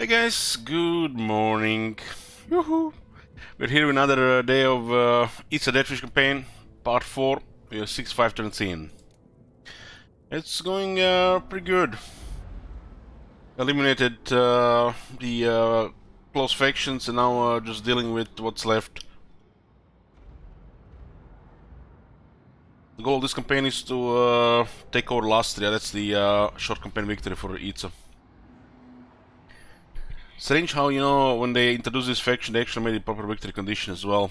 Hey guys, good morning. Yoo-hoo. We're here with another day of Itza Deadfish campaign, part 4. We are 6-5-13. It's going pretty good. Eliminated the close factions and now just dealing with what's left. The goal of this campaign is to take over Lastria. That's the short campaign victory for Itza. Strange how, when they introduced this faction, they actually made it proper victory condition as well.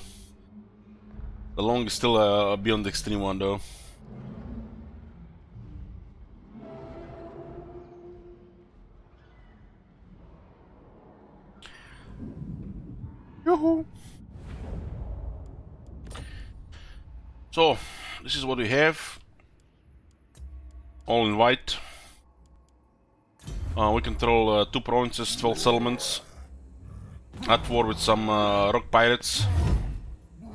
The long is still beyond the extreme one, though. Yoo-hoo! So, this is what we have. All in white. We control 2 provinces, 12 settlements. At war with some rock pirates.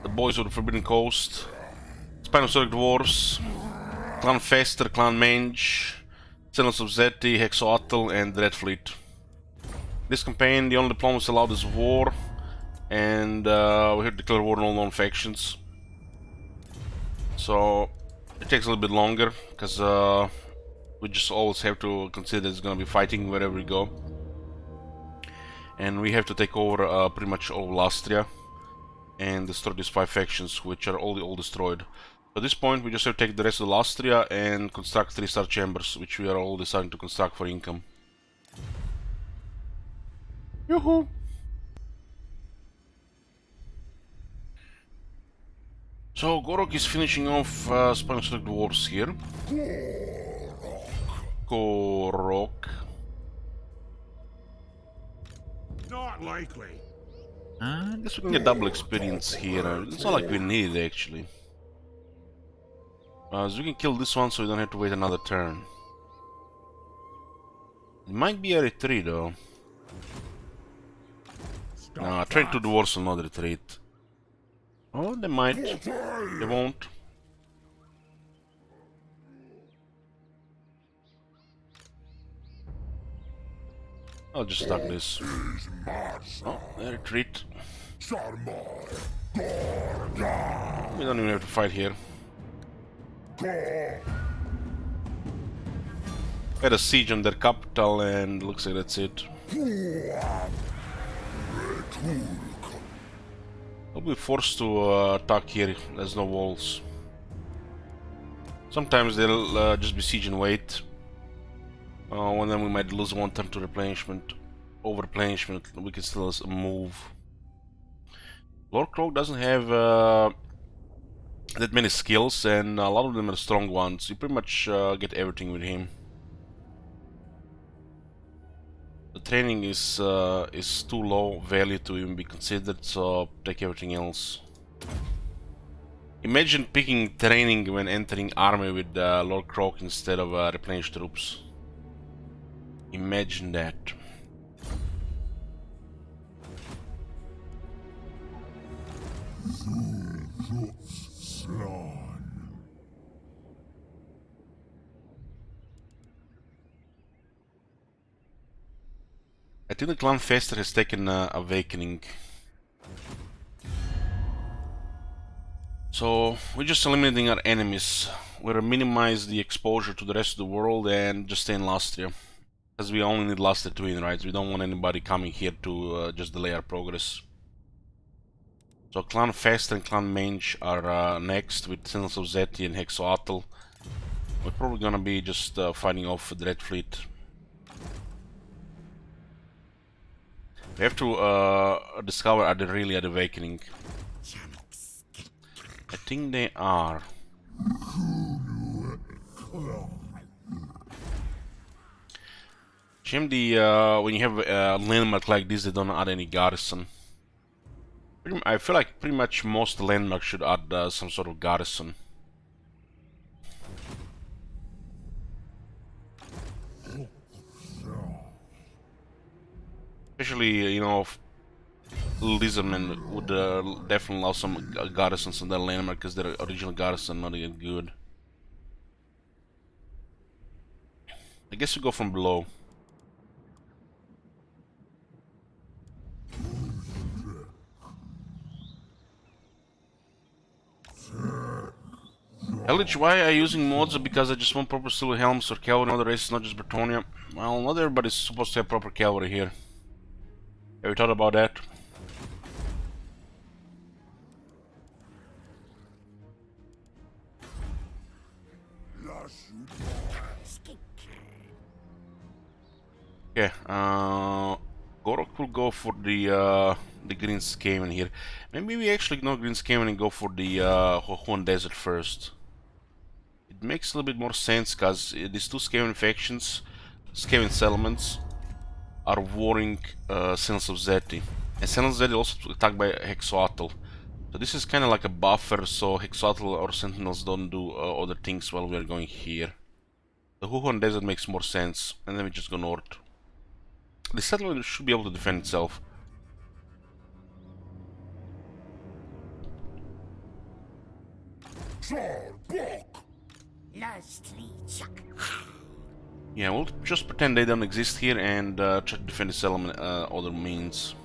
The boys of the Forbidden Coast. Spinosauric Dwarves. Clan Fester, Clan Mange. Sentinels of Zeti, Hexoatl, and Red Fleet. This campaign, the only diplomacy allowed is war. And we have to declare war on all known factions. So, it takes a little bit longer, because we just always have to consider there's gonna be fighting wherever we go. And we have to take over pretty much all of Lastria and destroy these 5 factions, which are all destroyed. At this point, we just have to take the rest of Lastria and construct 3-star chambers, which we are all deciding to construct for income. Yoo-hoo! So, Gorok is finishing off Spinosauric Dwarves here. Gorok. Not likely. I guess we can get double experience here. It's not like we need it actually. So we can kill this one so we don't have to wait another turn. It might be a retreat though. No, train 2 dwarves will not retreat. Oh, they might. They won't. I'll just attack this. Oh, they retreat. We don't even have to fight here. Had a siege on their capital and looks like that's it. I'll be forced to attack here. There's no walls. Sometimes they'll just be siege and wait. And then we might lose 1 turn to replenishment. Over replenishment, we can still move. Lord Croak doesn't have that many skills, and a lot of them are strong ones. You pretty much get everything with him. The training is too low value to even be considered, so take everything else. Imagine picking training when entering army with Lord Croak instead of replenished troops. Imagine that. I think the Clan Fester has taken Awakening. So, we're just eliminating our enemies. We'll minimize the exposure to the rest of the world and just stay in Lastria. Because we only need Lastria to win, right? We don't want anybody coming here to just delay our progress. So Clan Fester and Clan Mange are next with Sentinels of Zeti and Hexoatl. We're probably gonna be just fighting off the Red Fleet. We have to discover are they really at Awakening. I think they are. Shame when you have a landmark like this, they don't add any garrison. I feel like pretty much most landmarks should add some sort of garrison. Especially, Lizardmen would definitely allow some garrisons on their landmark because their original garrison not even good. I guess we go from below. Elich, why are you using mods? Because I just want proper silver helms or cavalry in other races, not just Bretonia. Well, not everybody's supposed to have proper cavalry here. Have you thought about that? Okay, Gorok will go for the green Skaven here. Maybe we actually ignore green Skaven and go for the Hohon Desert first. It makes a little bit more sense because these two Skaven factions, Skaven settlements, are warring Sentinels of Zeti. And Sentinels of Zeti also attacked by Hexoatl. So this is kind of like a buffer so Hexoatl or Sentinels don't do other things while we are going here. The Hohon Desert makes more sense, and then we just go north. The settlement should be able to defend itself. Yeah, we'll just pretend they don't exist here and try to defend the settlement other means.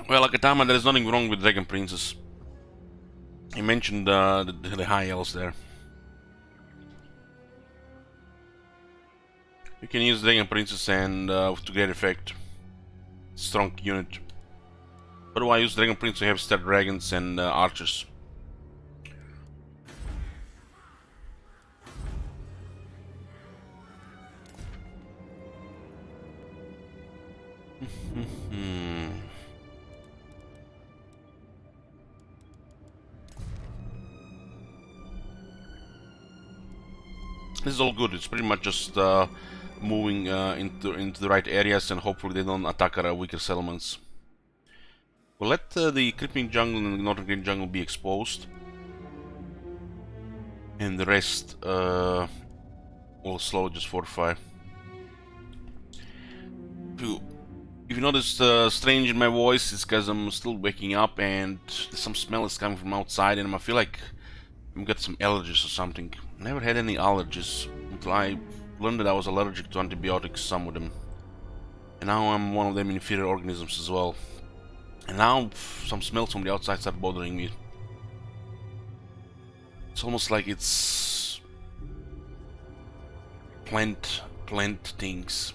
Well, Akatama, there is nothing wrong with Dragon Princess. He mentioned the high elves there. You can use Dragon Princess and to great effect. Strong unit. Otherwise, use Dragon Prince to have star dragons and archers. This is all good. It's pretty much just moving into the right areas, and hopefully they don't attack our weaker settlements. We'll let the creeping jungle and the northern green jungle be exposed, and the rest will slowly just fortify. If you notice strange in my voice, it's because I'm still waking up and some smell is coming from outside, and I feel like I've got some allergies or something. Never had any allergies until I learned that I was allergic to antibiotics, some of them. And now I'm one of them inferior organisms as well. And now some smells from the outside start bothering me. It's almost like it's plant things.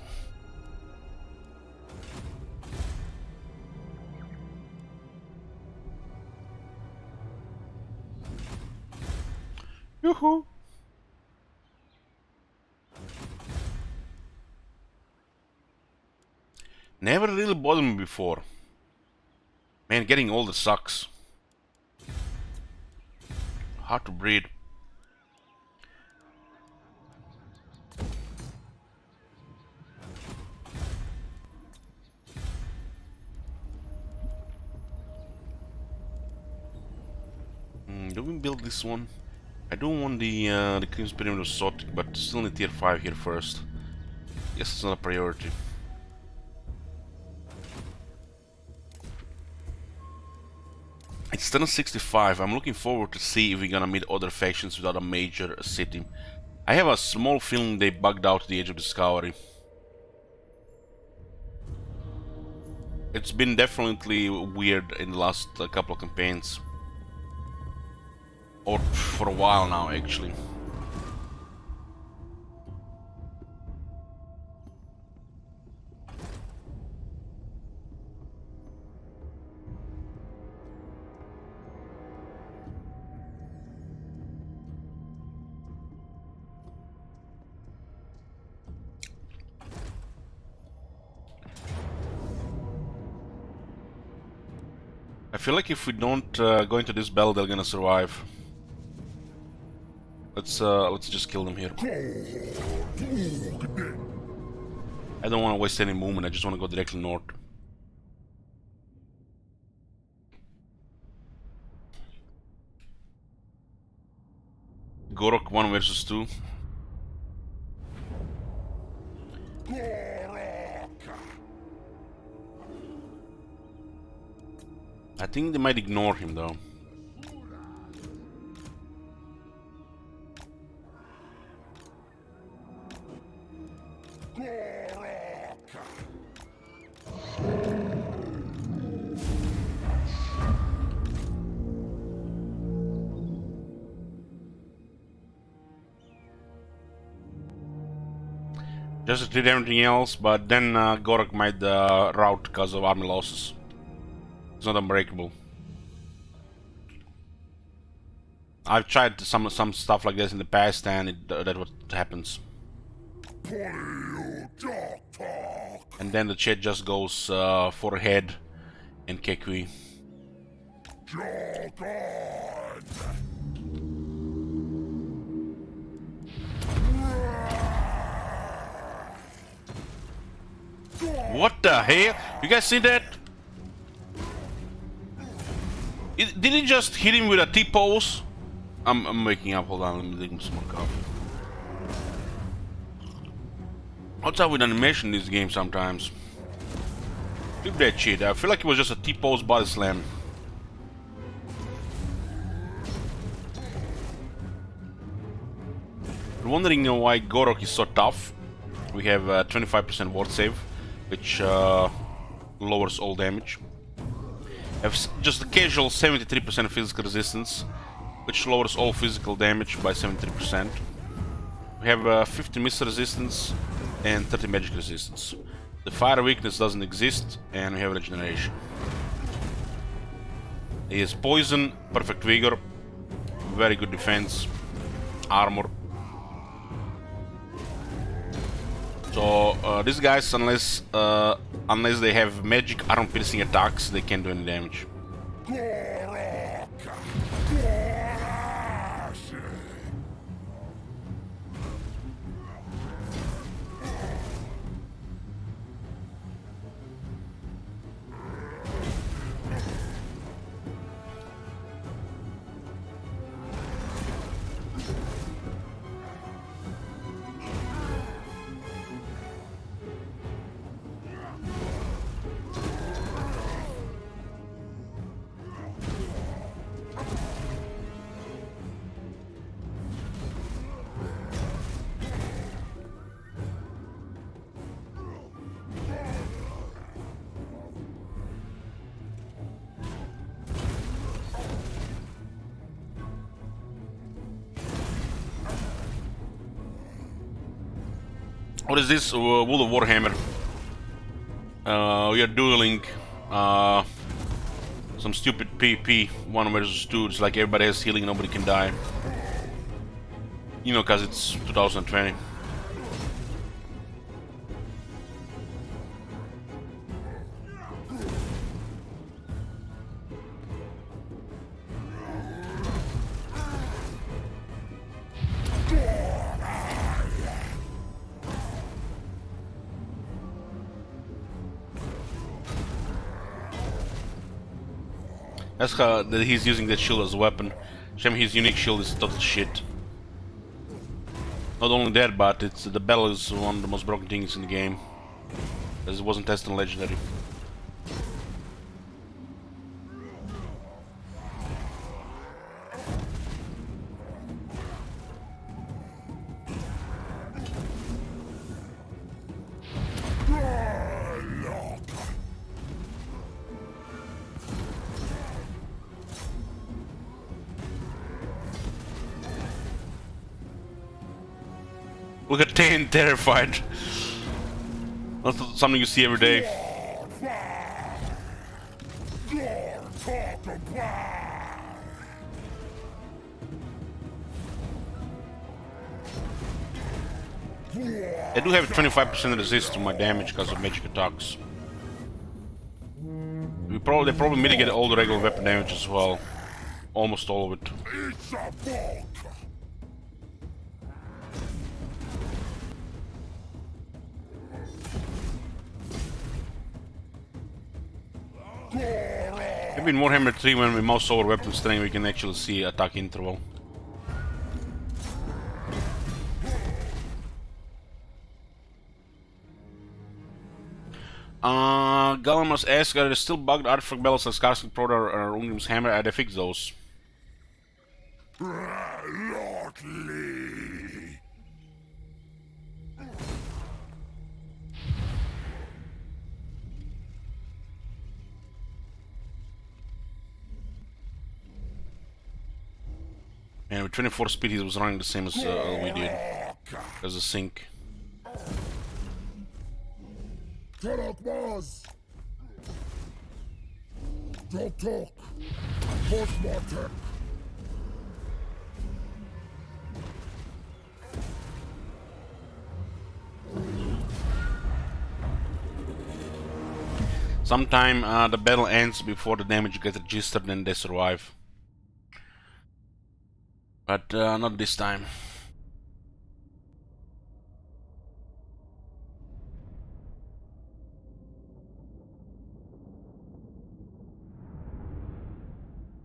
Yoo-hoo! Never really bothered me before. Man, getting older sucks. Hard to breathe. Do we build this one? I don't want the Crimson Pyramid of Sotic, but still need tier 5 here first. Guess it's not a priority. It's still 65. I'm looking forward to see if we're gonna meet other factions without a major city. I have a small feeling they bugged out the Age of Discovery. It's been definitely weird in the last couple of campaigns. Or for a while now, actually. I feel like if we don't go into this battle, they're gonna survive. Let's just kill them here. I don't want to waste any movement. I just want to go directly north. Gorok 1 versus 2. I think they might ignore him though. Just did everything else, but then Gorok made the route because of army losses. It's not unbreakable. I've tried some stuff like this in the past, and that's what happens. And then the chat just goes for head and Kekui. What the hell? You guys see that? Did he just hit him with a T-pose? I'm waking up. Hold on, let me drink some more coffee. What's up with animation in this game sometimes? Flip that shit. I feel like it was just a T-pose body slam. You're wondering why Gorok is so tough. We have 25% ward save, which lowers all damage. We have just a casual 73% physical resistance, which lowers all physical damage by 73%. We have 50 missile resistance and 30 magic resistance. The fire weakness doesn't exist, and we have regeneration. He has poison, perfect vigor, very good defense, armor. So these guys, unless they have magic armor-piercing attacks, they can't do any damage. What is this? Wool of Warhammer. We are dueling some stupid PP 1 versus 2. It's like everybody has healing, nobody can die. You know, cause it's 2020. That's how that he's using that shield as a weapon. Shame his unique shield is total shit. Not only that, but the bell is one of the most broken things in the game, as it wasn't tested on legendary. Look at Tane terrified. That's something you see every day. I do have 25% resist to my damage because of magic attacks. They probably mitigate all the regular weapon damage as well. Almost all of it. Maybe in Warhammer 3 when we mouse over weapon strength we can actually see attack interval. Galamas asks, are there still bugged artifact bells like Scarsky Proto or Ungrim's Hammer? Are they fixed those? And with 24 speed he was running the same as we did. As a sync. Talk was. Talk. Postmortem. Sometime the battle ends before the damage gets registered and they survive. But not this time.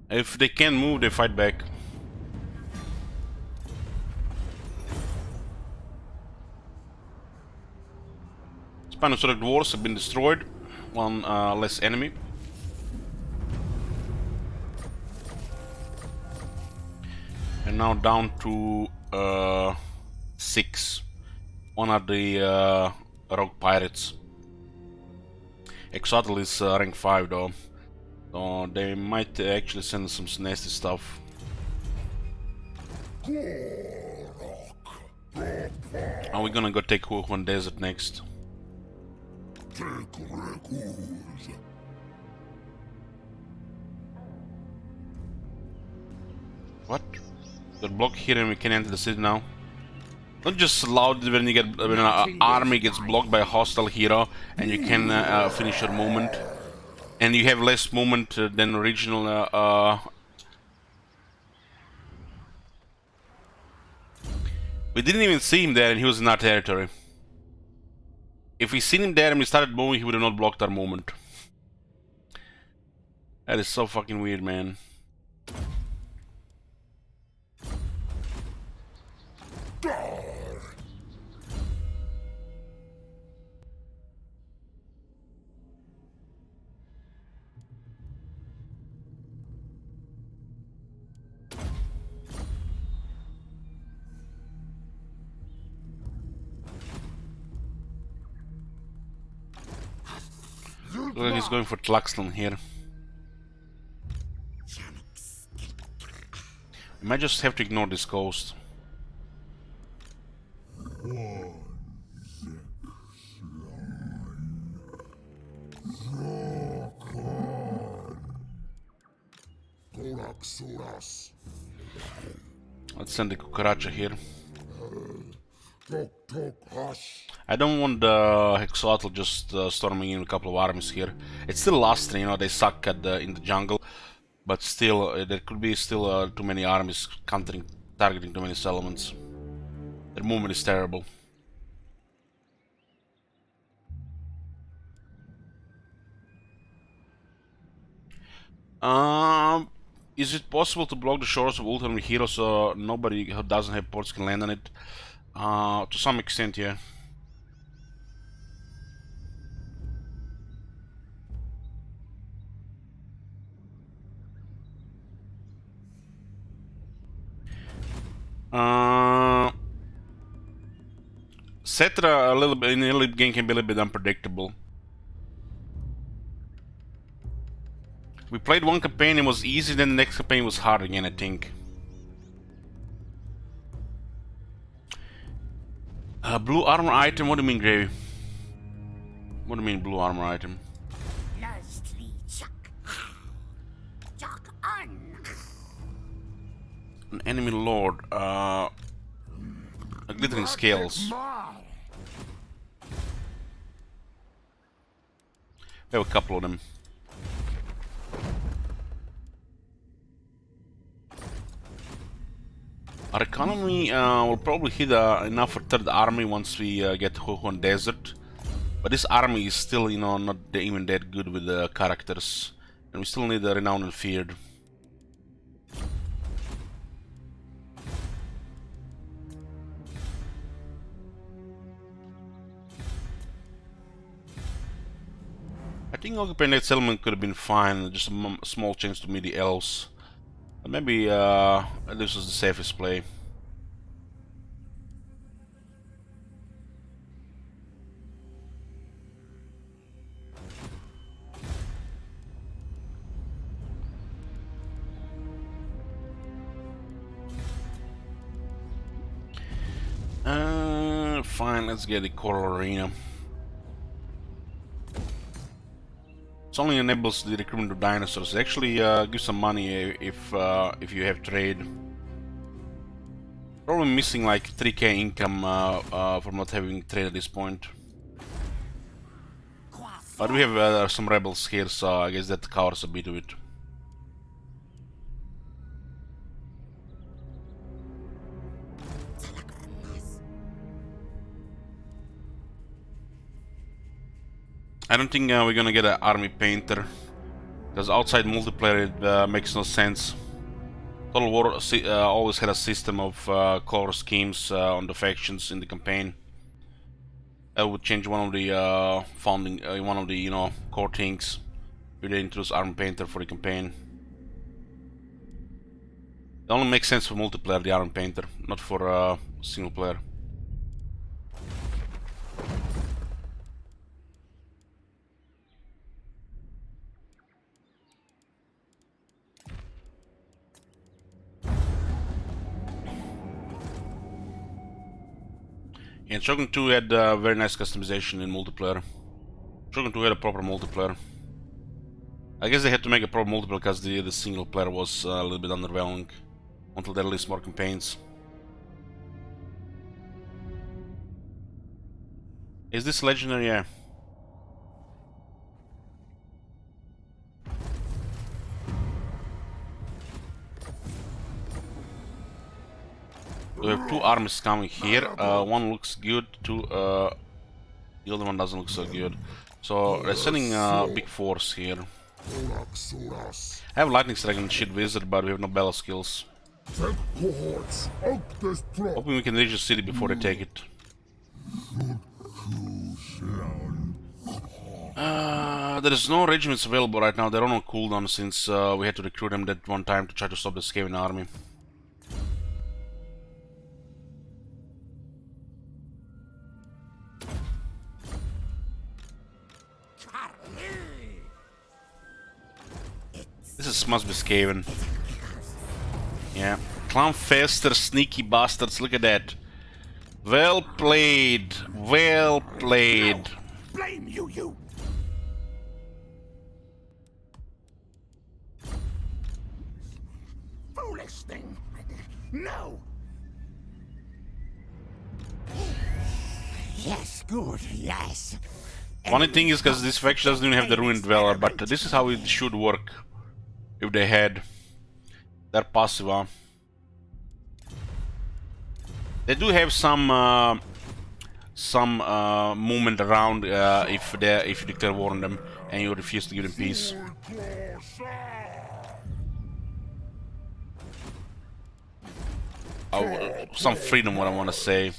If they can't move, they fight back. Spinosauric dwarves have been destroyed. One less enemy. And now down to 6. One of the rogue pirates. Exotl is rank 5 though. So they might actually send some nasty stuff. Are we gonna go take Huon Desert next? What? They're blocked here and we can enter the city now. Not just loud when an army gets blocked by a hostile hero and you can finish your movement. And you have less movement than original. We didn't even see him there and he was in our territory. If we seen him there and we started moving, he would have not blocked our movement. That is so fucking weird, man. Looks like he's going for Tlaxton here. We might just have to ignore this coast. Let's send the Cucaracha here. I don't want the Hexotl just storming in a couple of armies here. It's still Lustre, you know, they suck at in the jungle. But still, there could be still too many armies targeting too many settlements. Their movement is terrible. Is it possible to block the shores of Ultimate Hero so nobody who doesn't have ports can land on it? To some extent, yeah. Cetra a little bit in early game can be a little bit unpredictable. We played one campaign, it was easy, then the next campaign was hard again, I think. Blue armor item, what do you mean, Gravy? What do you mean blue armor item? An enemy lord, glittering scales. We have a couple of them. Our economy will probably hit enough for third army once we get to Huon Desert. But this army is still, you know, not even that good with the characters. And we still need the Renowned and Feared. I think occupying that settlement could have been fine, just a small change to meet the elves. But maybe this was the safest play. Fine, let's get the Coral Arena. It only enables the recruitment of dinosaurs. It actually gives some money if you have trade. Probably missing like 3k income from not having trade at this point. But we have some rebels here, so I guess that covers a bit of it. I don't think we're gonna get an army painter, because outside multiplayer it makes no sense. Total War always had a system of color schemes on the factions in the campaign. I would change one of the one of the core things if they introduce army painter for the campaign. It only makes sense for multiplayer, the army painter, not for single player. And Shogun 2 had very nice customization in multiplayer. Shogun 2 had a proper multiplayer. I guess they had to make a proper multiplayer because the single player was a little bit underwhelming until they released more campaigns. Is this legendary? Yeah. We have two armies coming here. One looks good, the other one doesn't look so good. So they're sending a big force here. I have lightning strike and shit wizard, but we have no battle skills. Hoping we can reach the city before they take it. There is no regiments available right now. They're on cooldown since we had to recruit them that one time to try to stop the Skaven army. This must be Skaven. Yeah. Clownfester, sneaky bastards, look at that. Well played. Well played. Blame you! Foolish thing! No! Yes, good, yes. Funny thing is, because this faction doesn't even have the Ruined Dweller, but this is how it should work. If they had their passive. They do have some movement around if you declare war on them and you refuse to give them peace. Some freedom, what I want to say.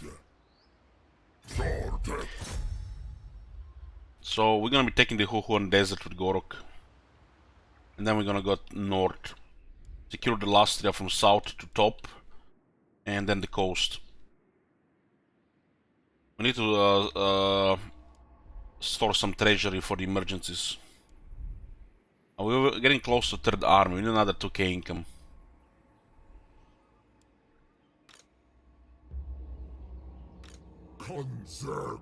So we're gonna be taking the Huhuan Desert with Gorok. And then we're gonna go north. Secure the Lastria from south to top. And then the coast. We need to store some treasury for the emergencies. We're getting close to third army. We need another 2k income. Conserve.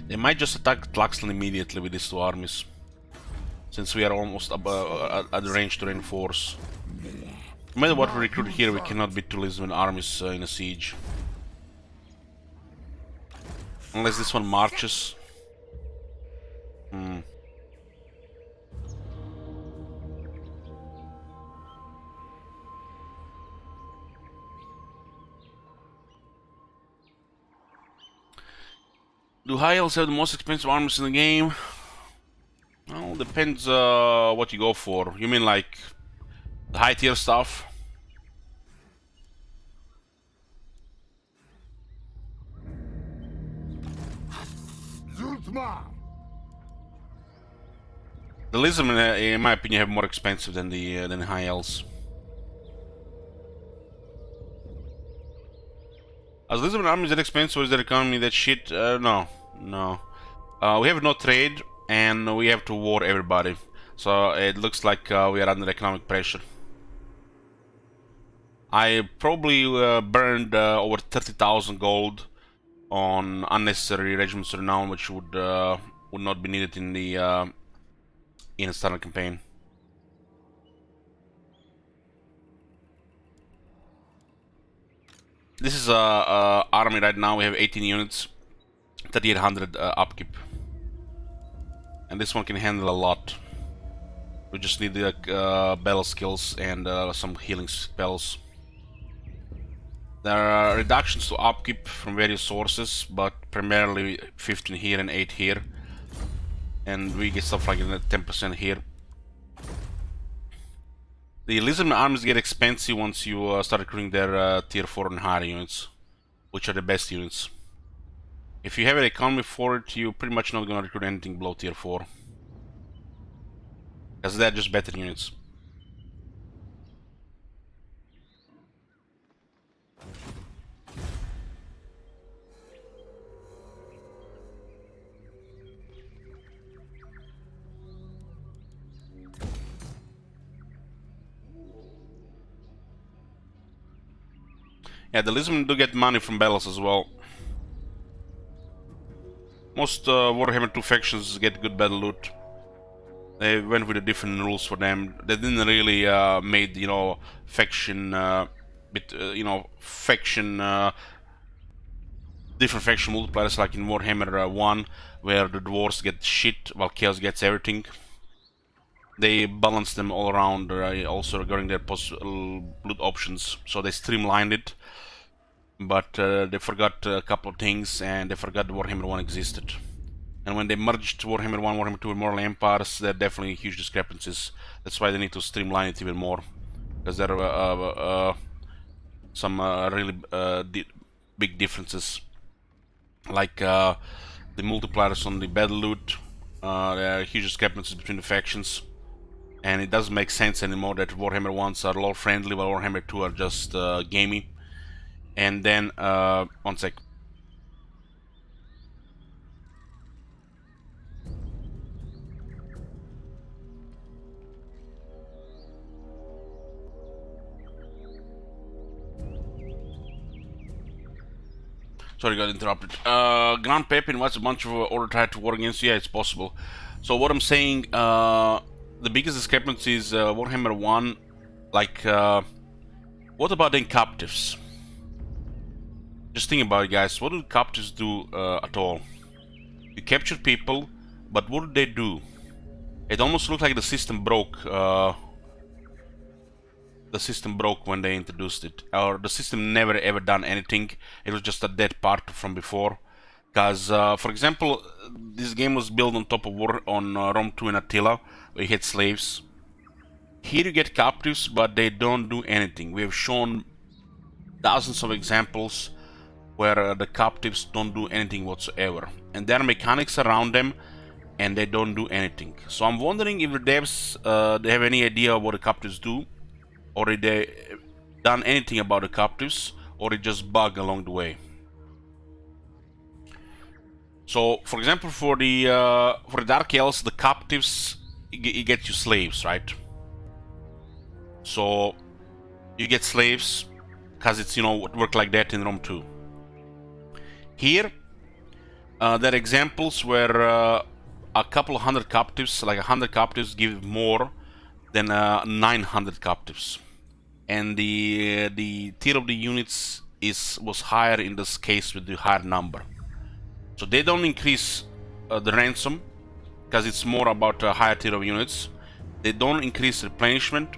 They might just attack Tlaxlan immediately with these two armies, since we are almost at the range to reinforce. No matter what we recruit here, we cannot beat two Lisbon armies in a siege. Unless this one marches. Do high elves have the most expensive armors in the game? Well, depends what you go for. You mean like the high tier stuff? The Lism, in my opinion, have more expensive than the high elves. Is Lisbon army that expensive or is their economy that shit? No. We have no trade and we have to war everybody. So it looks like we are under economic pressure. I probably burned over 30,000 gold on unnecessary regiments renown, which would not be needed in the in a standard campaign. This is army right now. We have 18 units, 3800 upkeep, and this one can handle a lot. We just need the battle skills and some healing spells. There are reductions to upkeep from various sources, but primarily 15 here and 8 here. And we get stuff like 10% here. The Lizardman armies get expensive once you start recruiting their tier 4 and higher units, which are the best units. If you have an economy for it, you're pretty much not gonna recruit anything below tier 4. Because they're just better units. Yeah, the Lizardmen do get money from battles as well. Most Warhammer 2 factions get good battle loot. They went with the different rules for them. They didn't really made, you know, faction different faction multipliers like in Warhammer 1, where the dwarves get shit while Chaos gets everything. They balance them all around, also regarding their loot options, so they streamlined it. But they forgot a couple of things, and they forgot Warhammer 1 existed. And when they merged Warhammer 1, Warhammer 2 and Moral Empires, there are definitely huge discrepancies. That's why they need to streamline it even more, because there are some really big differences, like the multipliers on the battle loot. There are huge discrepancies between the factions, and it doesn't make sense anymore that Warhammer 1s are lore friendly while Warhammer 2 are just gamey. And then, one sec. Sorry, got interrupted. Grand Pep invites a bunch of order tried to war against you. Yeah, it's possible. So what I'm saying, the biggest discrepancy is Warhammer 1, like, what about the captives? Just think about it, guys. What do captives do at all? You capture people, but what do they do? It almost looked like the system broke. The system broke when they introduced it, or the system never ever done anything. It was just a dead part from before. Because, for example, this game was built on top of Rome 2 and Attila, where you had slaves. Here you get captives, but they don't do anything. We have shown dozens of examples where the captives don't do anything whatsoever, and there are mechanics around them, and they don't do anything. So I'm wondering if the devs they have any idea what the captives do, or if they done anything about the captives, or it just bug along the way. So, for example, for the Dark Elves, the captives, you get you slaves, right? So you get slaves because it's, you know, it worked like that in Rome 2. Here, there are examples where a couple of hundred captives, like 100 captives, give more than 900 captives, and the tier of the units was higher in this case with the higher number. So they don't increase the ransom because it's more about a higher tier of units. They don't increase replenishment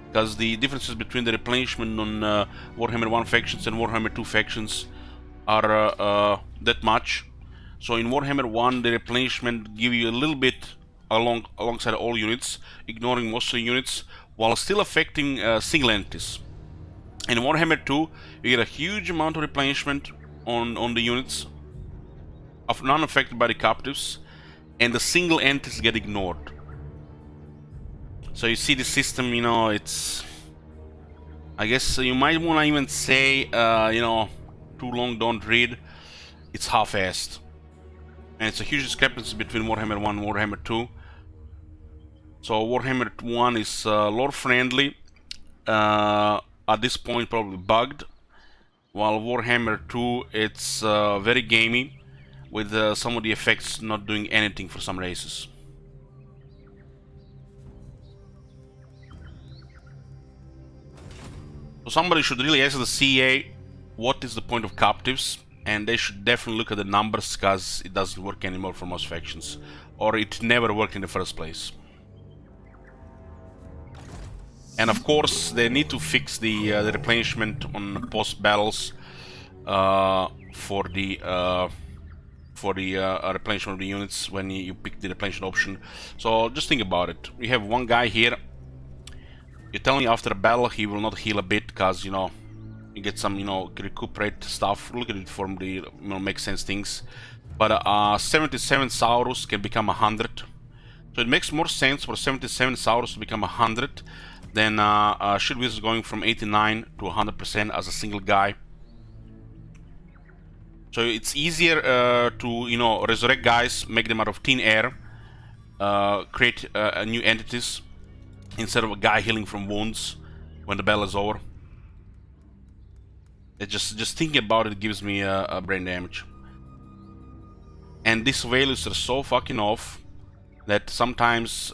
because the differences between the replenishment on Warhammer 1 factions and Warhammer 2 factions are that much. So in Warhammer 1, the replenishment give you a little bit alongside all units, ignoring most of the units, while still affecting single entities. In Warhammer 2, you get a huge amount of replenishment on the units, of non-affected by the captives, and the single entities get ignored. So you see the system, you know, it's... I guess you might want to even say, you know, too long don't read. It's half-assed. And it's a huge discrepancy between Warhammer 1 and Warhammer 2. So Warhammer 1 is lore friendly, at this point probably bugged, while Warhammer 2 it's very gamey, with some of the effects not doing anything for some races. So somebody should really ask the CA what is the point of captives, and they should definitely look at the numbers, because it doesn't work anymore for most factions, or it never worked in the first place. And of course, they need to fix the replenishment on post battles for the replenishment of the units when you pick the replenishment option. So just think about it. You have one guy here. You're telling me after a battle he will not heal a bit, because you know you get some recuperate stuff. Look at it from the make sense things. But 77 Saurus can become 100. So it makes more sense for 77 Saurus to become 100 than Shield Wizards going from 89 to 100% as a single guy. So it's easier to resurrect guys, make them out of thin air, create new entities instead of a guy healing from wounds when the battle is over. It just thinking about it gives me a brain damage. And these values are so fucking off that sometimes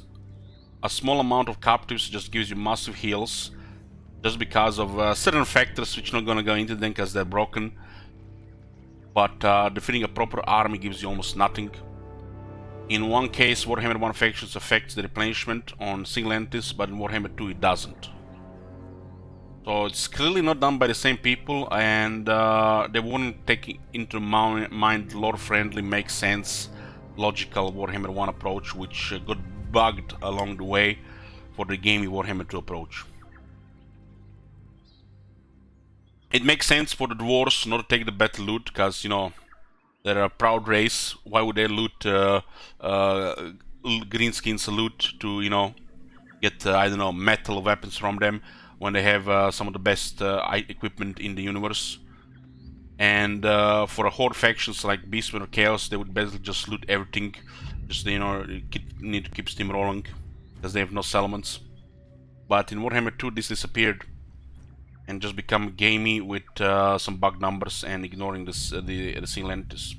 a small amount of captives just gives you massive heals, just because of certain factors which I'm not gonna go into them because they're broken. But defeating a proper army gives you almost nothing. In one case, Warhammer 1 factions affects the replenishment on single entities, but in Warhammer 2 it doesn't. So it's clearly not done by the same people, and they wouldn't take into mind lore-friendly, makes sense, logical Warhammer 1 approach, which got bugged along the way for the gamey Warhammer 2 approach. It makes sense for the dwarves not to take the battle loot, because they're a proud race. Why would they loot greenskins loot to get I don't know, metal weapons from them when they have some of the best equipment in the universe? And for a horde factions like Beastmen or Chaos, they would basically just loot everything. Just need to keep steam rolling because they have no settlements. But in Warhammer 2 this disappeared and just become gamey with some bug numbers and ignoring the single entities.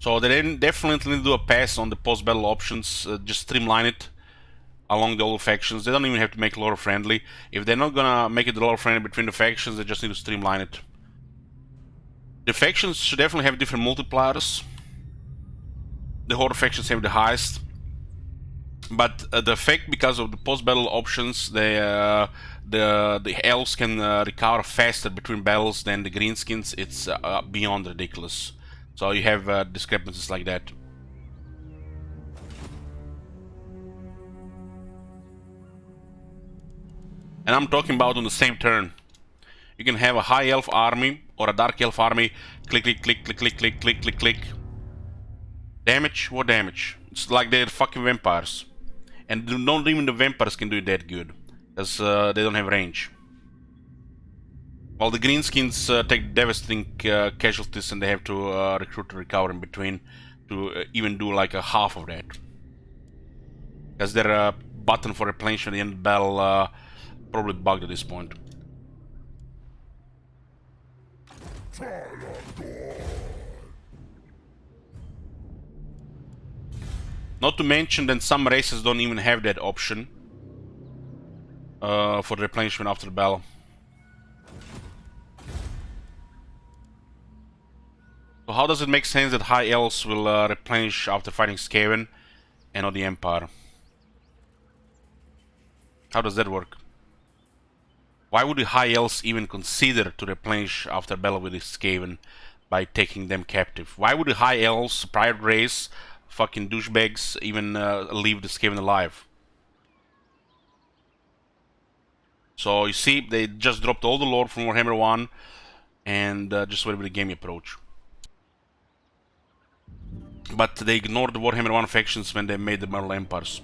So they definitely need to do a pass on the post-battle options, just streamline it along the old factions. They don't even have to make lore friendly. If they're not gonna make it lore friendly between the factions, they just need to streamline it. The factions should definitely have different multipliers. The Horde factions have the highest, but the effect, because of the post-battle options, the elves can recover faster between battles than the greenskins. It's beyond ridiculous. So you have discrepancies like that. And I'm talking about on the same turn. You can have a high elf army or a dark elf army. Click, click, click, click, click, click, click, click, click. Damage? What damage? It's like they're fucking vampires. And not even the vampires can do it that good, because they don't have range. While the greenskins take devastating casualties, and they have to recruit and recover in between to even do like a half of that. Because their button for replenishment at the end of the battle probably bugged at this point. Not to mention that some races don't even have that option for the replenishment after the battle. So how does it make sense that High Elves will replenish after fighting Skaven and not the Empire? How does that work? Why would the High Elves even consider to replenish after battle with the Skaven by taking them captive? Why would the High Elves, pirate race, fucking douchebags, even leave the Skaven alive? So you see, they just dropped all the lore from Warhammer 1 and just went with the gaming approach. But they ignored the Warhammer 1 factions when they made the Merle Empires.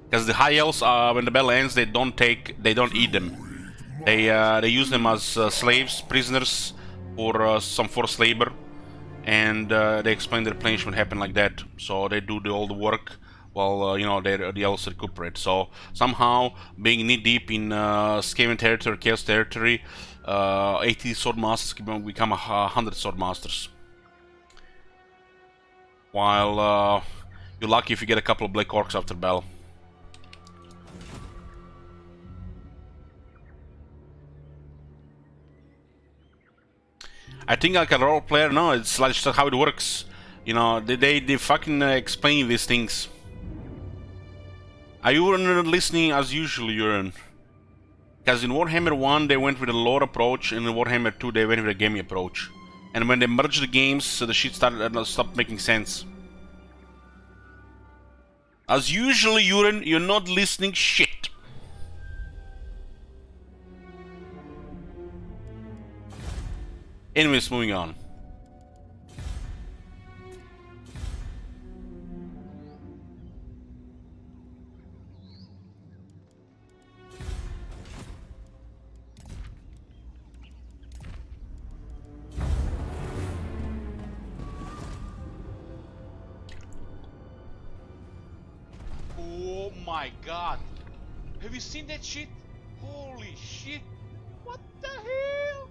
Because the High Elves, when the battle ends, they don't eat them. They use them as slaves, prisoners, for some forced labor, and they explain the replenishment happened like that. So they do all the work while the elves recuperate. So somehow, being knee deep in Skaven territory, Chaos territory, 80 sword masters can become 100 sword masters. While you're lucky if you get a couple of black orcs after battle. I think like a role player, no, it's like just how it works. You know, they fucking explain these things. Are you listening as usual, Uran? Because in Warhammer 1 they went with a lore approach, and in Warhammer 2 they went with a gaming approach. And when they merged the games, so the shit stopped making sense. As usual, Uran, you're not listening shit. Anyways, moving on. Oh my god! Have you seen that shit? Holy shit! What the hell?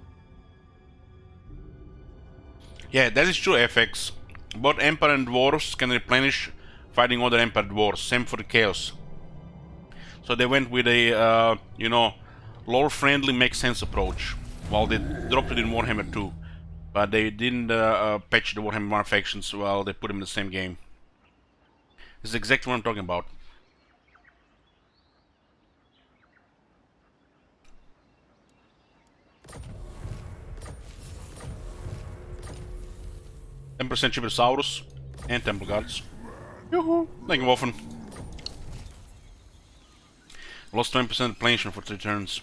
Yeah, that is true, FX. Both Emperor and Dwarves can replenish fighting other Emperor Dwarves. Same for the Chaos. So they went with a, lore-friendly, makes sense approach. While they dropped it in Warhammer 2. But they didn't patch the Warhammer 1 factions while they put them in the same game. This is exactly what I'm talking about. %, Chibisaurus and Temple Guards. Yoo-hoo! Thank you, Wolfen. Lost 20% replenishment for 3 turns.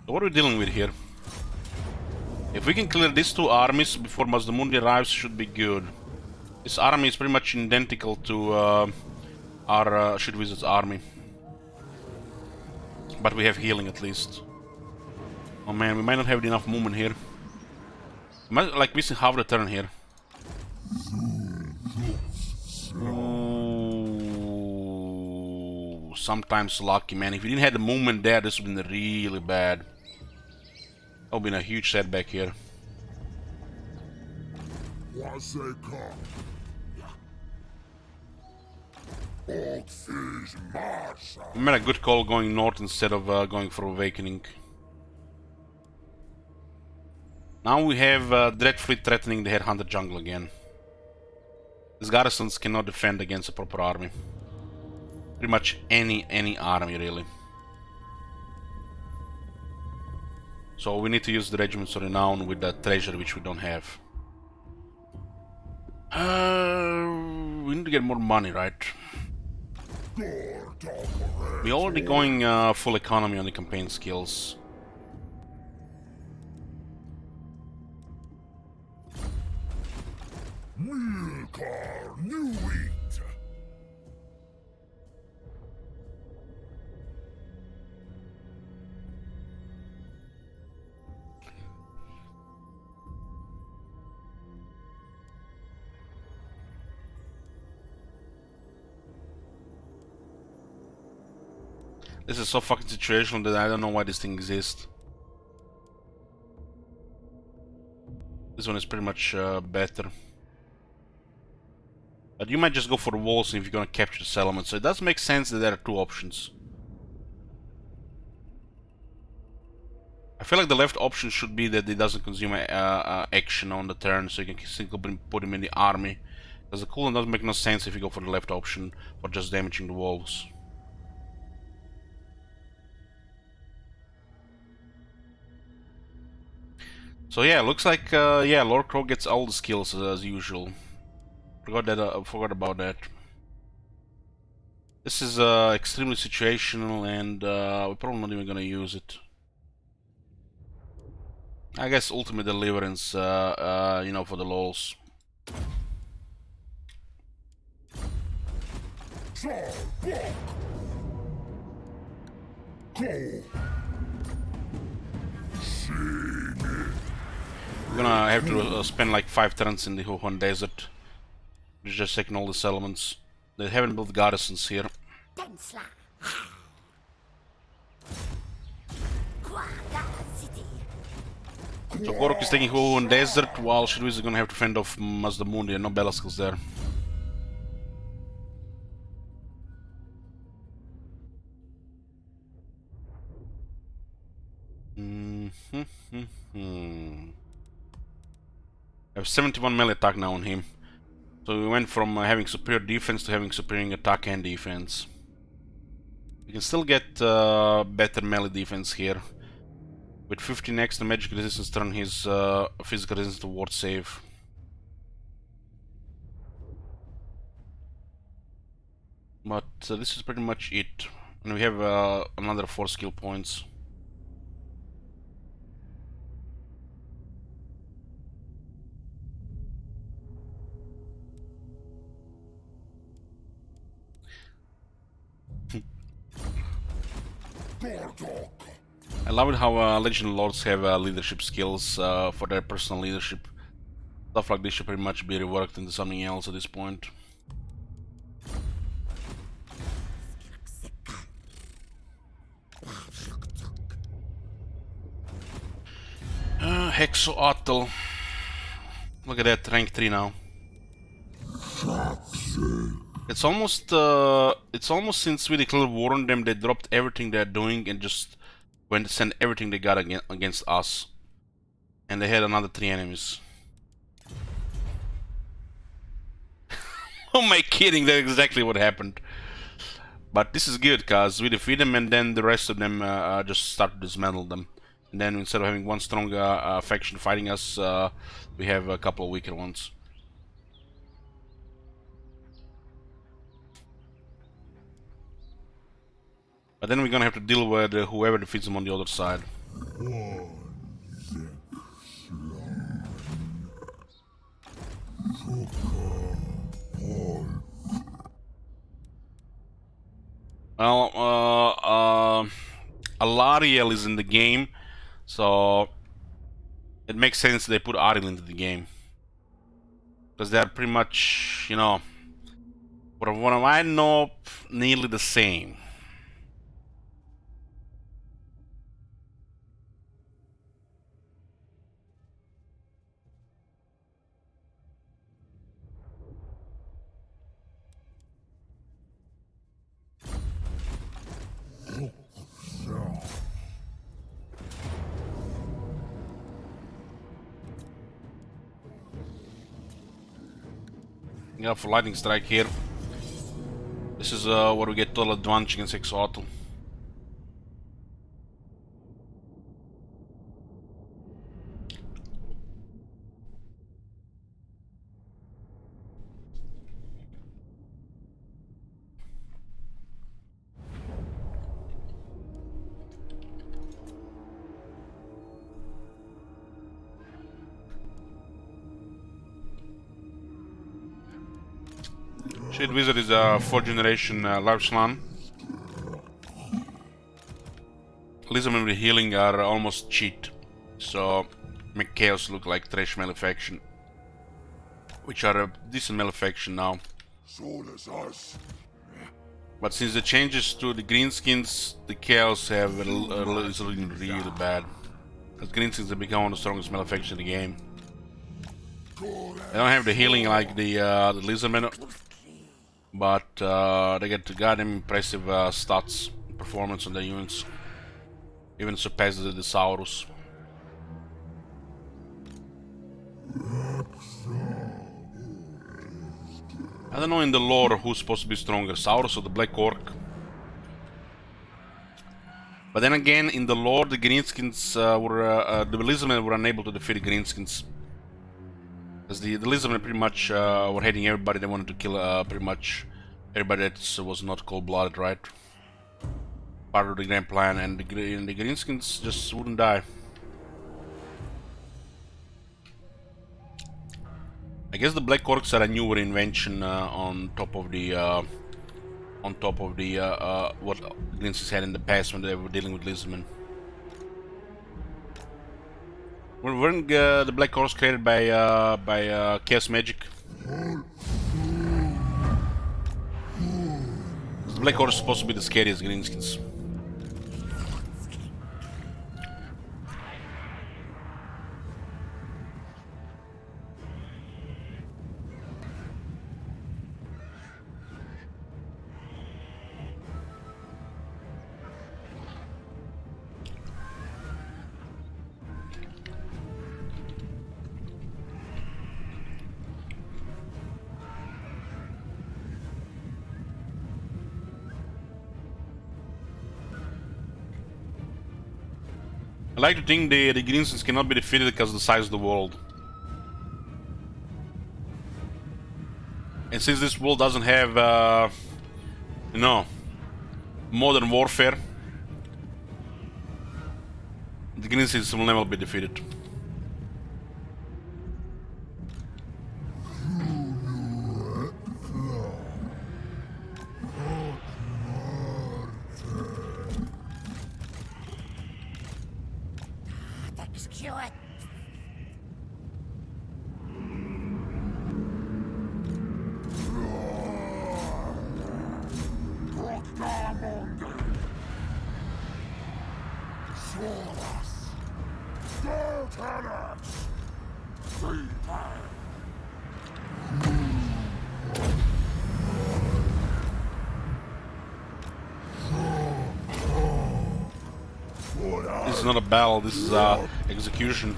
So what are we dealing with here? If we can clear these 2 armies before Mazdamundi arrives, should be good. This army is pretty much identical to our Shit Wizard's army. But we have healing at least. Oh man, we might not have enough movement here. We might like missing half the turn here. Ooh, sometimes lucky, man. If we didn't have the movement there, this would have been really bad. That would have been a huge setback here. We made a good call going north instead of going for Awakening. Now we have Dreadfleet threatening the Headhunter jungle again. These garrisons cannot defend against a proper army. Pretty much any army, really. So we need to use the Regiments of Renown with that treasure, which we don't have. We need to get more money, right? We're already going full economy on the campaign skills. This is so fucking situational that I don't know why this thing exists. This one is pretty much better. But you might just go for the walls if you're gonna capture the settlement, so it does make sense that there are 2 options. I feel like the left option should be that it doesn't consume action on the turn, so you can simply put him in the army. Because the cooldown doesn't make no sense if you go for the left option for just damaging the walls. So yeah, looks like Lord Crow gets all the skills as usual. Forgot about that. This is extremely situational, and we're probably not even gonna use it. I guess Ultimate Deliverance, for the lols. We're gonna have to spend like 5 turns in the Wuhan desert. We're just taking all the settlements. They haven't built garrisons here. Tensla. Quaga City. So Gorok is taking Wuhan desert, while Shidwiz is gonna have to fend off Mazdamundi and no Belaskils there. I have 71 melee attack now on him. So we went from having superior defense to having superior attack and defense. We can still get better melee defense here. With 15 extra magic resistance, turn his physical resistance to ward save. But this is pretty much it. And we have another 4 skill points. I love it how Legend Lords have leadership skills for their personal leadership. Stuff like this should pretty much be reworked into something else at this point. Hexoatl. Look at that, rank 3 now. It's almost since we declared war on them, they dropped everything they're doing and just went to send everything they got against us. And they had another 3 enemies. Oh my kidding, that's exactly what happened. But this is good, cause we defeat them and then the rest of them just start to dismantle them. And then instead of having one strong faction fighting us, we have a couple of weaker ones. But then we're gonna have to deal with whoever defeats them on the other side. Well, Alariel is in the game, so it makes sense they put Ariel into the game. Because they're pretty much, you know, from what I know, nearly the same. Yeah, for lightning strike here. This is where we get total advantage against Hexoatl. Shade Wizard is a 4th generation large slan. Lizardmen with healing are almost cheat, so make Chaos look like trash melee faction, which are a decent melee faction now. So does us. But since the changes to the greenskins, the Chaos have is looking really bad. As greenskins have become one of the strongest melee factions in the game. They don't have the healing like the Lizardmen, but they get goddamn impressive stats, performance on their units. Even surpasses the Saurus. I don't know in the lore who's supposed to be stronger, Saurus or the Black Orc. But then again, in the lore, the Greenskins the Lizardmen were unable to defeat the Greenskins. Because the Lizardmen pretty much were hating everybody. They wanted to kill pretty much everybody that was not cold-blooded, right? Part of the grand plan, and the Greenskins just wouldn't die. I guess the Black Orcs are a newer invention on top of the on top of the what Glinsis had in the past when they were dealing with lizardmen. Weren't the Black Horse created by Chaos Magic? The Black Horse is supposed to be the scariest Greenskins. I like to think the Greenskins cannot be defeated because of the size of the world. And since this world doesn't have, you know, modern warfare, the Greenskins will never be defeated. Execute. This is not a battle, this is execution.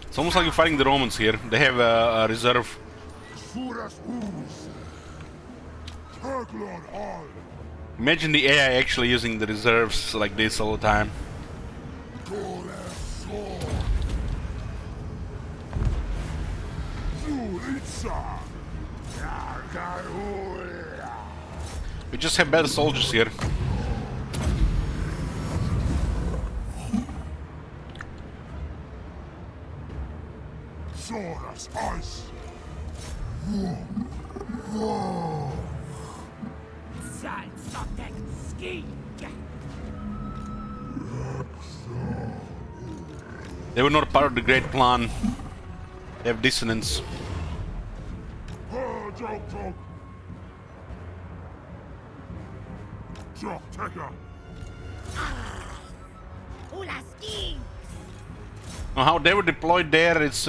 It's almost like you're fighting the Romans here. They have a reserve. Imagine the AI actually using the reserves like this all the time. We just have better soldiers here. They were not part of the great plan. They have dissonance. Now, how they were deployed there, it's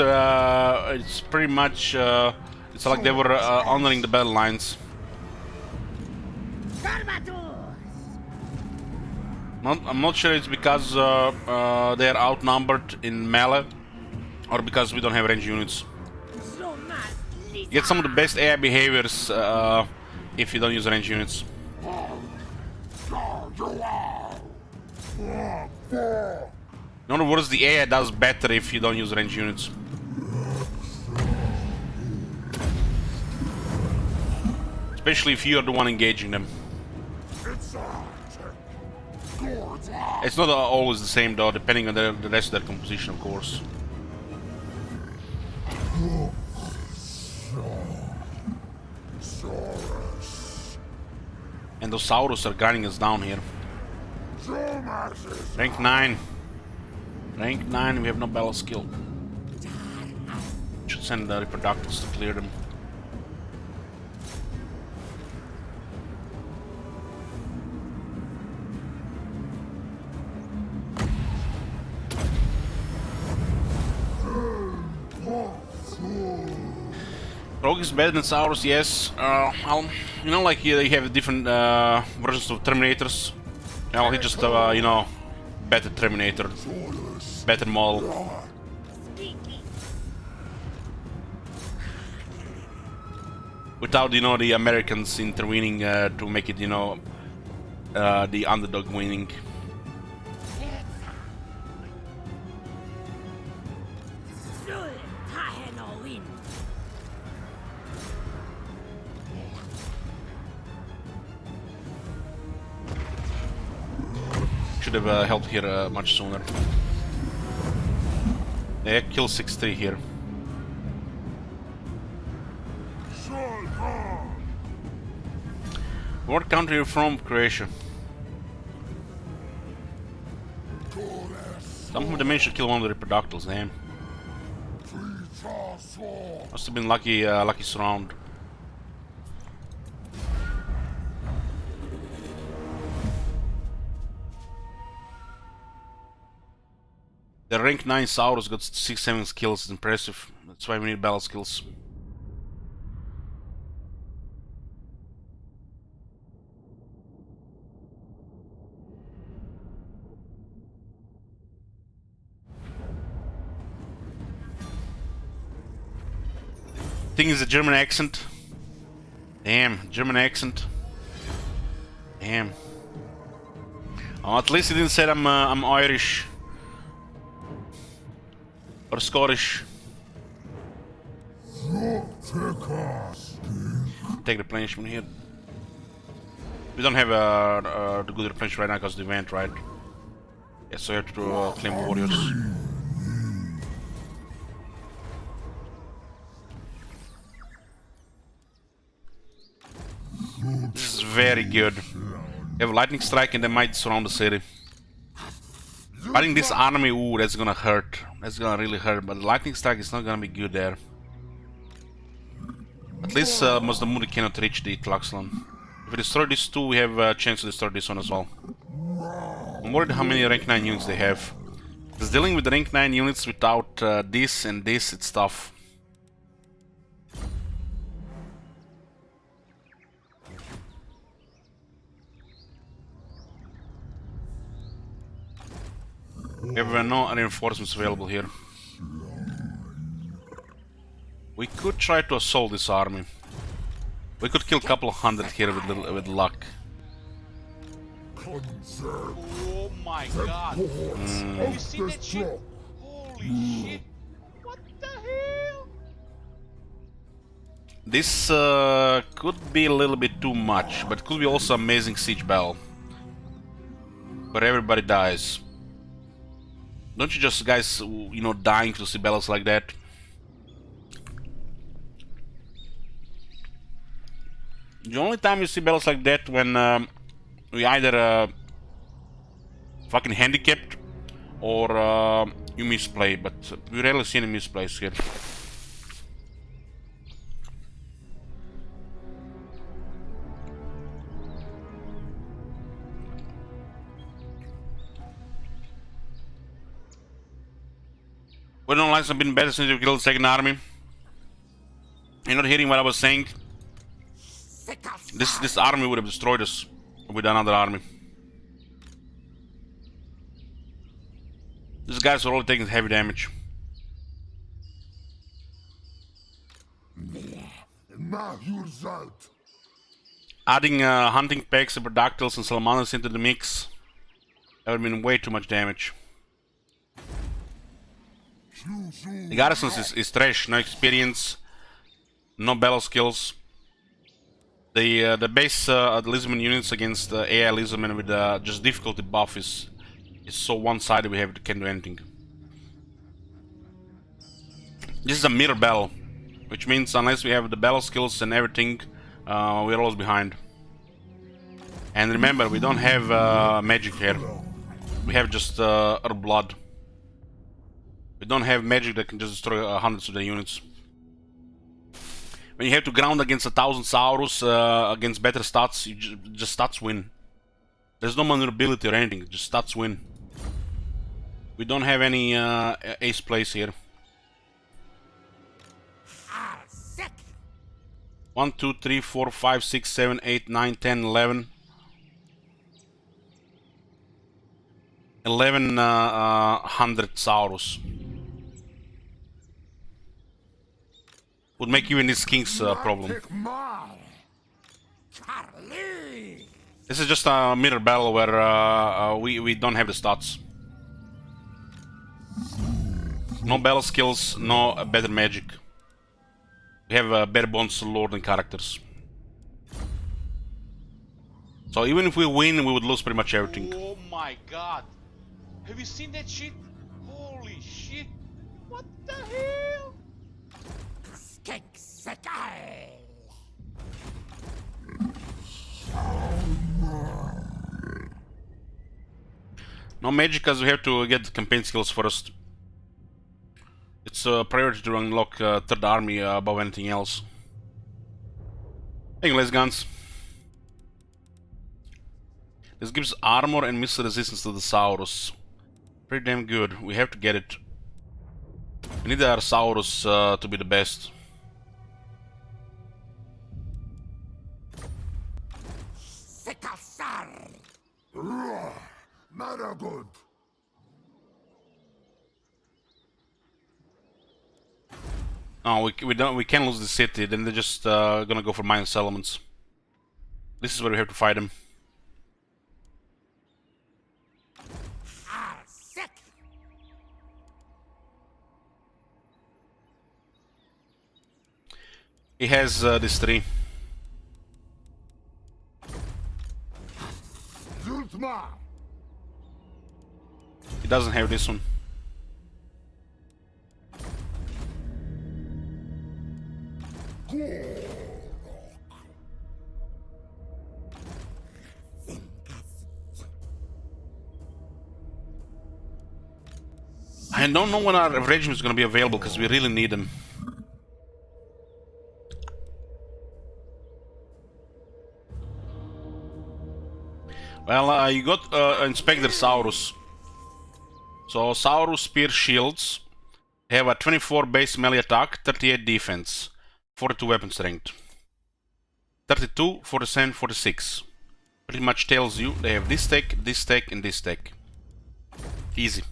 pretty much it's like they were honoring the battle lines. I'm not sure it's because they are outnumbered in melee, or because we don't have range units. You get some of the best AI behaviors if you don't use range units. In other words, the AI does better if you don't use range units. Especially if you are the one engaging them. It's not always the same though, depending on the rest of their composition, of course. And those Saurus are grinding us down here. Rank 9. Rank 9, we have no battle skill. Should send the reproductors to clear them. Rogue is better than Saurus, yes. You know, like here you have different versions of Terminators. Well, he just, you know, better Terminator, better model. Without, you know, the Americans intervening to make it, you know, the underdog winning. Should have helped here much sooner. Yeah, kill 6-3 here. What country are you from? Croatia. Somehow they managed to kill one of the reproductives, damn. Must have been lucky, lucky surround. The rank 9 Saurus got 6-7 skills, it's impressive. That's why we need battle skills. Thing is a German accent. Damn, German accent. Damn. Oh, at least he didn't say I'm Irish. Or Scottish. Take the replenishment here. We don't have the good replenishment right now because the event, right? Yes, so you have to claim warriors. This is very good. They have lightning strike and they might surround the city. Fighting this army, ooh, that's gonna hurt. That's gonna really hurt, but the lightning strike is not gonna be good there. At least Mozdamuri cannot reach the Tlaxlan. If we destroy these two, we have a chance to destroy this one as well. I'm worried how many rank 9 units they have. Because dealing with rank 9 units without this and this, it's tough. There were no reinforcements available here. We could try to assault this army. We could kill a couple of hundred here with luck. Oh my god. Have you seen that shit? Holy shit. What the hell? This could be a little bit too much, but could be also amazing siege battle. Where everybody dies. Don't you just guys, you know, dying to see battles like that? The only time you see battles like that when we either fucking handicapped or you misplay, but we rarely see any misplays here. Western lines have been better since you killed the second army. You're not hearing what I was saying? This army would have destroyed us with another army. These guys are all taking heavy damage. Adding hunting packs, pterodactyls and salamanders into the mix, that would have been way too much damage. The garrison is trash, no experience, no battle skills. The base Lisbon units against AI Lisbon with just difficulty buff is so one-sided we can't do anything. This is a mirror battle, which means unless we have the battle skills and everything, we're always behind. And remember, we don't have magic here. We have just our blood. We don't have magic that can just destroy hundreds of the units. When you have to ground against 1,000 Saurus against better stats, just stats win. There's no maneuverability or anything, just stats win. We don't have any ace plays here. 1, 2, 3, 4, 5, 6, 7, 8, 9, 10, 11. 1100 Saurus. Would make even this king's problem. This is just a mirror battle where we don't have the stats. No battle skills, no better magic. We have bare bones lord and characters. So even if we win, we would lose pretty much everything. Oh my god. Have you seen that shit? Holy shit. What the hell? Skank No magic, because we have to get the campaign skills first. It's a priority to unlock third army above anything else. Anyways, guns. This gives armor and missile resistance to the Saurus. Pretty damn good. We have to get it. We need our Saurus to be the best. Sekasar. Not good. Oh, we can't lose the city. Then they're just gonna go for minus elements. This is where we have to fight them. Sick. He has these three. Zultma. He doesn't have this one. I don't know when our regiment is going to be available because we really need them. Well, you got Inspector Saurus. So Saurus Spear Shields have a 24 base melee attack, 38 defense, 42 weapon strength, 32, 47, 46. Pretty much tells you they have this tech, and this tech. Easy.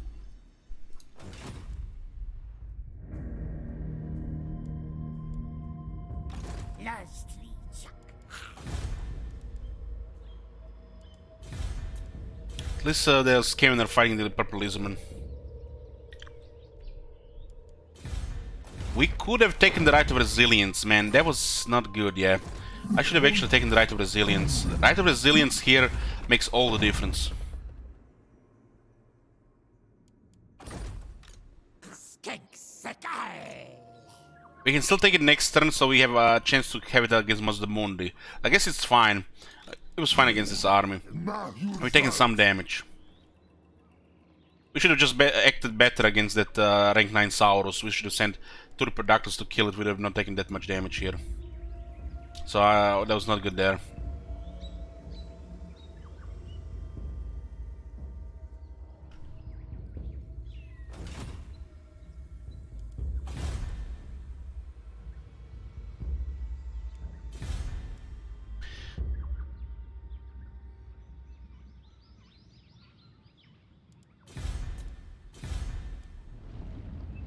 At least they're scared when they're fighting the purple lizardman. We could have taken the right of resilience, man. That was not good, yeah. I should have actually taken the right of resilience. The right of resilience here makes all the difference. We can still take it next turn, so we have a chance to have it against Mazdamundi. I guess it's fine. It was fine against this army. We're taking some damage. We should have just acted better against that rank 9 Saurus. We should have sent 2 Reproductors to kill it. We would have not taken that much damage here. So that was not good there.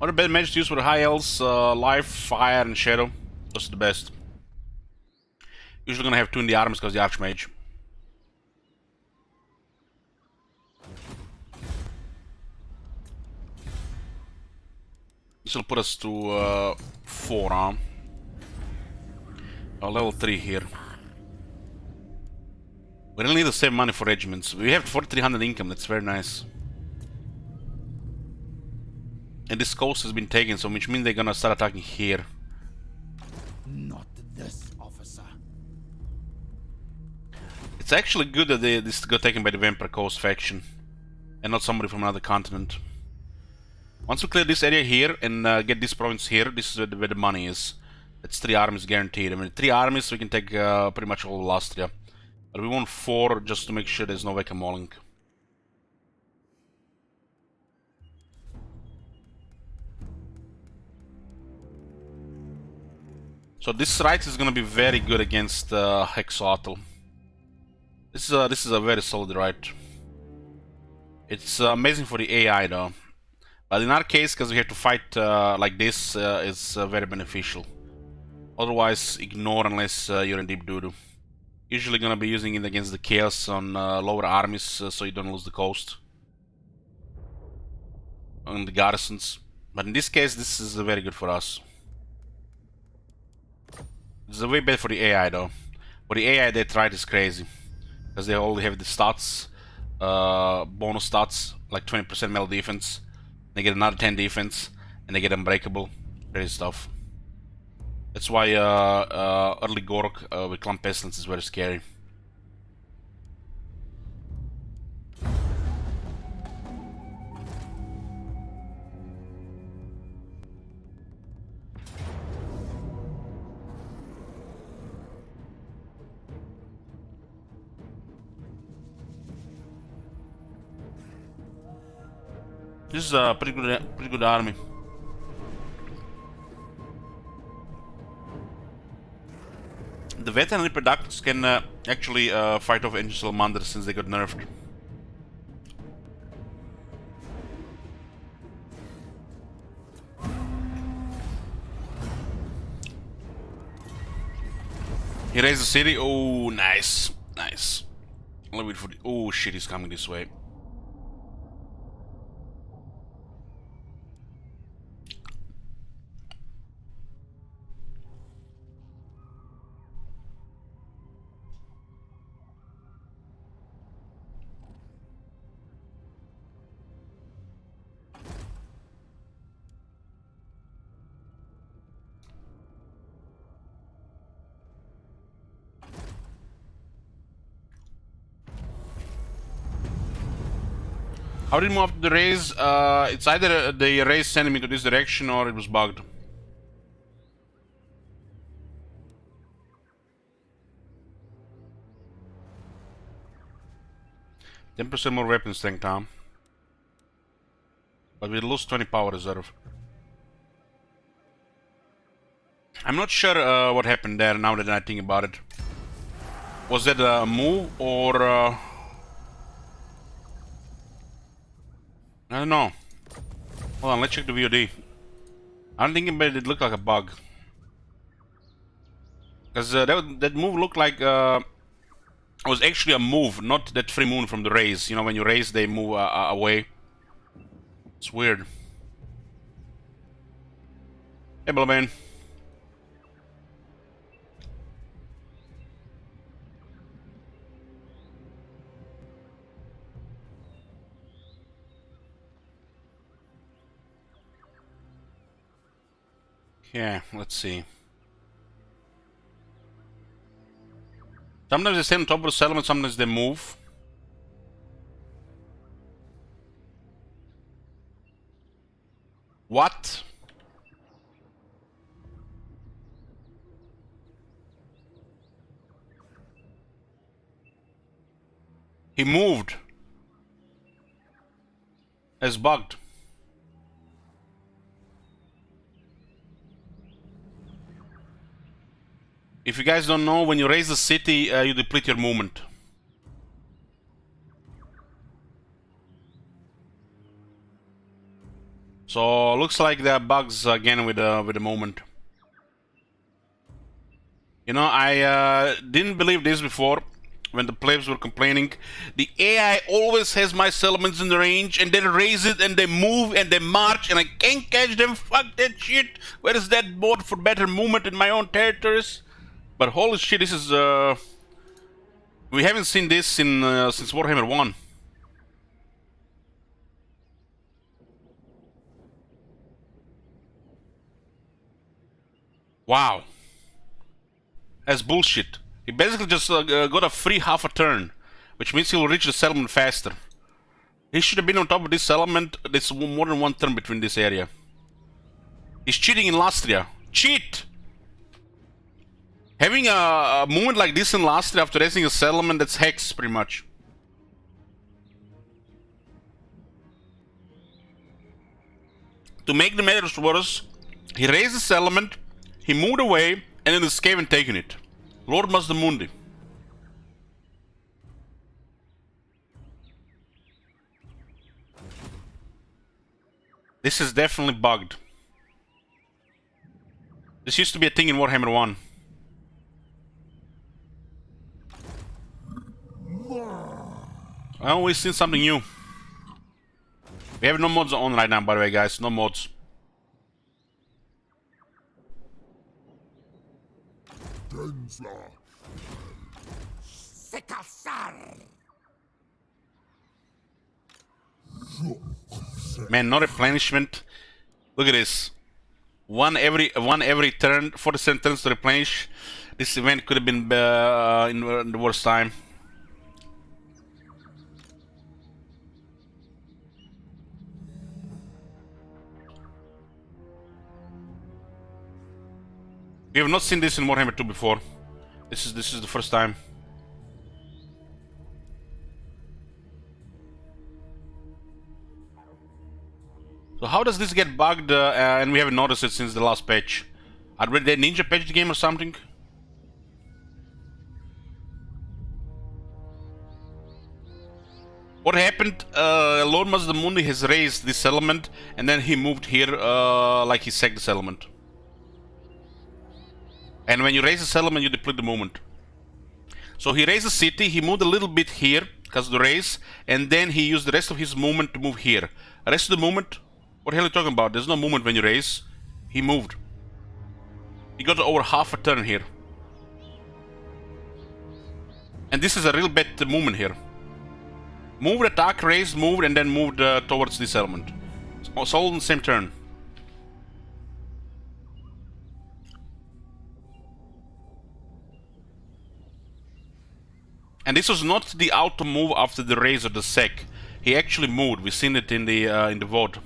Other bad magic used for the high elves, life, fire, and shadow. Those are the best. Usually gonna have 2 in the arms because the archmage. This will put us to 4, huh? Level 3 here. We really need to save money for regiments. We have 4,300 income, that's very nice. And this coast has been taken, so which means they're gonna start attacking here. Not this officer. It's actually good that this got taken by the Vampire Coast faction, and not somebody from another continent. Once we clear this area here and get this province here, this is where the money is. That's 3 armies guaranteed. I mean, 3 armies, we can take pretty much all of Lastria. But we want 4 just to make sure there's no whack-a-moling. So this right is gonna be very good against Hexotl. This is a very solid right. It's amazing for the AI though, but in our case, because we have to fight like this, it's very beneficial. Otherwise, ignore unless you're in deep doo-doo. Usually gonna be using it against the chaos on lower armies, so you don't lose the coast on the garrisons. But in this case, this is very good for us. It's way bad for the AI though. For the AI, that right is crazy, because they only have the stats, bonus stats, like 20% melee defense. They get another 10 defense, and they get unbreakable. Crazy stuff. That's why early Gork with Clan Pestilence is very scary. This is a pretty good army. The veteran reproductors can actually fight off ancient salamanders since they got nerfed. He raised the city. Oh, nice, nice. Let me wait for the. Oh shit, he's coming this way. How did he move up the raise? It's either the raise sent me to this direction or it was bugged. 10% more weapon strength, Tom. But we lose 20 power reserve. I'm not sure what happened there now that I think about it. Was that a move or... I don't know. Hold on, let's check the VOD. I don't think it looked like a bug. Because that move looked like... it was actually a move, not that free moon from the raise. You know, when you raise, they move away. It's weird. Hey, Bellman. Yeah, let's see. Sometimes they stay on top of the settlement, sometimes they move. What? He moved. It's bugged. If you guys don't know, when you raise the city, you deplete your movement. So looks like there are bugs again with the movement. You know, I didn't believe this before when the plebs were complaining. The AI always has my settlements in the range and then raise it and they move and they march and I can't catch them. Fuck that shit. Where is that board for better movement in my own territories? But holy shit, this is we haven't seen this in since Warhammer 1. Wow. That's bullshit. He basically just got a free half a turn, which means he'll reach the settlement faster. He should have been on top of this settlement. There's more than one turn between this area. He's cheating in Lastria. Cheat! Having a movement like this in Lastria after raising a settlement, that's hex, pretty much. To make the matters worse, he raised the settlement, he moved away, and then escaped and taken it. Lord Mazdamundi. This is definitely bugged. This used to be a thing in Warhammer 1. Well, we've seen something new. We have no mods on right now, by the way, guys. No mods. Man, no replenishment. Look at this. One every turn, 47 turns to replenish. This event could have been in the worst time. We have not seen this in Warhammer 2 before. This is the first time. how does this get bugged and we haven't noticed it since the last patch? Did they ninja patch the game or something? What happened? Lord Mazdamundi has raised this settlement and then he moved here like he sacked the settlement. And when you raise a settlement, you deplete the movement. So he raised the city, he moved a little bit here because of the raise, and then he used the rest of his movement to move here. The rest of the movement, what the hell are you talking about? There's no movement when you raise. He moved. He got over half a turn here. And this is a real bad movement here. Moved, attack, raised, moved, and then moved towards this element. It's all in the same turn. And this was not the auto move after the raise or the sack. He actually moved. We've seen it in the VOD.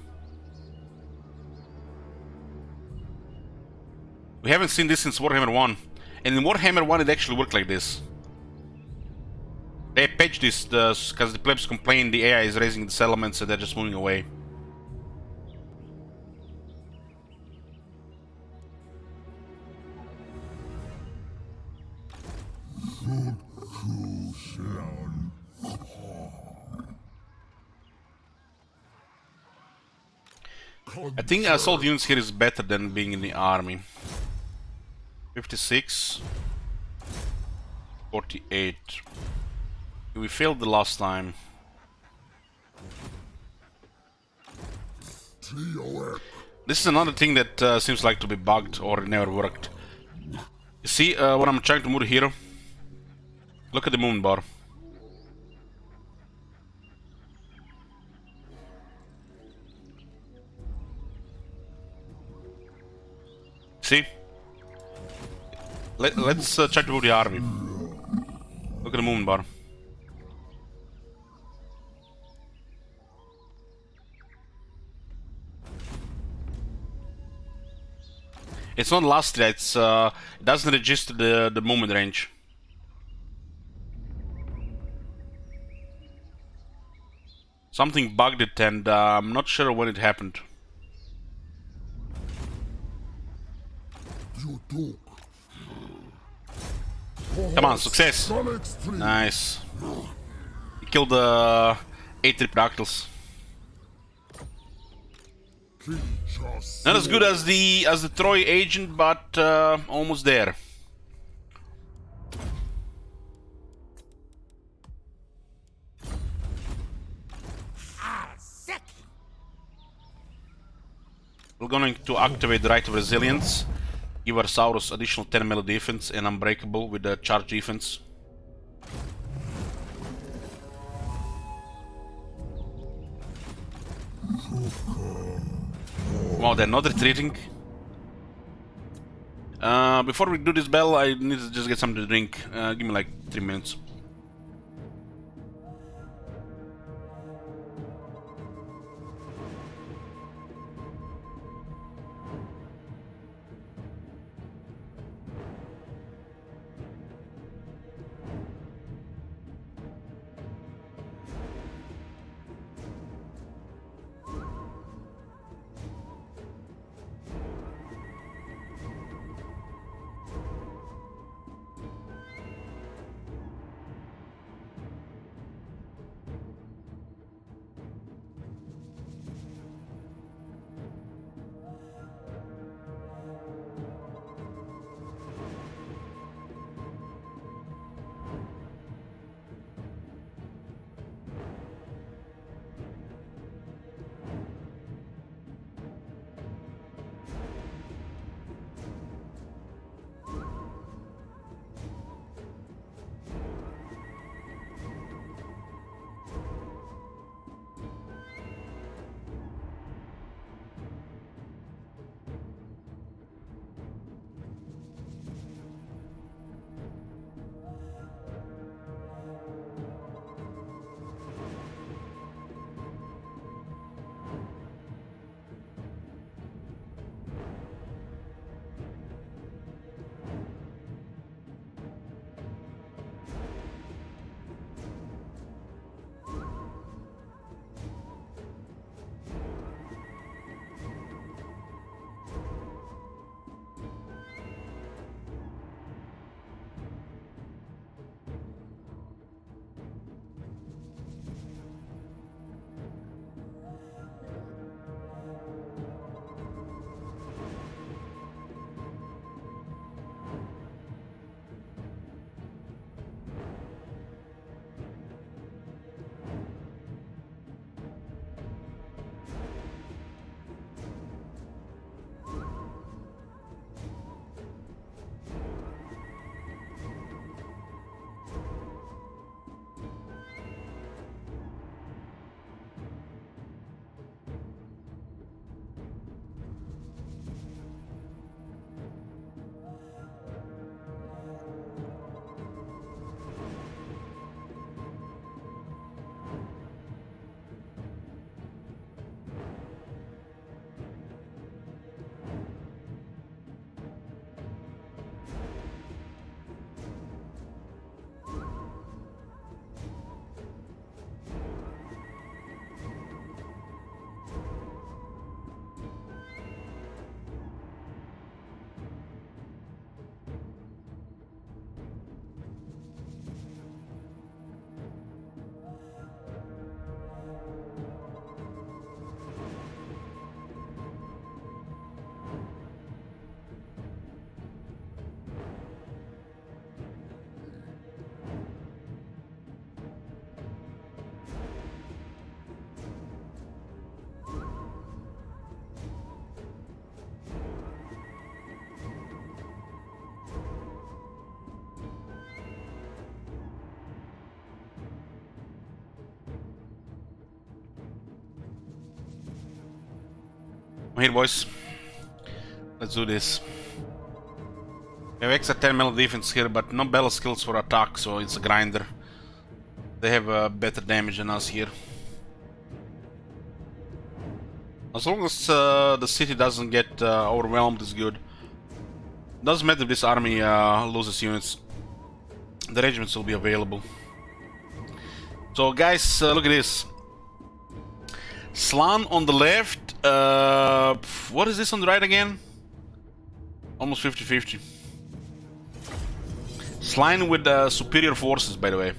We haven't seen this since Warhammer 1. And in Warhammer 1 it actually worked like this. They patched this because the plebs complain the AI is raising the settlements and they're just moving away. I think assault units here is better than being in the army. 56, 48. We failed the last time. This is another thing that seems like to be bugged or it never worked. You see when I'm trying to move here? Look at the movement bar. See? Let's try to move the army. Look at the movement bar. It's not last yet, it doesn't register the movement range. Something bugged it and I'm not sure when it happened. Come on, success! Nice. He killed 8 Tripodactyls. Not as good as the Troy agent, but almost there. We're going to activate the Right of Resilience. Give our Saurus additional 10 melee defense and unbreakable with the charge defense. Wow, they're not retreating. Before we do this battle, I need to just get something to drink. Give me like 3 minutes. I'm here, boys. Let's do this. We have extra 10 melee defense here, but no battle skills for attack, so it's a grinder. They have better damage than us here. As long as the city doesn't get overwhelmed, is good. Doesn't matter if this army loses units. The regiments will be available. So guys, look at this. Slan on the left. What is this on the right again? Almost 50-50. Slan with superior forces, by the way.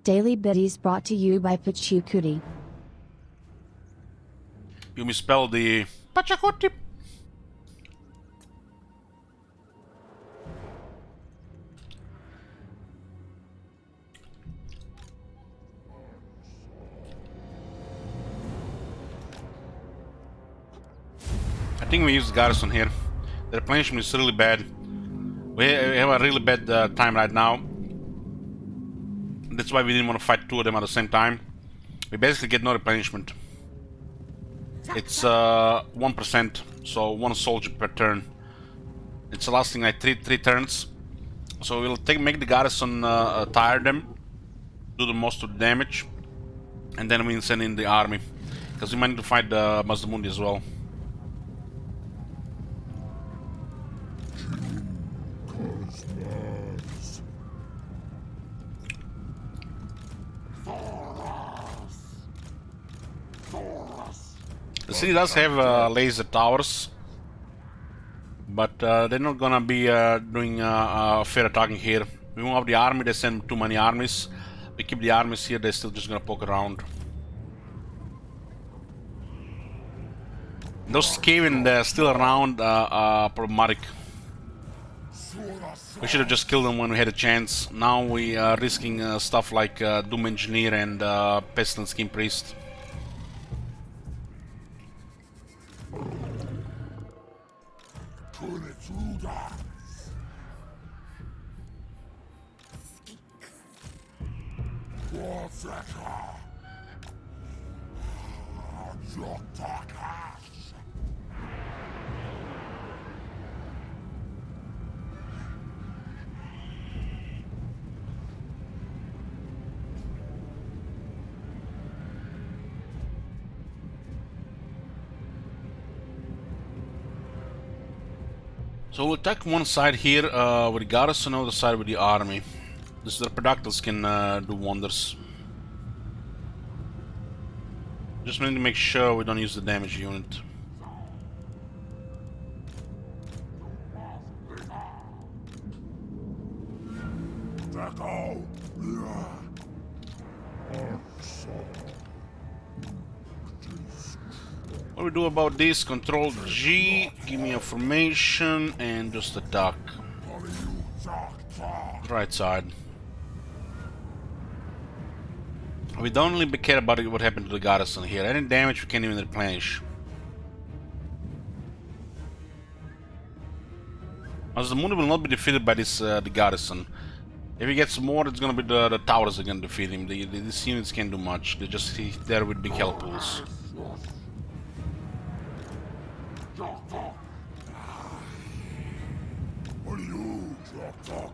Daily Biddies brought to you by Pachukuti. You misspelled the Pachacuti. I think we use the garrison here. The replenishment is really bad. We have a really bad time right now. That's why we didn't want to fight two of them at the same time. We basically get no replenishment. It's 1%, so one soldier per turn. It's lasting like three turns. So we'll make the garrison tire them, do the most of the damage, and then we'll send in the army. Because we might need to fight Mazdamundi as well. The city does have laser towers, but they're not gonna be doing fair attacking here. We move up the army, they send too many armies. We keep the armies here, they're still just gonna poke around. Those Skaven, they're still around, problematic. We should have just killed them when we had a chance. Now we are risking stuff like Doom Engineer and Pestilence King Priest. So we'll attack one side here with the garrison, other side with the army. This the Productals can do wonders. Just need to make sure we don't use the damage unit. What do we do about this? Control G, give me information, and just attack. Right side. We don't really care about what happened to the garrison here. Any damage we can't even replenish. As the moon will not be defeated by this the garrison. If he gets more, it's gonna be the towers that are gonna defeat him. These units can't do much. They're just there with big health pools. What are you, Jock?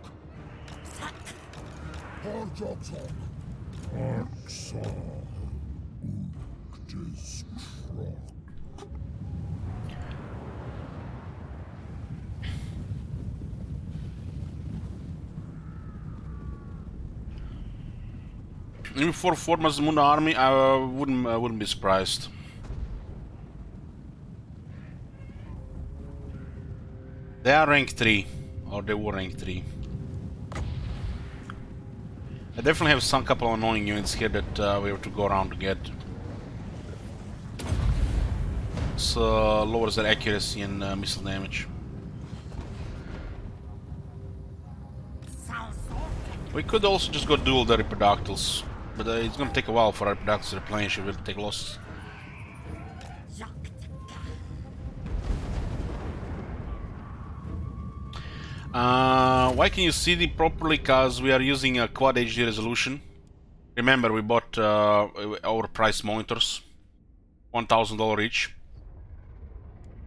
Even for Mazdamundi army, I wouldn't be surprised. They are rank 3, or they were rank 3. I definitely have some couple of annoying units here that we have to go around to get. This lowers their accuracy and missile damage. We could also just go duel the Reproductals. But it's gonna take a while for our products to replenish. It will take losses. Why can you see it properly? Because we are using a quad HD resolution. Remember, we bought overpriced monitors, $1,000 each,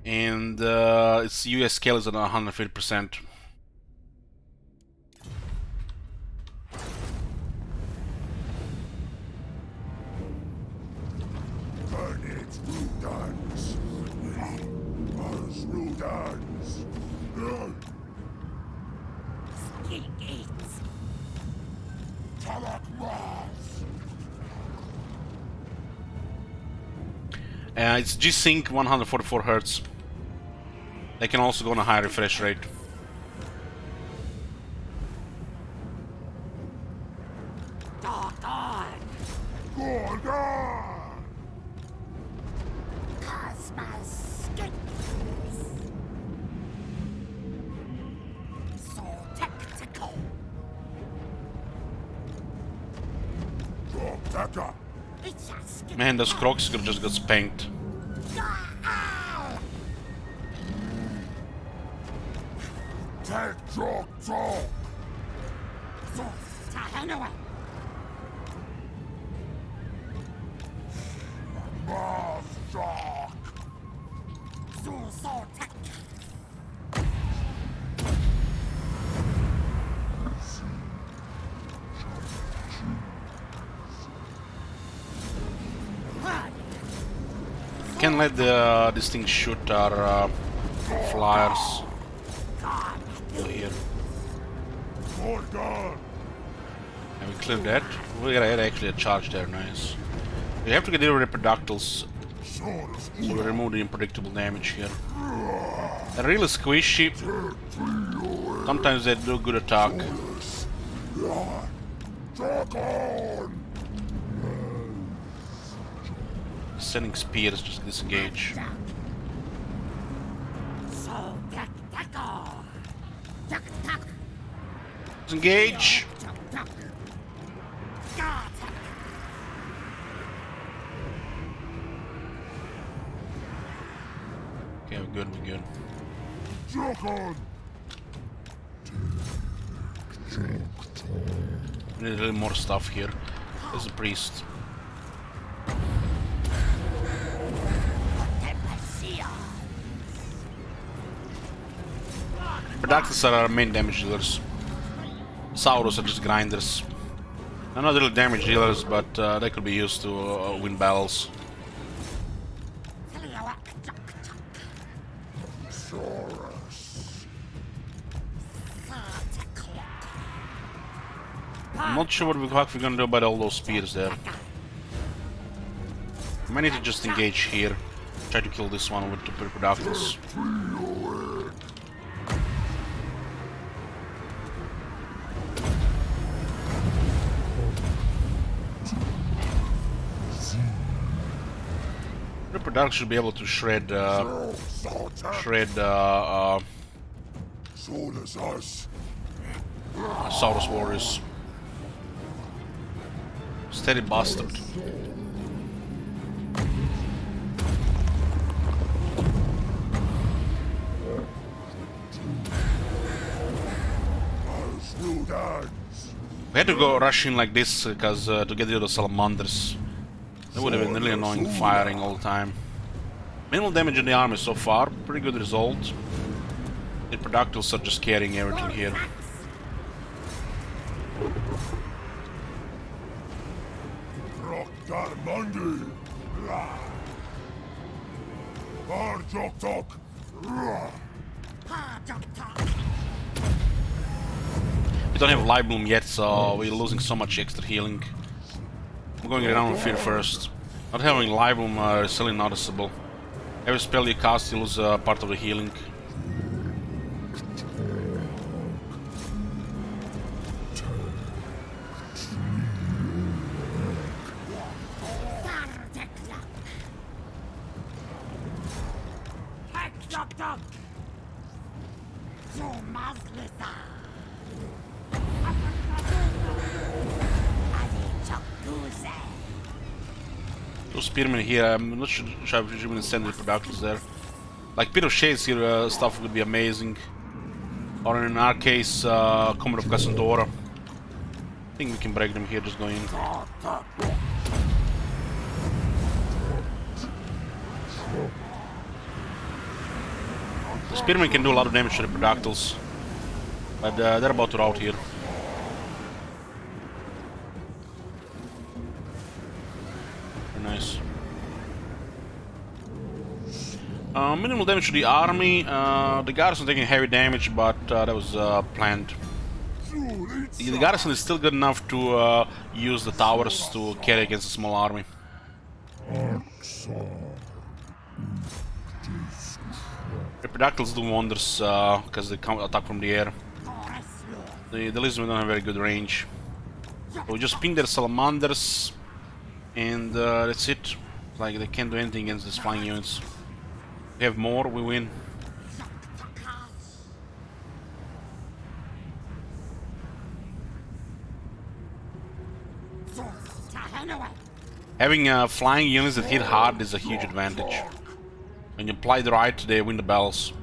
and its US scale is at 150%. It's G-Sync 144 Hz. They can also go on a higher refresh rate. Man, those crocs just got spanked. Can't let this thing shoot our flyers. Go here. And we cleared that. We got actually a charge there, nice. We have to get rid of reproductiles, so we remove the unpredictable damage here. They're really squishy. Sometimes they do good attack. Sending spears, just disengage. Disengage! Okay, we're good, we're good. We need a little more stuff here. There's a priest. Products are our main damage dealers. Saurus are just grinders. They're not really damage dealers, but they could be used to win battles. I'm not sure what we're gonna do about all those spears there. I might need to just engage here. Try to kill this one with the Pterodactyls. Pterodactyl should be able to shred Saurus warriors. Steady bastard. We had to go rushing like this because to get rid of the salamanders. That would have been really annoying firing all the time. Minimal damage in the army so far, pretty good result. The Pterodactyls are just carrying everything here. We don't have Live Bloom yet, so we're losing so much extra healing. I'm going around with fear first. Not having Live Bloom is really noticeable. Every spell you cast, you lose part of the healing. two spearmen here. I'm not sure if I should even send the productions there. Like Pit of Shades here, stuff would be amazing. Or in our case, Comet of Cassandora. I think we can break them here, just going in. The spearmen can do a lot of damage to the Productals. But they're about to rout here. Very nice. Minimal damage to the army. The garrison taking heavy damage, but that was planned. The garrison is still good enough to use the towers to carry against a small army. The Productals do wonders because they come attack from the air. The Lizardmen don't have very good range. So we just ping their salamanders, and that's it. Like they can't do anything against these flying units. We have more, we win. Having flying units that hit hard is a huge advantage. When you apply the right, they win the battles.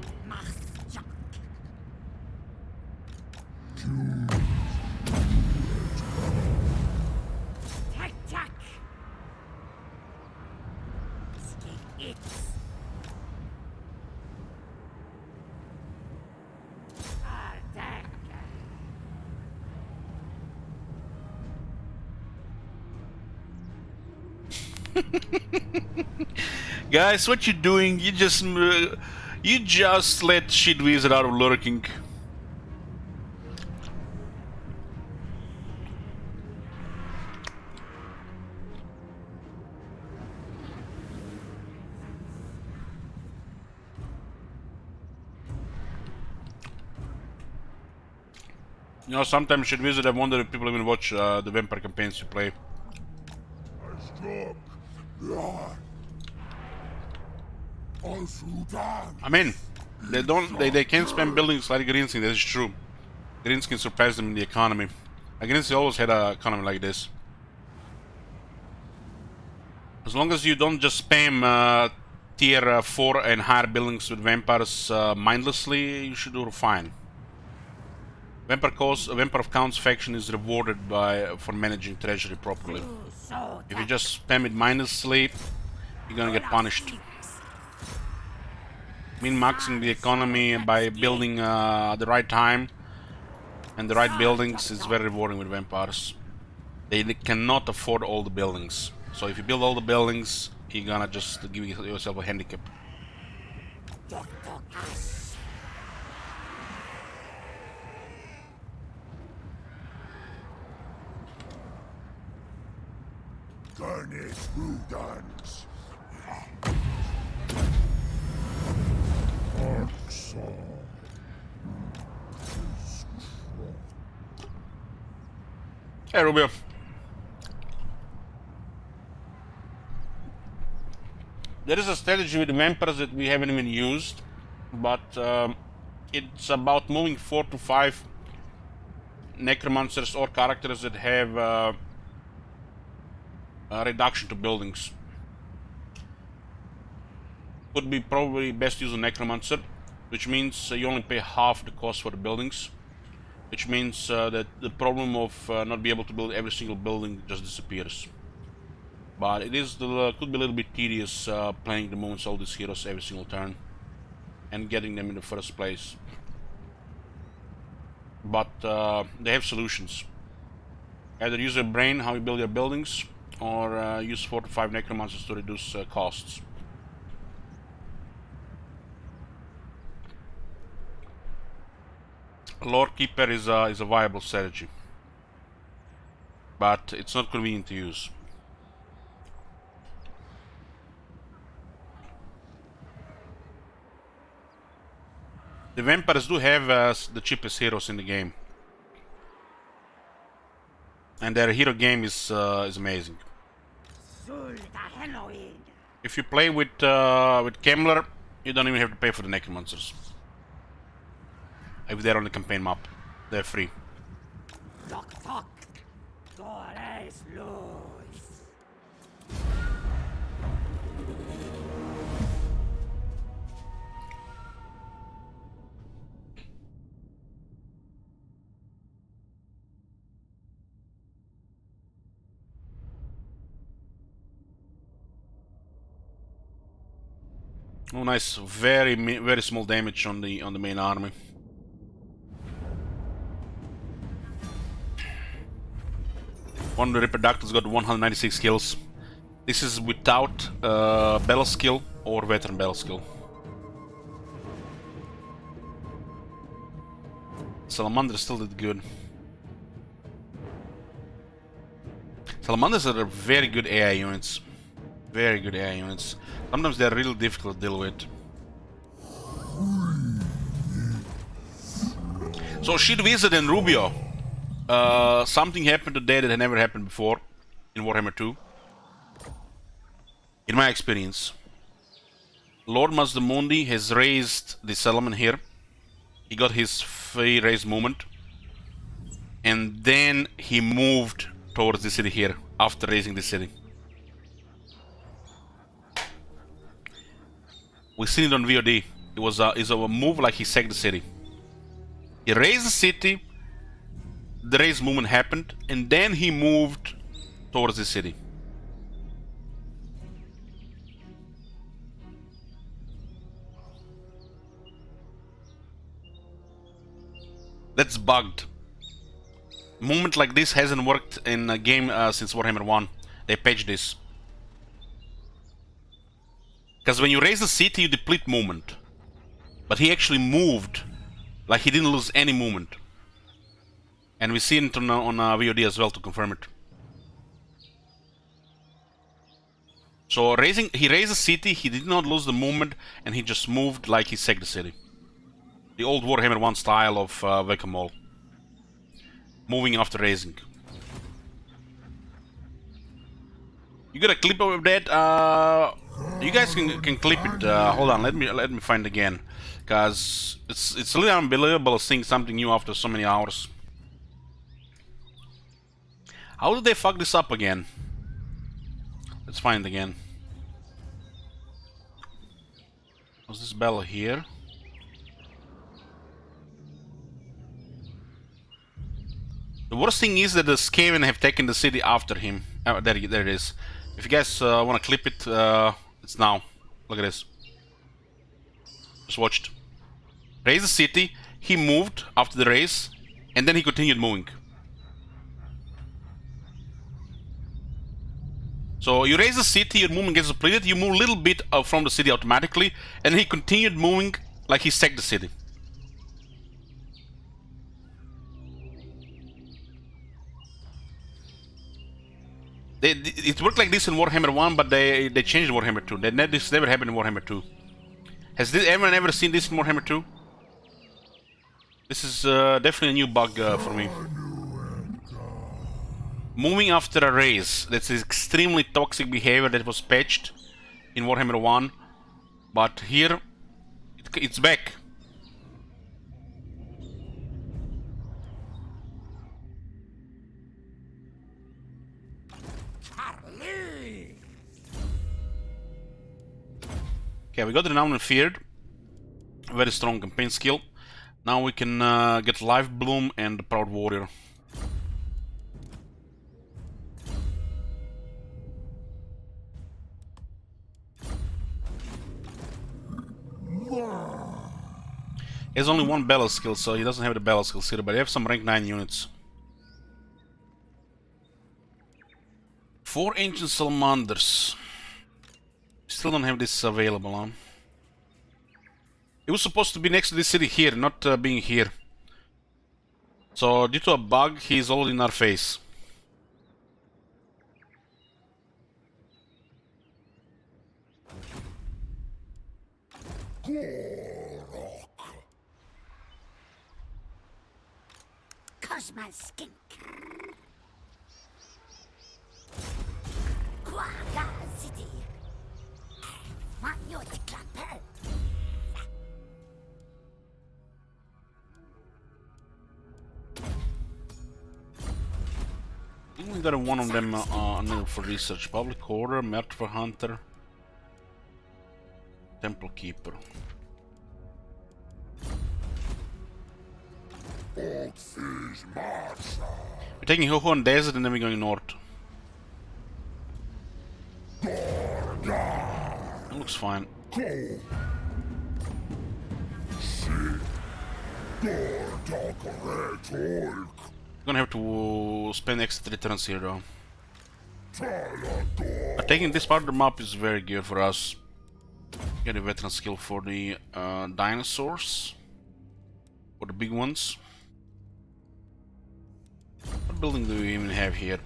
Guys, what you doing? You just let shit wizard out of lurking. You know, sometimes shit wizard I wonder if people even watch the vampire campaigns you play. I mean, they can't spam buildings like Greenskin, that is true. Greenskin surpassed them in the economy. Greenskin always had an economy like this. As long as you don't just spam tier 4 and higher buildings with vampires mindlessly, you should do fine. Vampire of Count's faction is rewarded for managing treasury properly. If you just spam it mindlessly, you're gonna get punished. Min-maxing the economy by building the right time and the right buildings is very rewarding with vampires. They cannot afford all the buildings. So if you build all the buildings, you're gonna just give yourself a handicap. Garnish Rudans. Hey, Rubio. There is a strategy with the vampires that we haven't even used, but it's about moving 4 to 5 necromancers or characters that have a reduction to buildings. Would be probably best use a necromancer, which means you only pay half the cost for the buildings, which means that the problem of not be able to build every single building just disappears. But it is could be a little bit tedious playing the movements of all these heroes every single turn and getting them in the first place. But they have solutions. Either use your brain how you build your buildings, or use 4 to 5 necromancers to reduce costs. Lore Keeper is a viable strategy, but it's not convenient to use. The vampires do have the cheapest heroes in the game, and their hero game is amazing. If you play with Kemmler, you don't even have to pay for the necromancers. If they're on the campaign map, they're free. Oh, nice. Very small damage on the main army. One of the Reproductors got 196 kills. This is without battle skill or veteran battle skill. Salamander still did good. Salamanders are very good AI units. Very good AI units. Sometimes they're really difficult to deal with. So Shield Wizard and Rubio. Something happened today that had never happened before in Warhammer 2. In my experience. Lord Mazdamundi has raised the settlement here. He got his free raise movement. And then he moved towards the city here after raising the city. We've seen it on VOD. It was a move like he sacked the city. He raised the city, the raise movement happened, and then he moved towards the city. That's bugged. Movement like this hasn't worked in a game since Warhammer 1. They patched this. Because when you raise the city, you deplete movement. But he actually moved, like he didn't lose any movement. And we see it on VOD as well to confirm it. So he raised the city, he did not lose the movement, and he just moved like he sacked the city. The old Warhammer 1 style of Whack-A-Mole. Moving after raising. You got a clip of that? You guys can clip it. Hold on, let me find it again, cause it's really unbelievable seeing something new after so many hours. How did they fuck this up again? Let's find it again. Was this battle here? The worst thing is that the Skaven have taken the city after him. There it is. If you guys want to clip it, it's now. Look at this. Just watched. Raise the city, he moved after the raise, and then he continued moving. So you raise the city, your movement gets depleted, you move a little bit from the city automatically, and he continued moving like he sacked the city. It worked like this in Warhammer 1, but they changed Warhammer 2. This never happened in Warhammer 2. Has anyone ever seen this in Warhammer 2? This is definitely a new bug for me. Moving after a raise. That's extremely toxic behavior that was patched in Warhammer 1. But here, it's back. Okay, we got the Renowned and Feared. Very strong campaign skill. Now we can get Life Bloom and the Proud Warrior. He has only one battle skill, so he doesn't have the battle skills here, but he has some rank 9 units. 4 Ancient Salamanders. Still don't have this available, huh? It was supposed to be next to this city here, not being here. So, due to a bug, he's already in our face. Cosma skink. City. I think we got one of them for research. Public Order, Murder Hunter, Temple Keeper. We're taking Hohorn Desert and then we're going north. That looks fine. Go. Shit. Talk. Gonna have to spend extra 3 turns here though. But taking this part of the map is very good for us. Get a veteran skill for the dinosaurs. For the big ones. What building do we even have here?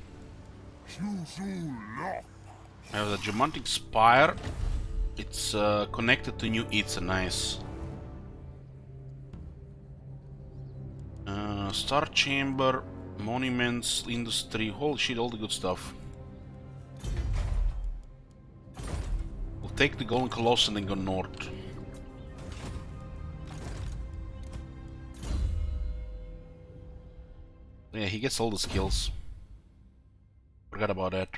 I have the Geomantic Spire. It's connected to New Itza, nice. Star Chamber, Monuments, Industry, holy shit, all the good stuff. We'll take the Golden Colossus and then go north. Yeah, he gets all the skills. Forgot about that.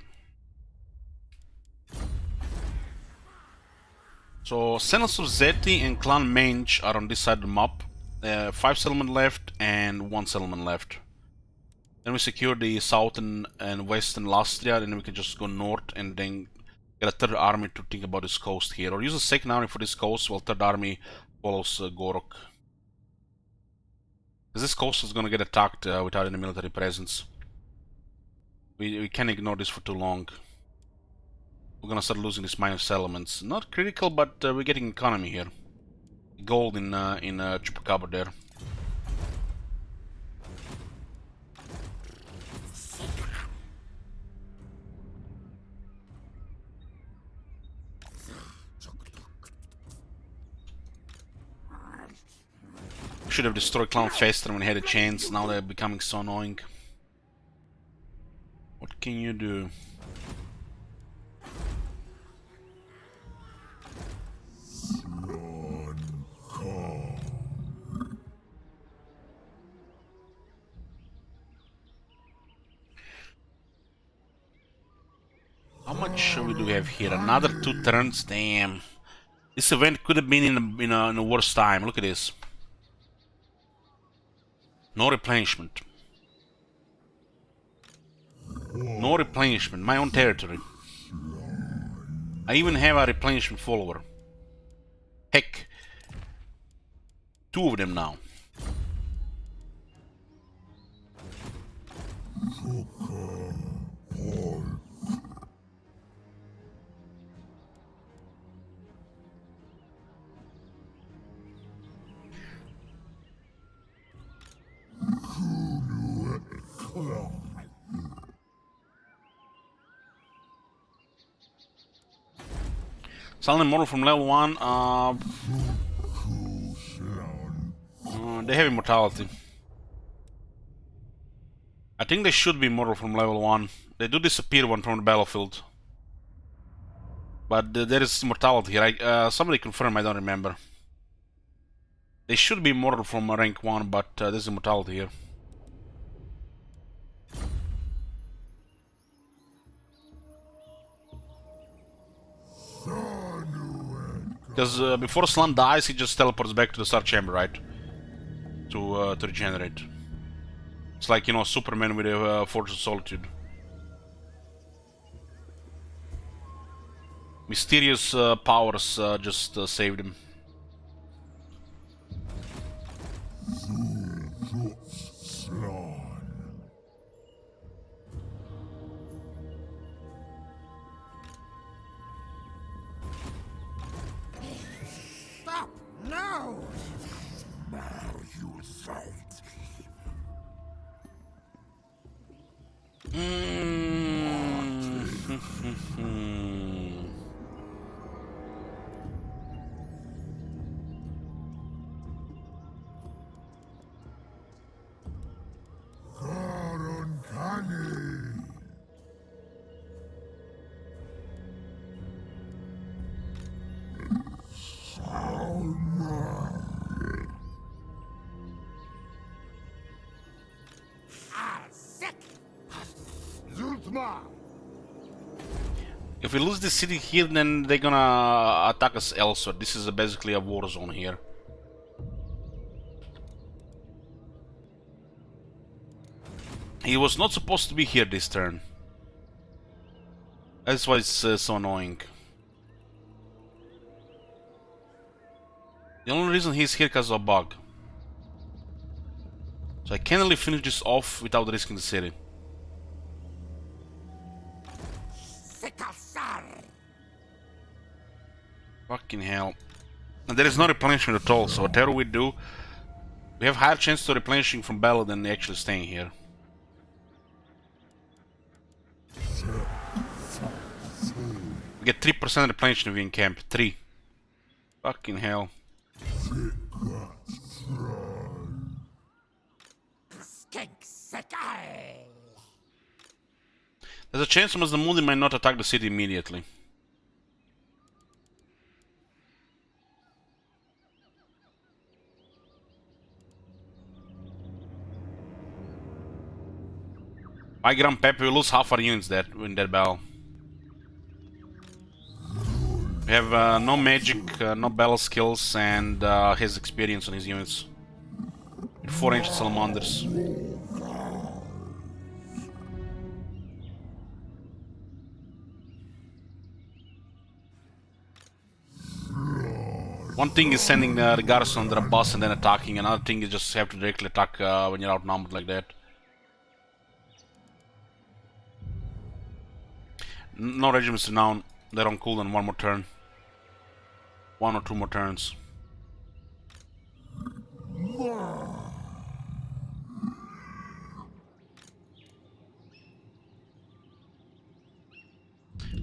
So, Sentinels of Zeti and Clan Mange are on this side of the map. 5 settlement left and 1 settlement left. Then we secure the southern and western Lastria, and then we can just go north and then get a third army to think about this coast here. Or use a second army for this coast while third army follows Gorok. Because this coast is gonna get attacked without any military presence. We can't ignore this for too long. We're gonna start losing these minor settlements. Not critical, but we're getting economy here. Gold in Chupacabra there. Should have destroyed Clown faster when we had a chance. Now they're becoming so annoying. What can you do? How much do we have here? Another 2 turns? Damn. This event could have been in a worse time. Look at this. No replenishment. No replenishment. My own territory. I even have a replenishment follower. Heck. 2 of them now. Silent Immortal from level 1. They have immortality. I think they should be immortal from level 1. They do disappear one from the battlefield. But there is immortality here. Somebody confirm, I don't remember. They should be immortal from rank 1, but there's immortality here. Because before Slan dies, he just teleports back to the Star Chamber, right? To regenerate. It's like, you know, Superman with a Fortress of Solitude. Mysterious powers just saved him. Stop! No! Now you fight. If we lose this city here, then they're gonna attack us elsewhere. This is basically a war zone here. He was not supposed to be here this turn. That's why it's so annoying. The only reason he's here because of a bug. So I can't really finish this off without risking the city. Fucking hell. And there is no replenishment at all, so whatever we do, we have higher chance to replenishing from battle than actually staying here. We get 3% replenishment if we in camp. 3. Fucking hell. There's a chance Mazdamundi might not attack the city immediately. I Grand Pepe, we lose half our units in that battle. We have no magic, no battle skills, and his experience on his units. 4 ancient salamanders. One thing is sending the garrison under a bus and then attacking. Another thing is just have to directly attack when you're outnumbered like that. No regiments renowned. They're on cooldown 1 more turn. 1 or 2 more turns.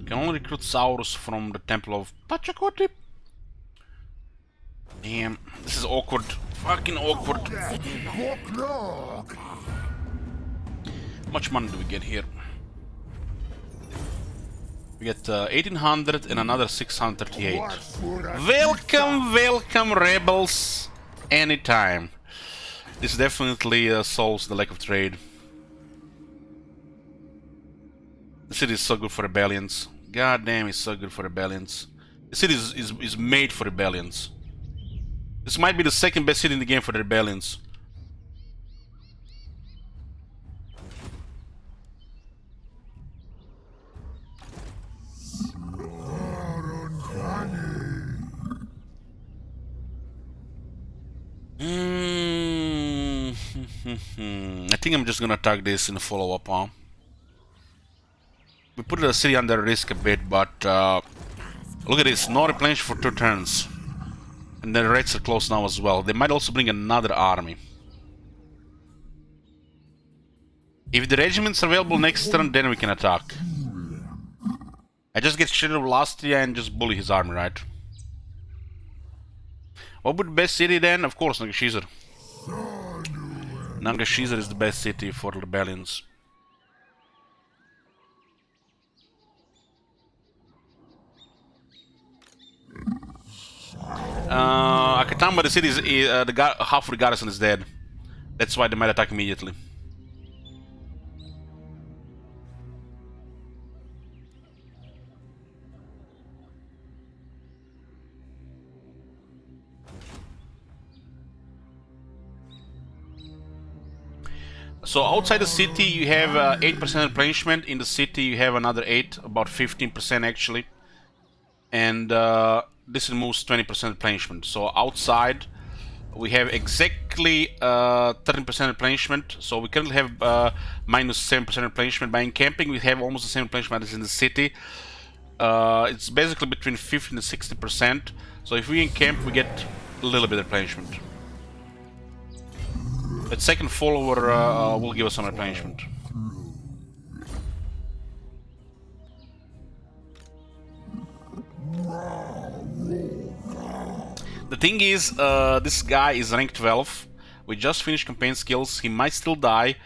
Can only recruit Saurus from the Temple of Pachacoti. Damn, this is awkward. Fucking awkward. How much money do we get here? We get 1800 and another 638. Welcome, welcome, rebels. Anytime. This definitely solves the lack of trade. The city is so good for rebellions. God damn, it's so good for rebellions. The city is made for rebellions. This might be the second best city in the game for the rebellions. I think I'm just gonna attack this in a follow-up, huh? We put the city under risk a bit, but look at this, no replenish for 2 turns. And the Reds are close now as well. They might also bring another army. If the regiments are available next turn, then we can attack. I just get shit of Lastria and just bully his army, right? What would the best city then? Of course, Nagashizar. Nagashizar is the best city for rebellions. Akatamba, the city is half of the garrison is dead. That's why they might attack immediately. So outside the city you have 8% replenishment. In the city you have another 8, about 15% actually. And this removes 20% replenishment. So outside we have exactly 13% replenishment. So we currently have minus 7% replenishment. By encamping we have almost the same replenishment as in the city. It's basically between 15 and 60%. So if we encamp we get a little bit of replenishment. That second follower will give us some replenishment. The thing is, this guy is rank 12. We just finished campaign skills. He might still die.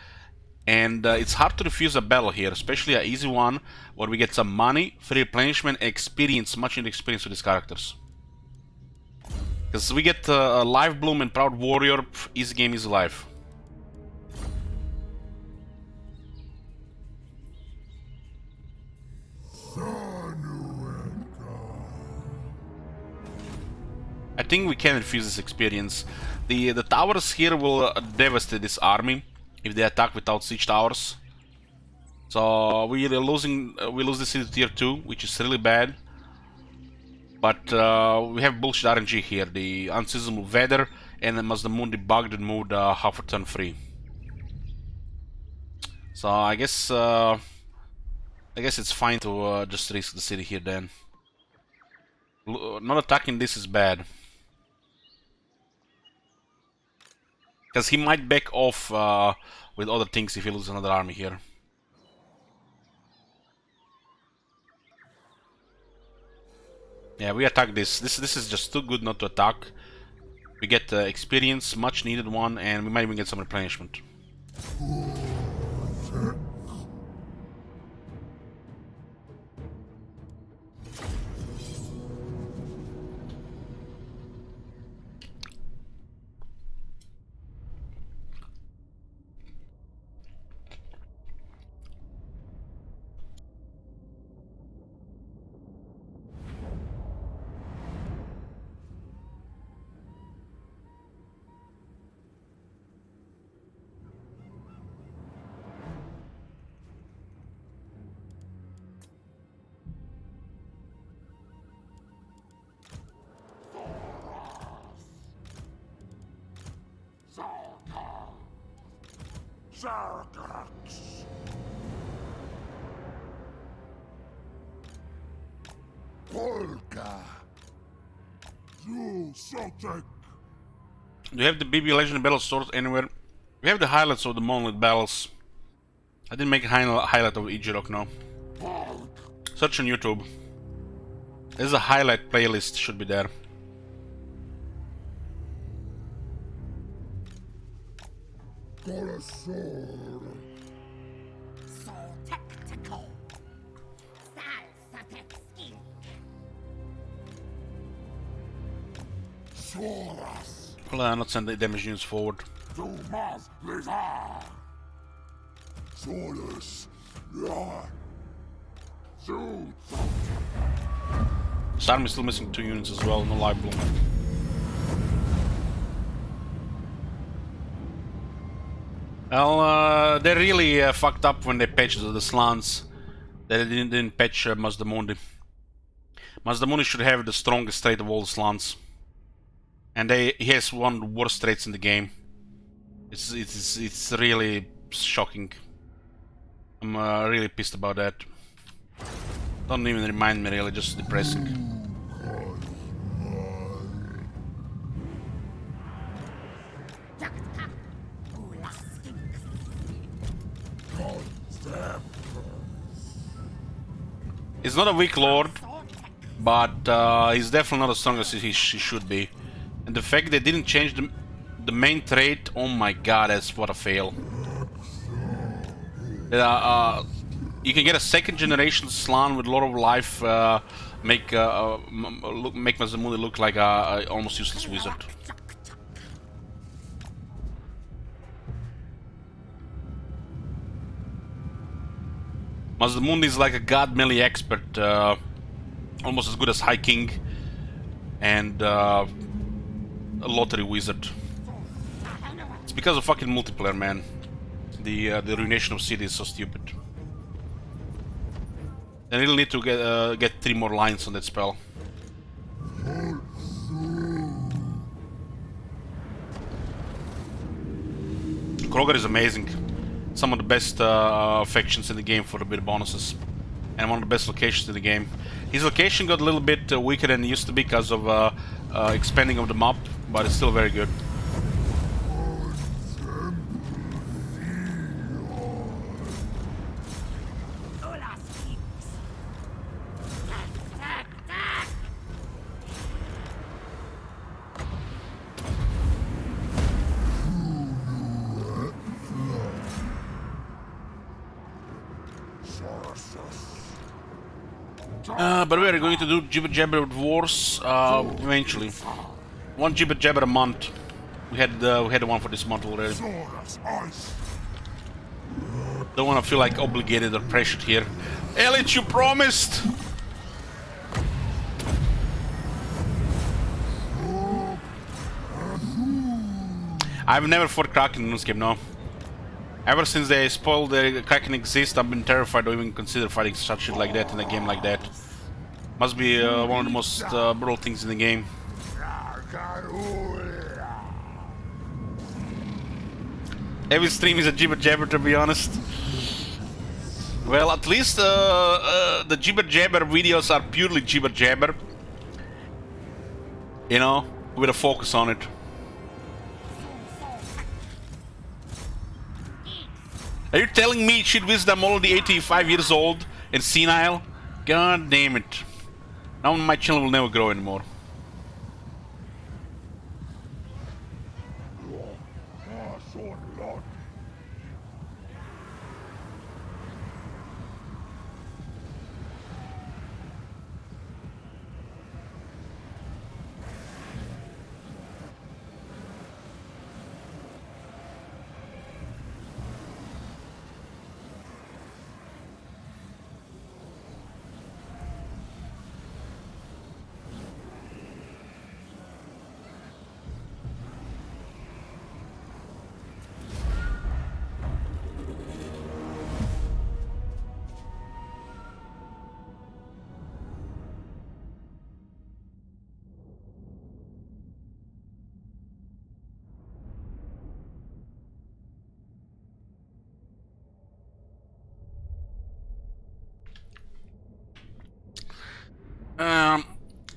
And it's hard to refuse a battle here, especially an easy one where we get some money, free replenishment, experience, much needed experience with these characters. Because we get Life Bloom and Proud Warrior, easy game, easy life. I think we can refuse this experience. The towers here will devastate this army if they attack without siege towers. So we lose the city to tier 2, which is really bad. But we have bullshit RNG here. The unseasonable weather and the Mazdamundi bugged and moved half a turn free. So I guess it's fine to just risk the city here then. Not attacking this is bad. Because he might back off with other things if he loses another army here. Yeah, we attack this. This is just too good not to attack. We get experience, much needed one, and we might even get some replenishment. Zargax. Polka. You Celtic. Do you have the BB Legend Battle stored anywhere? We have the highlights of the Monolith battles. I didn't make a highlight of Ijirok, no. Search on YouTube. There's a highlight playlist, should be there. Got a sword. So tactical. Salsatek skin. Soras. Well, not send the damage units forward. Du mas lizard. Solus. Ja. Shoot. This army is still missing 2 units as well, no live bloom. Well, they really fucked up when they patched the slants. They didn't patch Mazdamundi. Mazdamundi should have the strongest trait of all the slants. And he has one of the worst traits in the game. It's really shocking. I'm really pissed about that. Don't even remind me, really, just depressing. He's not a weak lord, but he's definitely not as strong as he should be. And the fact they didn't change the main trait, oh my god, that's what a fail. You can get a second generation slan with a lot of life, make Mazdamundi look like a almost useless wizard. Mazdamundi is like a god melee expert, almost as good as High King and a lottery wizard. It's because of fucking multiplayer, man. The ruination of city is so stupid. I really need to get 3 more lines on that spell. Kroger is amazing. Some of the best factions in the game for the bit bonuses. And one of the best locations in the game. His location got a little bit weaker than it used to be because of expanding of the map, but it's still very good. But we are going to do Jibber Jabber with wars eventually. 1 Jibber Jabber a month. We had one for this month already. Don't want to feel like obligated or pressured here. Elliot, you promised! I've never fought Kraken in this game, no. Ever since they spoiled the Kraken exist, I've been terrified to even consider fighting such shit like that in a game like that. Must be one of the most brutal things in the game. Every stream is a jibber jabber, to be honest. Well, at least the jibber jabber videos are purely jibber jabber. You know, with a focus on it. Are you telling me Shit Wisdom already 85 years old and senile? God damn it. Now my channel will never grow anymore.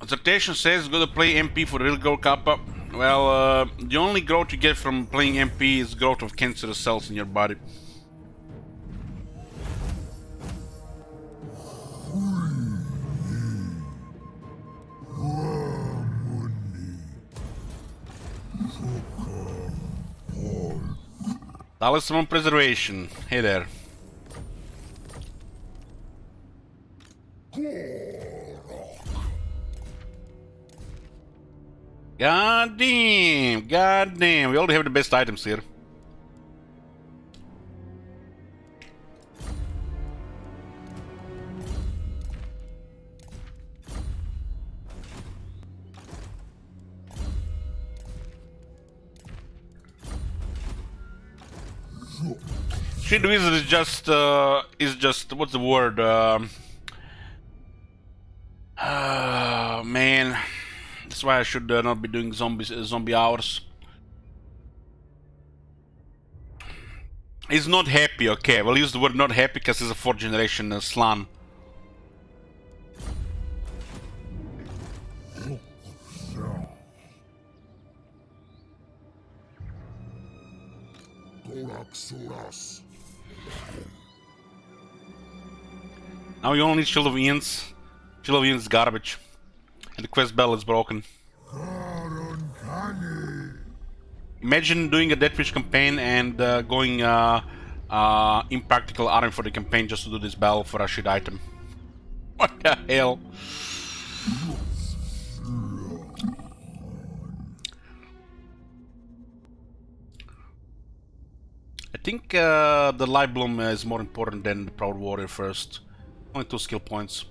Exhortation says go to play MP for real growth kappa. Well, the only growth you get from playing MP is growth of cancerous cells in your body. Talisman preservation. Hey there. God damn, god damn. We already have the best items here. Shit Wizard is just what's the word? Man, that's why I should not be doing zombie hours. He's not happy. Okay, we'll use the word not happy because he's a 4th generation slan. Now you only need Shield of Ians. Shield of Ians is garbage. And the quest bell is broken. Imagine doing a Deathwish campaign and going impractical army for the campaign just to do this bell for a shit item. What the hell? I think the Light Bloom is more important than the Proud Warrior first. Only 2 skill points.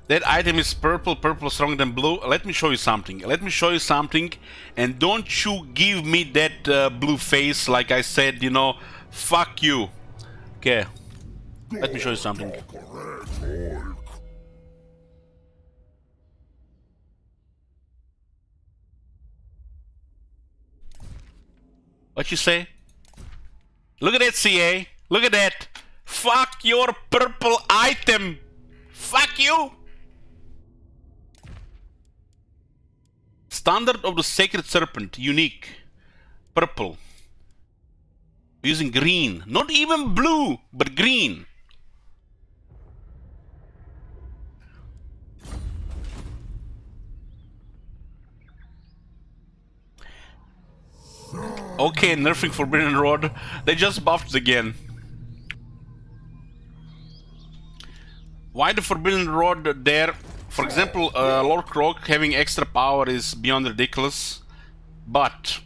That item is purple, purple stronger than blue. Let me show you something. Let me show you something. And don't you give me that blue face like I said, you know, fuck you. Okay. Let me show you something. What you say? Look at that, CA. Look at that. Fuck your purple item. Fuck you. Standard of the Sacred Serpent. Unique. Purple. Using green. Not even blue, but green. Okay, nerfing Forbidden Rod. They just buffed it again. Why the Forbidden Rod there? For example, Lord Croak having extra power is beyond ridiculous. But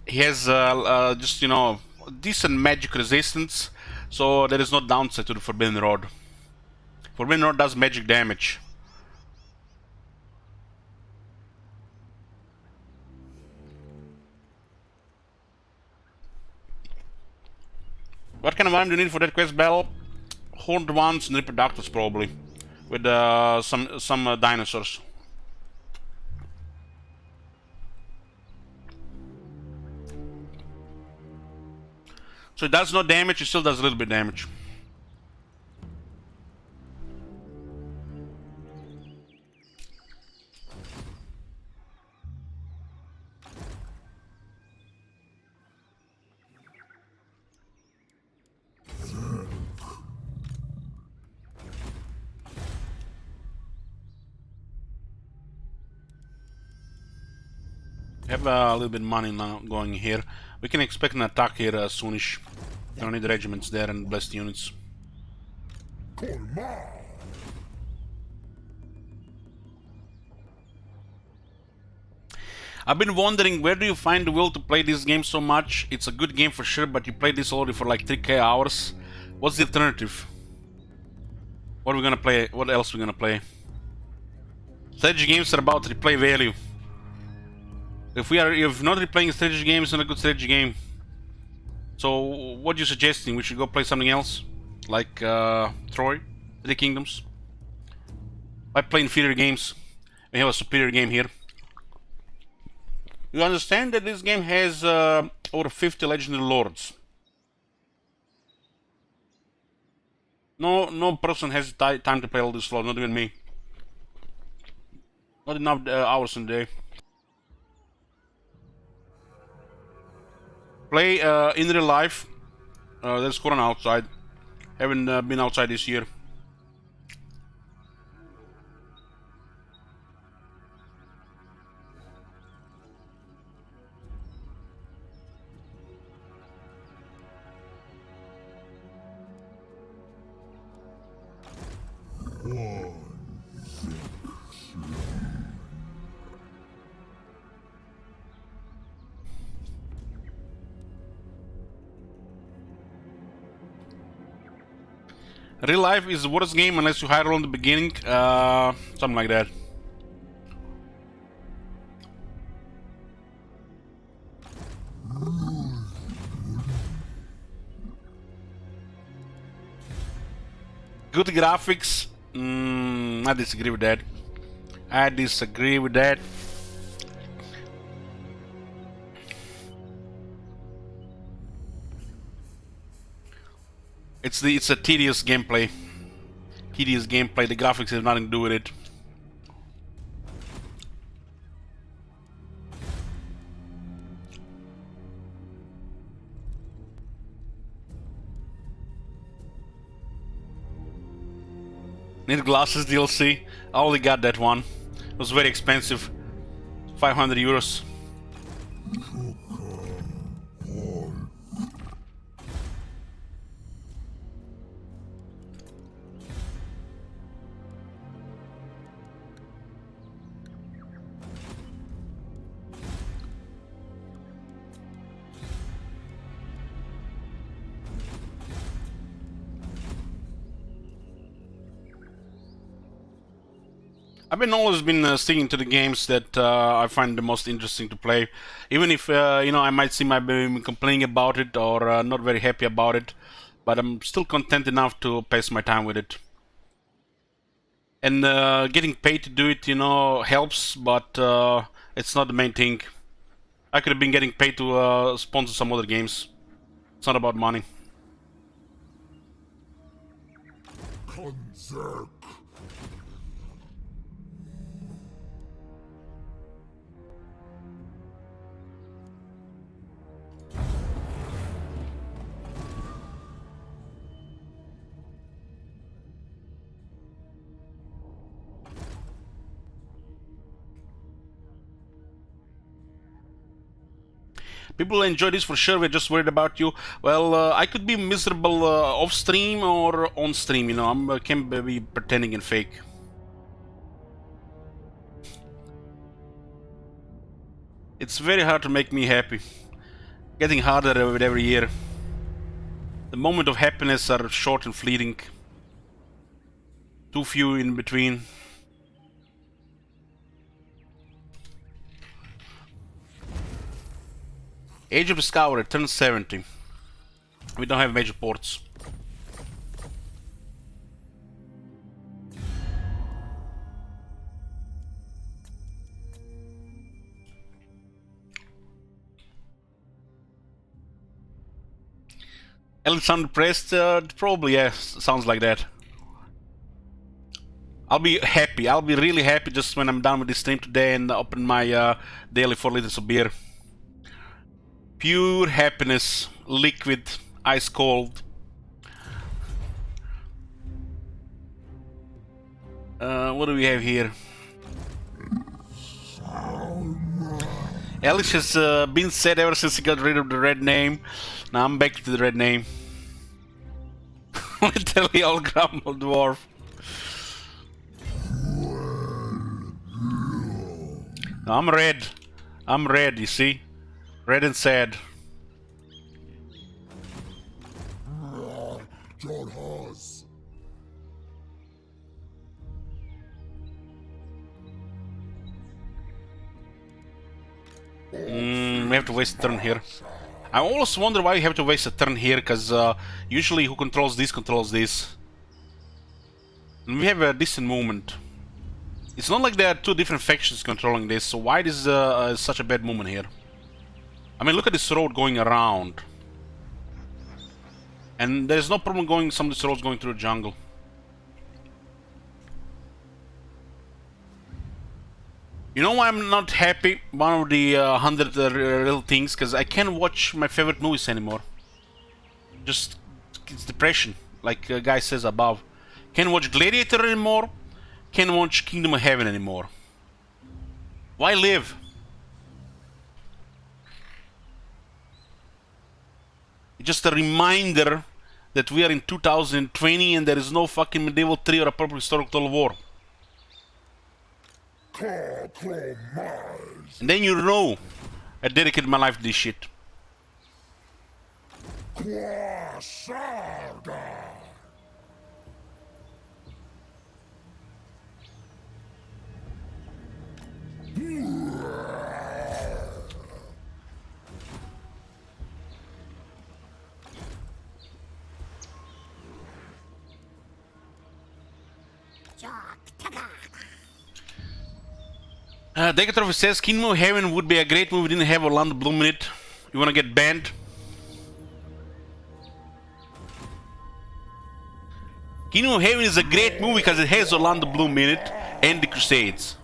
he has just, you know, decent magic resistance. So there is no downside to the Forbidden Rod. Forbidden Rod does magic damage. What kind of arm do you need for that quest battle? Horned ones and reproductors probably, with some dinosaurs. So it does no damage. It still does a little bit damage. Have a little bit of money now going here. We can expect an attack here soonish. Don't need regiments there and blessed units. I've been wondering, where do you find the will to play this game so much? It's a good game for sure, but you played this already for like 3k hours. What's the alternative? What are we gonna play? What else are we gonna play? Strategy games are about replay value. If not replaying strategy games, it's not a good strategy game. So what are you suggesting? We should go play something else? Like Troy? Three Kingdoms? Why play inferior games? We have a superior game here. You understand that this game has over 50 legendary lords. No person has time to play all this lords, not even me. Not enough hours in the day. Play in real life. There's Corona outside. Haven't been outside this year. Real life is the worst game unless you high roll in the beginning. Something like that. Good graphics. I disagree with that. I disagree with that. It's a tedious gameplay. Tedious gameplay. The graphics have nothing to do with it. Need glasses DLC. I only got that one. It was very expensive. 500 euros. I've always been sticking to the games that I find the most interesting to play, even if I might seem I've been complaining about it or not very happy about it, but I'm still content enough to pass my time with it. And getting paid to do it, helps, but it's not the main thing. I could have been getting paid to sponsor some other games. It's not about money. Konzerk. People enjoy this for sure, we're just worried about you. Well, I could be miserable off stream or on stream, I can't be pretending and fake. It's very hard to make me happy. Getting harder with every year. The moment of happiness are short and fleeting. Too few in between. Age of Discovery turns 70. We don't have major ports. Ellen sound depressed? Probably, yeah, sounds like that. I'll be happy. I'll be really happy just when I'm done with this stream today and open my daily 4 liters of beer. Pure happiness, liquid, ice cold. What do we have here? Elish has been said ever since he got rid of the red name. Now I'm back to the red name. Literally all grumble dwarf. No, I'm red. I'm red, you see? Red and sad. John Haas. We have to waste a turn here. I always wonder why you have to waste a turn here, because usually who controls this. And we have a decent movement. It's not like there are two different factions controlling this, so why is such a bad movement here? I mean, look at this road going around. And there's no problem going some of these roads going through the jungle. You know why I'm not happy? One of the 100 little things, because I can't watch my favorite movies anymore. Just, it's depression, like a guy says above. Can't watch Gladiator anymore. Can't watch Kingdom of Heaven anymore. Why live? It's just a reminder that we are in 2020 and there is no fucking medieval 3 or a proper historical war. Compromise. And then you know I dedicated my life to this shit. Quasarda. Decatrophy says Kingdom of Heaven would be a great movie, didn't have Orlando Bloom in it. You wanna get banned? Kingdom of Heaven is a great movie because it has Orlando Bloom in it and the Crusades.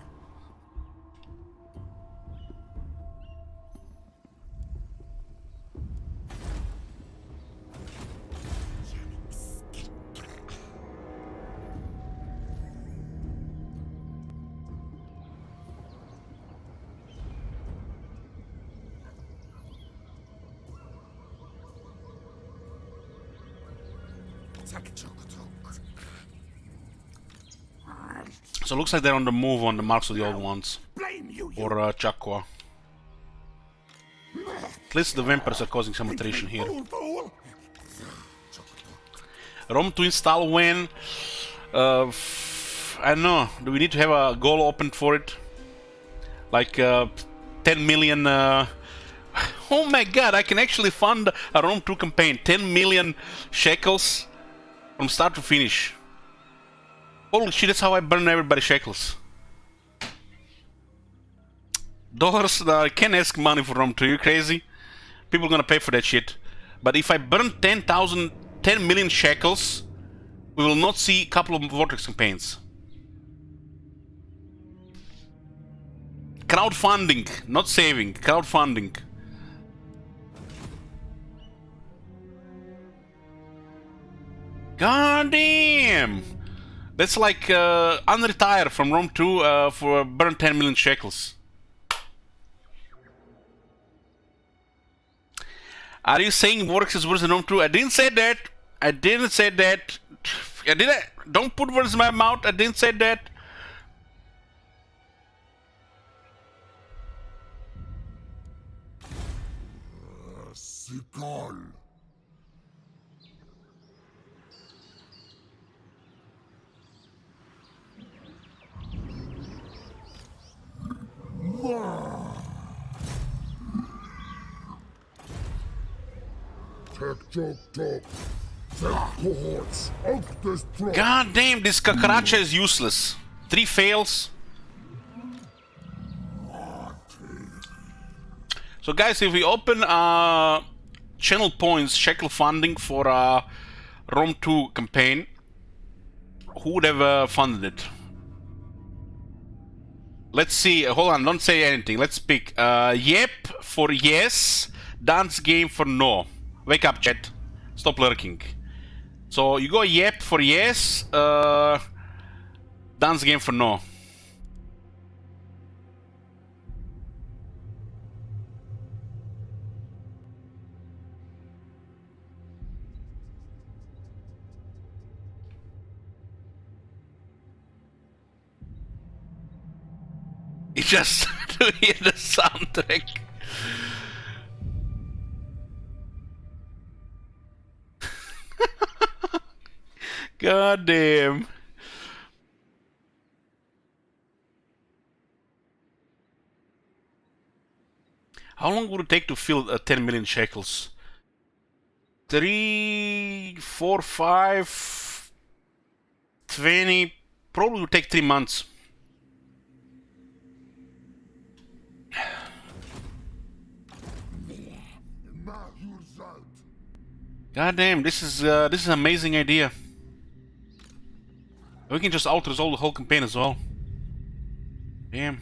So it looks like they're on the move on the marks of the old ones. Blame you, Or Chakwa. At least the vampires are causing some attrition here. fool. ROM to install when? I don't know. Do we need to have a goal opened for it? Like 10 million... Oh my god, I can actually fund a ROM 2 campaign. 10 million shekels from start to finish. Holy shit, that's how I burn everybody shekels. Dollars, I can't ask money for ROM 2, you crazy? People gonna pay for that shit. But if I burn 10 million shekels, we will not see a couple of Vortex campaigns. Crowdfunding, not saving, crowdfunding. God damn! That's like unretire from Rome 2 for burn 10 million shekels. Are you saying Vortex is worse than Rome 2? I didn't say that. I didn't say that. Don't put words in my mouth. I didn't say that. Sikal. Tech joke talk. Tech cohorts of destruction. God damn, this Kakaracha is useless. 3 fails. So guys, if we open channel points, shekel funding for Rome 2 campaign, who would have funded it? Let's see, hold on, don't say anything. Let's pick Yep for yes, Dance Game for no. Wake up, chat. Stop lurking. So you go Yep for yes, Dance Game for no. It's just to hear the soundtrack. God damn. How long would it take to fill 10 million shekels? 3, 4, 5, 20. Probably would take 3 months. God damn, this is an amazing idea. We can just alter the whole campaign as well. Damn.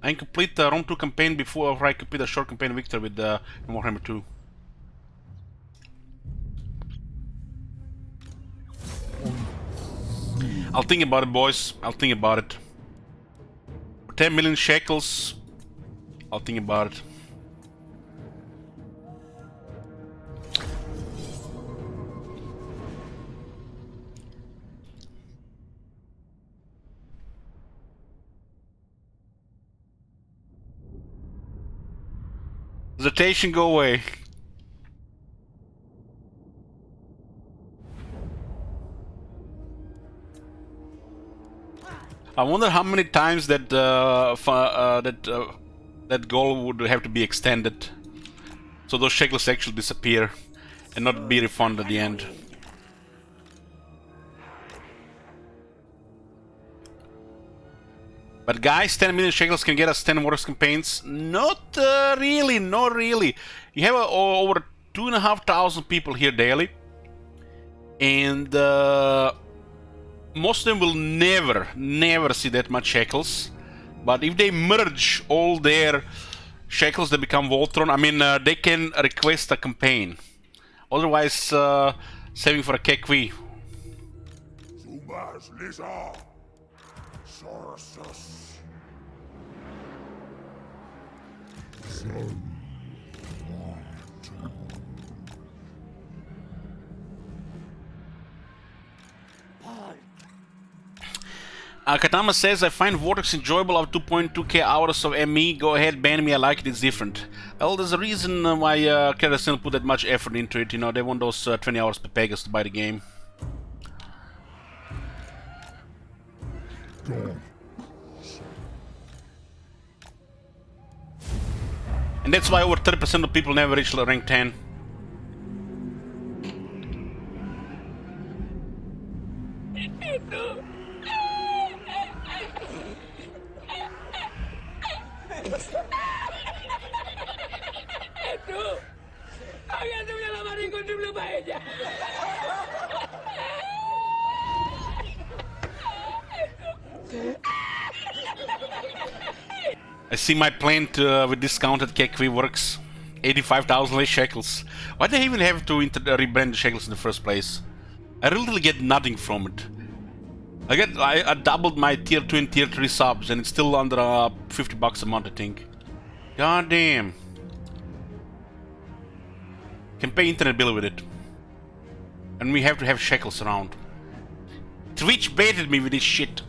I can complete the Rome 2 campaign before I complete a short campaign Victor with Warhammer 2. I'll think about it, boys. I'll think about it. 10 million shekels. I'll think about it. Hesitation, go away. I wonder how many times that that goal would have to be extended, so those shekels actually disappear and not be refunded at the end. But guys, 10 million shekels can get us 10 Warriors campaigns? Not really, not really. You have over 2,500 people here daily. And most of them will never see that much shekels. But if they merge all their shekels, they become Voltron. I mean, they can request a campaign. Otherwise, saving for a KQ. Zumbas, Lisa. Sorceress. Katama says, I find Vortex enjoyable of 2.2k hours of ME. Go ahead, ban me, I like it, it's different. Well, there's a reason why Kerosene put that much effort into it, you know, they want those 20 hours per Pegasus to buy the game. And that's why over 30% of people never reach rank 10. I see my plan with discounted KQ works. 85,000 less shekels. Why do they even have to rebrand the shekels in the first place? I really get nothing from it. I doubled my tier 2 and tier 3 subs and it's still under 50 bucks a month, I think. God damn. Can pay internet bill with it. And we have to have shekels around. Twitch baited me with this shit.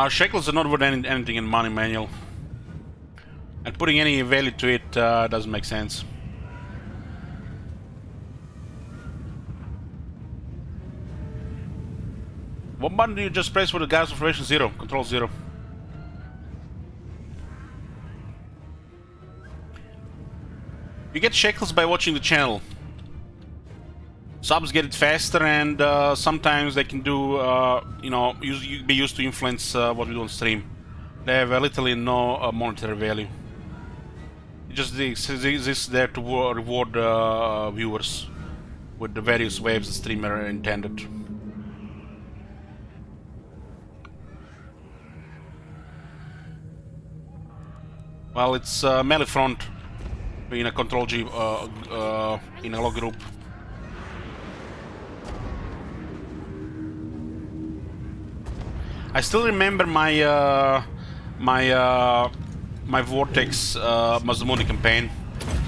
Shekels are not worth anything in money manual. And putting any value to it doesn't make sense. What button do you just press for the gas operation 0? Control 0. You get shekels by watching the channel. Subs get it faster, and sometimes they can do, you know, be used to influence what we do on stream. They have literally no monetary value. It just exists there to reward viewers with the various waves the streamer intended. Well, it's melee front in a control G in a log group. I still remember my my Vortex Mazdamundi campaign.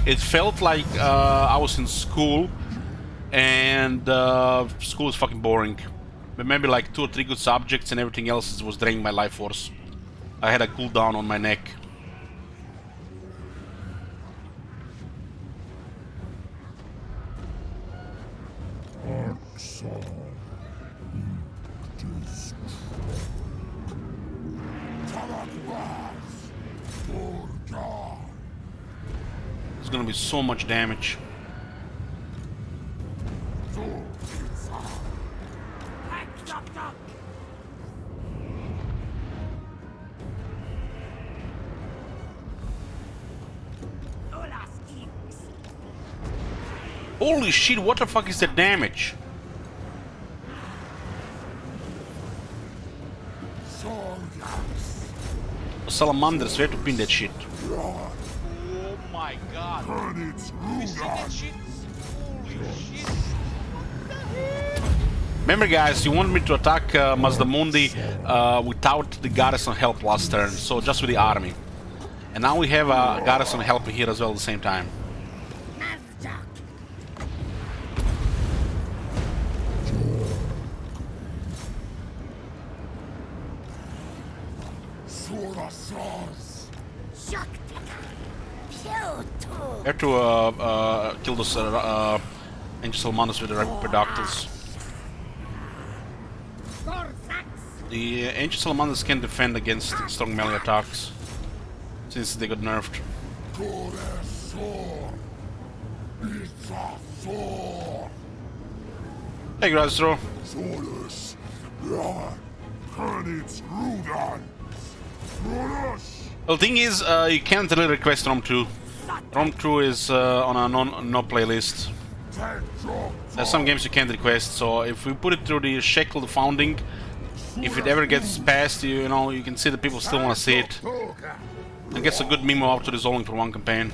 It felt like I was in school, and school is fucking boring. But maybe like 2 or 3 good subjects, and everything else was draining my life force. I had a cooldown on my neck. There's gonna be so much damage. Holy shit, what the fuck is that damage? Salamanders, where to pin that shit? Oh my god. You see that shit? Holy shit. Remember guys, you wanted me to attack Mazdamundi without the garrison help last turn, so just with the army. And now we have a garrison help here as well at the same time. We have to kill those Ancient Salamanders with the Rapidoctals. The Ancient Salamanders can defend against strong melee attacks, since they got nerfed. Hey Grasdro. Well, the thing is, you can't really request ROM 2. ROM 2 is on a no playlist. There's some games you can't request, so if we put it through the Shekel founding, if it ever gets passed, you know, you can see that people still want to see it. And gets a good memo out to resolving for one campaign.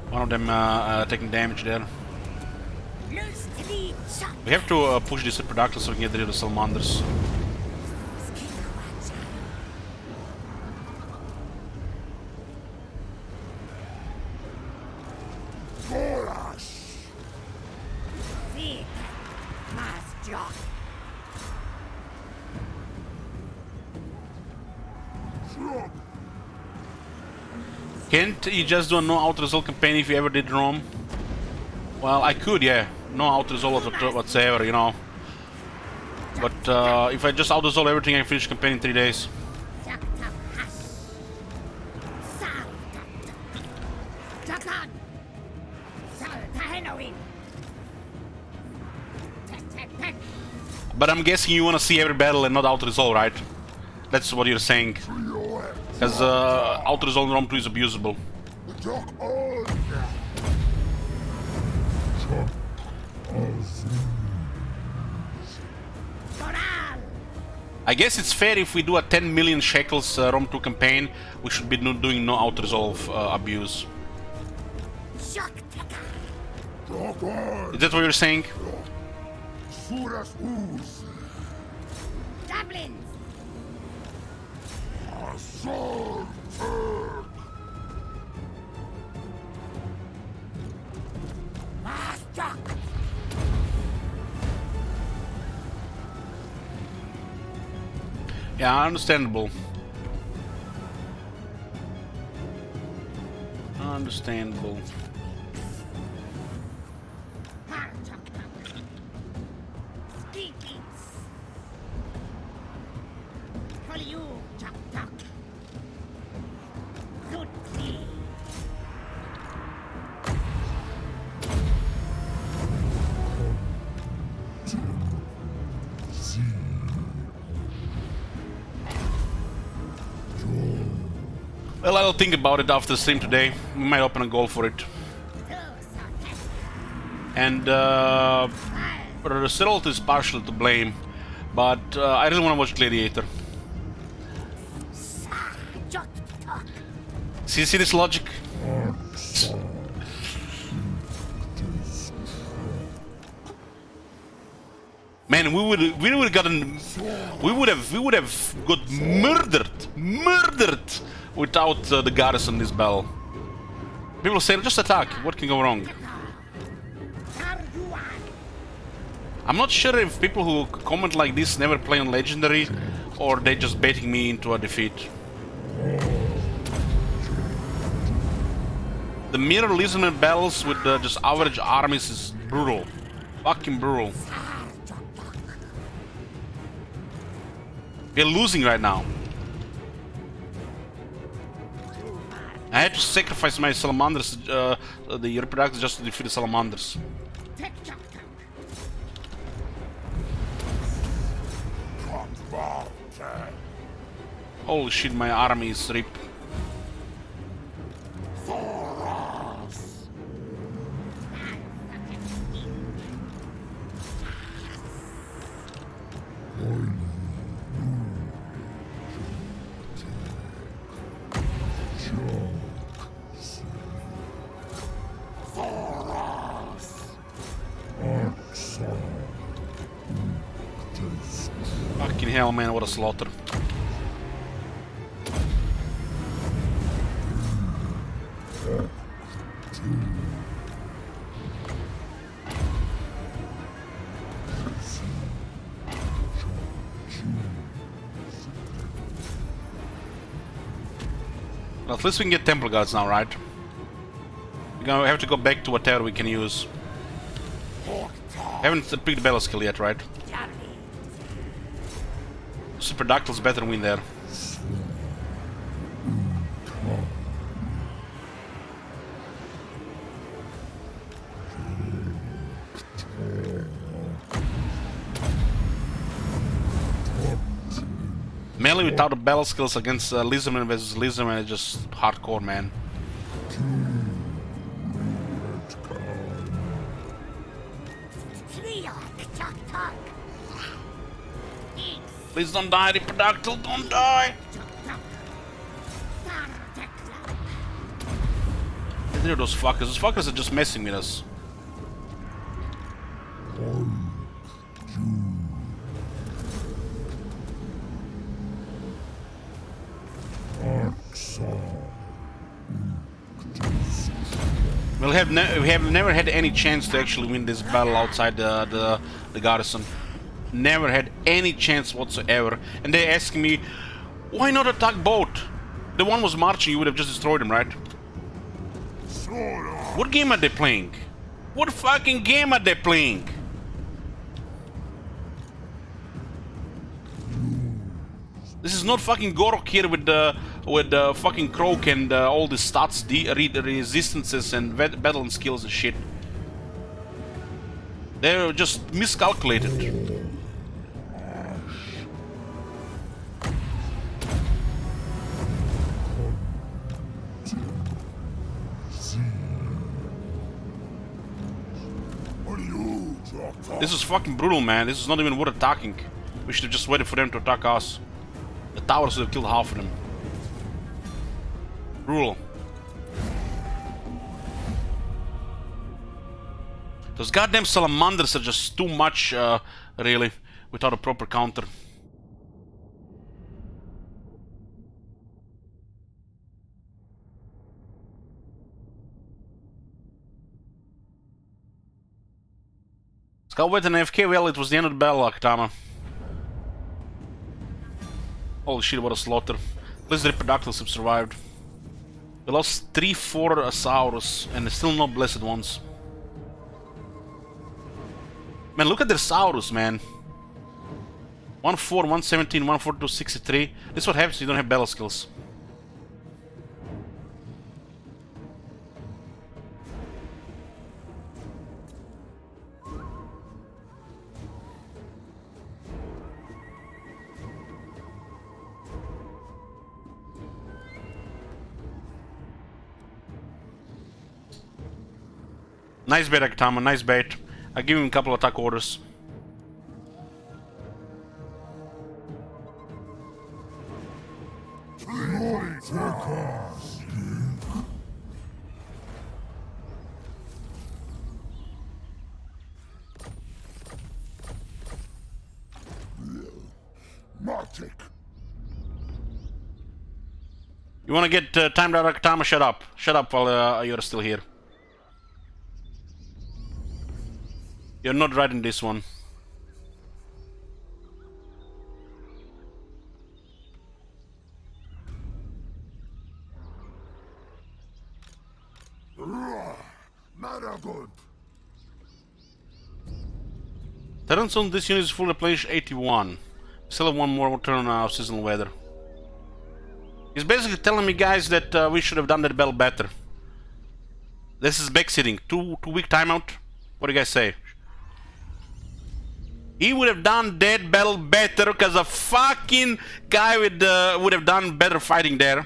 One of them taking damage there. We have to push this Rapidoctals so we can get rid of the Salamanders. Can't you just do a no auto-resolve campaign if you ever did ROM? Well, I could, yeah. No auto-resolve whatsoever, you know. But if I just auto-resolve everything, I can finish the campaign in 3 days. But I'm guessing you want to see every battle and not auto-resolve, right? That's what you're saying. Because auto-resolve in ROM 2 is abusable. I guess it's fair if we do a 10 million shekels ROM 2 campaign, we should be doing no auto-resolve abuse. Rockard, Is that what you're saying? Suras Us, Goblins! Assault Turk, Master! Yeah, understandable. Understandable. Skeetings! Call you, Chuck Tuck. Zootsie! Well, I'll think about it after the stream today. We might open a goal for it. And Geralt is partially to blame, but I really want to watch Gladiator. Chuck Tuck! See this logic? Man, we would have gotten, we would have got murdered without the garrison this battle. People say just attack. What can go wrong? I'm not sure if people who comment like this never play on Legendary, or they just baiting me into a defeat. The mirror Lizardman battles with just average armies is brutal. Fucking brutal. We're losing right now. I had to sacrifice my salamanders, the reproductors, just to defeat the salamanders. Holy shit, my army is rip. Fucking hell, man, what a slaughter. Well, at least we can get Temple Guards now, right? We're gonna have to go back to whatever we can use. Haven't picked the battle skill yet, right? Super Dactyl's better win there. Melee without the battle skills against Lizardman versus Lizardman is just hardcore, man. Please don't die, Reproductal, don't die! Get rid of those fuckers. Those fuckers are just messing with us. We have never had any chance to actually win this battle outside the garrison. Never had any chance whatsoever. And they ask me, why not attack both? The one was marching, you would have just destroyed him, right? What game are they playing? What fucking game are they playing? This is not fucking Gorok here with the fucking Croak and all the stats, the resistances and battle skills and shit. They're just miscalculated. This is fucking brutal, man. This is not even worth attacking. We should have just waited for them to attack us. The towers would have killed half of them. Brutal. Those goddamn salamanders are just too much, really, without a proper counter. Scout with an AFK, well, it was the end of the battle, Akatama. Holy shit, what a slaughter. At least the Reproductives have survived. We lost 3-4 Saurus, and still no blessed ones. Man, look at their Saurus, man. 1-4, 117, 142, 63. This is what happens if you don't have battle skills. Nice bait, Akatama, nice bait. I give him a couple attack orders. Martic. You wanna get timed out, Akatama? Shut up. Shut up while you're still here. You're not right in this one. Maragood. Turns on this unit is full replenished 81. Still have one more turn on seasonal weather. He's basically telling me, guys, that we should have done that battle better. This is backseating. Two week timeout. What do you guys say? He would have done that battle better because a fucking guy would have done better fighting there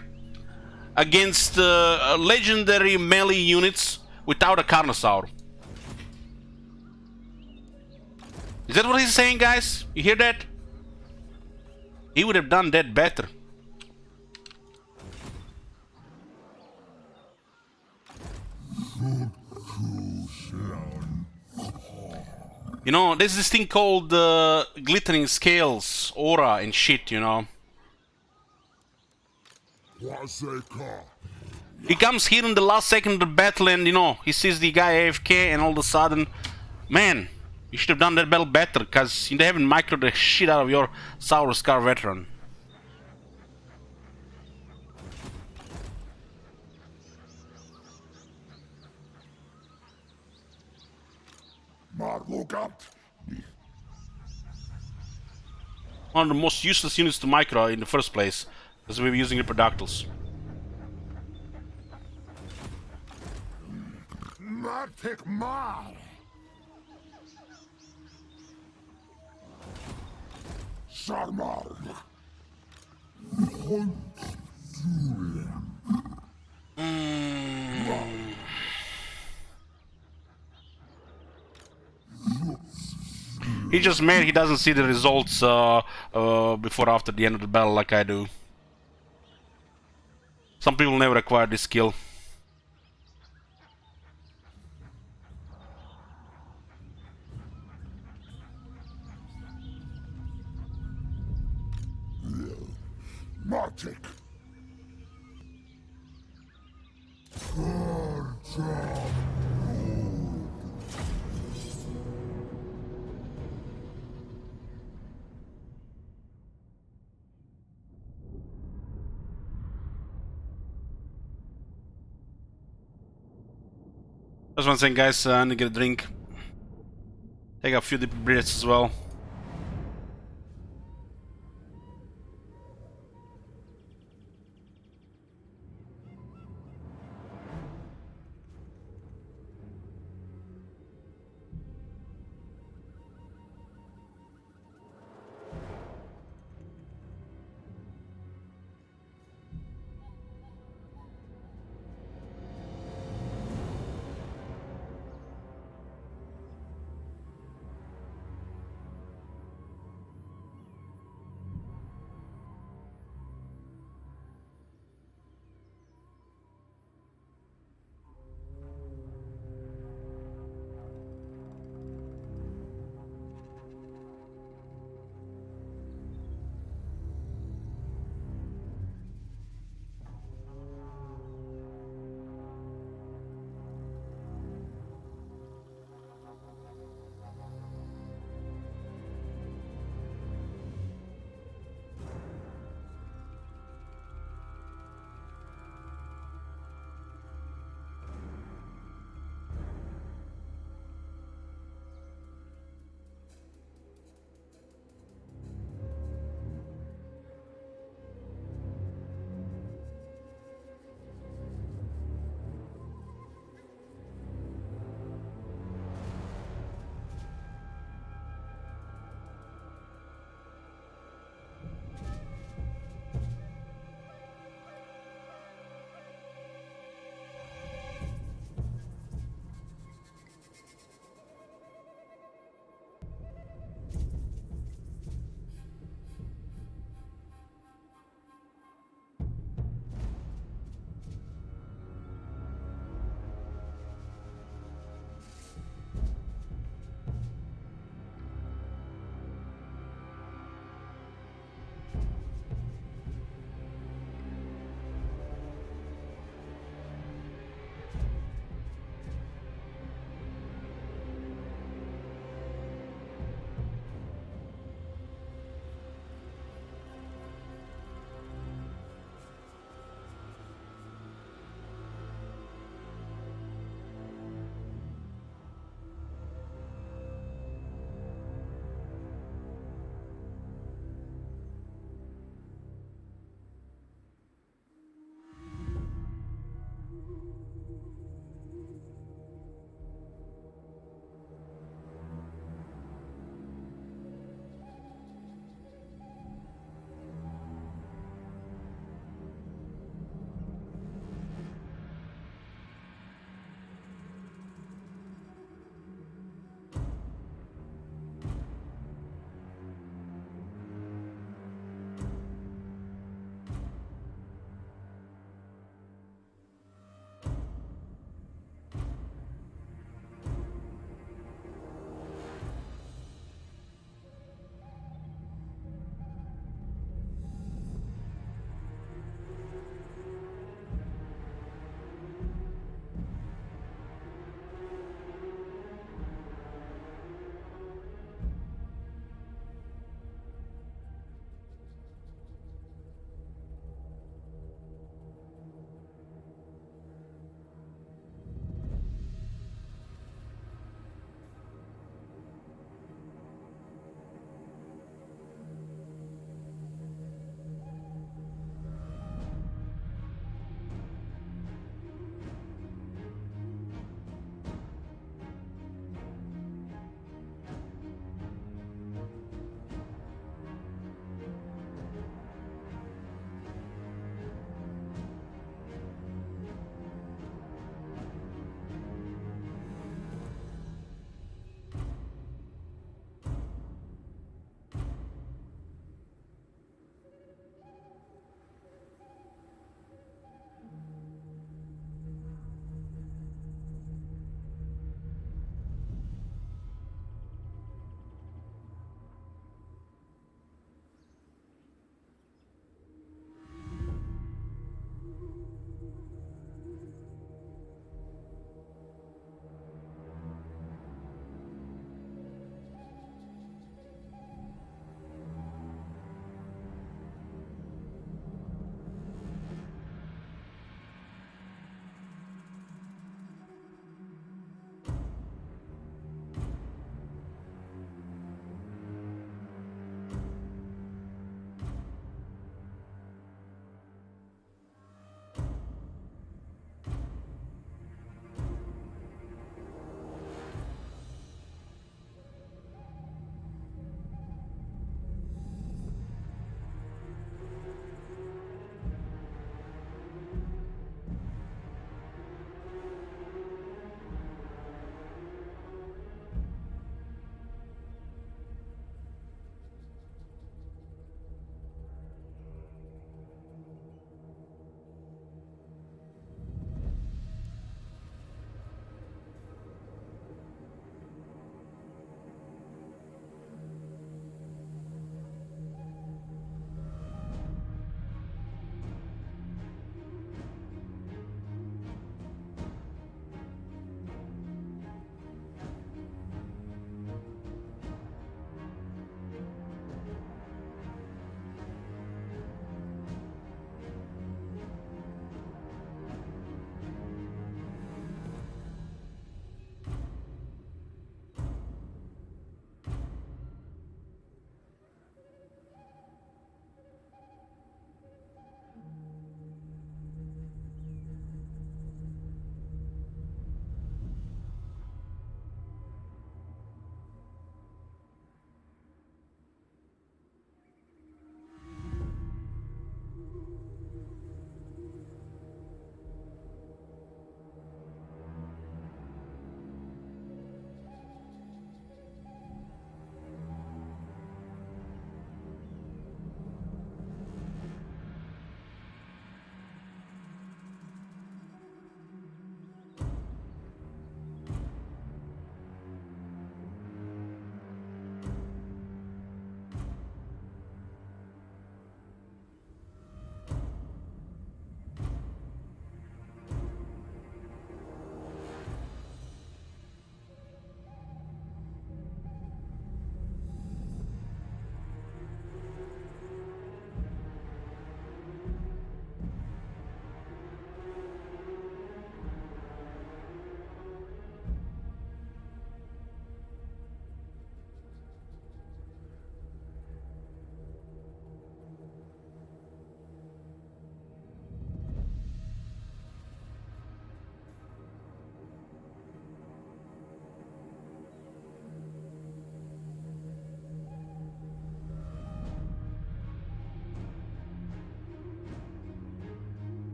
against legendary melee units without a Carnosaur. Is that what he's saying, guys? You hear that? He would have done that better. You know, there's this thing called glittering scales, aura and shit, you know. He comes here in the last second of the battle and, you know, he sees the guy AFK and all of a sudden, man, you should have done that battle better, because you haven't microed the shit out of your Saurus Scar veteran. Look out. One of the most useless units to micro in the first place, because we were using Reproductives. Martic Mar. Sarmar. He just mad he doesn't see the results before after the end of the battle like I do. Some people never acquire this skill. Martic. Just one second, guys, I need to get a drink. Take a few deep breaths as well.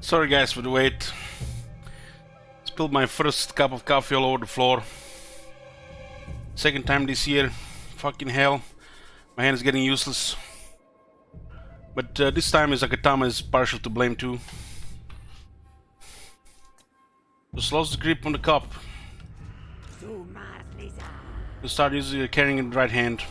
Sorry guys for the wait. Spilled my first cup of coffee all over the floor. Second time this year. Fucking hell. My hand is getting useless. But this time Izakatama is partial to blame too. Just lost the grip on the cup. You start using carrying it in the right hand.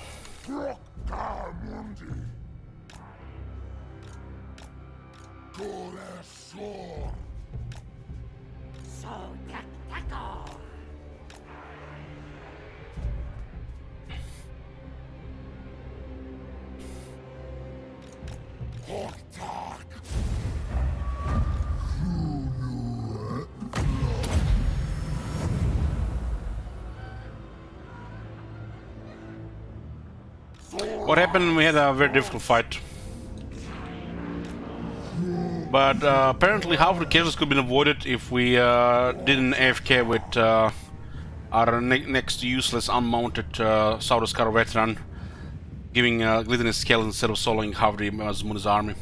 What happened? We had a very difficult fight. But apparently half of the casualties could have been avoided if we didn't AFK with our next to useless unmounted Saurus veteran, giving Glidden his skeleton instead of soloing half the Azmuna's army.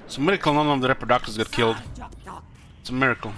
It's a miracle none of the reproductors got killed. It's a miracle.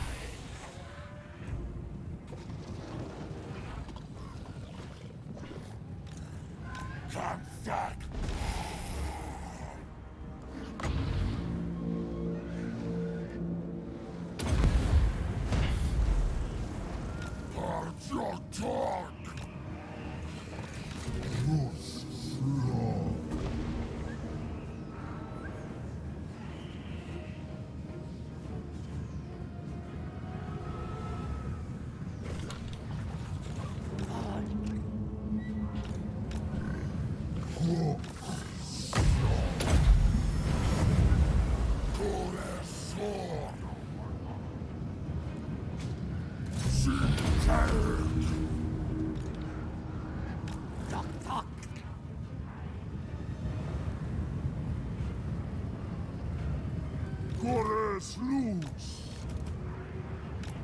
Gores luz.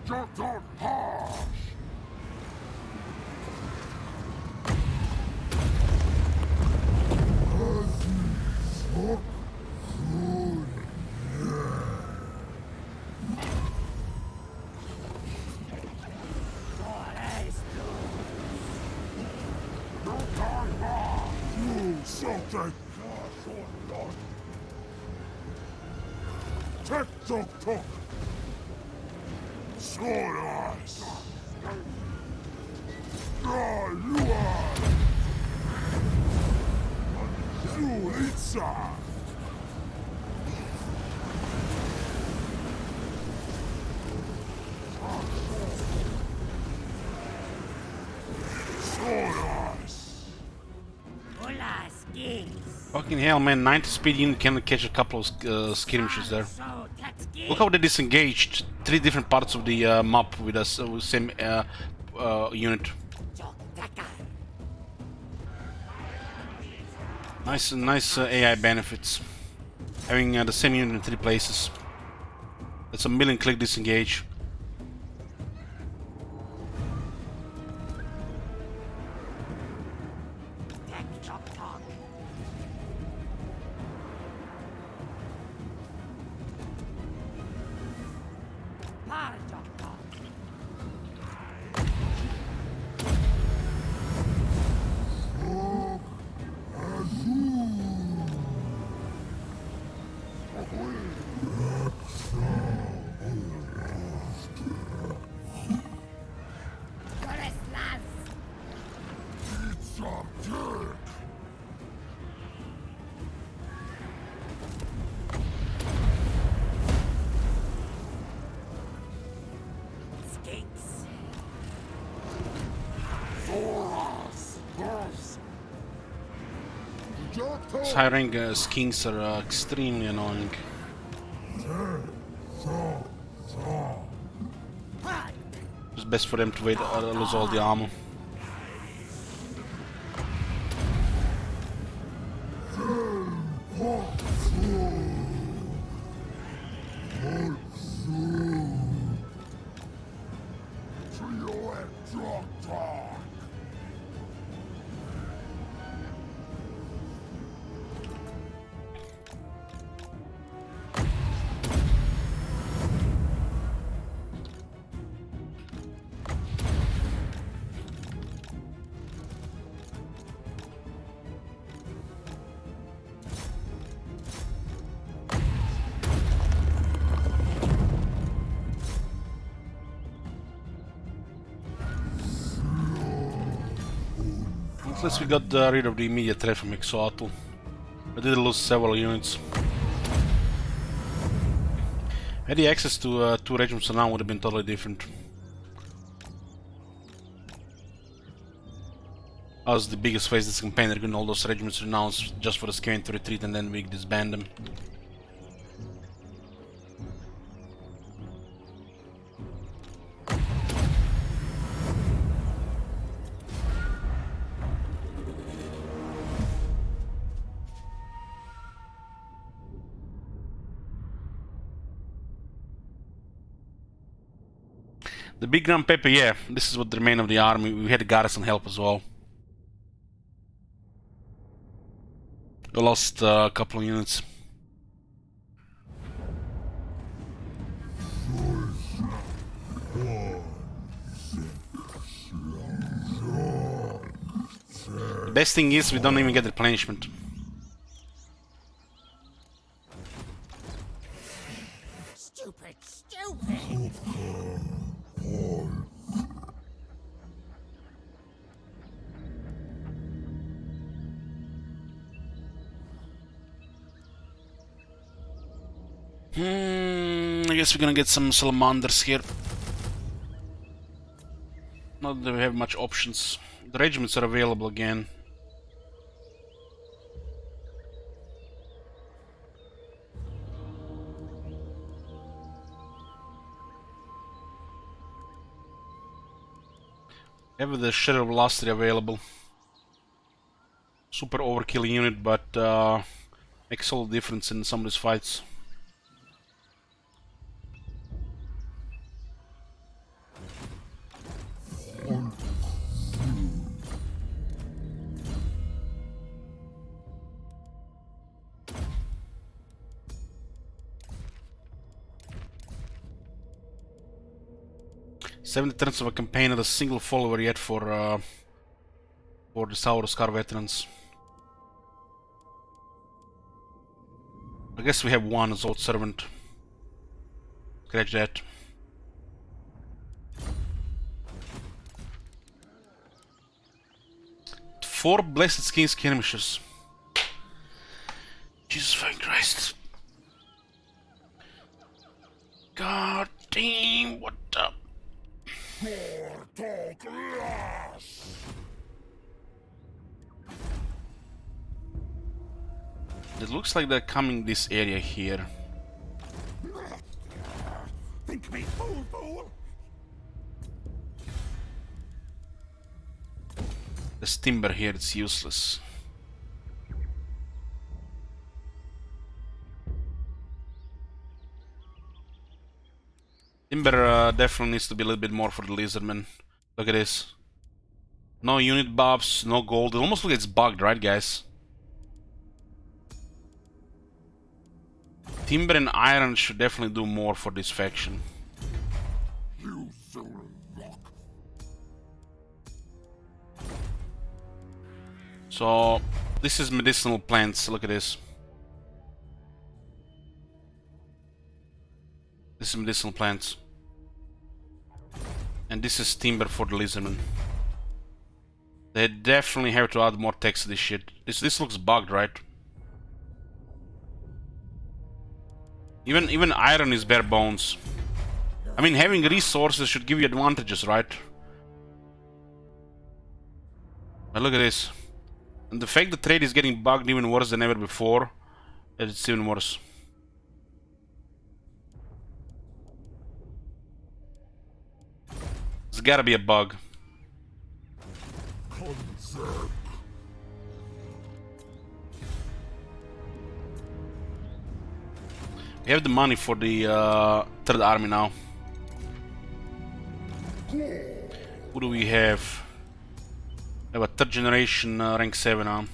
Jotot harsh. Something. Tok. Skoras. Lua. Itza. Fucking hell, man, 90 speed unit can catch a couple of skirmishes there. Look how they disengaged 3 different parts of the map with us with same unit. Nice AI benefits. Having the same unit in 3 places. That's a 1,000,000 click disengage. These high rank skins are extremely annoying. It's best for them to wait lose all the armor. At least we got rid of the immediate threat from Exotl. I did lose several units. Had the access to 2 regiments now would have been totally different. I was the biggest face this campaign, they're getting all those regiments renounced just for the Skaven to retreat and then we disband them. The big ground pepper, yeah, this is what the remain of the army. We had the garrison help as well. We lost a couple of units. The best thing is we don't even get replenishment. Stupid, stupid. I guess we're gonna get some salamanders here. Not that we have much options. The regiments are available again. Have the Shadow Velocity available. Super overkill unit, but makes all the difference in some of these fights. Seventy turns of a campaign, not a single follower yet for the Sour Scar veterans. I guess we have one as old servant. Scratch that. Four blessed skin skirmishers. Jesus fucking Christ. God damn, what up? It looks like they're coming this area here. Think me fool, fool! There's timber here, it's useless. Timber definitely needs to be a little bit more for the lizardmen. Look at this. No unit buffs, no gold. It almost looks like it's bugged, right guys? Timber and iron should definitely do more for this faction. You soul rock! So, this is medicinal plants, look at this. This is medicinal plants. And this is timber for the lizardmen. They definitely have to add more text to this shit. This looks bugged, right? Even iron is bare bones. I mean, having resources should give you advantages, right? But look at this. And the fact the trade is getting bugged even worse than ever before, it's even worse. There's gotta be a bug. Concept. We have the money for the third army now. Who do we have? We have a third generation rank 7 now.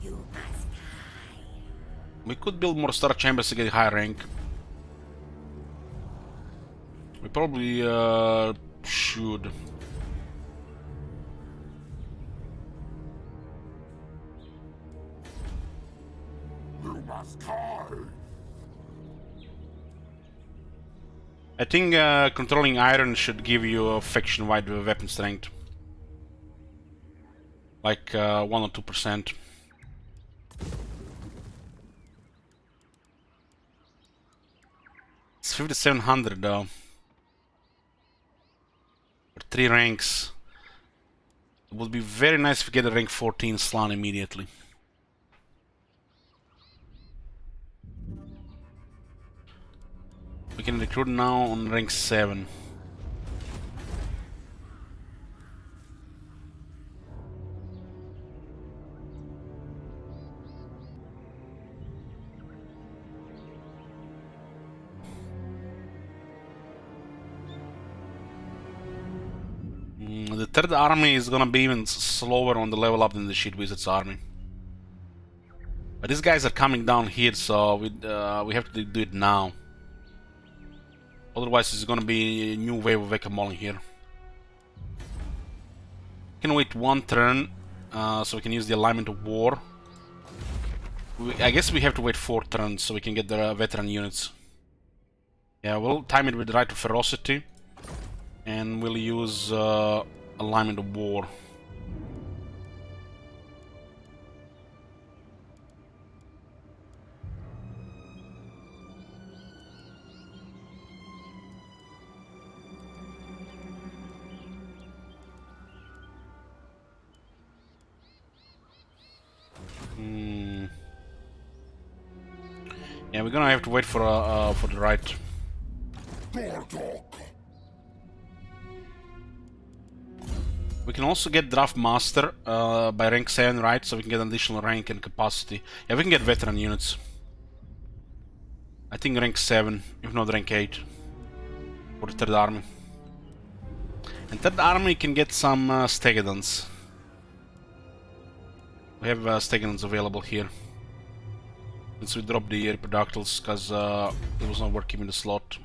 You must We could build more star chambers to get higher rank. We probably should. You must die. I think controlling iron should give you a faction-wide weapon strength. Like 1 or 2%. It's 5700 though. For 3 ranks. It would be very nice if we get a rank 14 Slan immediately. We can recruit now on rank 7. The third army is gonna be even slower on the level up than the Shit Wizards army. But these guys are coming down here, so we have to do it now. Otherwise, it's gonna be a new wave of whack-a-mole here. We can wait 1 turn, so we can use the alignment of war. I guess we have to wait 4 turns so we can get the veteran units. Yeah, we'll time it with the right of ferocity, and we'll use alignment of war. Yeah, we're gonna have to wait for the right. We can also get Draft Master by rank 7, right? So we can get an additional rank and capacity. Yeah, we can get veteran units. I think rank 7, if not rank 8. For the third army. And third army can get some Stegadons. We have Stegadons available here. Since we dropped the Reproductals, because it was not worth keeping the slot.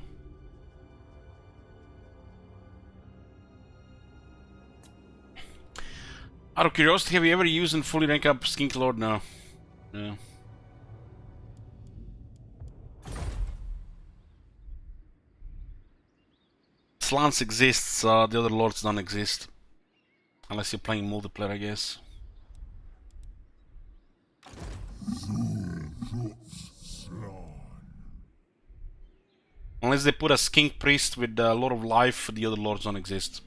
Out of curiosity, have you ever used and fully rank up Skink Lord? No. No. Slants exists, the other lords don't exist. Unless you're playing multiplayer, I guess. Unless they put a Skink Priest with the Lord of Life, the other lords don't exist.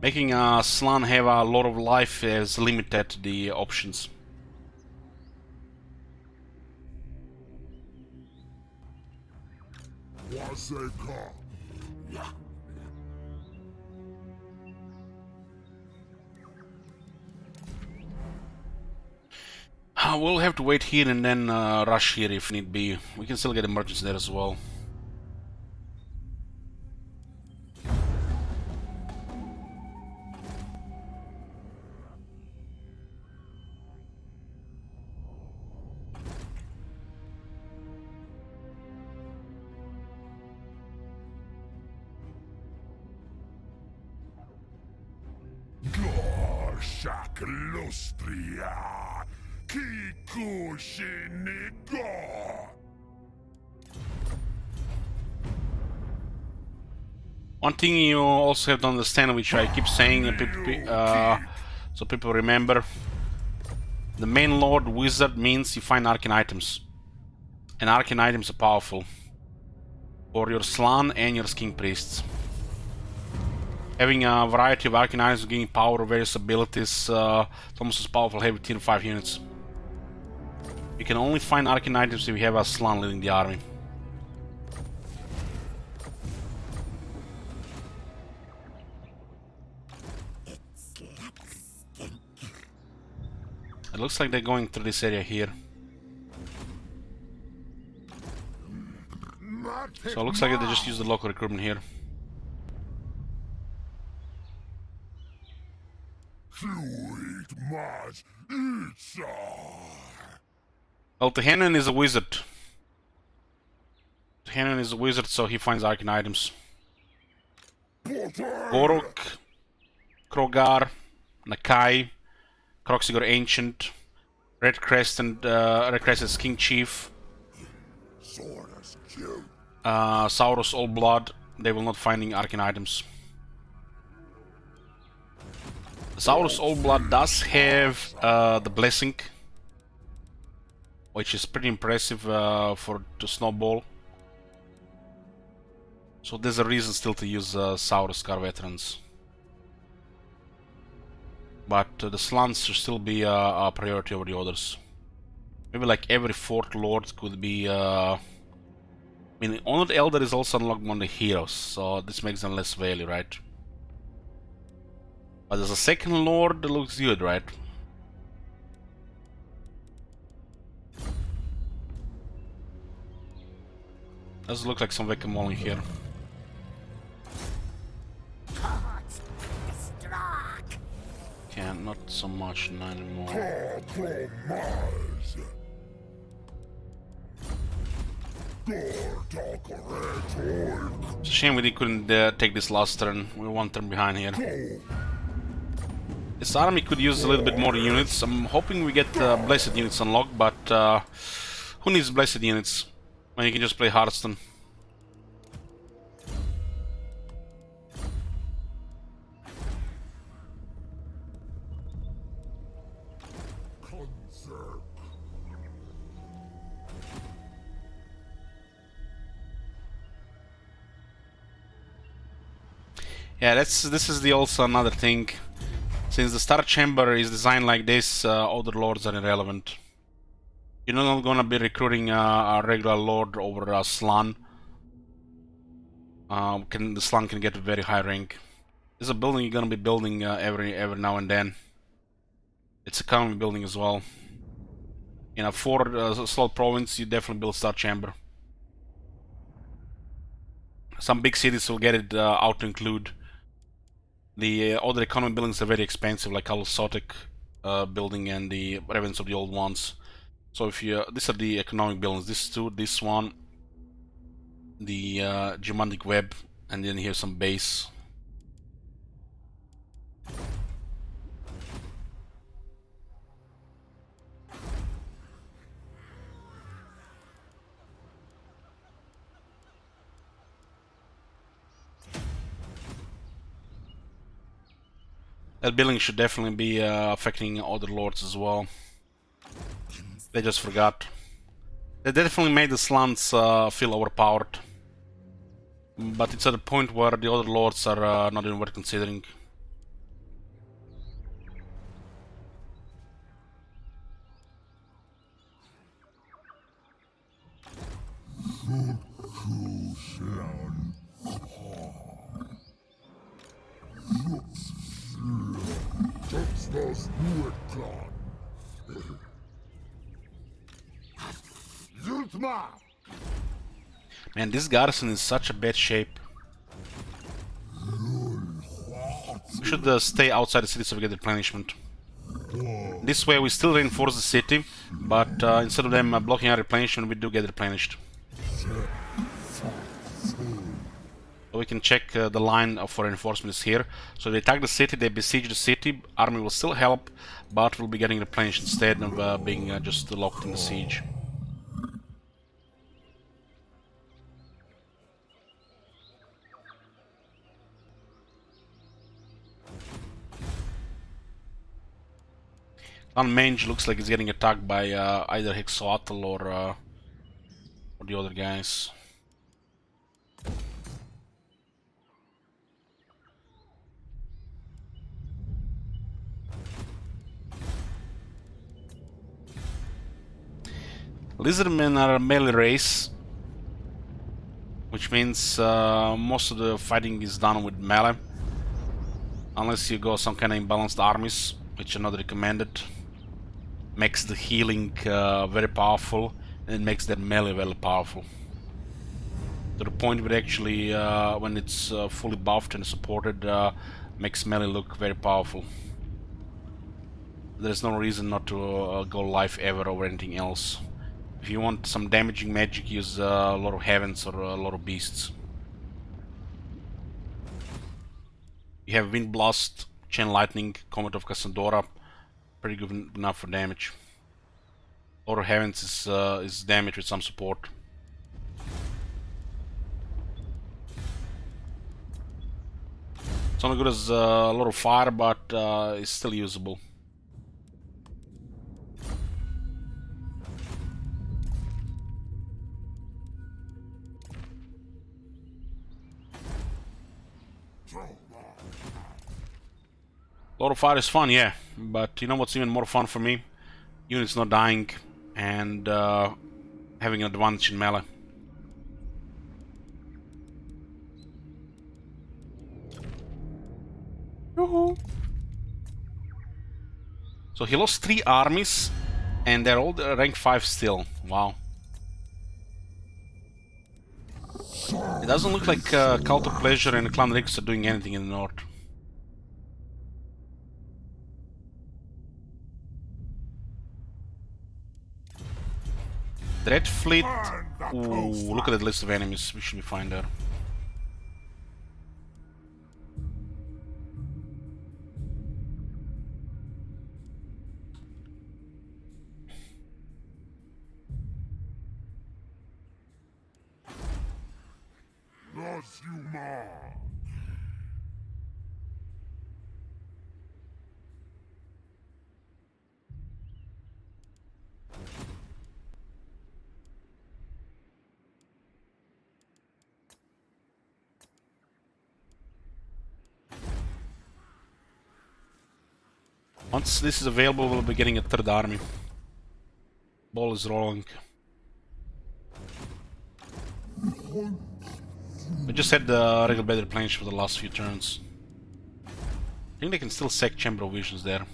Making a Slan have a Lord of Life has limited the options. We'll have to wait here and then rush here if need be. We can still get emergence there as well. One thing you also have to understand, which I keep saying, so people remember, The main lord wizard means you find arcane items. And arcane items are powerful. For your Slan and your King Priests. Having a variety of arcane items gaining power of various abilities, it's almost as powerful heavy tier 5 units. You can only find arcane items if you have a Slan leading the army. It looks like they're going through this area here. So it looks like they just use the local recruitment here. Sweet much Itza. Well, Tehanen is a wizard. Tehanen is a wizard, so he finds arcane items. Gorok, Krogar, Nakai, Kroxigor Ancient, Red Crescent is King Chief, Saurus All Blood. They will not finding arcane items. Saurus All Blood does have the Blessing, which is pretty impressive for the Snowball. So there's a reason still to use Saurus Scar Veterans. But the Slants should still be a priority over the others. Maybe like every 4th Lord could be... I mean, Honored Elder is also unlocked on the heroes, so this makes them less value, right? But there's a 2nd Lord that looks good, right? Does look like some Whack-A-Mole in here. Yeah, not so much anymore. It's a shame we couldn't take this last turn. We're 1 turn behind here. This army could use a little bit more units. I'm hoping we get blessed units unlocked, but who needs blessed units when you can just play Hearthstone? Yeah, this is the also another thing. Since the Star Chamber is designed like this, other lords are irrelevant. You're not gonna be recruiting a regular lord over a Slan. The Slan can get a very high rank. This is a building you're gonna be building every now and then. It's a common building as well. In a 4 slot province, you definitely build Star Chamber. Some big cities will get it out to include. The other economy buildings are very expensive, like Al-Sotic building and the Revenants of the Old Ones. So if you, these are the economic buildings. This two, this one, the Geomantic Web, and then here's some base. That building should definitely be affecting other lords as well. They just forgot. They definitely made the slants feel overpowered. But it's at a point where the other lords are not even worth considering. Man, this garrison is such a bad shape. We should stay outside the city so we get replenishment. This way we still reinforce the city, but instead of them blocking our replenishment, we do get replenished. So we can check the line for reinforcements here. So they attack the city, they besiege the city, army will still help, but we'll be getting replenished instead of being just locked in the siege. Mage looks like he's getting attacked by either Hexoatl or the other guys. Lizardmen are a melee race, which means most of the fighting is done with melee, unless you go some kind of imbalanced armies, which are not recommended. Makes the healing very powerful, and it makes their melee very powerful. To the point where actually, when it's fully buffed and supported, makes melee look very powerful. There's no reason not to go live ever over anything else. If you want some damaging magic, use a lot of heavens or a lot of beasts. You have Wind Blast, Chain Lightning, Comet of Cassandra, pretty good enough for damage. Or Heavens is damage with some support. It's not good as a lot of fire, but it's still usable. A lot of fire is fun, yeah, but you know what's even more fun for me? Units not dying and having an advantage in melee. So he lost 3 armies and they're all rank 5 still. Wow. It doesn't look like Cult of Pleasure and Clan Rix are doing anything in the north. Dread Fleet. Ooh, look at that list of enemies. We should be fine there. Los humains. Once this is available, we'll be getting a 3rd army. Ball is rolling. We just had the regular bed replenished for the last few turns. I think they can still sack Chamber of Visions there.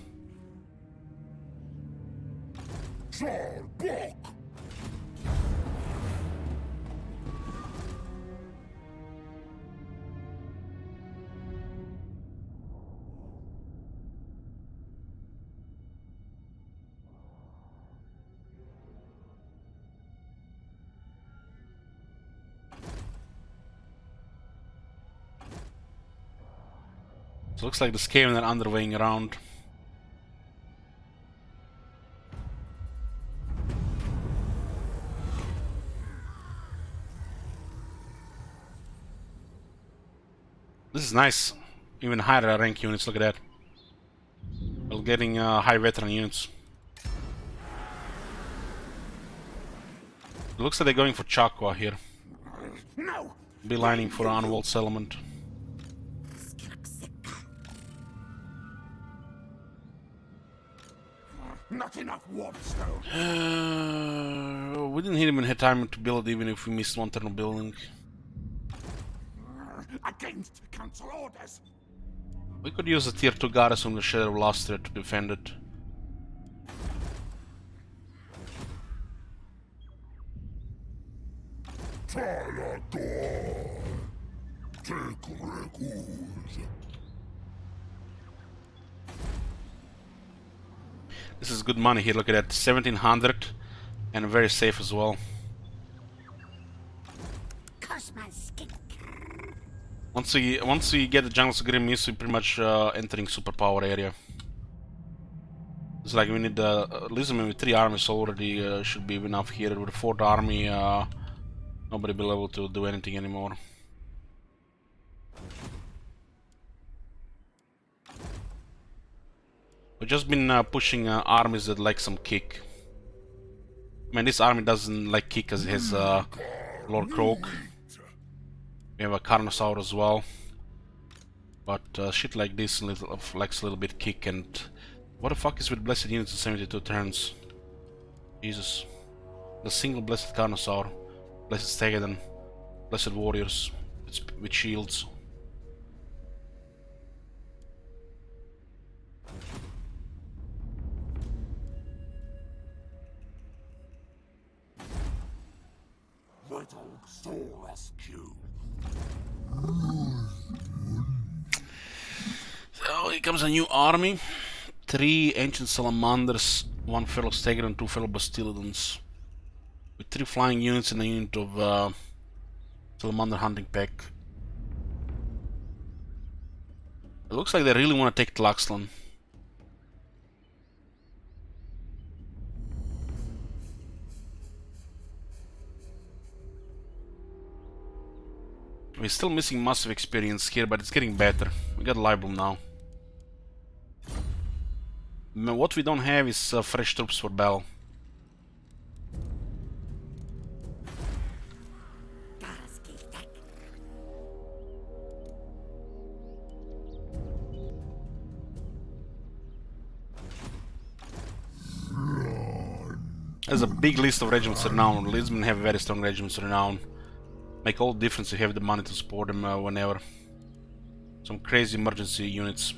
So looks like the Skaven are underweighing around. This is nice. Even higher rank units, look at that. We're getting high veteran units. It looks like they're going for Chakwa here. Beelining for an unwalled settlement. Not enough warpstone. We didn't even have time to build, even if we missed one turn of building. Against council orders. We could use a tier 2 garrison in the Shadow of Lustre to defend it. This is good money here, look at that, 1700 and very safe as well. Once we get the Jungle's Grimace, we're pretty much entering superpower area. It's like we need Lizardmen with 3 armies already should be enough here. With the 4th army, nobody will be able to do anything anymore. We've just been pushing armies that like some kick. I mean, this army doesn't like kick because it has Lord Croak. We have a Carnosaur as well. But shit like this likes a little bit kick. And what the fuck is with blessed units in 72 turns? Jesus. The single blessed Carnosaur, blessed Stegadon, blessed warriors with shields. Little soul rescue. So here comes a new army. 3 ancient salamanders, 1 feral Stegadon, 2 feral Bastillodons. With 3 flying units and a unit of salamander hunting pack. It looks like they really want to take Tlaxlan. We're still missing massive experience here, but it's getting better. We got Librum now. What we don't have is fresh troops for Bell. There's a big list of regiments renown. Lisbon have very strong regiments renown. Make all difference if you have the money to support them whenever. Some crazy emergency units.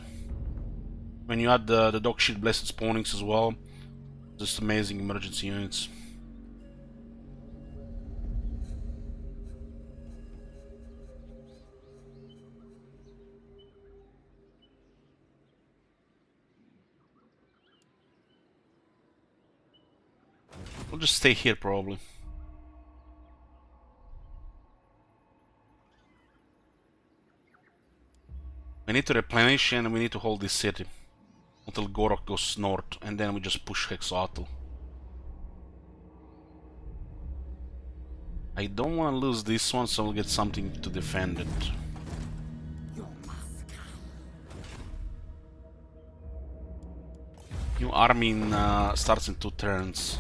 When you add the dog shit blessed spawnings as well, just amazing emergency units. We'll just stay here probably. We need to replenish and we need to hold this city until Gorok goes north, and then we just push Hexatl. I don't want to lose this one, so we'll get something to defend it. New army starts in 2 turns.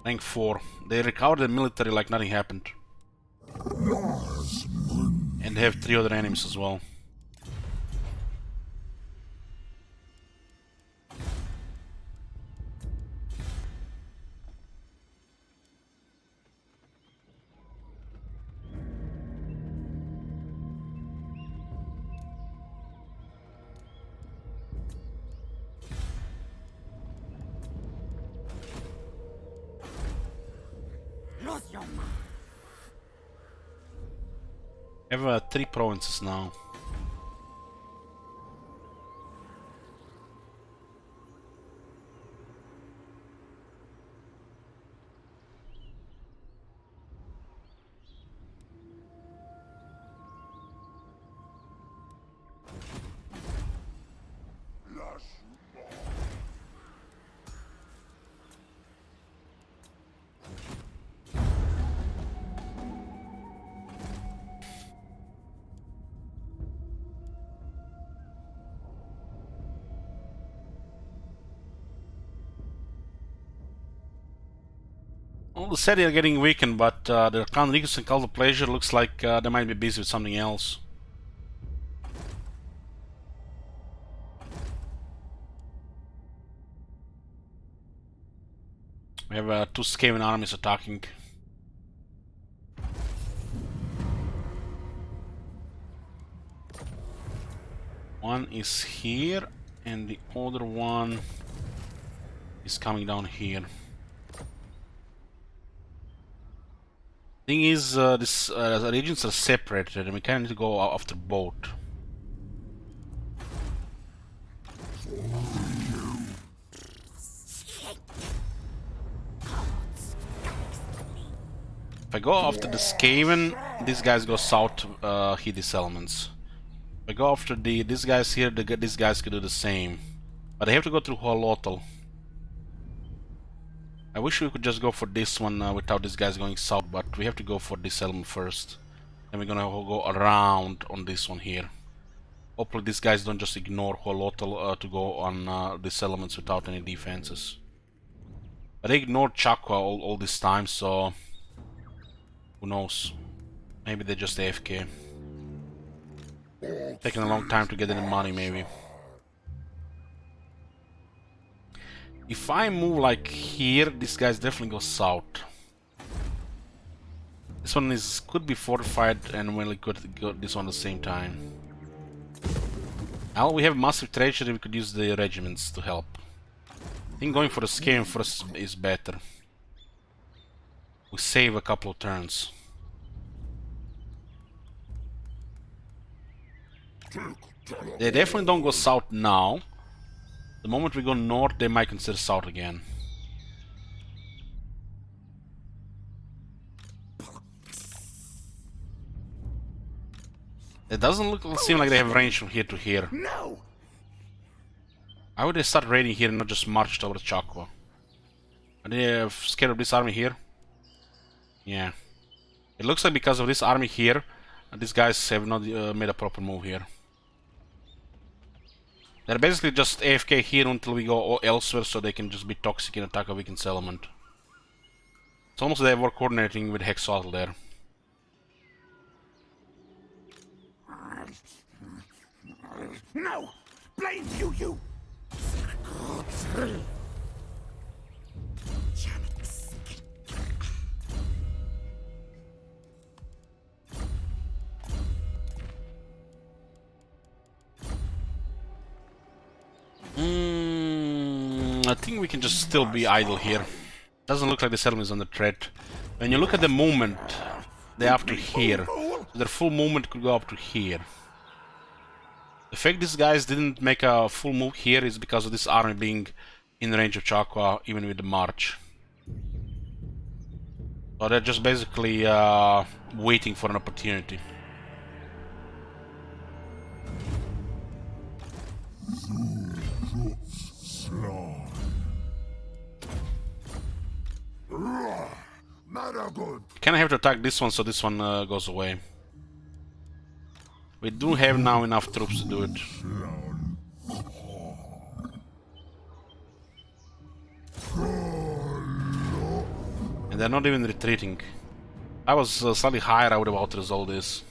Rank 4. They recovered the military like nothing happened. And they have 3 other enemies as well. We have 3 provinces now. Well, the city are getting weakened, but the Khan Rikus and Cult of Pleasure looks like they might be busy with something else. We have 2 Skaven armies attacking. One is here, and the other one is coming down here. Thing is, these regions are separated, and we kind of need to go after both. If I go after the Skaven, these guys go south, hit these elements. If I go after these guys here, these guys can do the same. But I have to go through Holotl. I wish we could just go for this one without these guys going south, but we have to go for this element first. And we're gonna go around on this one here. Hopefully these guys don't just ignore Holotl to go on these elements without any defenses. But they ignored Chakwa all this time, so who knows? Maybe they're just AFK. Taking a long time to get any money, maybe. If I move like here, these guys definitely go south. This one could be fortified, and we could go this one at the same time. Now we have massive treasury, we could use the regiments to help. I think going for the scam first is better. We save a couple of turns. They definitely don't go south now. The moment we go north, they might consider south again. It doesn't seem like they have range from here to here. No! Why would they start raiding here and not just march towards Chakwa? Are they scared of this army here? Yeah. It looks like because of this army here, these guys have not made a proper move here. They're basically just AFK here until we go elsewhere, so they can just be toxic and attack a weakened settlement. It's almost they were coordinating with Hexotl there. No! Blame you! I think we can just still be idle here. Doesn't look like the settlement is under threat. When you look at the movement, they're up to here. So their full movement could go up to here. The fact these guys didn't make a full move here is because of this army being in range of Chakwa, even with the march. So they're just basically waiting for an opportunity. Kinda have to attack this one so this one goes away. We do have now enough troops to do it. And they're not even retreating. I was slightly higher, I would have auto-resolved this.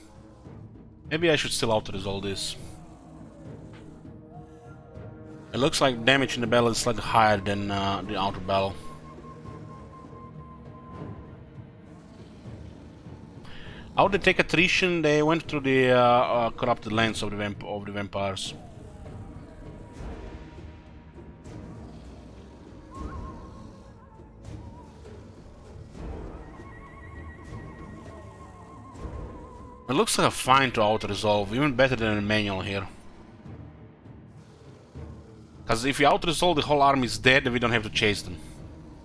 Maybe I should still auto-resolve this. It looks like damage in the battle is slightly higher than the outer battle. How did they take attrition? They went through the corrupted lands of the vampires. It looks like a fine to auto-resolve, even better than a manual here. Because if you auto-resolve, the whole army is dead and we don't have to chase them.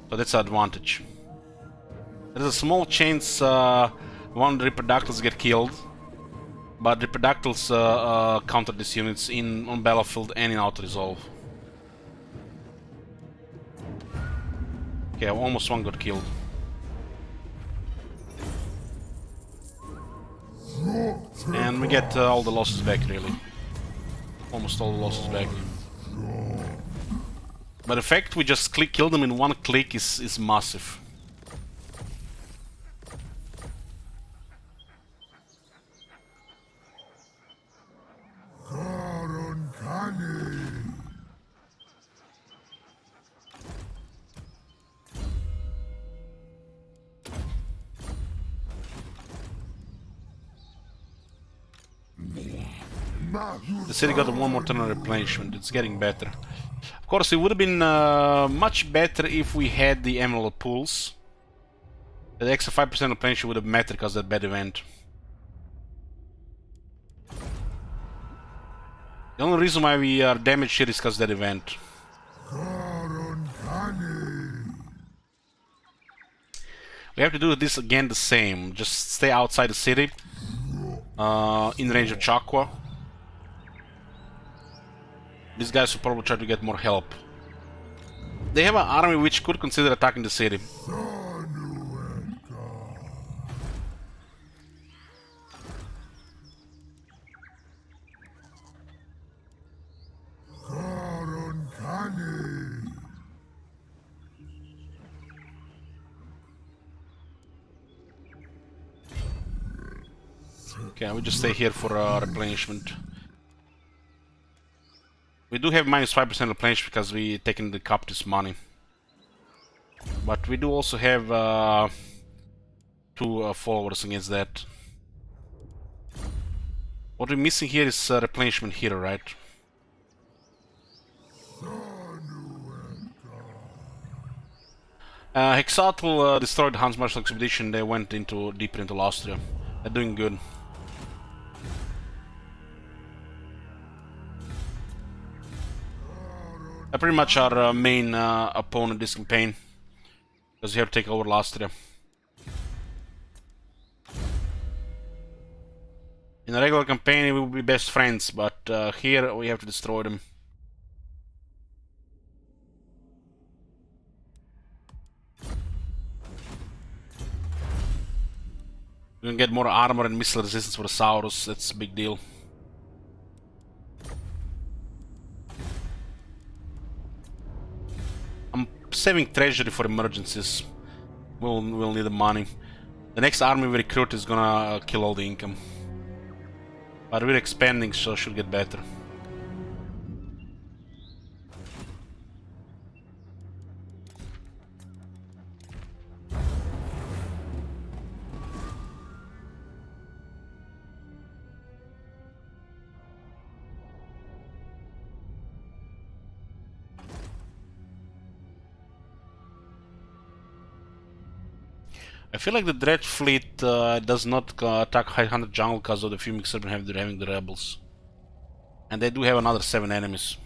So that's an advantage. There's a small chance one of the Reproductors get killed, but Reproductors counter these units on battlefield and in auto-resolve. Okay, almost one got killed. And we get all the losses back, really. Almost all the losses back. But the fact we just kill them in one click is massive. The city got one more turn of replenishment. It's getting better. Of course, it would have been much better if we had the emerald pools. The extra 5% replenishment would have mattered because of that bad event. The only reason why we are damaged here is because of that event. We have to do this again the same. Just stay outside the city, in range of Chakwa. These guys will probably try to get more help. They have an army which could consider attacking the city. Okay, we just stay here for replenishment. We do have minus 5% replenishment because we taken the captives money. But we do also have 2 followers against that. What we're missing here is replenishment here, right? Hexatl destroyed Hans Marshal expedition. They went deeper into Austria. They're doing good. Pretty much our main opponent this campaign, because we have to take over Austria. In a regular campaign we will be best friends, but here we have to destroy them. We're gonna get more armor and missile resistance for the Saurus. That's a big deal. I'm saving treasury for emergencies. We'll need the money. The next army we recruit is gonna kill all the income. But we're expanding, so it should get better. I feel like the Dread fleet does not attack High Hunter Jungle because of the Fuming Serpent having the rebels. And they do have another 7 enemies.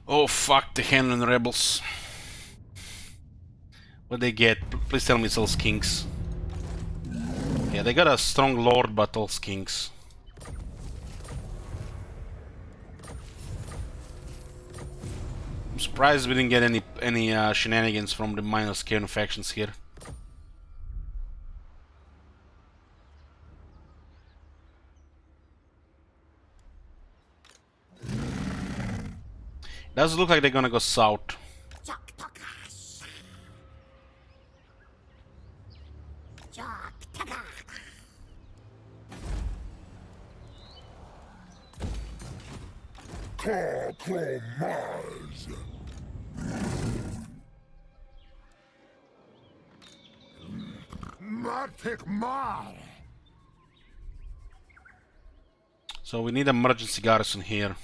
Oh fuck, the Henry rebels. What they get? Please tell me it's all skinks. Yeah, they got a strong lord, but all skinks. I'm surprised we didn't get any shenanigans from the minor scale factions here. Does look like they're gonna go south. Compromise. Matic Mar. So we need an emergency garrison here.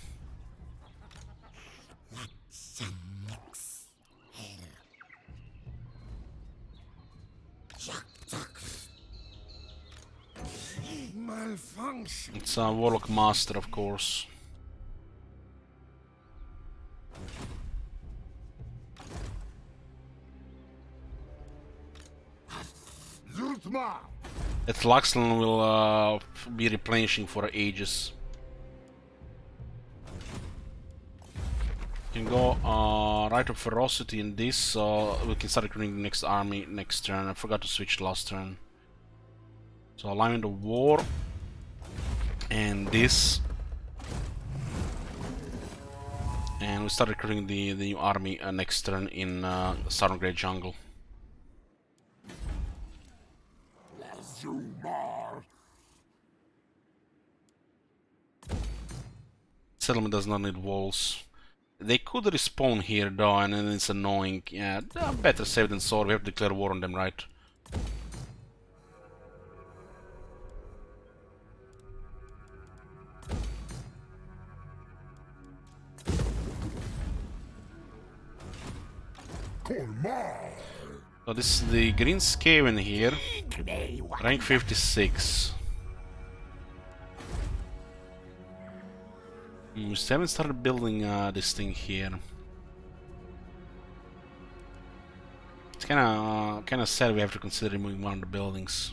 Malfunction. It's a Warlock Master, of course. Yutma. That Laxlan will be replenishing for ages. We can go right of ferocity in this, so we can start recruiting the next army next turn. I forgot to switch last turn. So alignment of war and this, and we start recruiting the new army next turn in Southern Great Jungle. Settlement does not need walls. They could respawn here though, and then it's annoying. Yeah, better safe than sorry. We have to declare war on them, right? So this is the Green Skaven here, rank 56. We still haven't started building this thing here. It's kinda sad we have to consider removing one of the buildings.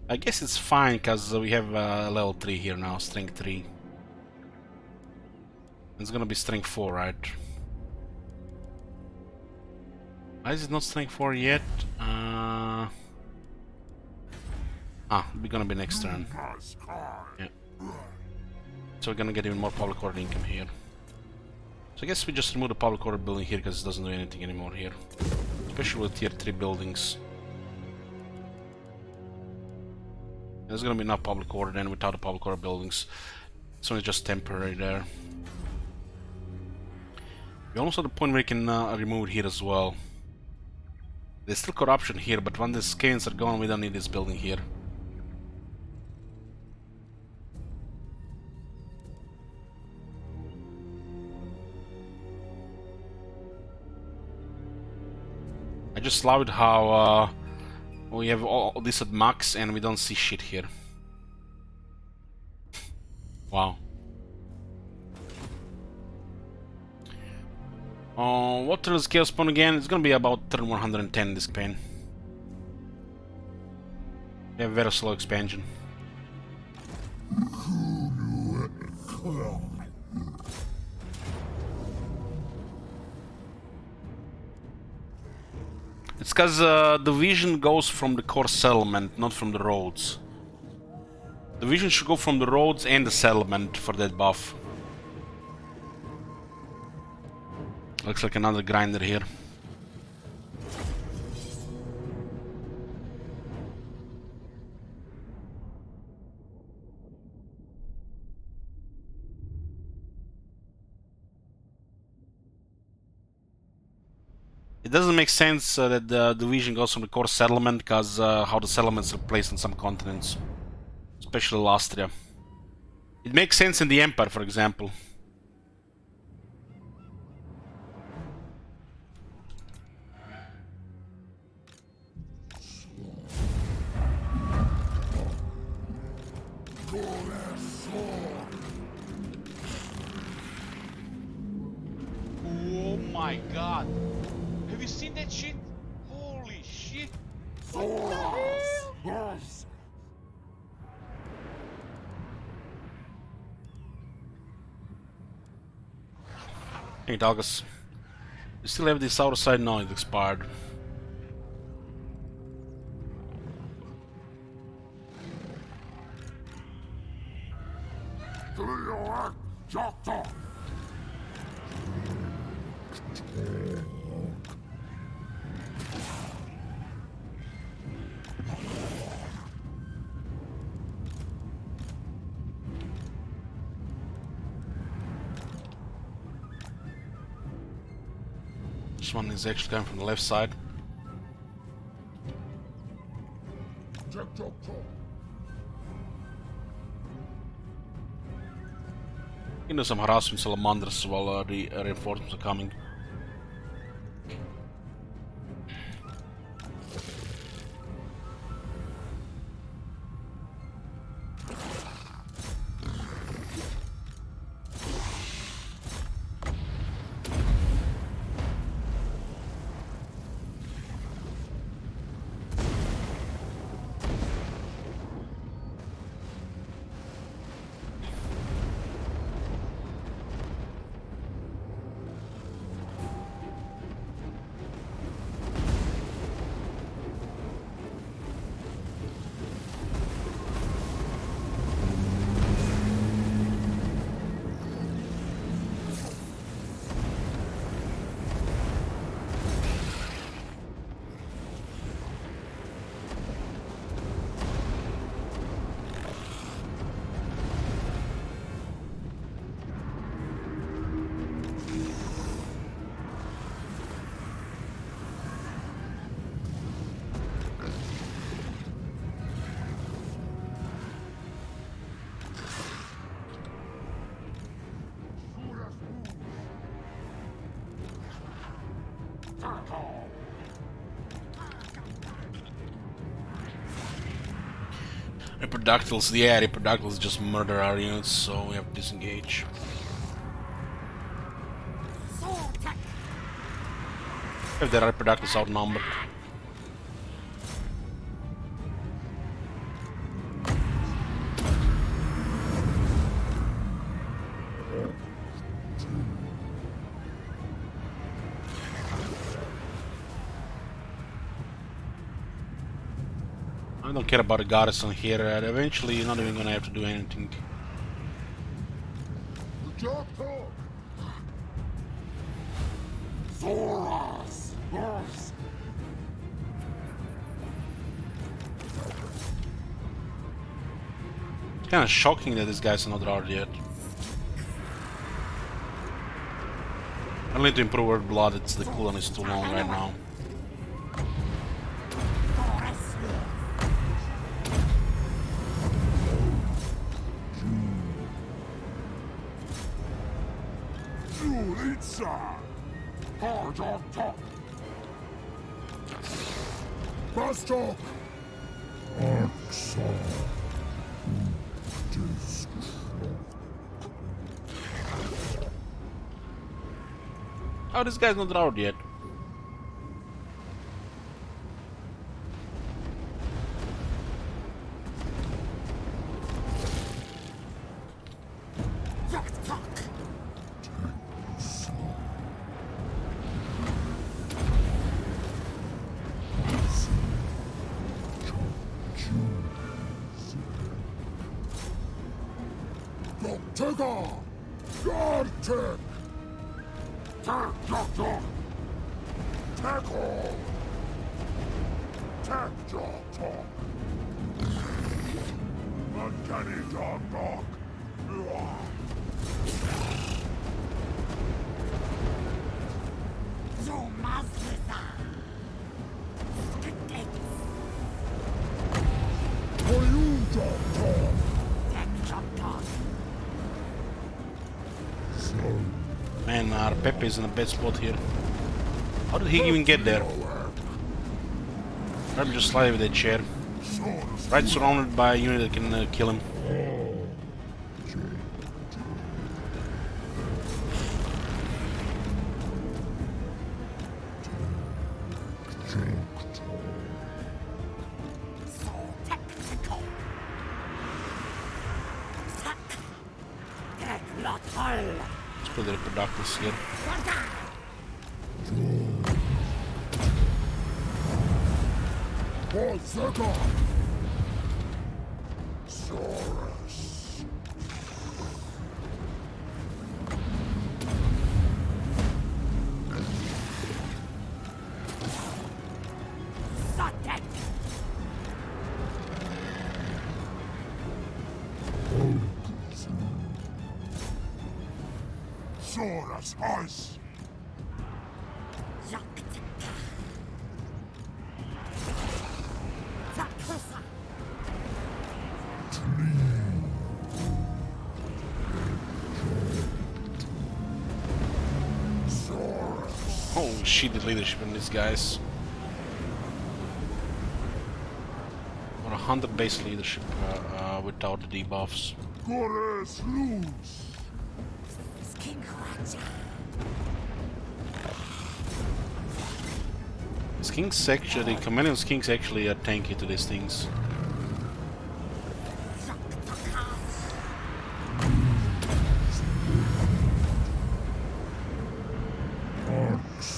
I guess it's fine because we have level 3 here now, strength 3. It's gonna be strength 4, right? Why is it not strength 4 yet? We're gonna be next turn. Yeah. So we're gonna get even more public order income here. So I guess we just remove the public order building here because it doesn't do anything anymore here. Especially with tier 3 buildings. There's gonna be enough public order then without the public order buildings. This one is just temporary there. We almost at the point where we can remove it here as well. There's still corruption here, but when the scans are gone, we don't need this building here. I just love it how we have all this at max and we don't see shit here. Wow. What turn is Chaos Spawn again? It's gonna be about turn 110 this campaign. We have very slow expansion. It's because the vision goes from the core settlement, not from the roads. The vision should go from the roads and the settlement for that buff. Looks like another grinder here. It doesn't make sense that the division goes from the core settlement because how the settlements are placed on some continents, especially Austria. It makes sense in the Empire, for example. Oh my god. Have you seen that shit? Holy shit. What the hell? Hey, Douglas. You still have this outer side? No, it expired. This one is actually coming from the left side. You know, some harassment salamanders while the reinforcements are coming. Reproductiles, yeah, reproductiles just murder our units, so we have to disengage. If the reproduct is outnumbered. I don't care about the garrison here. Eventually, you're not even gonna have to do anything. The job done. Thoras. Yes. It's kind of shocking that these guys are not out yet. I need to improve our blood. It's the cooldown is too long right now. You Itza. Hard on top. Bastok. Itza. Oh, this guy's not out yet. Tega! Guard tech! Tech, doctor! Tackle! Tech, doctor! Uncanny dog. So Mazrisa. For you, doctor! Man, our Pepe is in a bad spot here. How did he even get there? I'm just slide with that chair. Right surrounded by a unit that can kill him. Let's put the reproductors here. Zeka! Saurus! Saurus ice! Holy shit, the leadership in these guys. Or 100 base leadership without the debuffs. Gores luz! King's actually, the Chameleon's King's actually tanky to these things.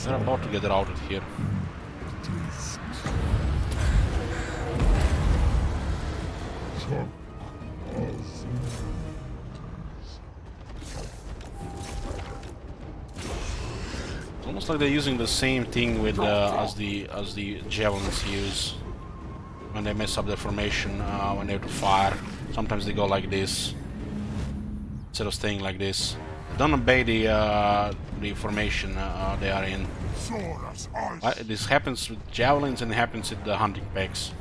They're about to get routed here. It's almost like they're using the same thing with as the javelins use when they mess up their formation when they have to fire. Sometimes they go like this instead of staying like this. Don't obey the formation they are in. This happens with javelins and it happens with the hunting packs.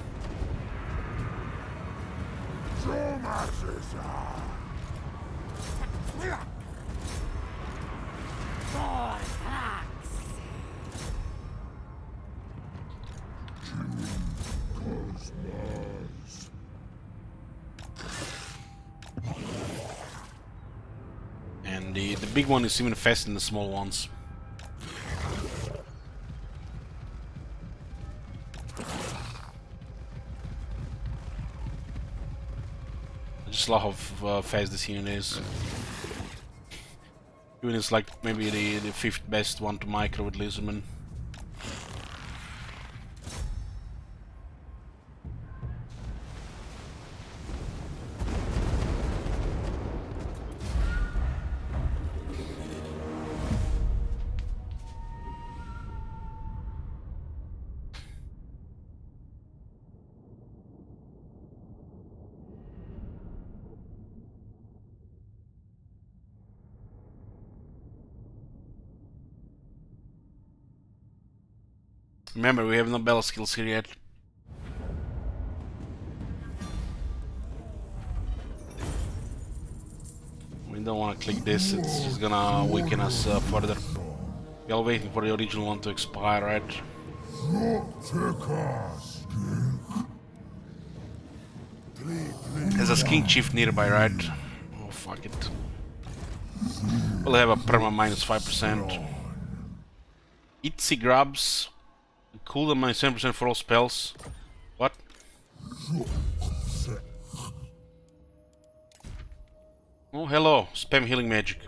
And the big one is even faster than the small ones. I just love how fast this unit is. Even it's like maybe the fifth best one to micro with Lizardman. Remember, we have no battle skills here yet. We don't want to click this, it's just gonna weaken us further. We are waiting for the original one to expire, right? There's a Skin Chief nearby, right? Oh, fuck it. We'll have a perma minus 5%. Itza grabs. Cooldown minus 10% for all spells. What? Oh, hello. Spam healing magic.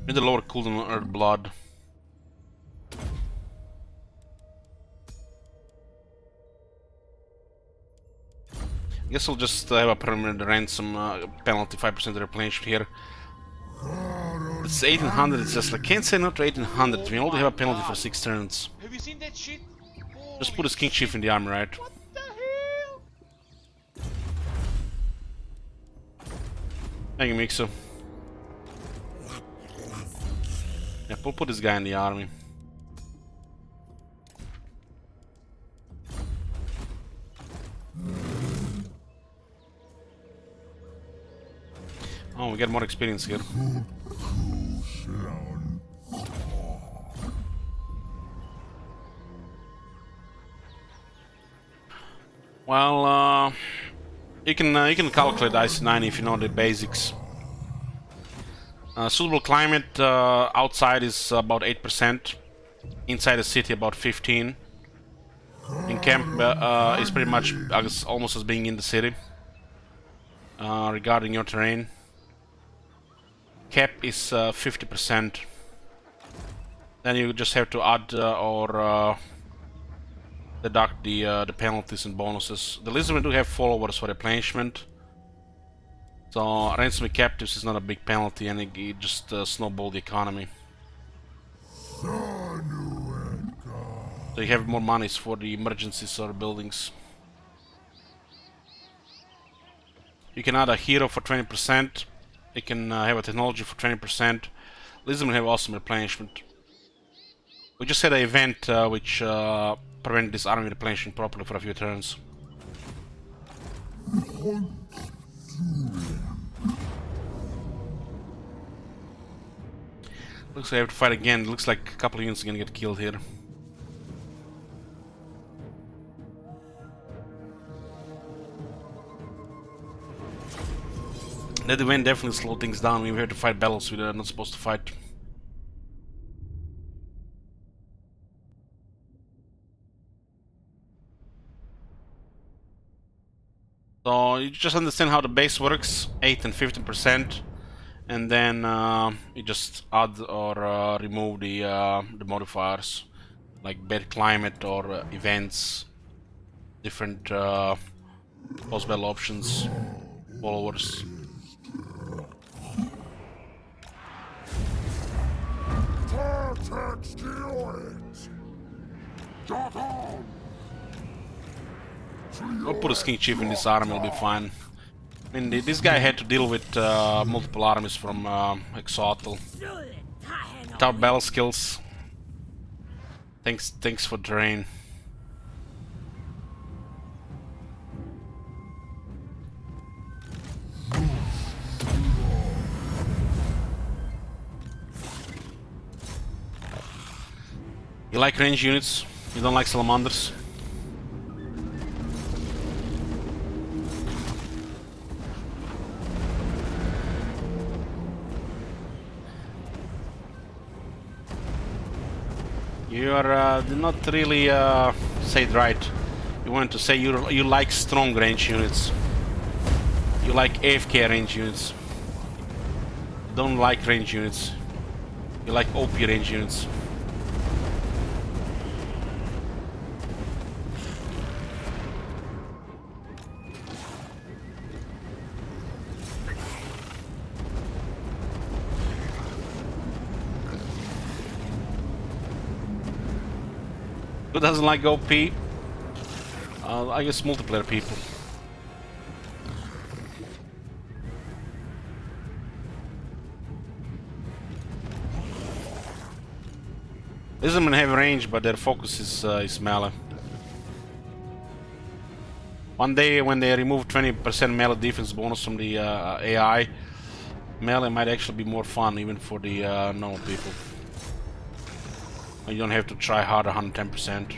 Need the lower cooldown on Earth Blood. I guess I'll just have a permanent ransom penalty, 5% replenishment here. It's 1800, it's just like, can't say no to 1800, we only have a penalty for 6 turns. Have you seen that shit? Just put a Skin Chief in the army, right? What the hell? Thank you, Mixo. Yeah, we'll put this guy in the army. Oh, we get more experience here. Well, you can calculate IC9 if you know the basics. Suitable climate outside is about 8%. Inside the city about 15%. In camp is pretty much almost as being in the city. Regarding your terrain. Cap is 50%. Then you just have to add or deduct the penalties and bonuses. The Lizardmen do have followers for replenishment. So ransoming captives is not a big penalty, and it just snowball the economy. So you have more monies for the emergencies or buildings. You can add a hero for 20%. You can have a technology for 20%. Lizardmen have awesome replenishment. We just had an event which prevented this army replenishing properly for a few turns. Looks like I have to fight again. Looks like a couple of units are gonna get killed here. That event definitely slowed things down. We have to fight battles we are not supposed to fight. So you just understand how the base works, 8 and 15%, and then you just add or remove the modifiers, like bad climate or events, different post-battle options, followers. I'll put a Skin Chief in this army, will be fine. I mean, this guy had to deal with multiple armies from Exotl. Without battle skills. Thanks for terrain. You like range units? You don't like salamanders? You are did not really say it right. You wanted to say you like strong range units. You like AFK range units. You don't like range units. You like OP range units. Who doesn't like OP? I guess multiplayer people. Isn't have range, but their focus is melee. One day, when they remove 20% melee defense bonus from the AI, melee might actually be more fun, even for the normal people. You don't have to try harder 110%.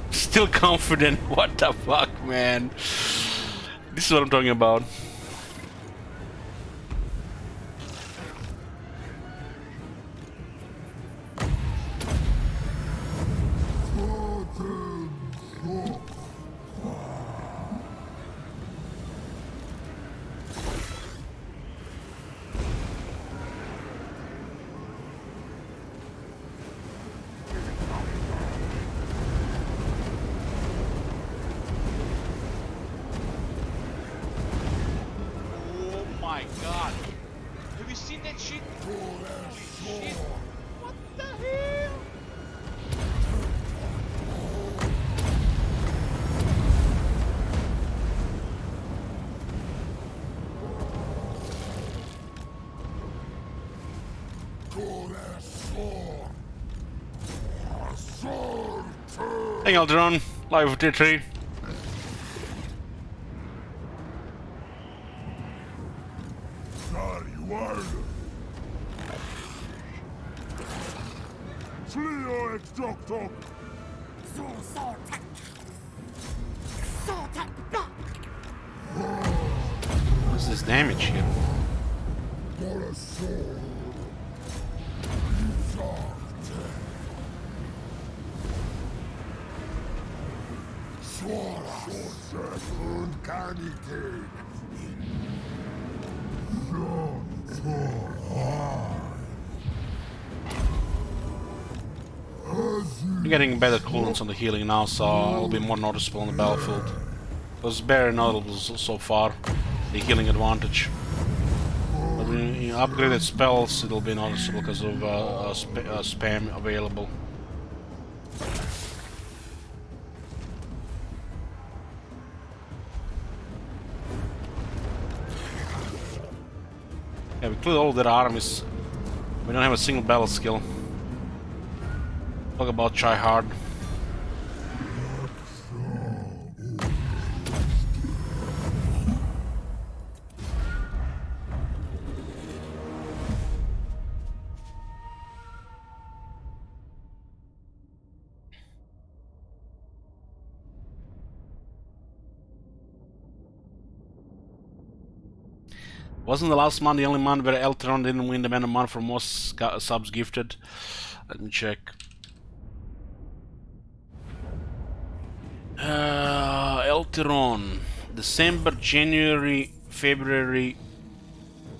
Still confident? What the fuck, man? This is what I'm talking about. Oh my god. Have you seen that shit? Holy shit. What the hell? Hey, Aldron, live with T3. What's this damage here? I'm getting better cooldowns on the healing now, so it'll be more noticeable on the battlefield. It was very notable so far, the healing advantage. But when you upgraded spells, it'll be noticeable because of spam available. Yeah, we cleared all their armies. We don't have a single battle skill. Talk about try hard. Wasn't the last month the only month where Elteron didn't win the Man of the Month for most subs gifted? Let me check. Elteron. December, January, February,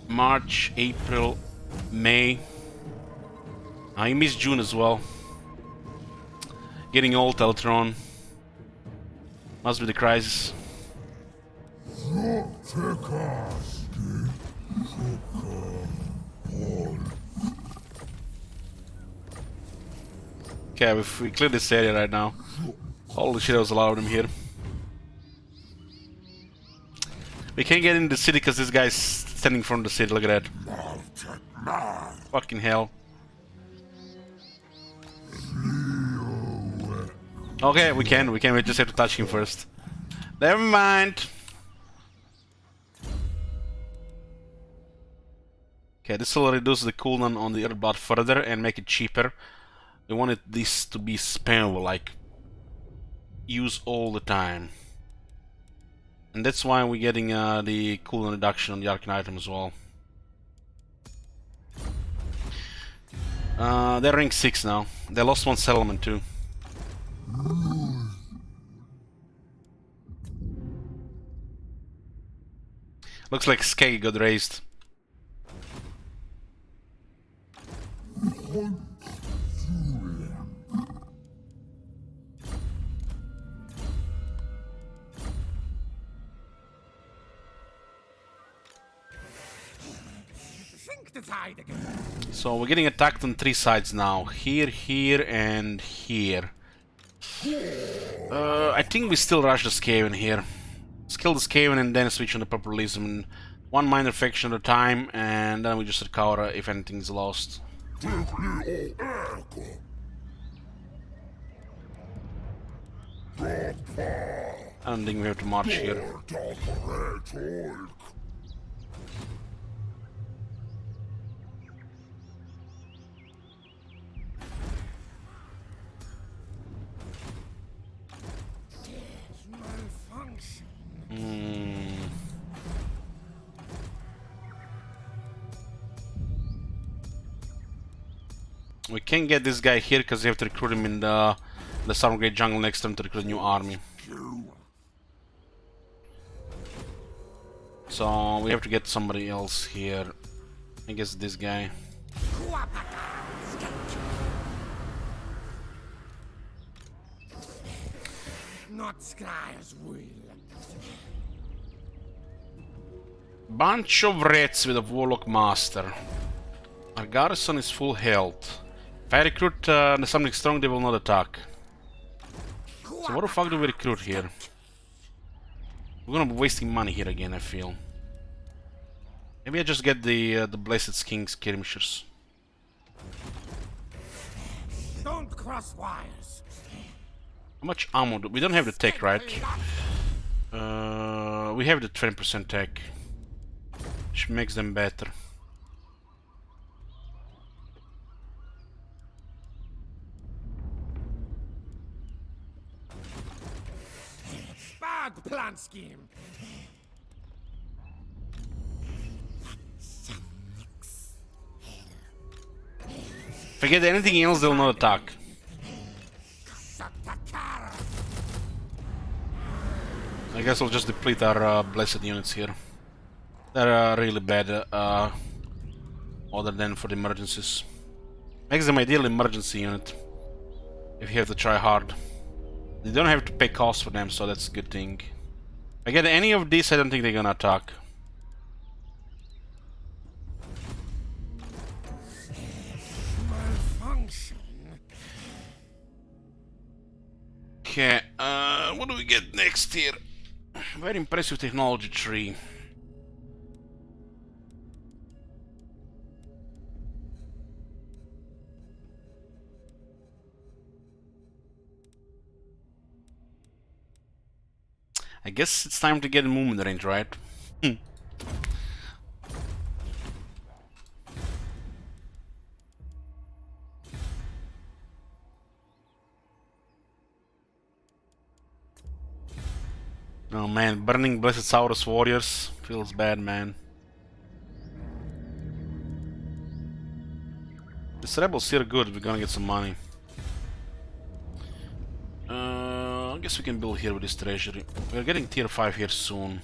March, April, May. You missed June as well. Getting old, Elteron. Must be the crisis. Okay, we cleared this area right now. Holy shit, there was a lot of them here. We can't get in the city because this guy's standing in front of the city. Look at that. Fucking hell. Okay, we can. We just have to touch him first. Never mind. Okay, this will reduce the cooldown on the Earthblood further and make it cheaper. We wanted this to be spammable, like use all the time. And that's why we're getting the cooldown reduction on the Arcane item as well. They're rank 6 now. They lost one settlement too. Looks like Skeggy got raised. Sink the tide again. So we're getting attacked on 3 sides now. Here, here, and here. I think we still rush the Skaven here. Kill the Skaven and then switch on the Populism. One minor faction at a time, and then we just recover if anything is lost. I don't think we have to march here. We can get this guy here because we have to recruit him in the Southern Great Jungle next time to recruit a new army. So we have to get somebody else here. I guess this guy. Not Scryer's will. Bunch of rats with a Warlock Master. Our garrison is full health. If I recruit something strong, they will not attack. So what the fuck do we recruit here? We're gonna be wasting money here again, I feel. Maybe I just get the Blessed King skirmishers. Don't cross wires. How much ammo do we don't have the tech, right? We have the 20% tech, which makes them better. Bad plan scheme. Forget anything else, they'll not attack. I guess we'll just deplete our blessed units here. They're really bad, other than for the emergencies. Makes them ideal emergency unit, if you have to try hard. You don't have to pay cost for them, so that's a good thing. If I get any of these, I don't think they're gonna attack. Malfunction. Okay, what do we get next here? Very impressive technology tree. I guess it's time to get a movement range, right? Oh man, burning Blessed Saurus warriors feels bad, man. This rebels here good, we're gonna get some money. I guess we can build here with this treasury. We're getting tier 5 here soon.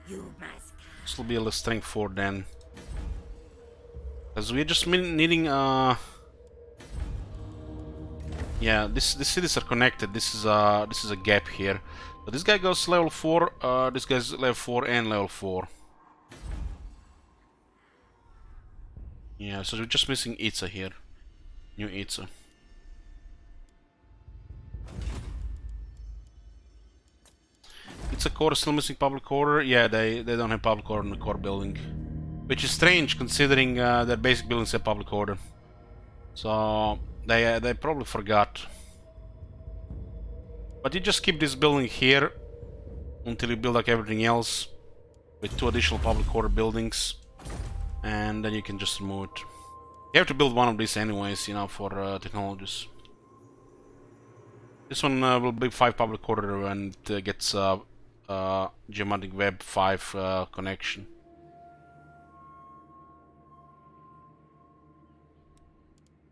You must. This will be a strength 4 then. Because we're just needing yeah, these cities are connected. This is a gap here. So this guy goes level 4, this guy's level 4 and level 4. Yeah, so we're just missing Itza here. New Itza. It's a core still missing public order. Yeah, they don't have public order in the core building, which is strange considering their basic buildings have public order. So they probably forgot. But you just keep this building here until you build like everything else with 2 additional public order buildings, And then you can just remove it. You have to build one of these anyways, you know, for technologies. This one will be 5 public order and it gets geomatic web 5 connection.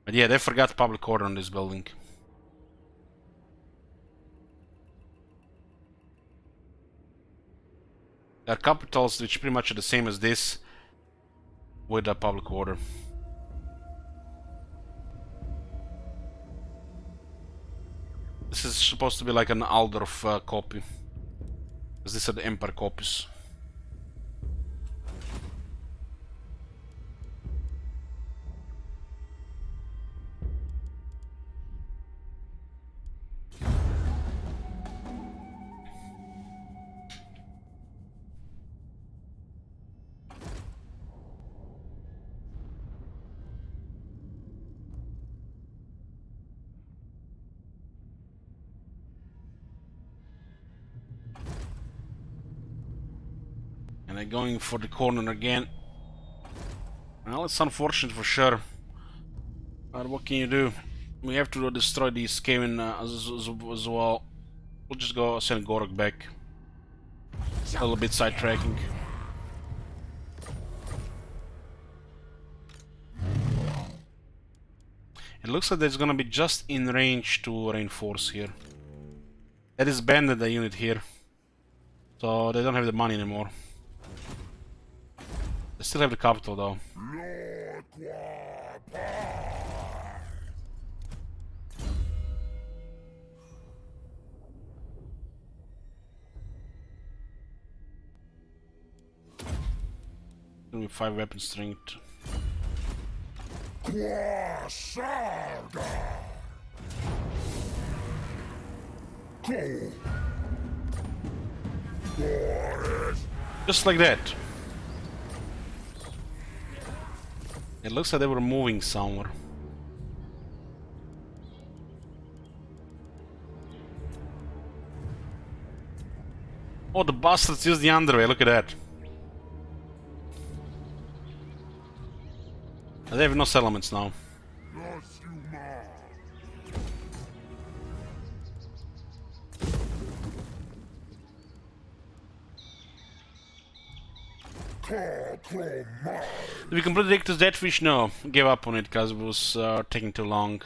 But yeah, they forgot public order on this building. There are capitals which pretty much are the same as this with a public order. This is supposed to be like an Aldorf copy, because these are the Empire copies. And they're going for the corner again. Well, it's unfortunate for sure. But what can you do? We have to destroy these Skaven as well. We'll just go send Gorok back. A little bit sidetracking. It looks like there's gonna be just in range to reinforce here. That is banded the unit here. So they don't have the money anymore. They still have the capital though. Gonna be 5 weapon strength. Just like that. It looks like they were moving somewhere. Oh, the bastards used the underway, look at that. They have no settlements now. Did we complete Ictus Deathwish? No, gave up on it because it was taking too long.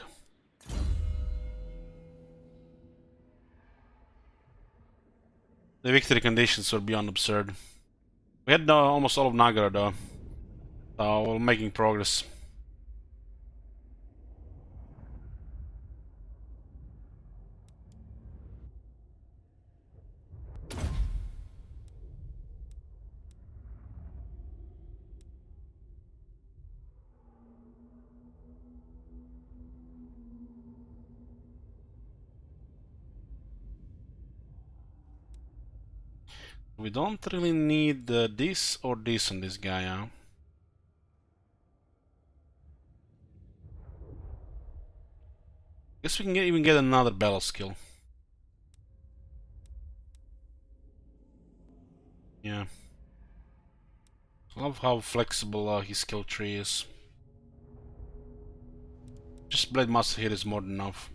The victory conditions were beyond absurd. We had almost all of Nagara though, so we're making progress. We don't really need this or this on this guy, huh? Guess we can even get another battle skill. Yeah. I love how flexible his skill tree is. Just Blade Master here is more than enough.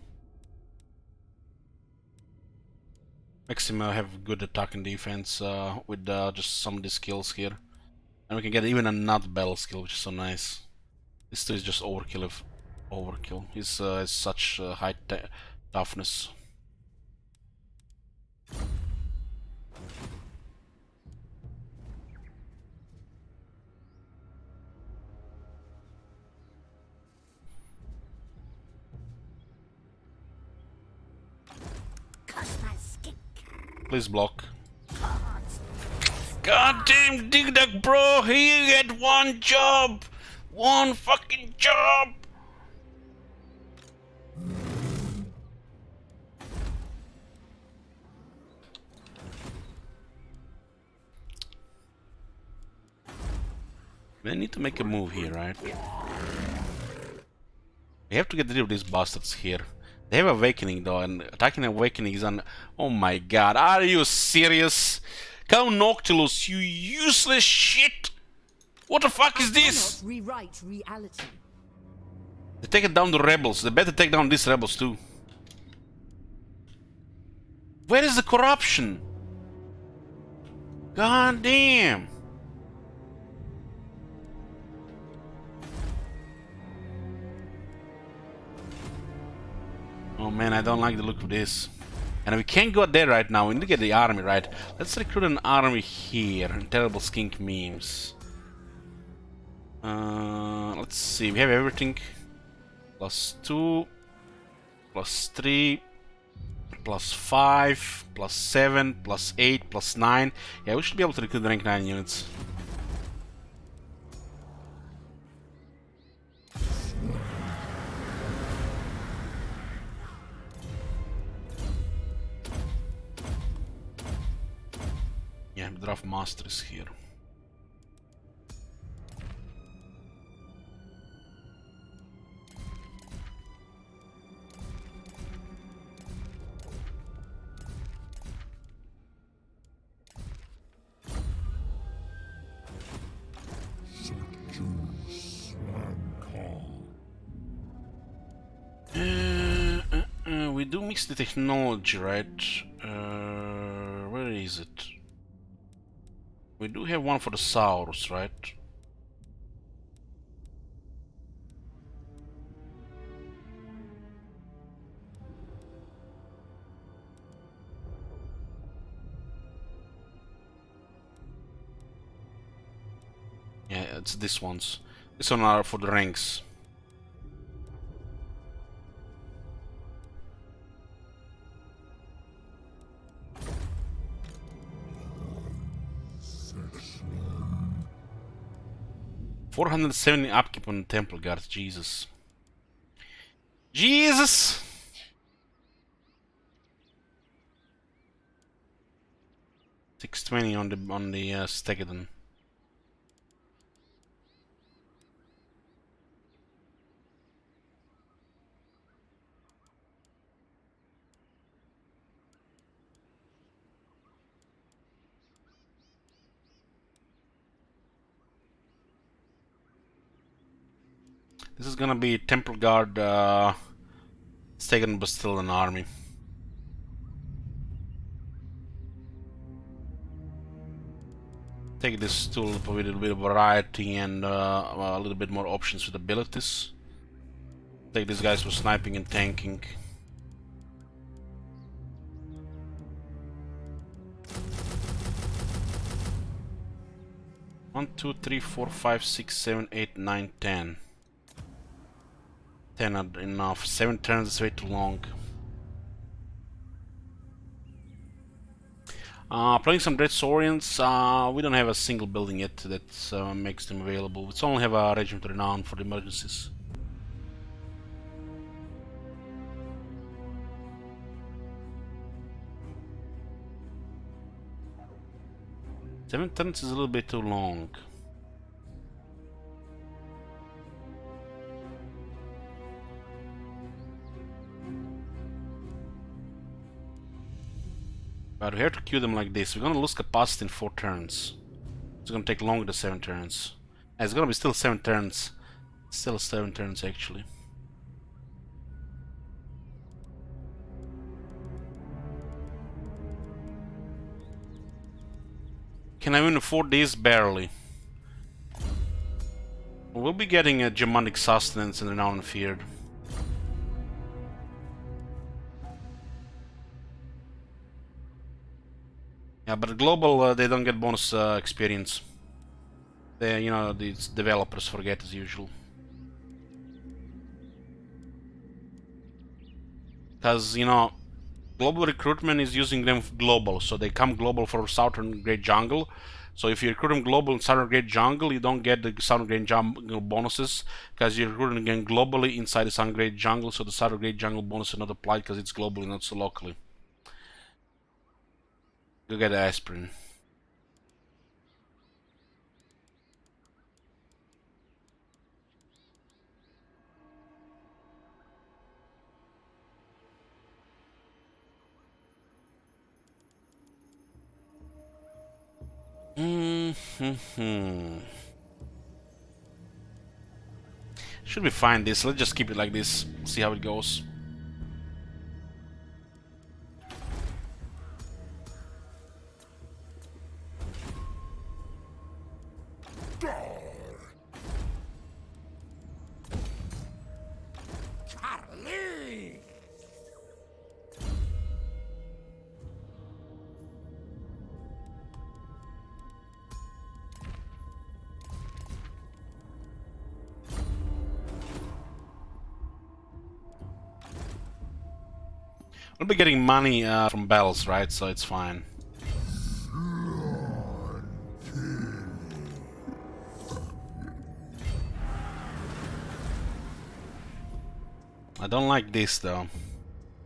Makes him have good attack and defense with just some of the skills here. And we can get even another battle skill, which is so nice. This two is just overkill of overkill. He's has such high toughness. Please block. Goddamn Dig Dug, bro! He had one job! One fucking job! We need to make a move here, right? We have to get rid of these bastards here. They have Awakening though, and attacking Awakening is on. Oh my god, are you serious? Count Noctilus, you useless shit! What the fuck is I this? cannot rewrite reality. They take it down the rebels. They better take down these rebels too. Where is the corruption? God damn. Oh man, I don't like the look of this. And we can't go there right now. We need to get the army, right? Let's recruit an army here. Terrible skink memes. Let's see. We have everything. +2, +3, +5, +7, +8, +9. Yeah, we should be able to recruit rank 9 units. Yeah, draft master is here. We do mix the technology, right? Where is it? We do have one for the Saurus, right? Yeah, it's this one's. This one are for the ranks. Section. 470 upkeep on the Temple Guard. Jesus. Jesus! $620 on the Stegadon. This is gonna be Temple Guard, Stegadon, but still an army. Take this tool with a little bit of variety and a little bit more options with abilities. Take these guys for sniping and tanking. One, two, three, 4, 5, 6, 7, 8, 9, 10. 10 are enough. 7 turns is way too long. Playing some Dread Saurians. We don't have a single building yet that makes them available. We only have a Regiment of Renown for the emergencies. Seven turns is a little bit too long. But we have to queue them like this. We're gonna lose capacity in 4 turns. It's gonna take longer than 7 turns. It's gonna be still 7 turns. Still 7 turns actually. Can I win in 4 days? Barely. We'll be getting a Germanic sustenance and renown and feared. Yeah, but global they don't get bonus experience. They, you know, these developers forget as usual. Because, you know, global recruitment is using them global, so they come global for Southern Great Jungle. So if you recruit them global in Southern Great Jungle, you don't get the Southern Great Jungle bonuses because you're recruiting again globally inside the Southern Great Jungle, so the Southern Great Jungle bonus is not applied because it's globally, not so locally. Go get aspirin. Should be fine this. Let's just keep it like this. See how it goes. Charlie! We'll be getting money from bells, right? So it's fine. I don't like this though.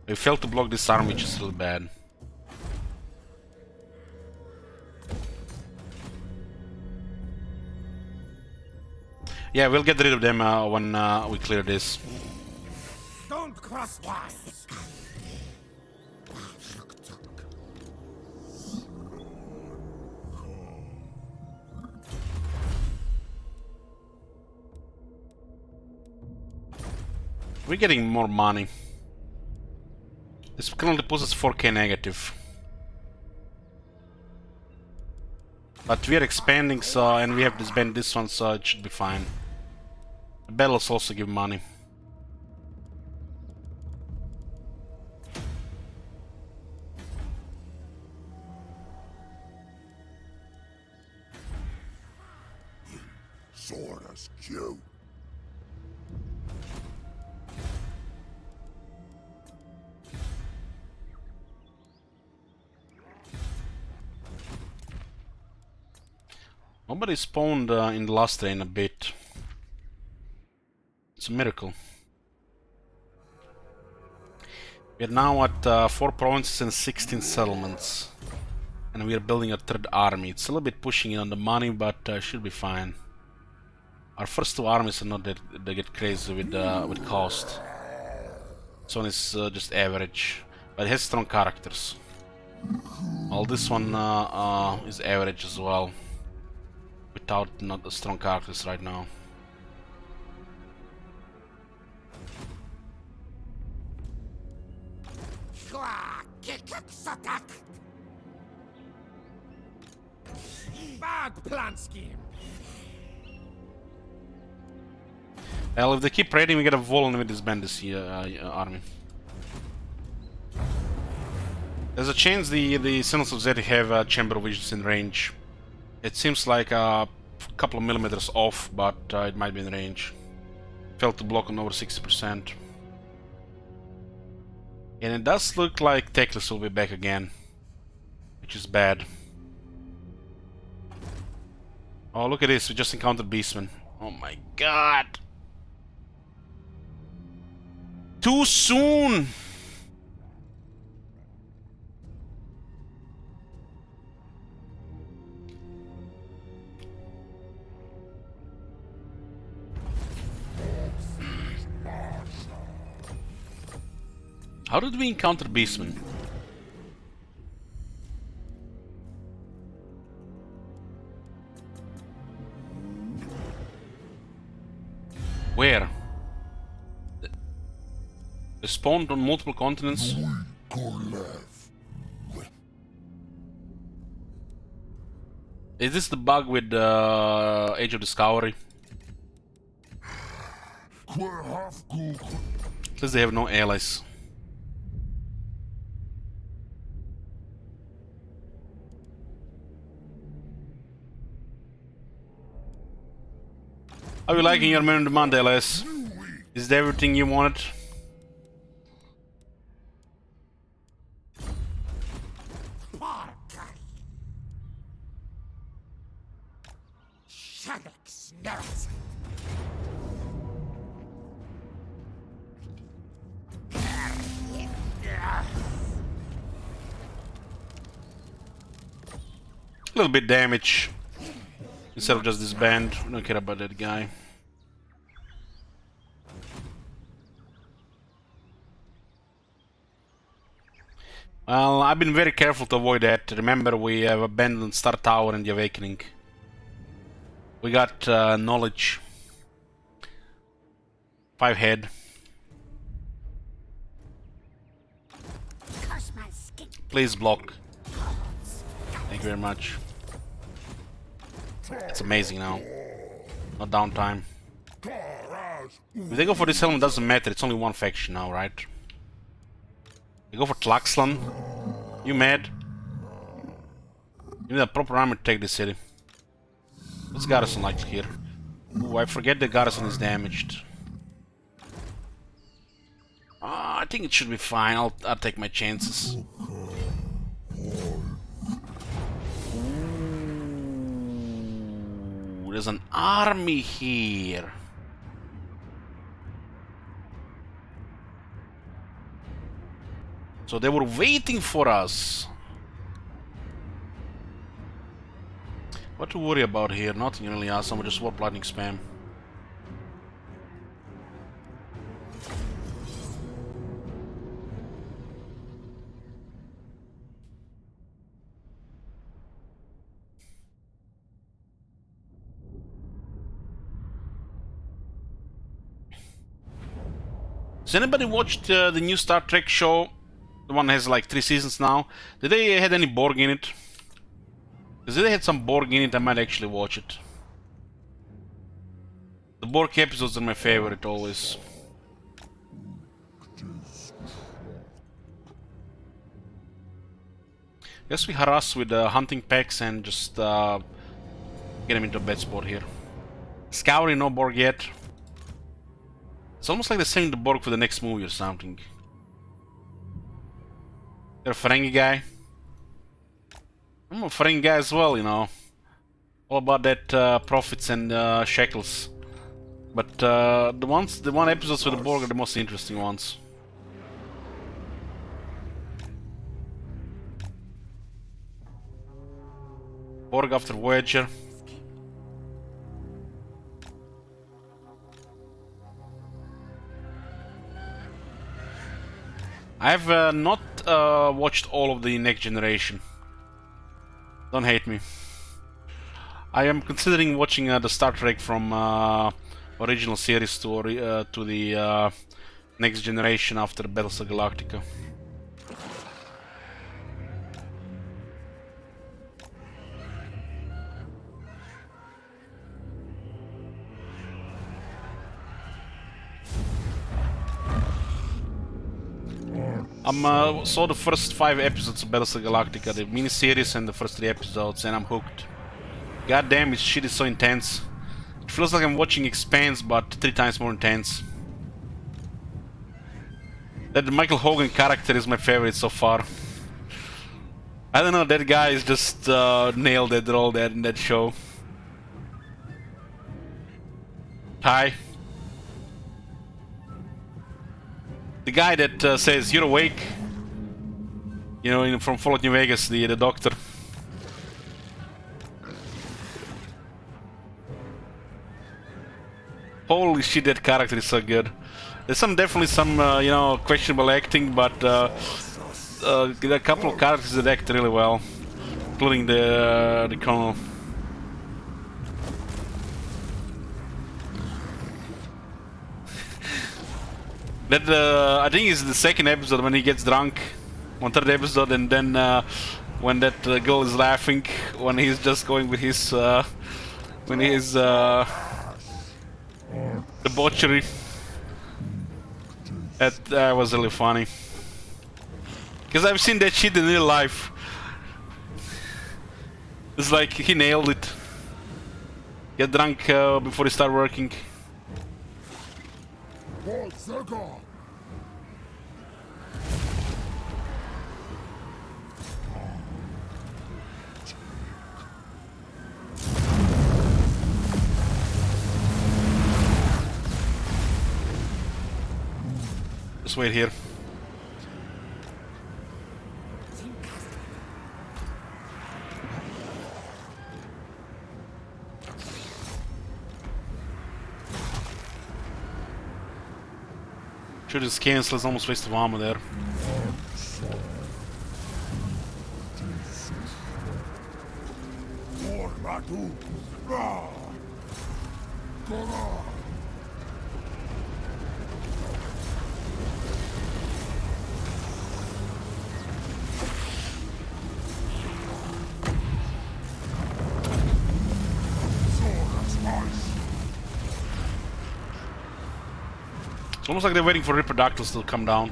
We failed to block this arm, which is really bad. Yeah, we'll get rid of them when we clear this. Don't cross wires! We're getting more money. This currently puts us 4k negative. But we are expanding, so and we have disbanded this one, so it should be fine. The battles also give money. Sword is cute. Nobody spawned in the last train a bit. It's a miracle. We are now at 4 provinces and 16 settlements. And we are building a third army. It's a little bit pushing it on the money, but should be fine. Our first two armies are not that they get crazy with cost. This one is just average, but it has strong characters. Well, this one is average as well, without not the strong characters right now. Bad plan scheme. Well, if they keep raiding, we get a Volan with this bandits army. There's a chance the Sentinels of Zeti have chamber visions in range. It seems like a couple of millimeters off, but it might be in range. Failed to block on over 60%. And it does look like Teclis will be back again, which is bad. Oh, look at this, we just encountered Beastmen. Oh my god! Too soon! How did we encounter Beastmen? Where? They spawned on multiple continents? Is this the bug with Age of Discovery? At least they have no allies. Are you liking your Man on Demand, LS? Is it everything you wanted? A little bit damage instead of just this band. We don't care about that guy. Well, I've been very careful to avoid that. Remember, we have abandoned Star Tower and the Awakening. We got knowledge. 5 head. Curse my skin. Please block. Thank you very much. It's amazing now. No downtime. If they go for this helmet, doesn't matter. It's only one faction now, right? They go for Tlaxlan. You mad? You need a proper armor to take this city. What's garrison like here? Ooh, I forget the garrison is damaged. I think it should be fine. I'll take my chances. Ooh, there's an army here. So they were waiting for us. What to worry about here? Nothing really awesome, just warp lightning spam. Has anybody watched the new Star Trek show? The one has like 3 seasons now. Did they had any Borg in it? Because if they had some Borg in it, I might actually watch it. The Borg episodes are my favorite always. Guess we harass with hunting packs and just get them into a bed spot here. Scouring, no Borg yet. It's almost like they're saving the Borg for the next movie or something. They're a Ferengi guy. I'm a Ferengi guy as well, you know. All about that profits and shekels. But the one episodes with the Borg are the most interesting ones. Borg after Voyager. I've not watched all of the Next Generation. Don't hate me. I am considering watching the Star Trek from original series to the Next Generation after Battlestar Galactica. Saw the first 5 episodes of Battlestar Galactica, the miniseries and the first 3 episodes, and I'm hooked. God damn, this shit is so intense. It feels like I'm watching Expanse, but 3 times more intense. That Michael Hogan character is my favorite so far. I don't know, that guy is just nailed that role there in that show. Hi. The guy that says, "You're awake," you know, from Fallout New Vegas, the doctor. Holy shit, that character is so good. There's definitely some, you know, questionable acting, but there are a couple of characters that act really well, including the Colonel. That I think is the second episode when he gets drunk, 1/3 episode, and then when that girl is laughing when he's just going with his when he's debauchery. That was really funny because I've seen that shit in real life. It's like he nailed it. Get drunk before you start working. Just wait here. Should just cancel, it's almost waste of armor there. almost like they're waiting for Ripperdactyls to come down.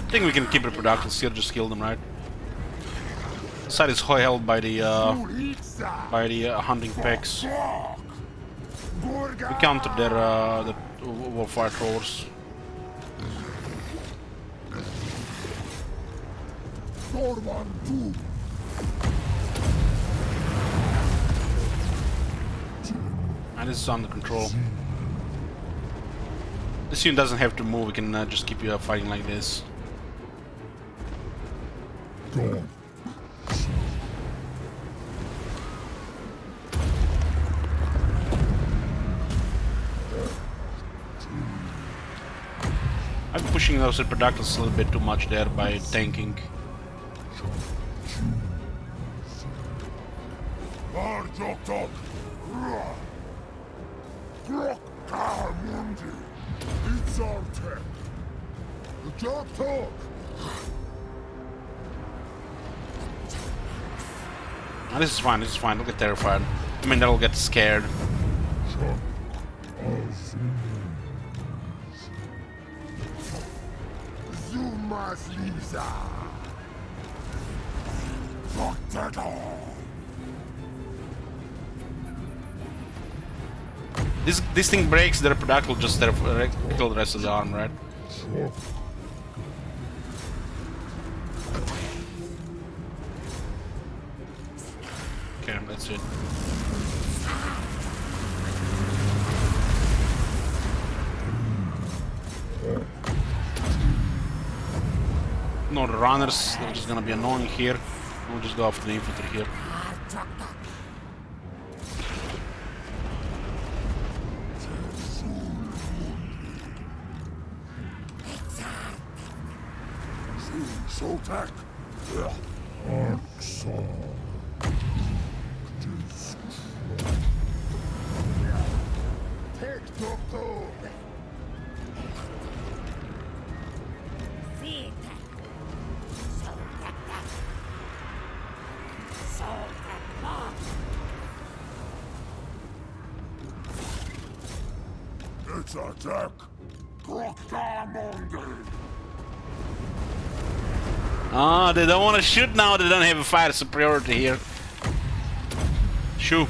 I think we can keep Ripperdactyls here, just kill them, right? The side is held by the hunting packs. We countered their the Wolfire throwers. And this is under control. This unit doesn't have to move, we can just keep fighting like this. I'm pushing those Ripperdactyls a little bit too much there by tanking. Ah, this is fine, don't get terrified. I mean, they'll get scared. This thing breaks, the Ripperdactyl will just kill the rest of the arm, right? Okay, that's it. No, the runners, they're just gonna be annoying here. We'll just go after the infantry here. Ah, they don't want to shoot now, they don't have a fire superiority here. Shoo.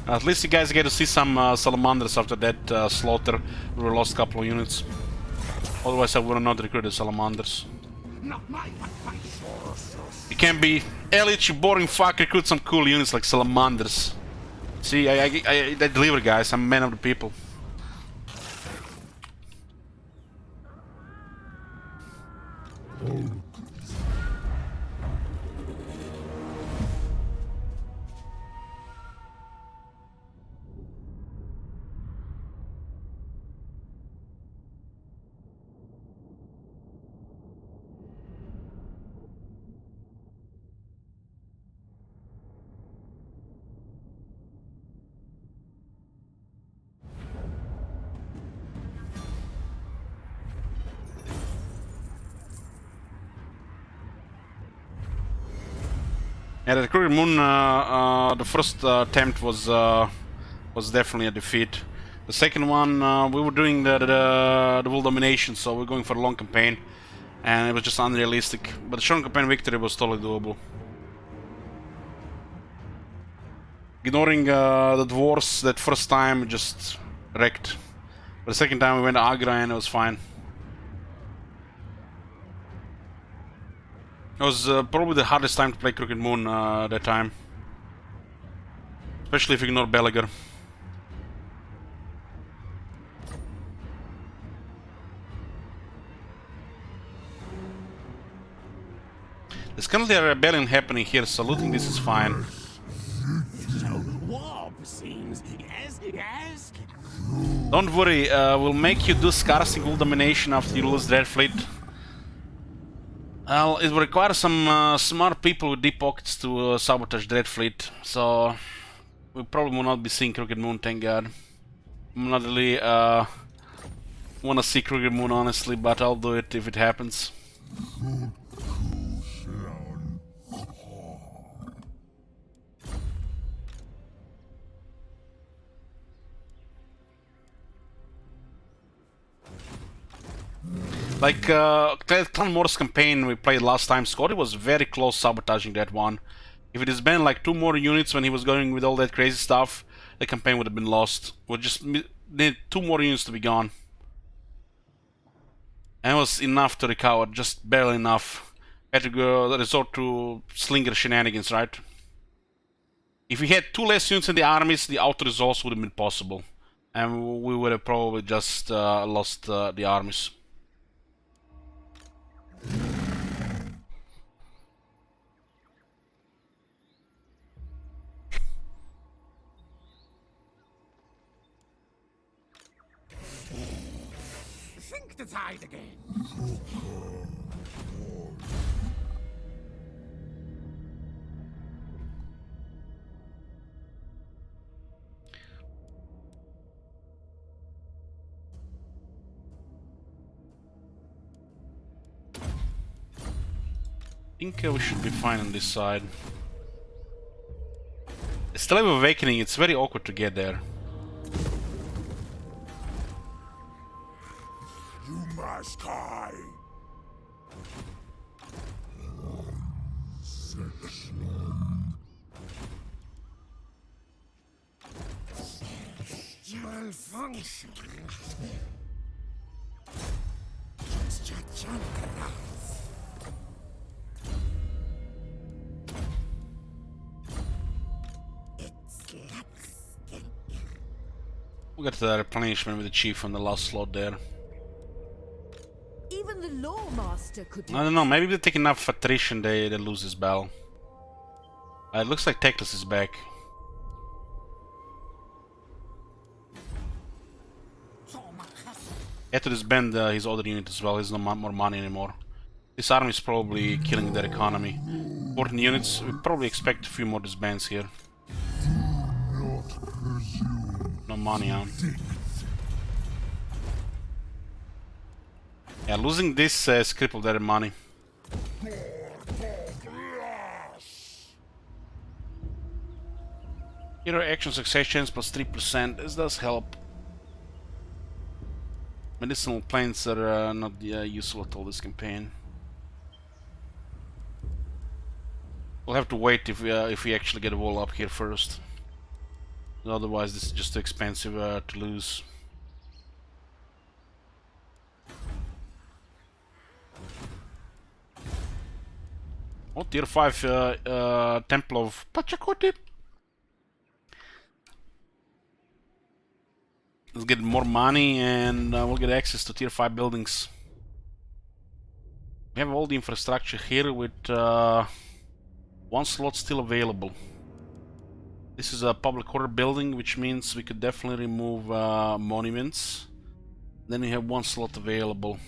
At least you guys get to see some salamanders after that slaughter. We lost a couple of units. Otherwise I would have not recruited salamanders. You can't be Elite, you boring fuck, recruit some cool units like salamanders. See, I deliver, guys. I'm a man of the people. Yeah, the Crooked Moon, the first attempt was definitely a defeat. The second one, we were doing the world domination, so we're going for a long campaign, and it was just unrealistic. But the short campaign victory was totally doable. Ignoring the dwarves that first time, just wrecked. But the second time we went to Agra and it was fine. It was probably the hardest time to play Crooked Moon that time. Especially if you ignore Belagar. currently a rebellion happening here, so looting this is fine. So war seems. Yes, yes. Don't worry, we'll make you do Scar single domination after you lose Dread Fleet. Well, it will require some smart people with deep pockets to sabotage Dread Fleet, so we probably will not be seeing Crooked Moon, thank God. I'm not really wanna see Crooked Moon honestly, but I'll do it if it happens. Like, Clan Morse campaign we played last time, Scotty was very close sabotaging that one. If it has been like 2 more units when he was going with all that crazy stuff, the campaign would have been lost. We just need 2 more units to be gone. And it was enough to recover, just barely enough. Had to go resort to slinger shenanigans, right? If we had 2 less units in the armies, the auto-resolves would have been possible. And we would have probably just lost the armies. Think the tide again. I think we should be fine on this side. Still have Awakening, it's very awkward to get there. You must die. Malfunction. We got the replenishment with the chief on the last slot there. Even the Lawmaster could I don't know, maybe if they take enough attrition they lose this battle. It looks like Teclis is back. Had to disband his other unit as well, he's no more money anymore. This army is probably killing their economy. 14 units, we probably expect a few more disbands here. No money, huh? Yeah, losing this has crippled their money. Hero action success chance plus 3%, this does help. Medicinal plants are not useful at all this campaign. We'll have to wait if we actually get a wall up here first. Otherwise this is just too expensive to lose. Oh, tier 5 Temple of Pachacoti. Let's get more money and we'll get access to tier 5 buildings. We have all the infrastructure here with 1 slot still available. This is a public order building, which means we could definitely remove monuments. Then we have 1 slot available.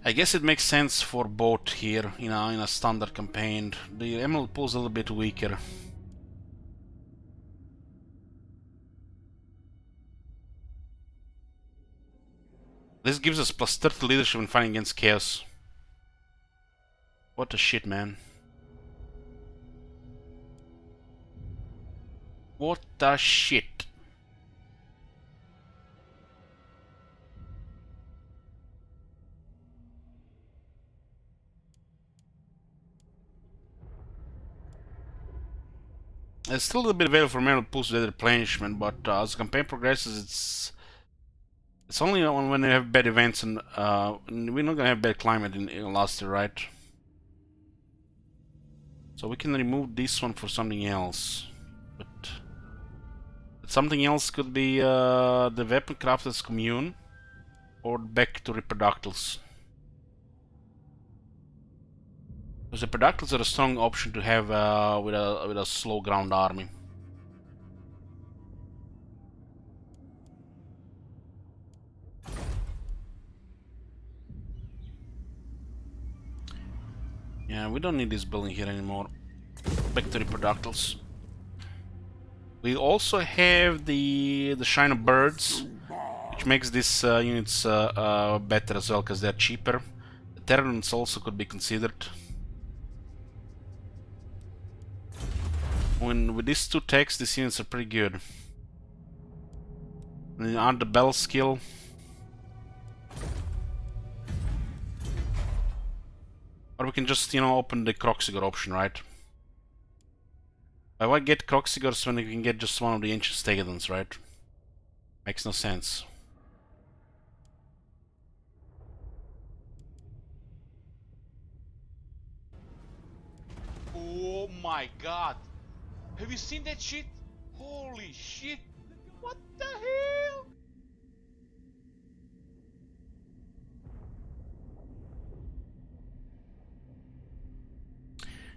I guess it makes sense for both here, you know, in a standard campaign. The emerald pool is a little bit weaker. This gives us plus 30 leadership when fighting against chaos. What the shit, man. What the shit. It's still a little bit available for Metal Pulse with replenishment, but as the campaign progresses, it's only when we have bad events, and we're not gonna have bad climate in last year, right? So we can remove this one for something else, but something else could be the weapon crafters commune, or back to reproductals. Because the Productors are a strong option to have with a slow ground army. Yeah, we don't need this building here anymore. Back to the Productors. We also have the Shine of Birds, which makes these units better as well, because they're cheaper. The Terrans also could be considered. With these two techs, these units are pretty good. And add the Bell skill. Or we can just, you know, open the Kroxigor option, right? Why get Kroxigors when you can get just one of the Ancient Stegadons, right? Makes no sense. Oh my god. Have you seen that shit? Holy shit. What the hell?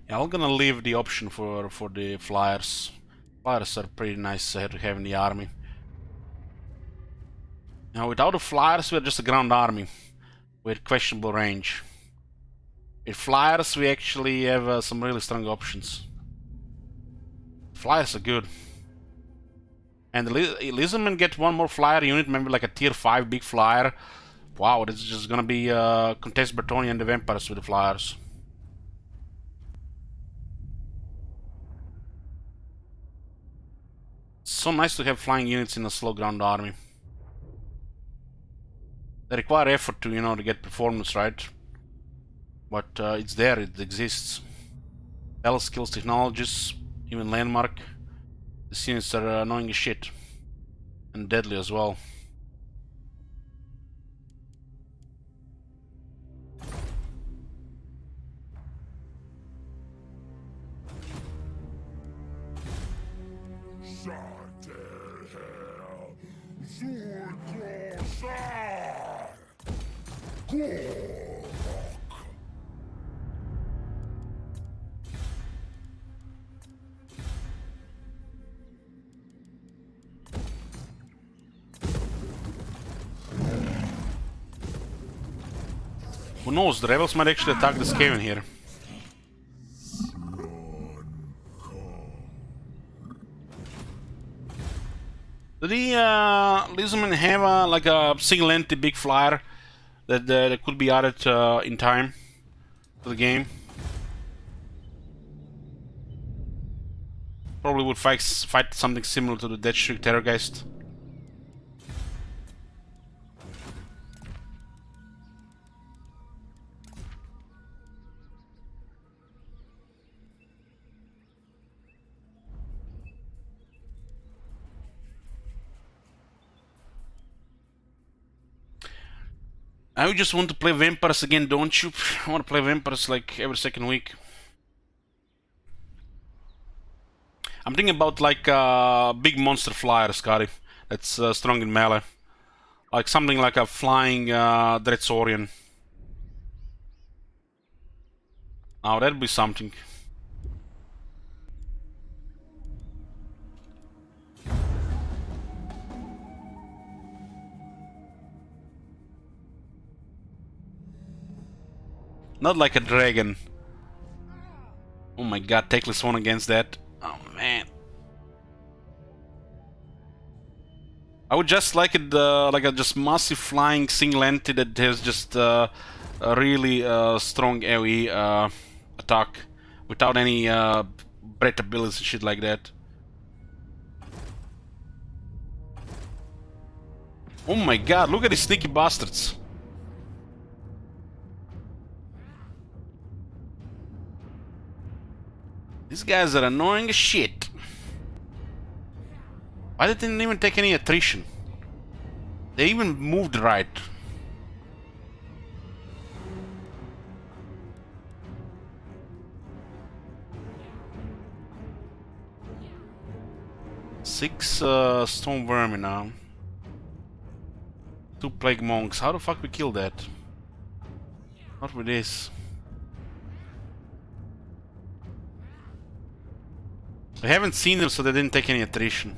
Yeah, I'm gonna leave the option for the Flyers. Flyers are pretty nice to have in the army. Now, without the Flyers, we're just a ground army with questionable range. With Flyers, we actually have some really strong options. Flyers are good. And the Lizardmen get one more Flyer unit, maybe like a tier 5 big Flyer. Wow, this is just gonna be contest Bretonnia and the Vampires with the Flyers. So nice to have flying units in a slow ground army. They require effort to, you know, to get performance right. But it's there, it exists. Battle skills, technologies, even landmark. These units are annoying as shit. And deadly as well. Who knows, the rebels might actually attack this cave in here. Do the Lizardmen have like a single entity big flyer that could be added in time to the game? Probably would fight something similar to the Deathshriek Terrorgeist. I just want to play Vampires again, don't you? I want to play Vampires like every second week. I'm thinking about like big monster flyer, Scotty. That's strong in melee. Like something like a flying Dreadsaurian. Now that'd be something. Not like a dragon. Oh my god, Techless one against that. Oh man. I would just like it like a just massive flying single entity that has just a really strong AoE attack without any breath abilities and shit like that. Oh my god, look at these sneaky bastards. These guys are annoying as shit. Why did they didn't even take any attrition? They even moved right. Six stone vermin now. 2 plague monks. How the fuck we kill that? Not with this. I haven't seen them, so they didn't take any attrition.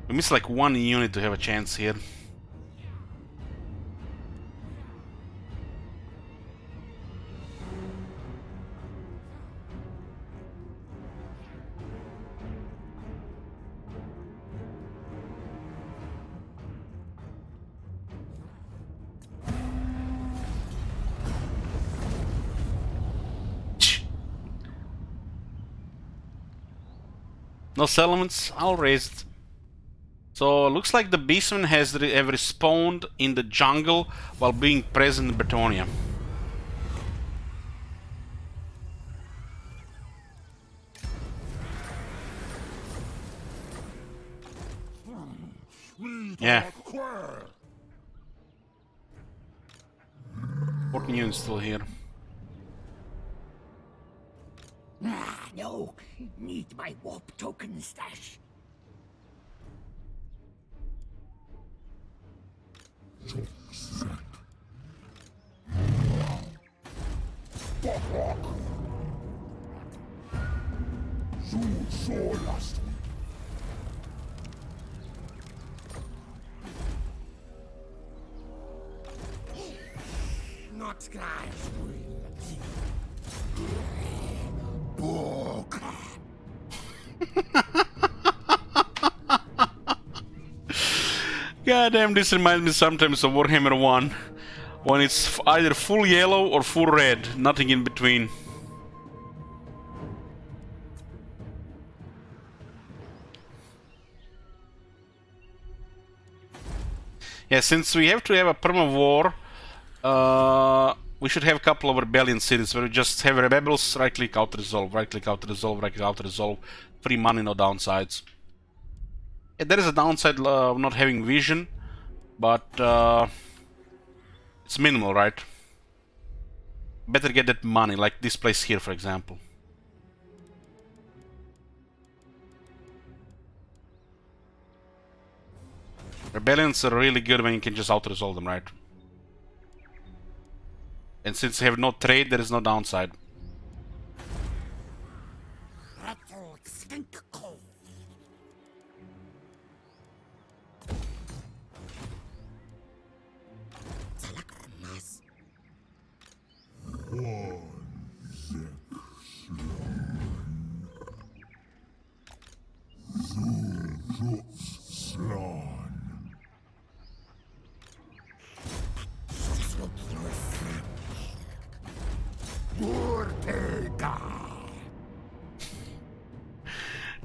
We missed like one unit to have a chance here. No settlements, I'll raise it. So looks like the beastmen have respawned in the jungle while being present in Bretonia. Yeah. 14 units still here. Ah, no. Need my warp token stash. Not guys. Goddamn, this reminds me sometimes of Warhammer 1, when it's either full yellow or full red, nothing in between. Yeah, since we have to have a perma war, we should have a couple of rebellion cities where we just have rebels, right click, out resolve, right click, out resolve, right click, out resolve, free money, no downsides. Yeah, there is a downside of not having vision, but it's minimal, right? Better get that money, like this place here, for example. Rebellions are really good when you can just out-resolve them, right? And since they have no trade, there is no downside.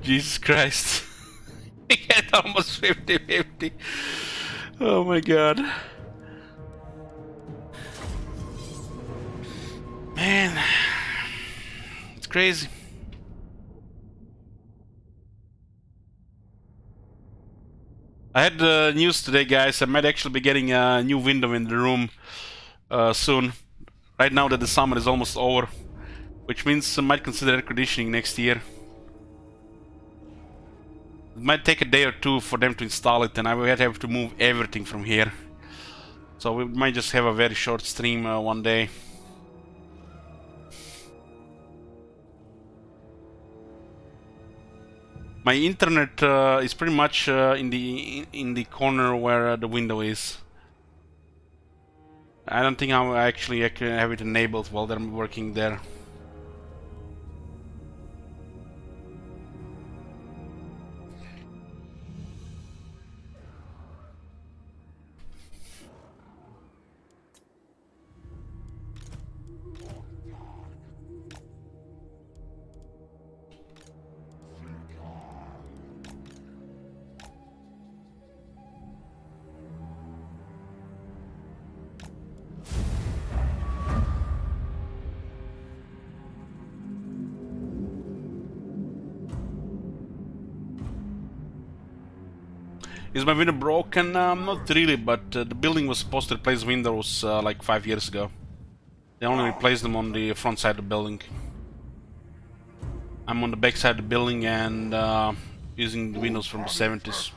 Jesus Christ. We had almost 50-50. Oh my god. Man. It's crazy. I had news today, guys. I might actually be getting a new window in the room soon. Right now that the summer is almost over. Which means I might consider air conditioning next year. It might take a day or two for them to install it, and I might have to move everything from here. So we might just have a very short stream one day. My internet is pretty much in the corner where the window is. I don't think I can have it enabled while they're working there. Is my window broken? Not really, but the building was supposed to replace windows like 5 years ago. They only replaced them on the front side of the building. I'm on the back side of the building and using the windows from the 70s.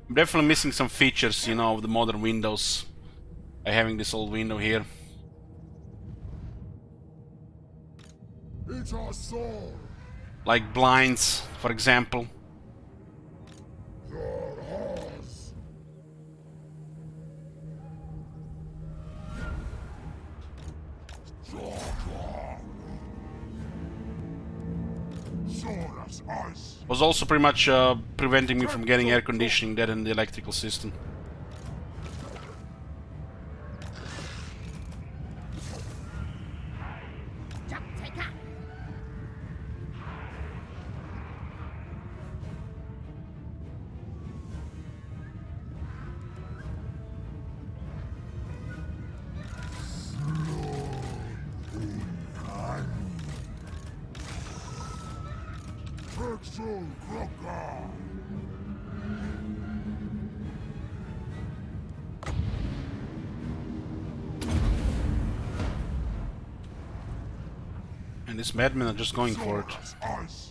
I'm definitely missing some features, you know, of the modern windows by having this old window here. It's our soul. Like blinds, for example. Your horse. Sword as ice. Was also pretty much preventing me from getting air conditioning dead in the electrical system. Exo Crocker. And these madmen are just going for it. As ice.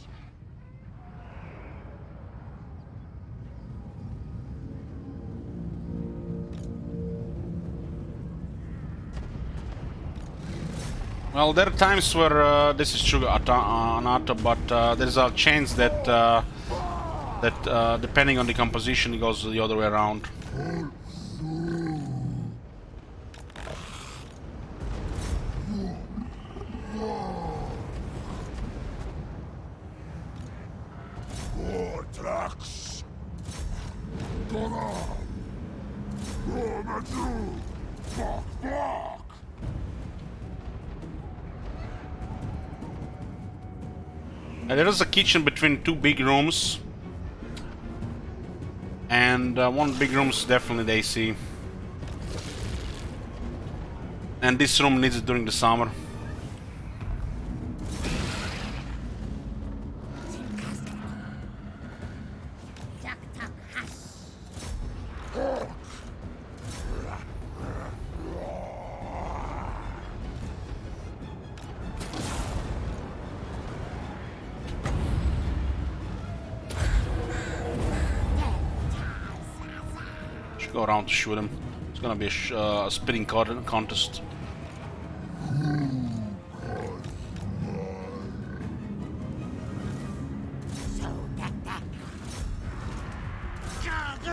Well, there are times where this is true, Anato, but there's a chance that depending on the composition, it goes the other way around. Vortex. Gonna. Gonna do. Fuck, fuck. There is a kitchen between two big rooms, and one big room is definitely the AC. And this room needs it during the summer. Should go around to shoot him. It's gonna be a spitting contest.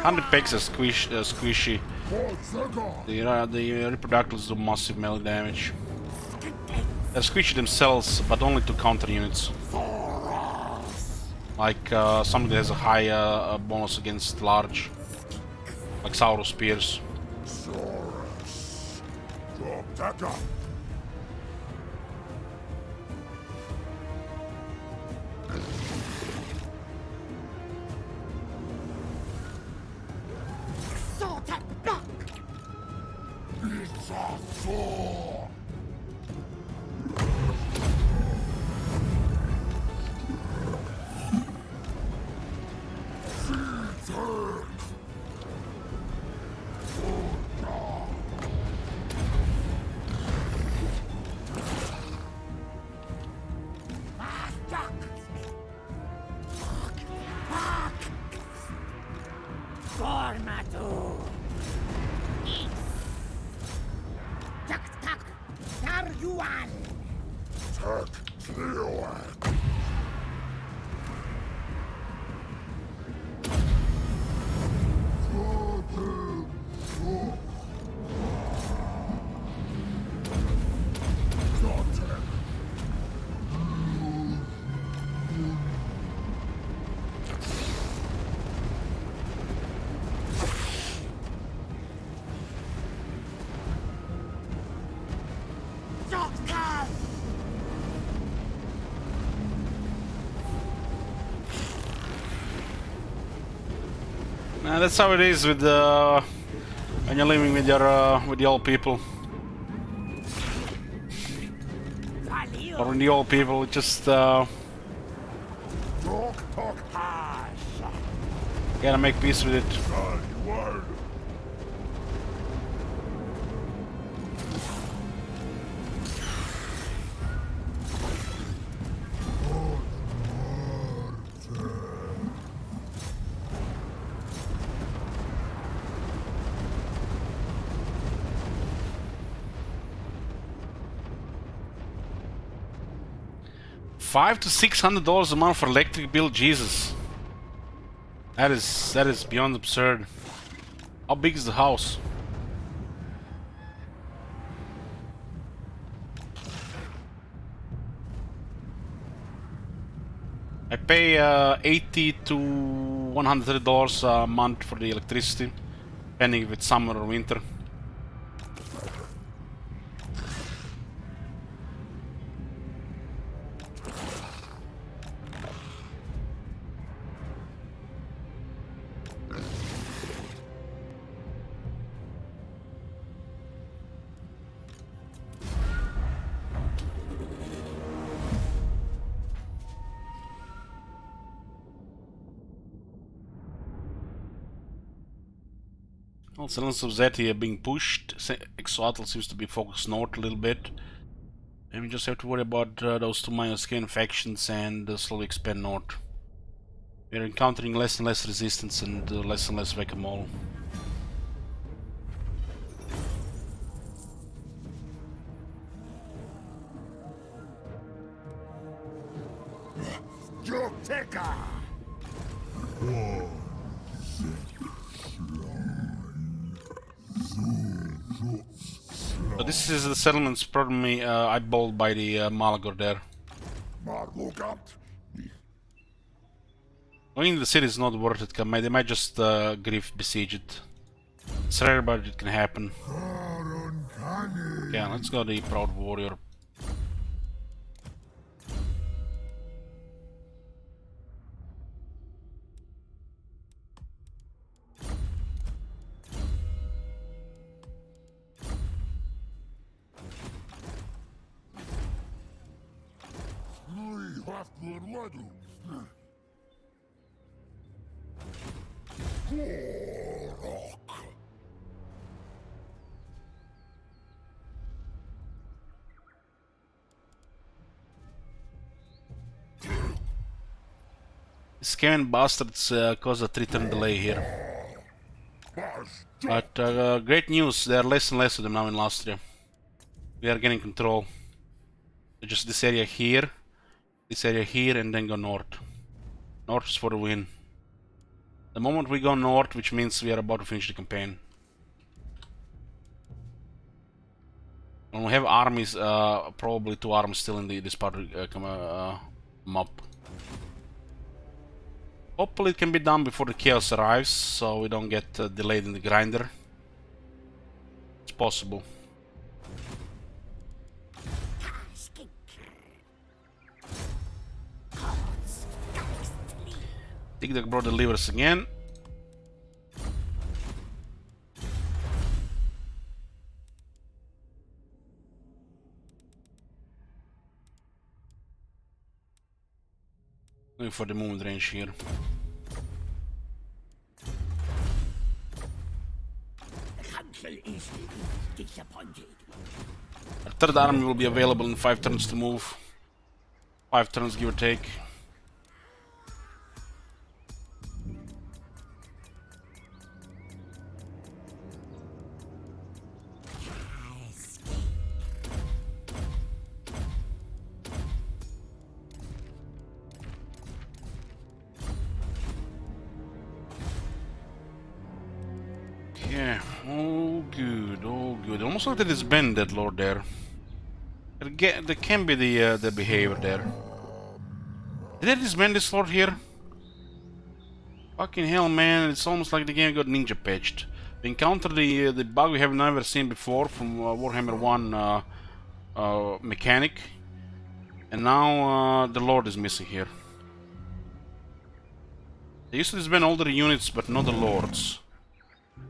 And the pegs are squishy. The reproductibles do massive melee damage. They're squishy themselves, but only to counter units. Like something that has a high bonus against large, like Saurus Spears. Itza sword. Formato. Tak, tak. Daruan. Tech clear. That's how it is with when you're living with the old people. Or when the old people just gotta make peace with it. $500 to $600 a month for electric bill, Jesus. That is beyond absurd. How big is the house? I pay $80 to $130 a month for the electricity, depending if it's summer or winter. Well, settlements of Zeti are being pushed. Exoatl seems to be focused north a little bit. And we just have to worry about those two minor skin factions and slowly expand north. We're encountering less and less resistance and less whack-a-mole. Joteka! So this is the settlements probably eyeballed by the Malagor there. Marlukat! Going in the city is not worth it, they might just grief besiege it. It's rare, but it can happen. Yeah, let's go the Proud Warrior. Scam bastards caused a 3-turn delay here. But great news, there are less and less of them now in Lastria. We are getting control. Just this area here, and then go north. North is for the win. The moment we go north, which means we are about to finish the campaign. And we have armies, probably 2 armies still in this part of the map. Hopefully it can be done before the chaos arrives, so we don't get delayed in the grinder. It's possible. Tigdak brought the levers again. Going for the movement range here. The council is disappointed. Our third army will be available in 5 turns to move. 5 turns, give or take. Yeah, oh good, oh good. Almost like that it's been that lord there. There can be the behavior there. Did they disband this lord here? Fucking hell, man! It's almost like the game got ninja patched. We encountered the bug we have never seen before from Warhammer 1 mechanic, and now the lord is missing here. They used to disband all the units, but not the lords.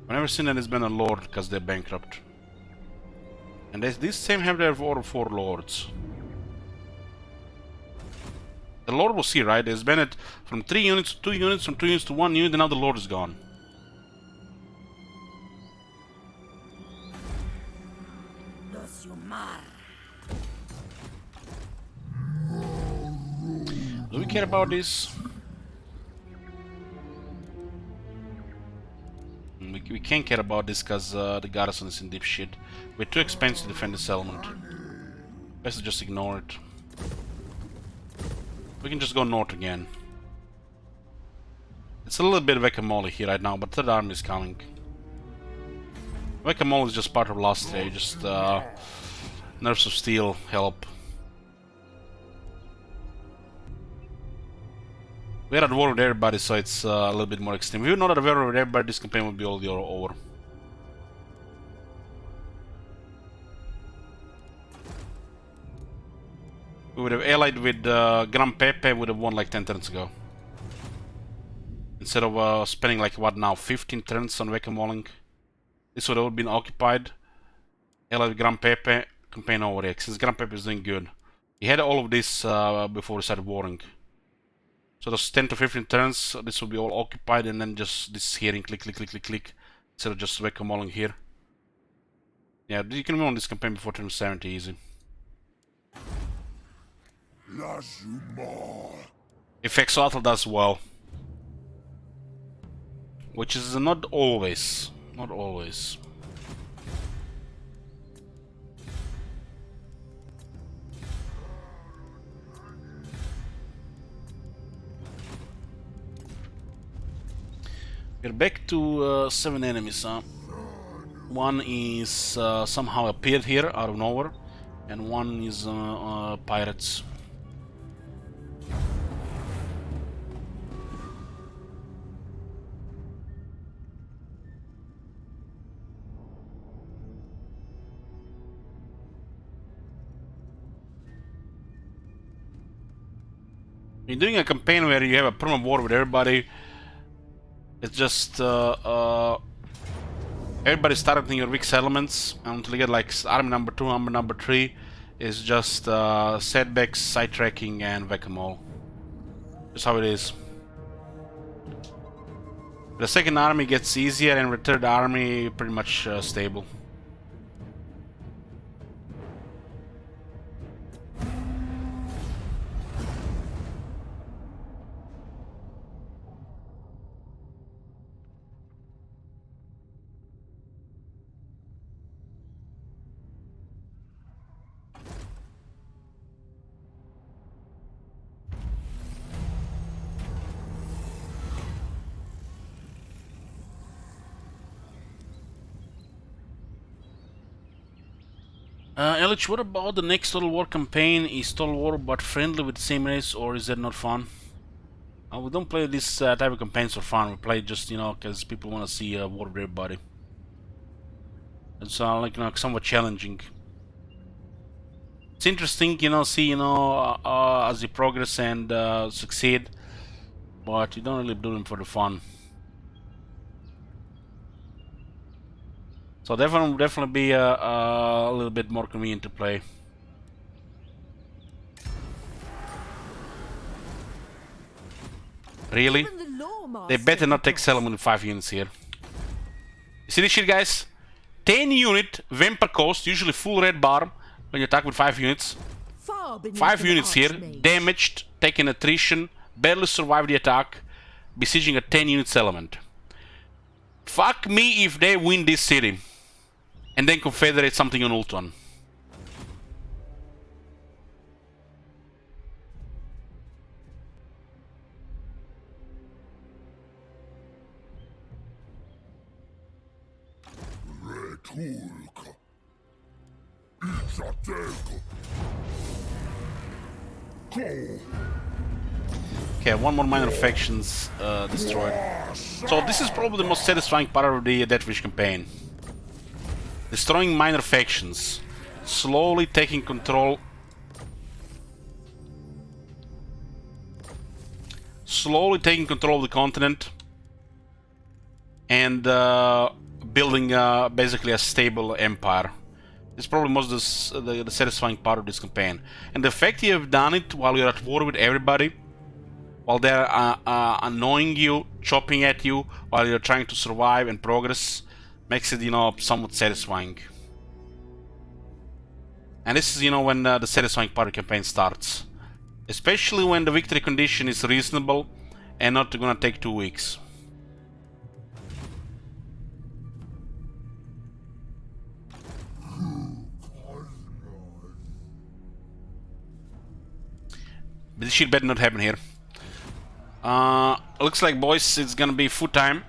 I've never seen that it's been a lord because they're bankrupt. And this same have their 4 lords. The lord was here, right? There's been it from 3 units to 2 units, from 2 units to 1 unit, and now the lord is gone. Do we care about this? We can't care about this because the garrison is in deep shit. We're too expensive to defend the settlement. Best to just ignore it. We can just go north again. It's a little bit whack-a-mole here right now, but third army is coming. Whack-a-mole is just part of last day, just nerves of steel help. We're at war with everybody, so it's a little bit more extreme. If you're not at war with everybody, this campaign would be already over. We would have allied with Gran Pepe, would have won like 10 turns ago. Instead of spending like what now, 15 turns on whack-a-moling. This would have been occupied. Allied with Gran Pepe, campaign over here, since Gran Pepe is doing good. He had all of this before he started warring. So those 10 to 15 turns, this will be all occupied, and then just this hearing click, click, click, click, click, instead of just whack-a-moling here. Yeah, you can win on this campaign before turn 70 easy. If Exoatl does well. Which is not always. Not always. We're back to 7 enemies, huh? One is somehow appeared here out of nowhere, and one is pirates. You're doing a campaign where you have a permanent war with everybody. It's just everybody's targeting your weak settlements until you get like army number 2, army number 3 is just setbacks, sidetracking, and whack-a-mole. That's how it is. The second army gets easier, and the third army pretty much stable. Elich, what about the next Total War campaign? Is Total War but friendly with the same race, or is that not fun? We don't play this type of campaigns for fun. We play just, you know, because people want to see war with everybody. It's like, you know, somewhat challenging. It's interesting, you know, see, you know, as you progress and succeed, but you don't really do them for the fun. So definitely be a little bit more convenient to play. Really? Even the law They master better not could take settlement with 5 units here. You see this shit, guys? 10 unit Vampire Coast, usually full red bar when you attack with 5 units. far beneath 5 an units here, archmage. damaged, taking attrition, barely survived the attack, besieging a 10 unit settlement. Fuck me if they win this city and then confederate something on Ultron. Retulka. Itza telko. Go. Okay, one more minor factions destroyed. So this is probably the most satisfying part of the Deathwish campaign. Destroying minor factions. Slowly taking control. Slowly taking control of the continent. And building basically a stable empire. It's probably most the satisfying part of this campaign. And the fact you have done it while you're at war with everybody, while they're annoying you, chopping at you, while you're trying to survive and progress, makes it, you know, somewhat satisfying. And this is, you know, when the satisfying part of the campaign starts. Especially when the victory condition is reasonable and not gonna take 2 weeks. This shit better not happen here. Looks like, boys, it's gonna be food time.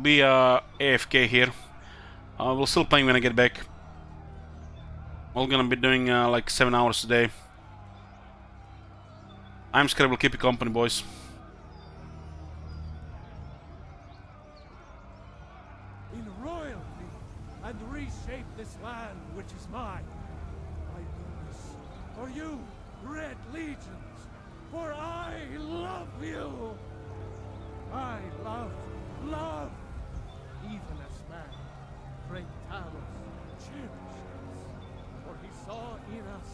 Be AFK here. We'll still playing when I get back. We're gonna be doing like 7 hours a day. I'm scared we'll keep you company, boys. In royalty and reshape this land which is mine. I do this for you, Red Legions, for I love you. I love, even as man, great Talos cherishes, for he saw in us,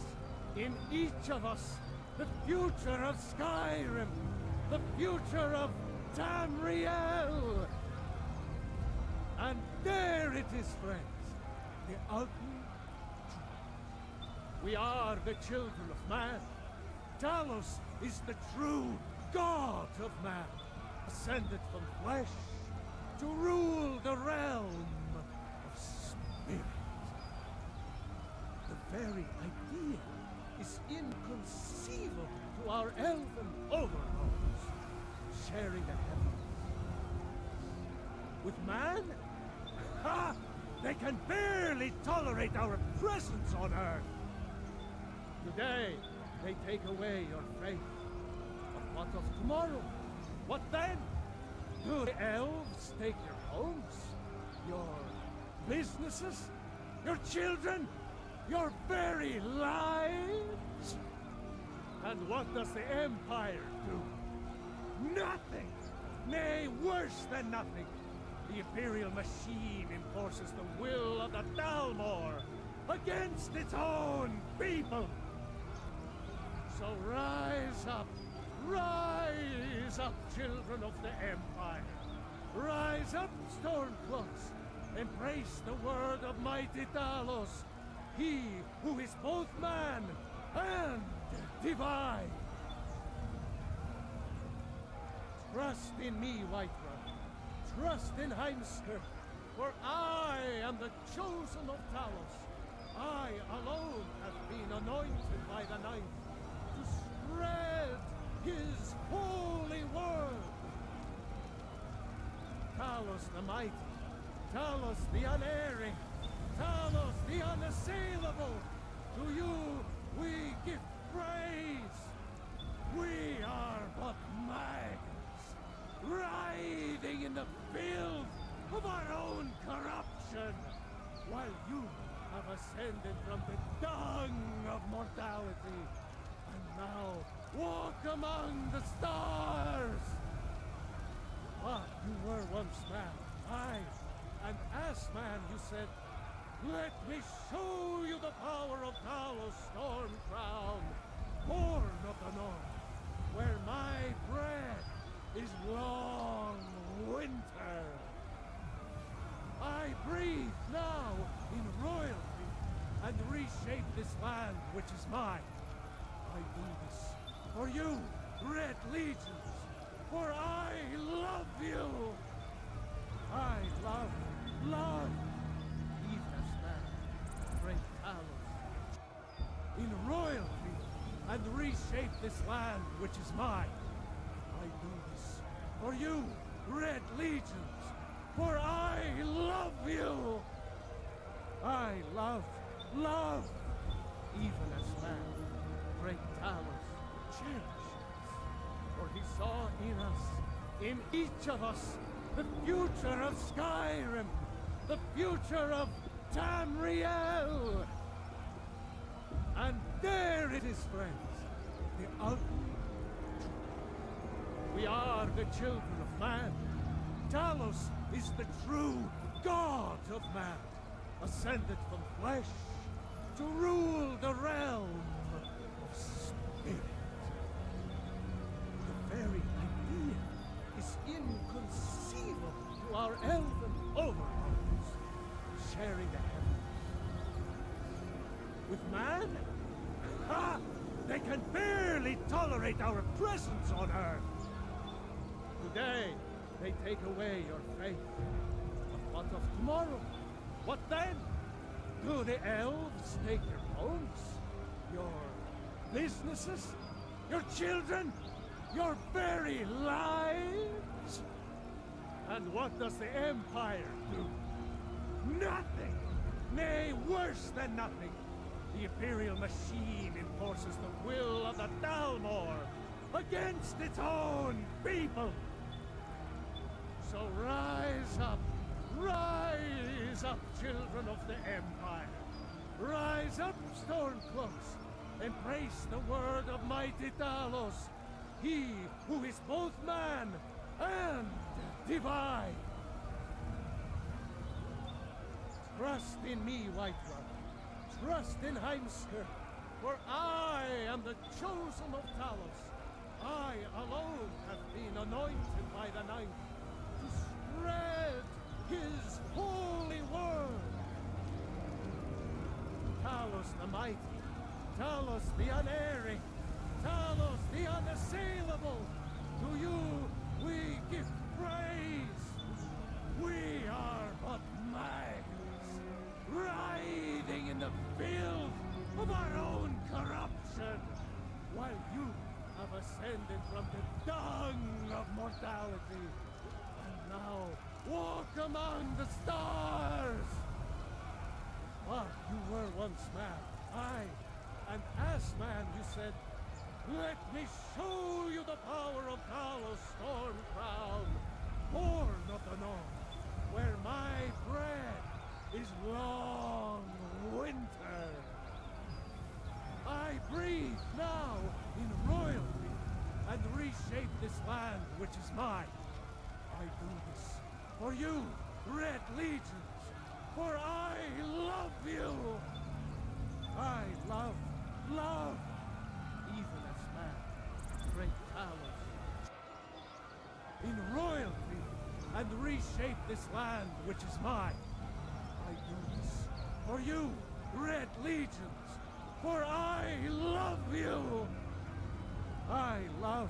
in each of us, the future of Skyrim, the future of Tamriel. And there it is, friends, the ugly truth. We are the children of man. Talos is the true god of man, ascended from flesh to rule the realm of spirit. The very idea is inconceivable to our elven overlords, sharing the heavens. With man, ha! They can barely tolerate our presence on Earth. Today, they take away your faith. But what of tomorrow? What then? Do the elves take your homes? Your businesses? Your children? Your very lives? And what does the Empire do? Nothing! Nay, worse than nothing! The Imperial machine enforces the will of the Dalmor against its own people! So rise up, children of the Empire! Rise up, Stormcloaks! Embrace the word of mighty Talos, he who is both man and divine! Trust in me, Whiterun. Trust in Heimskir, for I am the chosen of Talos. I alone have been anointed by the Ninth to spread his holy word. Talos the mighty, Talos the unerring, Talos the unassailable, to you we give praise. We are but maggots, writhing in the filth of our own corruption, while you have ascended from the dung of mortality, and now walk among the stars. But you were once man, aye, and as man you said, let me show you the power of Talos Stormcrown, born of the north, where my bread is long winter. I breathe now in royalty and reshape this land which is mine. I do this for you, Red Legions, for I love you. I love, even as man, great Talos. In royalty and reshape this land which is mine. I do this for you, Red Legions, for I love you. I love, even as man, great Talos cherishes, for he saw in us, in each of us, the future of Skyrim, the future of Tamriel. And there it is, friends, the ugly truth. We are the children of man. Talos is the true god of man, ascended from flesh to rule the realm of spirit. The very idea is inconceivable to our elven overlords, sharing the heavens. With man, ha! They can barely tolerate our presence on Earth. Today, they take away your faith. But what of tomorrow? What then? Do the elves take your homes? Your businesses? Your children? Your very lives? And what does the Empire do? Nothing! Nay, worse than nothing! The Imperial machine enforces the will of the Dalmor against its own people! So rise up, children of the Empire! Rise up, Stormcloaks! Embrace the word of mighty Talos, he who is both man and divine! Trust in me, White Brother. Trust in Heimskir, for I am the chosen of Talos. I alone have been anointed by the Ninth to spread his holy word. Talos the mighty, Talos the unerring, Talos the unassailable, to you we give praise. We are but maggots, writhing in the filth of our own corruption, while you have ascended from the dung of mortality, and now walk among the stars. But you were once man, aye, and as man you said, let me show you the power of Talos Stormcrown, born of the north, where my bread is long winter. I breathe now in royalty and reshape this land which is mine. I do this for you, Red Legions, for I love you. I love, even as man, great Talos. In royalty and reshape this land which is mine. I do this for you, Red Legions, for I love you. I love,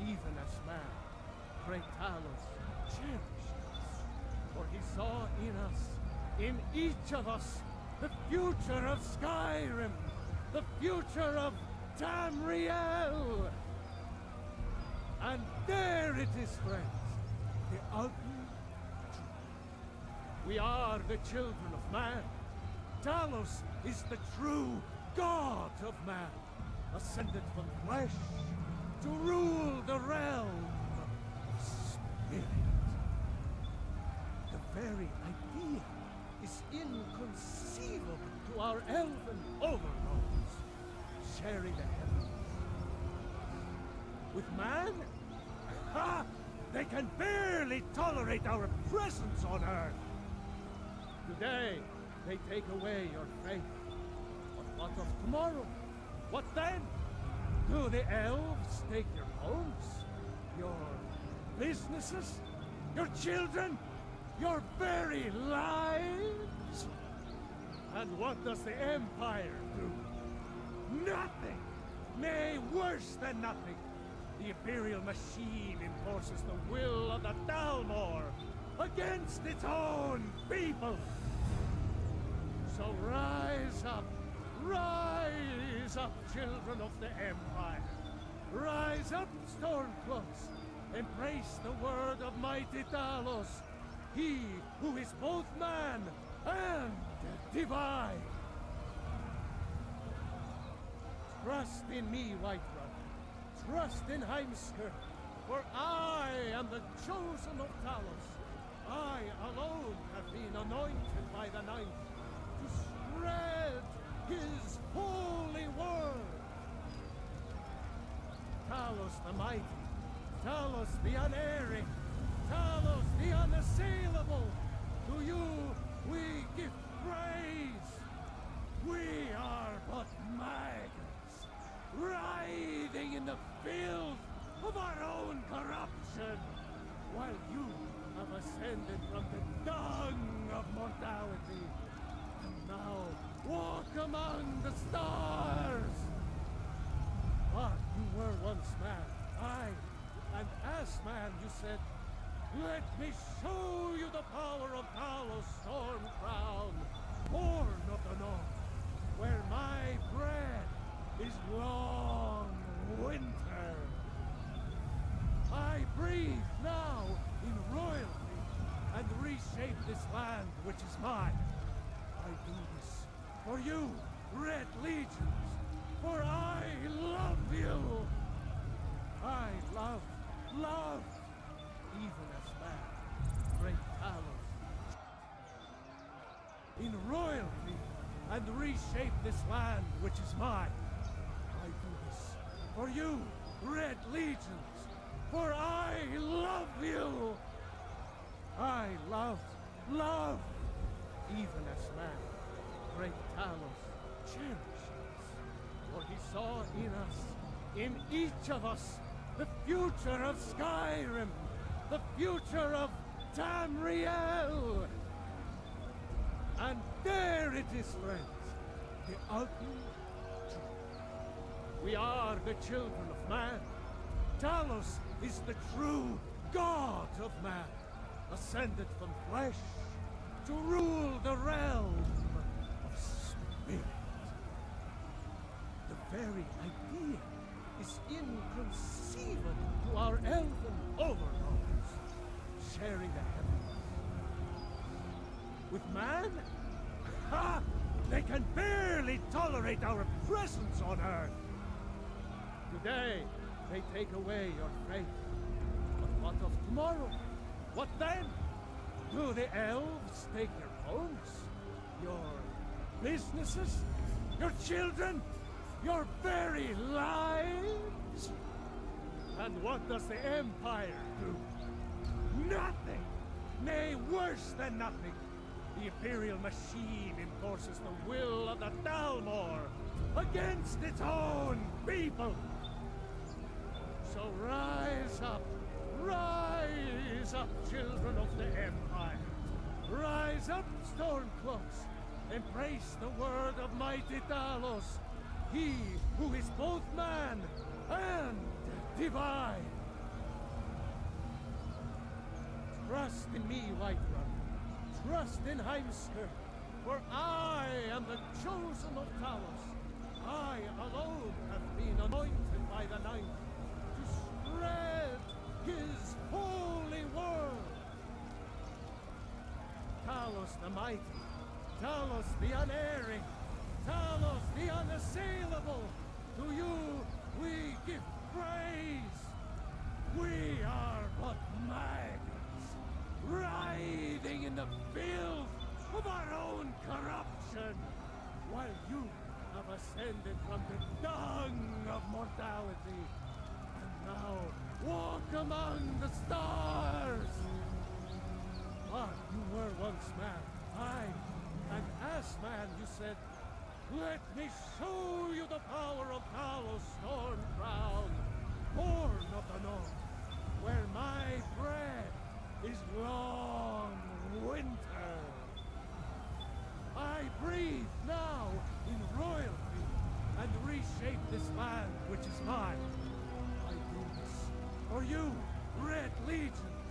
even as man, great Talos cherished us, for he saw in us, in each of us, the future of Skyrim, the future of Tamriel. And there it is, friends, the ugly truth. We are the children of man. Talos is the true god of man, ascended from flesh to rule the realm of spirit. The very idea is inconceivable to our elven overlords, sharing the heavens. With man? Ha! They can barely tolerate our presence on Earth! Today, they take away your faith. But what of tomorrow? What then? Do the elves take your homes? Your businesses? Your children? Your very lives? And what does the Empire do? Nothing! Nay, worse than nothing! The Imperial machine enforces the will of the Dalmor against its own people! So rise up, children of the Empire! Rise up, Stormcloaks! Embrace the word of mighty Talos, he who is both man and divine! Trust in me, White Brother. Trust in Heimskir, for I am the chosen of Talos. I alone have been anointed by the Ninth to spread his holy word. Talos the mighty, Talos the unerring, Talos the unassailable, to you we give praise. We are but maggots, writhing in the filth of our own corruption, while you have ascended from the dung of mortality, and now walk among the stars. But you were once man, aye, and as man you said, let me show you the power of Talos Stormcrown, born of the North, where my bread is long winter. I breathe now in royalty and reshape this land which is mine. I do this for you, Red Legions, for I love you. I love, even as man, great Talos. In royalty and reshape this land which is mine. I do this for you, Red Legions, for I love you. I love, even as man, great Talos cherishes. For he saw in us, in each of us, the future of Skyrim, the future of Tamriel. And there it is, friends, the ugly truth. We are the children of man. Talos is the true god of man, ascended from flesh to rule the realm of spirit. The very idea is inconceivable to our elven overlords, sharing the heavens. With man? Ha! They can barely tolerate our presence on Earth. Today, they take away your faith. But what of tomorrow? What then? Do the elves take your homes? Your businesses? Your children? Your very lives? And what does the Empire do? Nothing! Nay, worse than nothing! The Imperial machine enforces the will of the Dalmor against its own people! So rise up, children of the Empire! Rise up, Stormcloaks! Embrace the word of mighty Talos! He who is both man and divine! Trust in me, Whiterun. Trust in Heimskr, for I am the chosen of Talos. I alone have been anointed by the Ninth to spread his holy word. Talos the mighty, Talos the unerring, Talos the unassailable, to you we give praise. We are but maggots, writhing in the filth of our own corruption, while you have ascended from the dung of mortality, and now walk among the stars. But you were once man, aye, and as man you said, let me show you the power of Talos Stormcrown, born of the north, where my bread is long winter. I breathe now in royalty and reshape this land which is mine. I do this for you, Red Legions,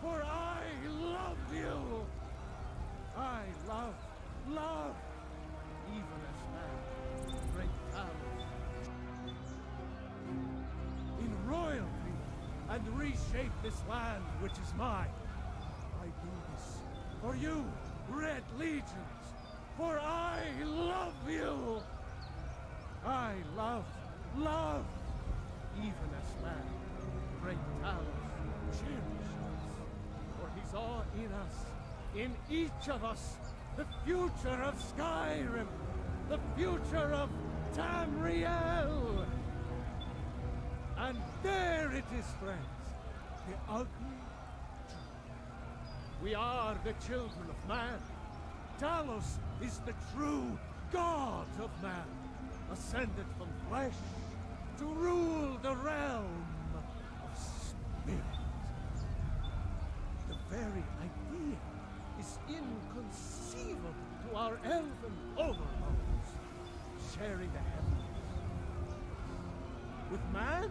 for I love you. I love, even as man, great Talos. In royalty and reshape this land which is mine. I do this for you, Red Legions, for I love you. I love, even as man, great Talos cherishes. For he saw in us, in each of us, the future of Skyrim, the future of Tamriel. And there it is, friends, the ugly truth. We are the children of man. Talos is the true god of man, ascended from flesh to rule the realm of spirit. The very idea is inconceivable to our elven overlords, sharing the heavens. With man?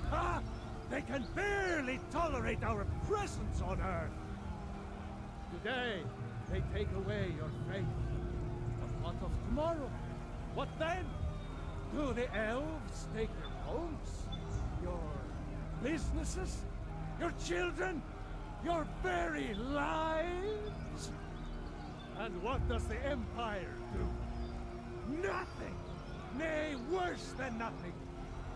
Ha! They can barely tolerate our presence on Earth. Today, they take away your faith. But what of tomorrow? What then? Do the elves take your homes? Your businesses? Your children? Your very lives? And what does the Empire do? Nothing! Nay, worse than nothing!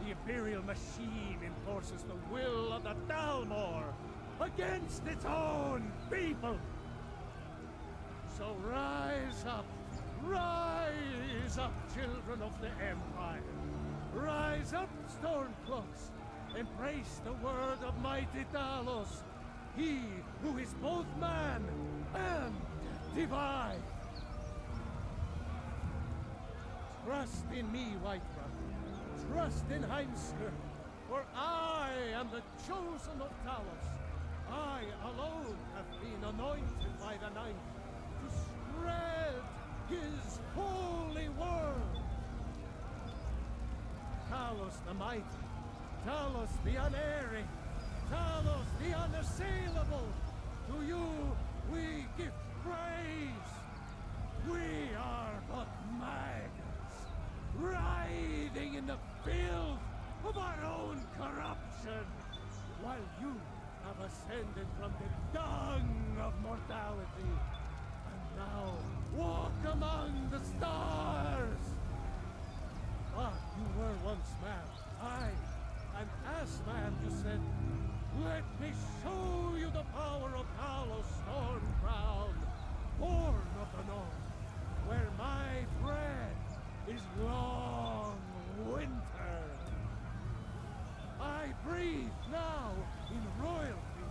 The Imperial machine enforces the will of the Dalmor against its own people! So rise up, children of the Empire! Rise up, Stormcloaks! Embrace the word of mighty Talos, he who is both man and divine! Trust in me, Whiterun. Trust in Heimskr, for I am the chosen of Talos. I alone have been anointed by the Ninth to spread his holy word. Talos the mighty, Talos the unerring, Talos the unassailable, to you we give praise. We are but maggots, writhing in the filth of our own corruption, while you have ascended from the dung of mortality, and now walk among the stars. But you were once man, aye, an ass-man, you said. Let me show you the power of Talos Stormcrown, born of the North, where my bread is long winter. I breathe now in royalty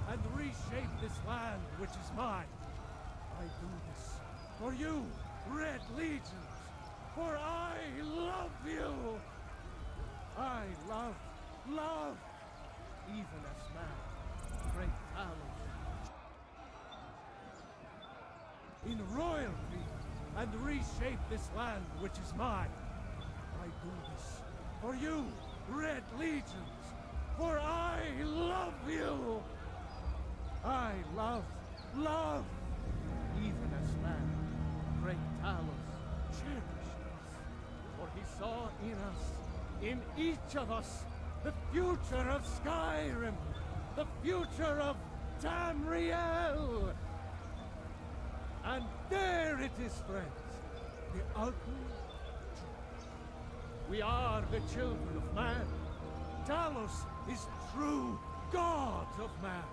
and reshape this land which is mine. I do this for you, Red Legions, for I love you. I love, even as man, great Talos. In royalty and reshape this land which is mine. I do this for you, Red Legions, for I love you. I love, even as man, great Talos cherished us, for he saw in us, in each of us, the future of Skyrim, the future of Tamriel. And there it is, friends, the ultimate truth. We are the children of man. Talos is true God of man,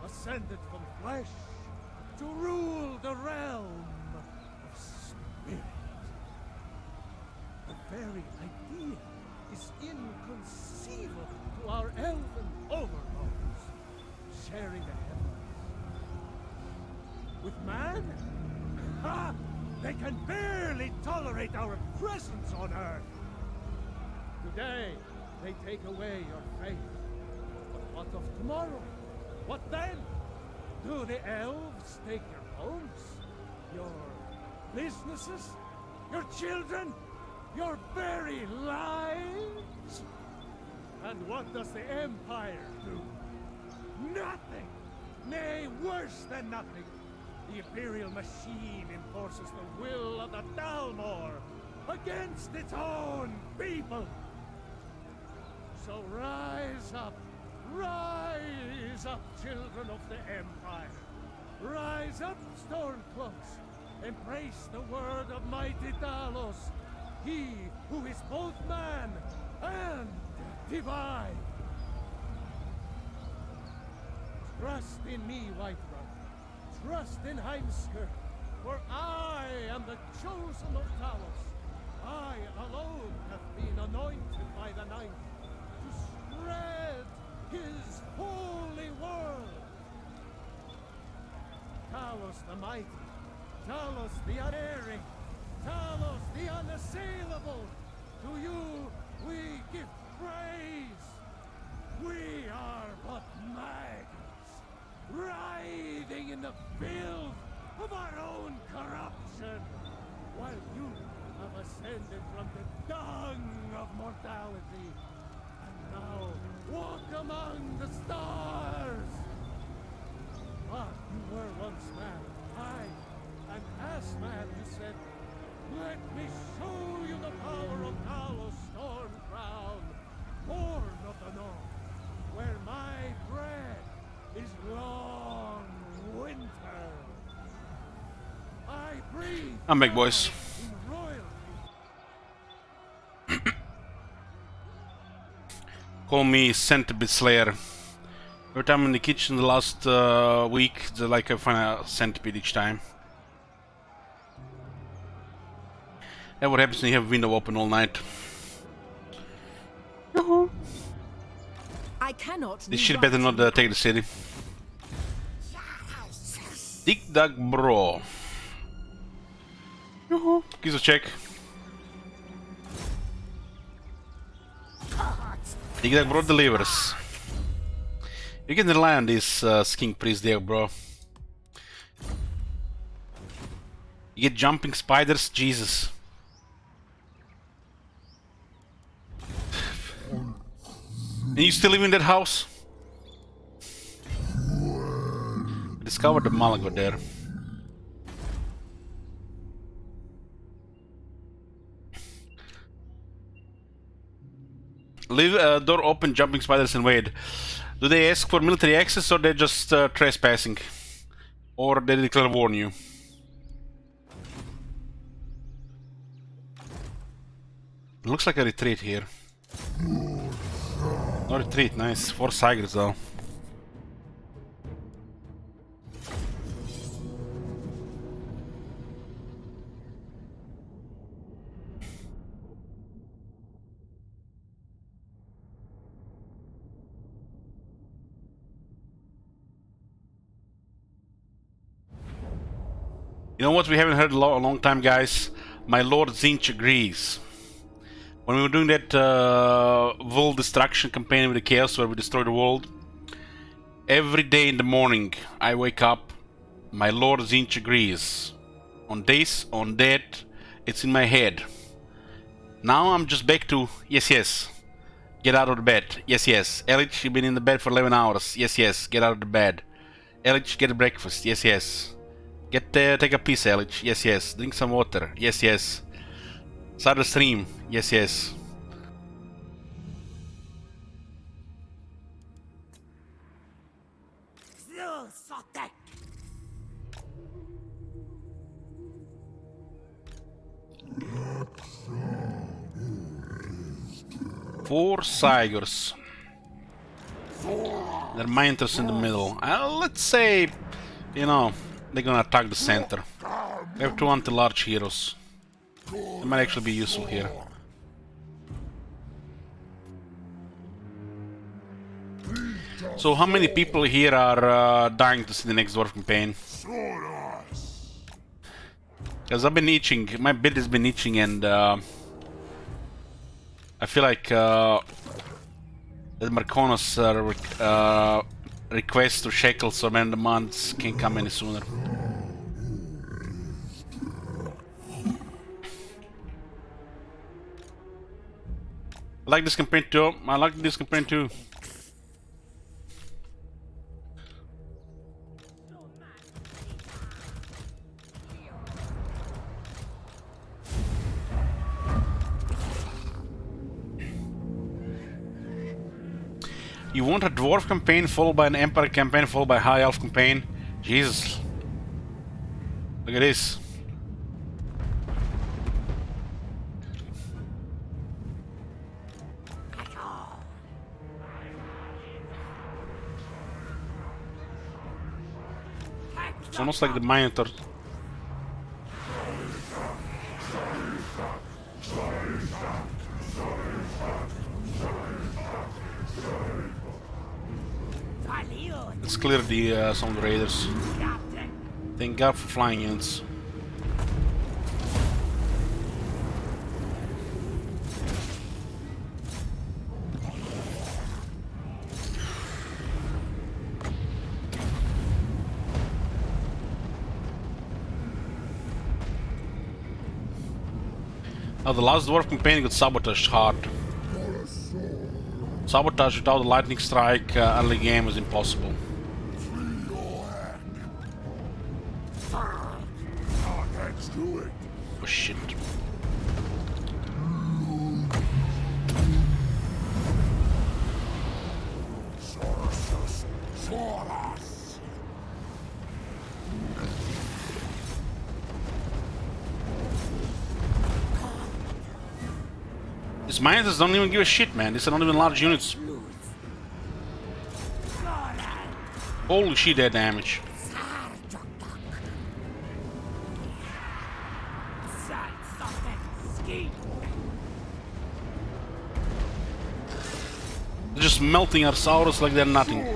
ascended from flesh to rule the realm of spirit. The very idea is inconceivable to our elven overlords, sharing the heavens. With man? Ha! They can barely tolerate our presence on Earth! Today, they take away your faith. But what of tomorrow? What then? Do the elves take your homes? Your businesses? Your children? Your very lives? And what does the Empire do? Nothing! Nay, worse than nothing! The Imperial machine enforces the will of the Dalmor against its own people! So rise up, children of the Empire! Rise up, Stormcloaks! Embrace the word of mighty Talos, he who is both man and divine! Trust in me, Whiterun. Trust in Heimskr, for I am the chosen of Talos. I alone have been anointed by the Ninth to spread his holy word. Talos the mighty, Talos the unerring, Talos the unassailable, to you we give praise. We are but maggots, writhing in the filth of our own corruption, while you have ascended from the dung of mortality, and now walk among the stars. But you were once man, aye, an ass-man, you said. Let me show you the power of Talos Stormcrown, born of the north, where my bread is long winter. I breathe. I'm back, boys. In royalty. Call me Centipede Slayer. Every time I'm in the kitchen the last week, like I find a centipede each time. That's what happens when you have a window open all night. Yoo-hoo. I cannot. This shit better not take the city. Dig Dug Bro. Yoo-hoo. Gives a check. Dig Dug Bro delivers. You can rely on this Skin Priest there, bro. You get jumping spiders, Jesus. And you still live in that house? I discovered the Malaga there. Leave door open, jumping spiders invade. Do they ask for military access or they're just trespassing? Or they declare warn you? Looks like a retreat here. No retreat, nice. 4 Sigers though. You know what we haven't heard a long time, guys? My Lord Zinch agrees. When we were doing that world destruction campaign with the Chaos where we destroy the world, every day in the morning I wake up, my Lord Zinch agrees. On this, on that, it's in my head. Now I'm just back to, yes, yes, get out of the bed. Yes, yes. Elich, you've been in the bed for 11 hours. Yes, yes, get out of the bed. Elich, get a breakfast. Yes, yes. Take a piss, Elich. Yes, yes. Drink some water. Yes, yes. Start the stream. Yes, yes. Four Sigers. They're Minters in the middle. Let's say, you know, they're gonna attack the center. We have 2 anti-large heroes. They might actually be useful here. So how many people here are dying to see the next dwarf campaign? Because I've been itching, my bit has been itching, and I feel like that Marconos request to shackle so many demands can't come any sooner. I like this campaign too. I like this campaign too. You want a dwarf campaign followed by an emperor campaign followed by high elf campaign? Jesus. Look at this. It's almost like the Minotaur. Let's clear the some of the raiders. Thank God for flying units. Now the last dwarf campaign got sabotaged hard. Sabotage without a lightning strike early game was impossible. Oh shit. These miners don't even give a shit, man. These are not even large units. Holy shit, that damage. They're just melting our Saurus like they're nothing.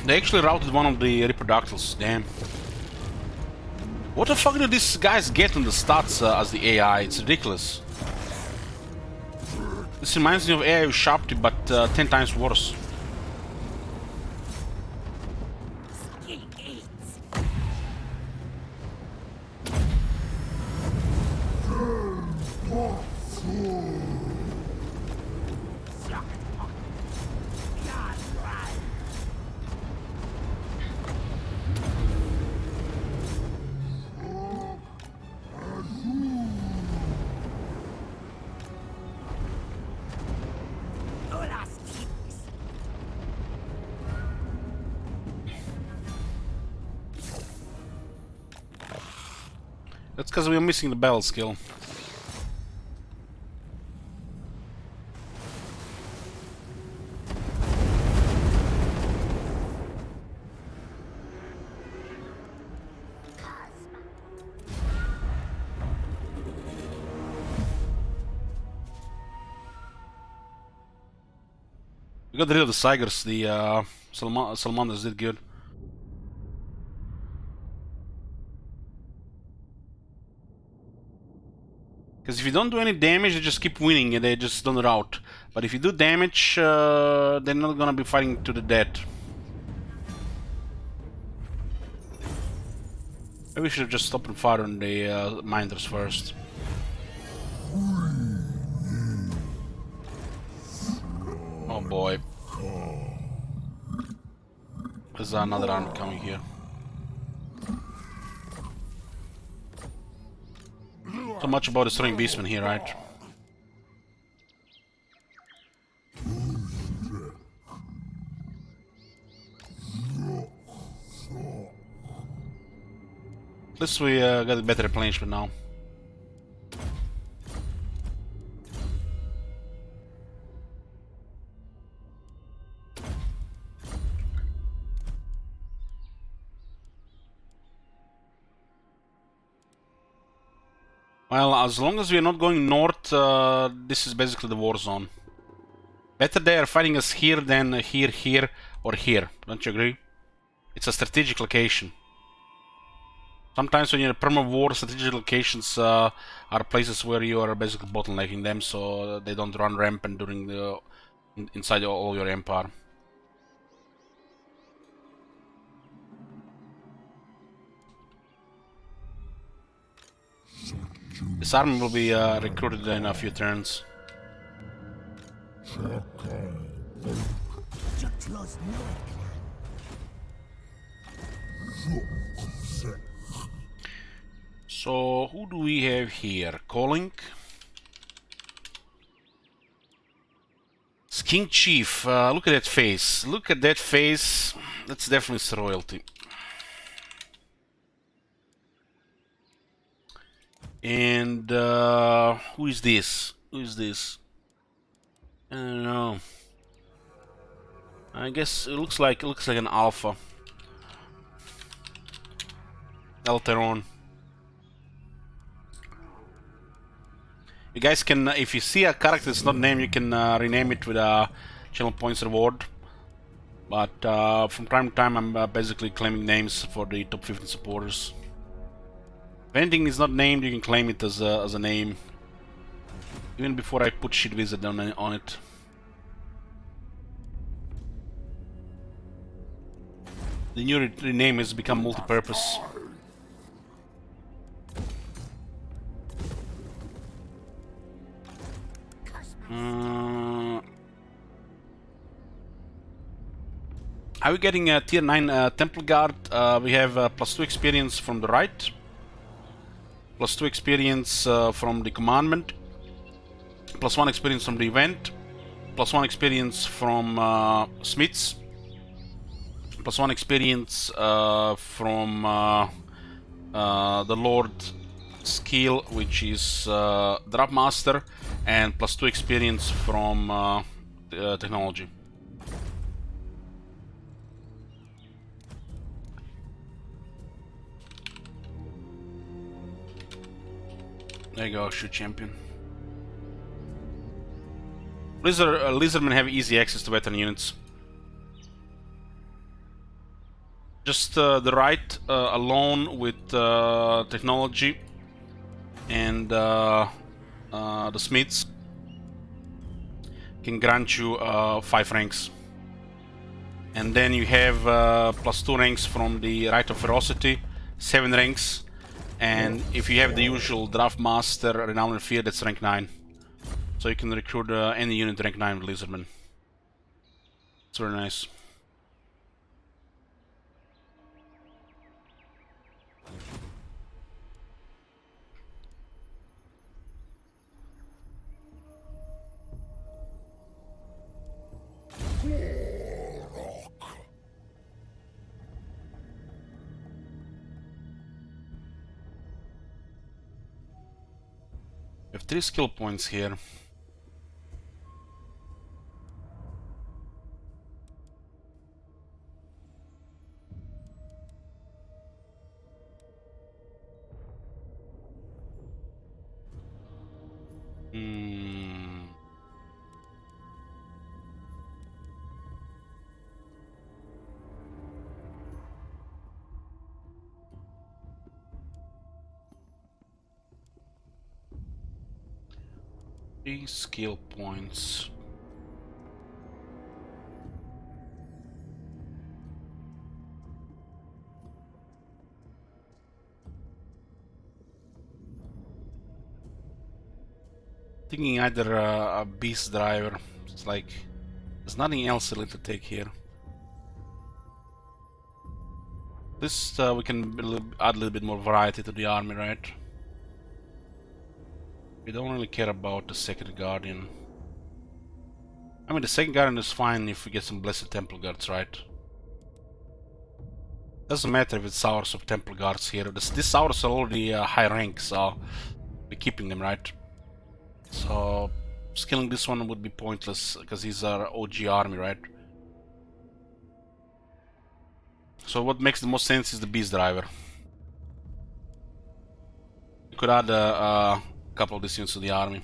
They actually routed one of the Reproductals, damn. What the fuck do these guys get in the stats as the AI? It's ridiculous. This reminds me of AI with Sharpty, but 10 times worse. That's because we are missing the battle skill. We got rid of the Sigers, the Salamanders did good. Because if you don't do any damage, they just keep winning and they just don't rout. But if you do damage, they're not gonna be fighting to the death. Maybe we should have just stopped and fire on the Minders first. Oh boy. There's another army coming here. So much about destroying beastmen here, right? At least we got a better replenishment now. Well, as long as we are not going north, this is basically the war zone. Better they are fighting us here than here, here, or here. Don't you agree? It's a strategic location. Sometimes when you're in a perma war, strategic locations are places where you are basically bottlenecking them, so they don't run rampant during the inside all your empire. This army will be recruited in a few turns. So, who do we have here? Calling? King Chief, look at that face. Look at that face. That's definitely royalty. And who is this? Who is this? I don't know. I guess it looks like an alpha. Alteron. You guys can, if you see a character that's not named, you can rename it with a channel points reward. But from time to time, I'm basically claiming names for the top 15 supporters. If anything is not named, you can claim it as a name. Even before I put shit wizard on it. The new rename has become multi-purpose. How are we getting a tier 9 Temple Guard? We have +2 experience from the right, +2 experience from the commandment, +1 experience from the event, +1 experience from Smiths, +1 experience from the Lord skill, which is Drop Master, and +2 experience from technology. There you go, shoot champion. Lizardmen have easy access to veteran units. Just the right alone with technology and the Smiths can grant you 5 ranks. And then you have +2 ranks from the Right of Ferocity, 7 ranks. And if you have the usual Draft Master, Renown and Fear, that's rank 9. So you can recruit any unit rank 9 with Lizardmen. It's very nice. We have 3 skill points here. Three skill points. Thinking either a beast driver. It's like there's nothing else really to take here. This we can add a little bit more variety to the army, right? We don't really care about the second guardian. I mean, the second guardian is fine if we get some blessed temple guards, right? Doesn't matter if it's hours of temple guards here. This hours are already high rank, so we're keeping them, right? So skilling this one would be pointless because he's our OG army, right? So what makes the most sense is the beast driver. You could add a couple of these units to the army.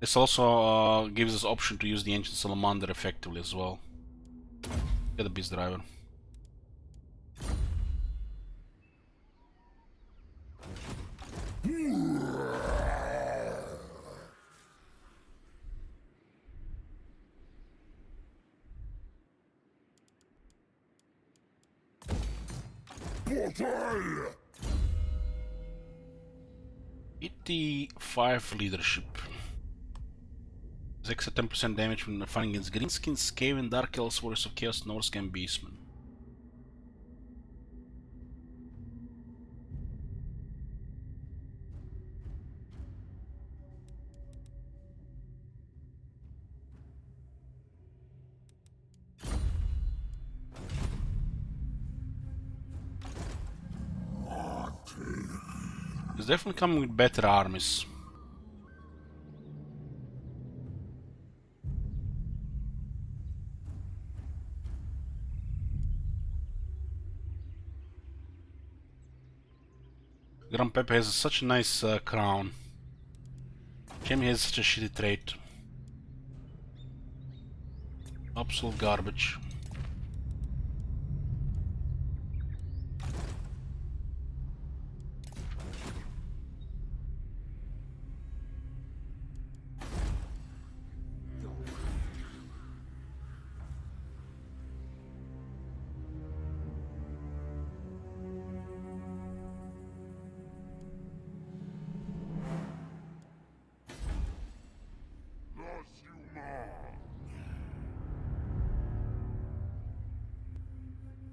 This also gives us option to use the Ancient Salamander effectively as well. Get the beast driver. Portal! 85 leadership. There's extra 10% damage when fighting against Greenskins, Skaven, Dark Elves, Warriors of Chaos, Norse and Beastmen. It's definitely coming with better armies. Grandpepe has such a nice crown. Shame he has such a shitty trait. Absolute garbage.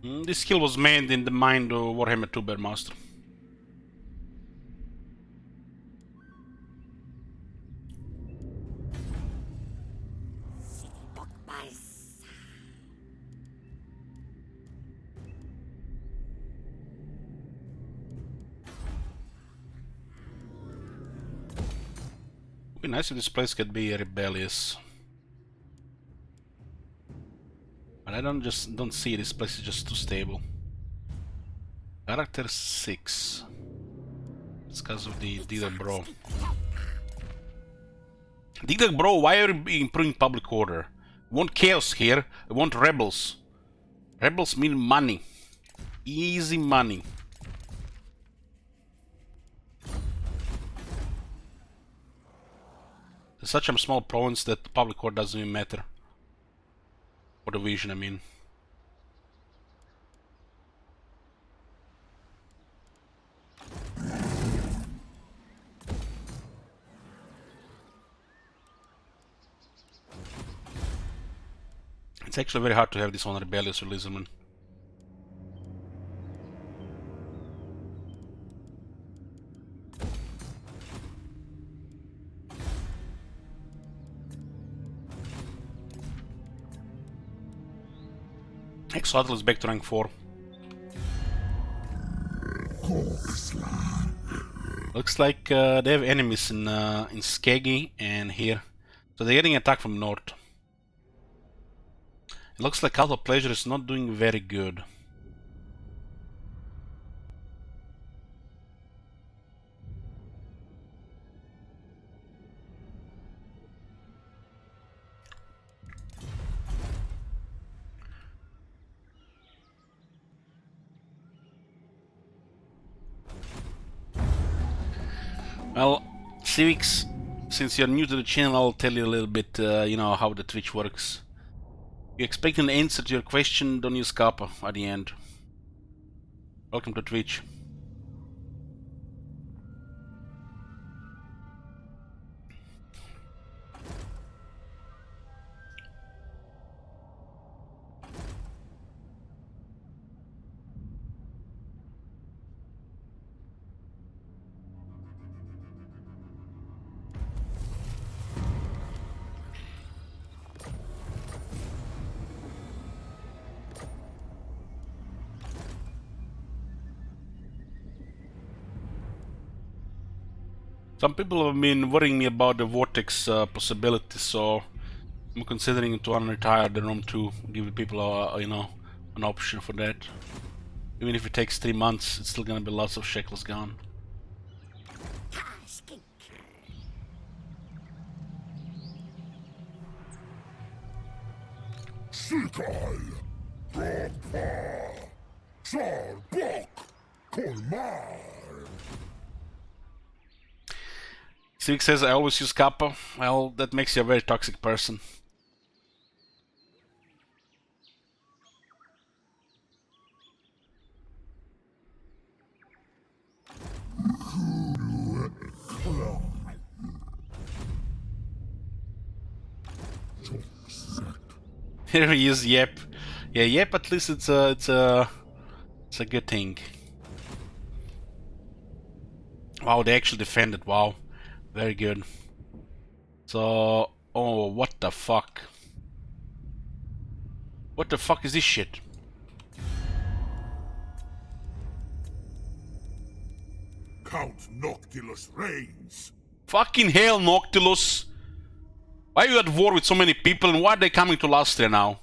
This skill was made in the mind of Warhammer 2 Bearmaster. Would be nice if this place could be rebellious. But I don't see this place is just too stable. Character 6. It's because of the Dealer Bro. Dealer Bro, why are you improving public order? We want chaos here. We want rebels. Rebels mean money. Easy money. It's such a small province that the public order doesn't even matter. For the vision, I mean. It's actually very hard to have this on rebellious or lizardman. Axolotl is back to rank 4. Looks like they have enemies in Skeggy and here. So they're getting attacked from north. It looks like Cult of Pleasure is not doing very good. Well, Civics, since you're new to the channel, I'll tell you a little bit, you know, how the Twitch works. You expect an answer to your question, don't use Kappa at the end. Welcome to Twitch. Some people have been worrying me about the Vortex possibility, so I'm considering to unretire the Room 2, give people you know, an option for that. Even if it takes 3 months, it's still gonna be lots of shekels gone. Sikal, Grandpa, Sarbok, Kolmar. Civic says I always use Kappa. Well, that makes you a very toxic person. Here we use Yep. Yeah, Yep. At least it's a good thing. Wow, they actually defended. Wow. Very good. So, oh, what the fuck? What the fuck is this shit? Count Noctilus reigns. Fucking hell, Noctilus! Why are you at war with so many people and why are they coming to Lastria now?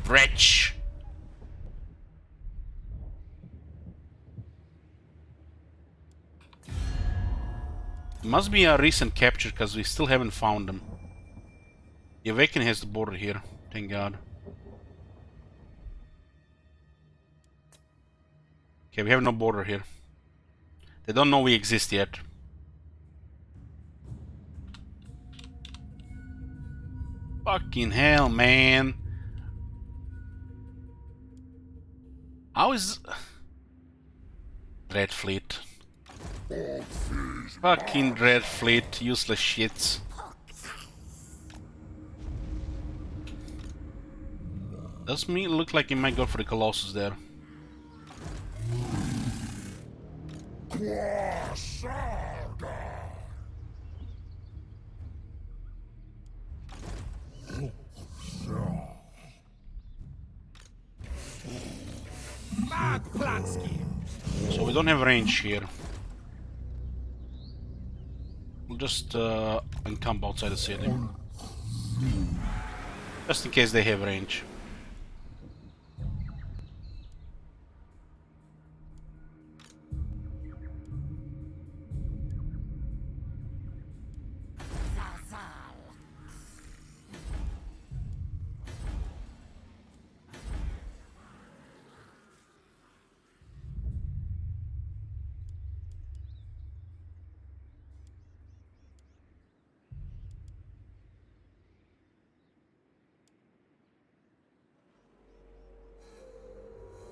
Wretch! Must be a recent capture because we still haven't found them. The Awakening has the border here, thank God. Okay, we have no border here. They don't know we exist yet. Fucking hell, man. How is... Dread Fleet. Fucking Dread Fleet, useless shits. Does me look like he might go for the Colossus there. So we don't have range here. We'll just encamp outside the city. Just in case they have range.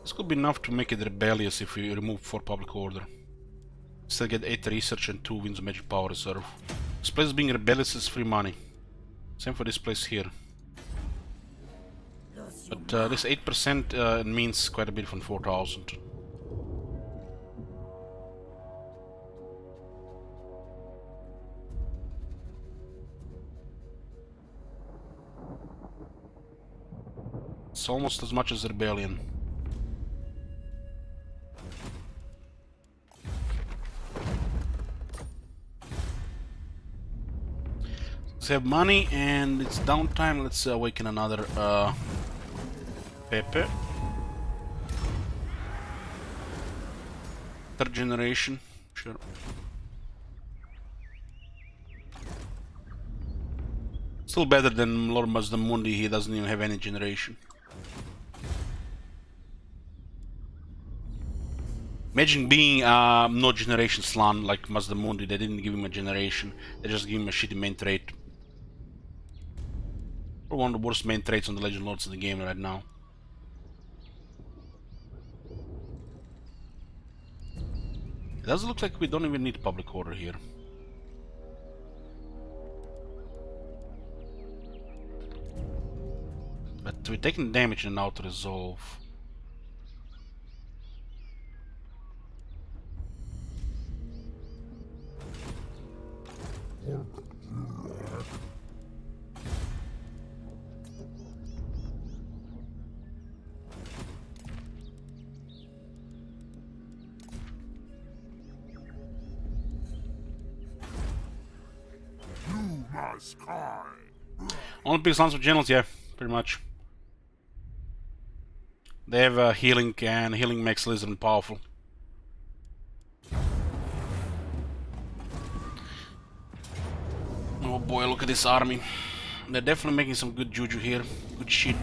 This could be enough to make it rebellious if we remove 4 public order. Still get 8 research and 2 wins magic power reserve. This place being rebellious is free money. Same for this place here. But this 8% means quite a bit from 4,000. It's almost as much as rebellion. Let's have money, and it's downtime. Let's awaken another Pepe. 3rd generation, sure. Still better than Lord Mazdamundi, he doesn't even have any generation. Imagine being no generation slan like Mazdamundi. They didn't give him a generation, they just give him a shitty main trait. Or one of the worst main traits on the Legend Lords in the game right now. It does look like we don't even need public order here. But we're taking damage in auto resolve. Sky. Only big slants with generals, yeah, pretty much. They have healing, and healing makes Lizard powerful. Oh boy, look at this army. They're definitely making some good juju here. Good shit.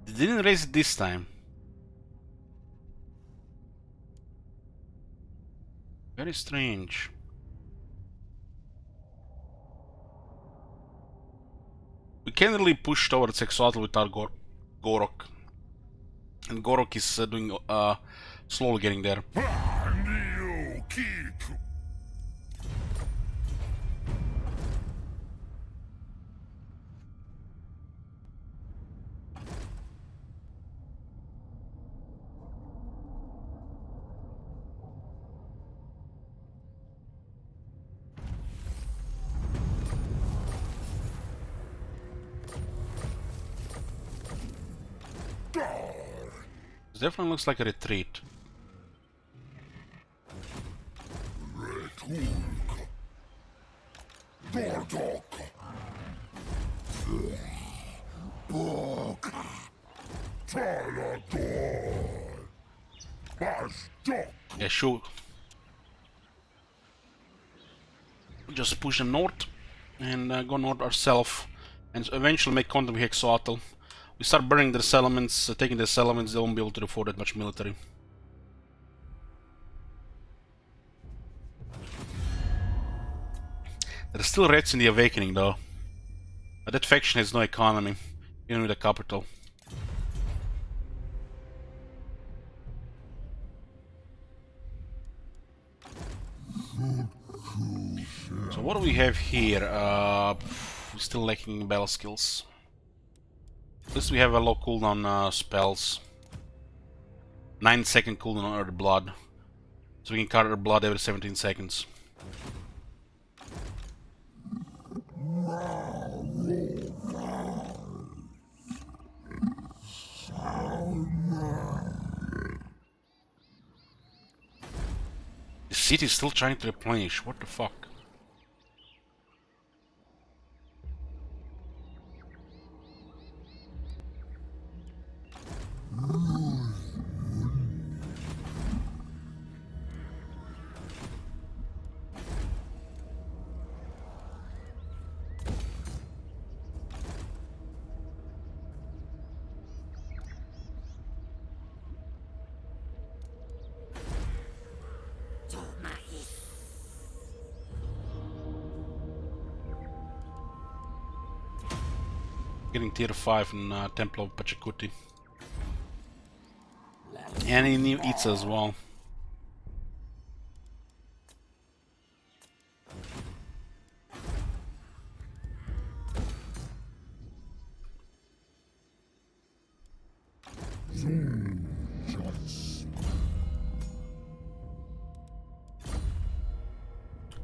They didn't raise it this time. Very strange. We can't really push towards Exoatl without Gorok. And Gorok is doing slowly getting there. This definitely looks like a retreat. Yeah, sure. Just push them north and go north ourselves, and eventually make contact with Exoatl. We start burning their settlements, taking their settlements, they won't be able to afford that much military. There are still rats in the Awakening though. But that faction has no economy, even with a capital. So what do we have here? We're still lacking battle skills. At least we have a low cooldown spells. 9-second cooldown on Earth Blood. So we can cut Earth Blood every 17 seconds. The city's still trying to replenish. What the fuck? Getting tier 5 in Temple of Pachacuti. And in New Itza as well.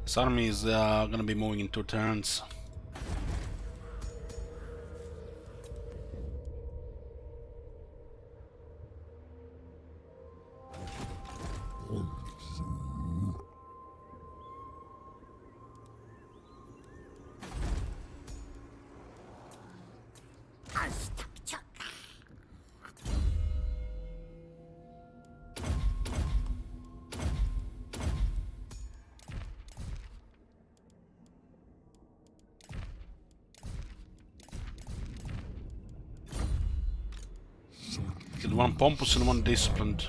This army is gonna be moving in 2 turns. Get one pompous and one disciplined.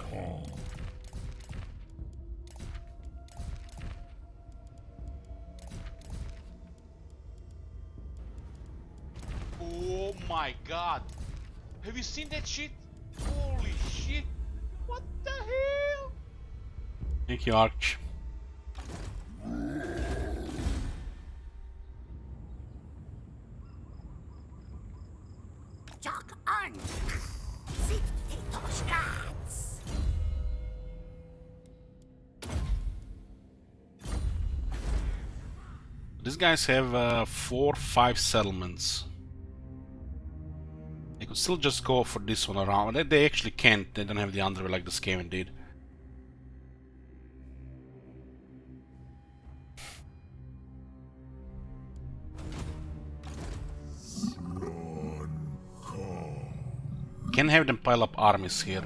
Oh my god. Have you seen that shit? Holy shit. What the hell? Thank you, Arch. Jock on. Sit those rats. These guys have 4-5 settlements. They could still just go for this one around. They actually can't. They don't have the underway like the Skaven did. Can have them pile up armies here.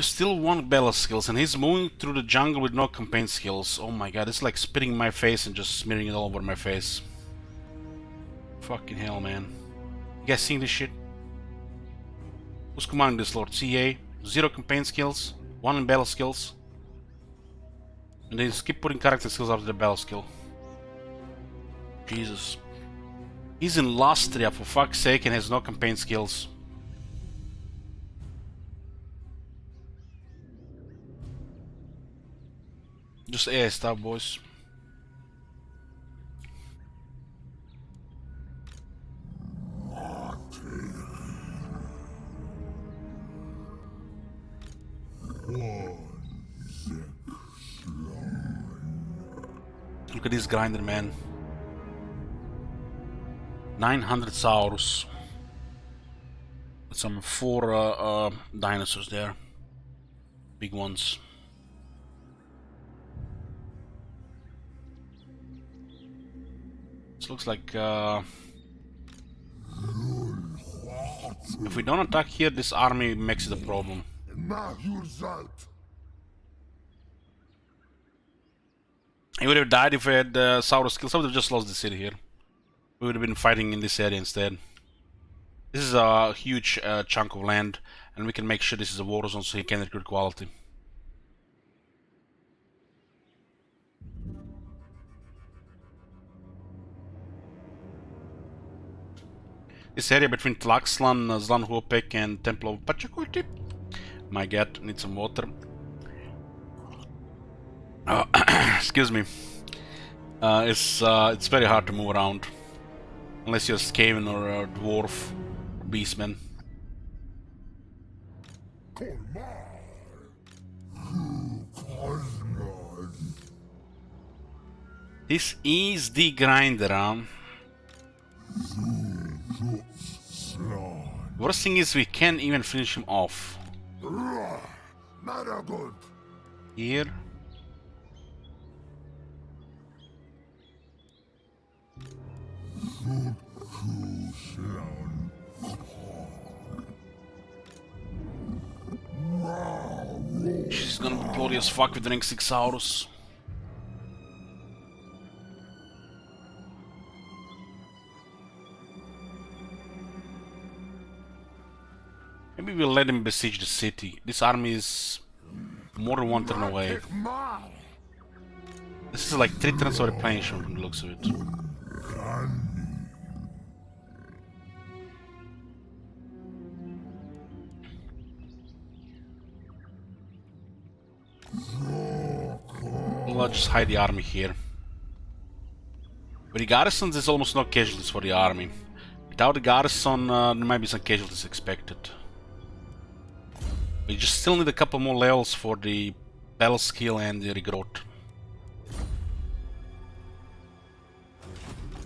Still one battle skills, and he's moving through the jungle with no campaign skills. Oh my god, it's like spitting in my face and just smearing it all over my face. Fucking hell, man. You guys seeing this shit? Who's commanding this lord? CA? 0 campaign skills, 1 in battle skills. And they just keep putting character skills after the battle skill. Jesus. He's in Lastria, for fuck's sake, and has no campaign skills. Just air stuff, boys. Look at this grinder, man. 900 Saurus. With some 4 dinosaurs there. Big ones. This looks like if we don't attack here, this army makes it a problem. He would have died if we had Saurus skills. I would have just lost the city here. We would have been fighting in this area instead. This is a huge chunk of land, and we can make sure this is a war zone so he can recruit quality. This area between Tlaxlan, Zlanhopek and Temple of Pachacutip. My god, need some water. Excuse me. It's very hard to move around. Unless you're a Skaven or a Dwarf or Beastman. This is the grinder, huh? Worst thing is we can't even finish him off. Here. She's gonna be bloody as fuck with rank 6 Saurus. Maybe we'll let him besiege the city. This army is more than one turn away. This is like 3 turns of replenishment from the looks of it. Well, I'll just hide the army here. With the garrisons, there's almost no casualties for the army. Without the garrison, there might be some casualties expected. We just still need a couple more levels for the battle skill and the regrowth.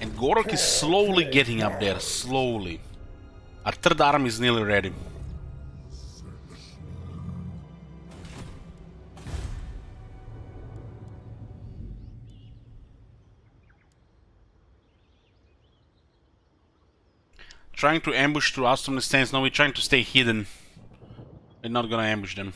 And Gorok is slowly getting up there, slowly. Our third army is nearly ready. Trying to ambush through us from the stands. No, we're trying to stay hidden. We're not gonna ambush them.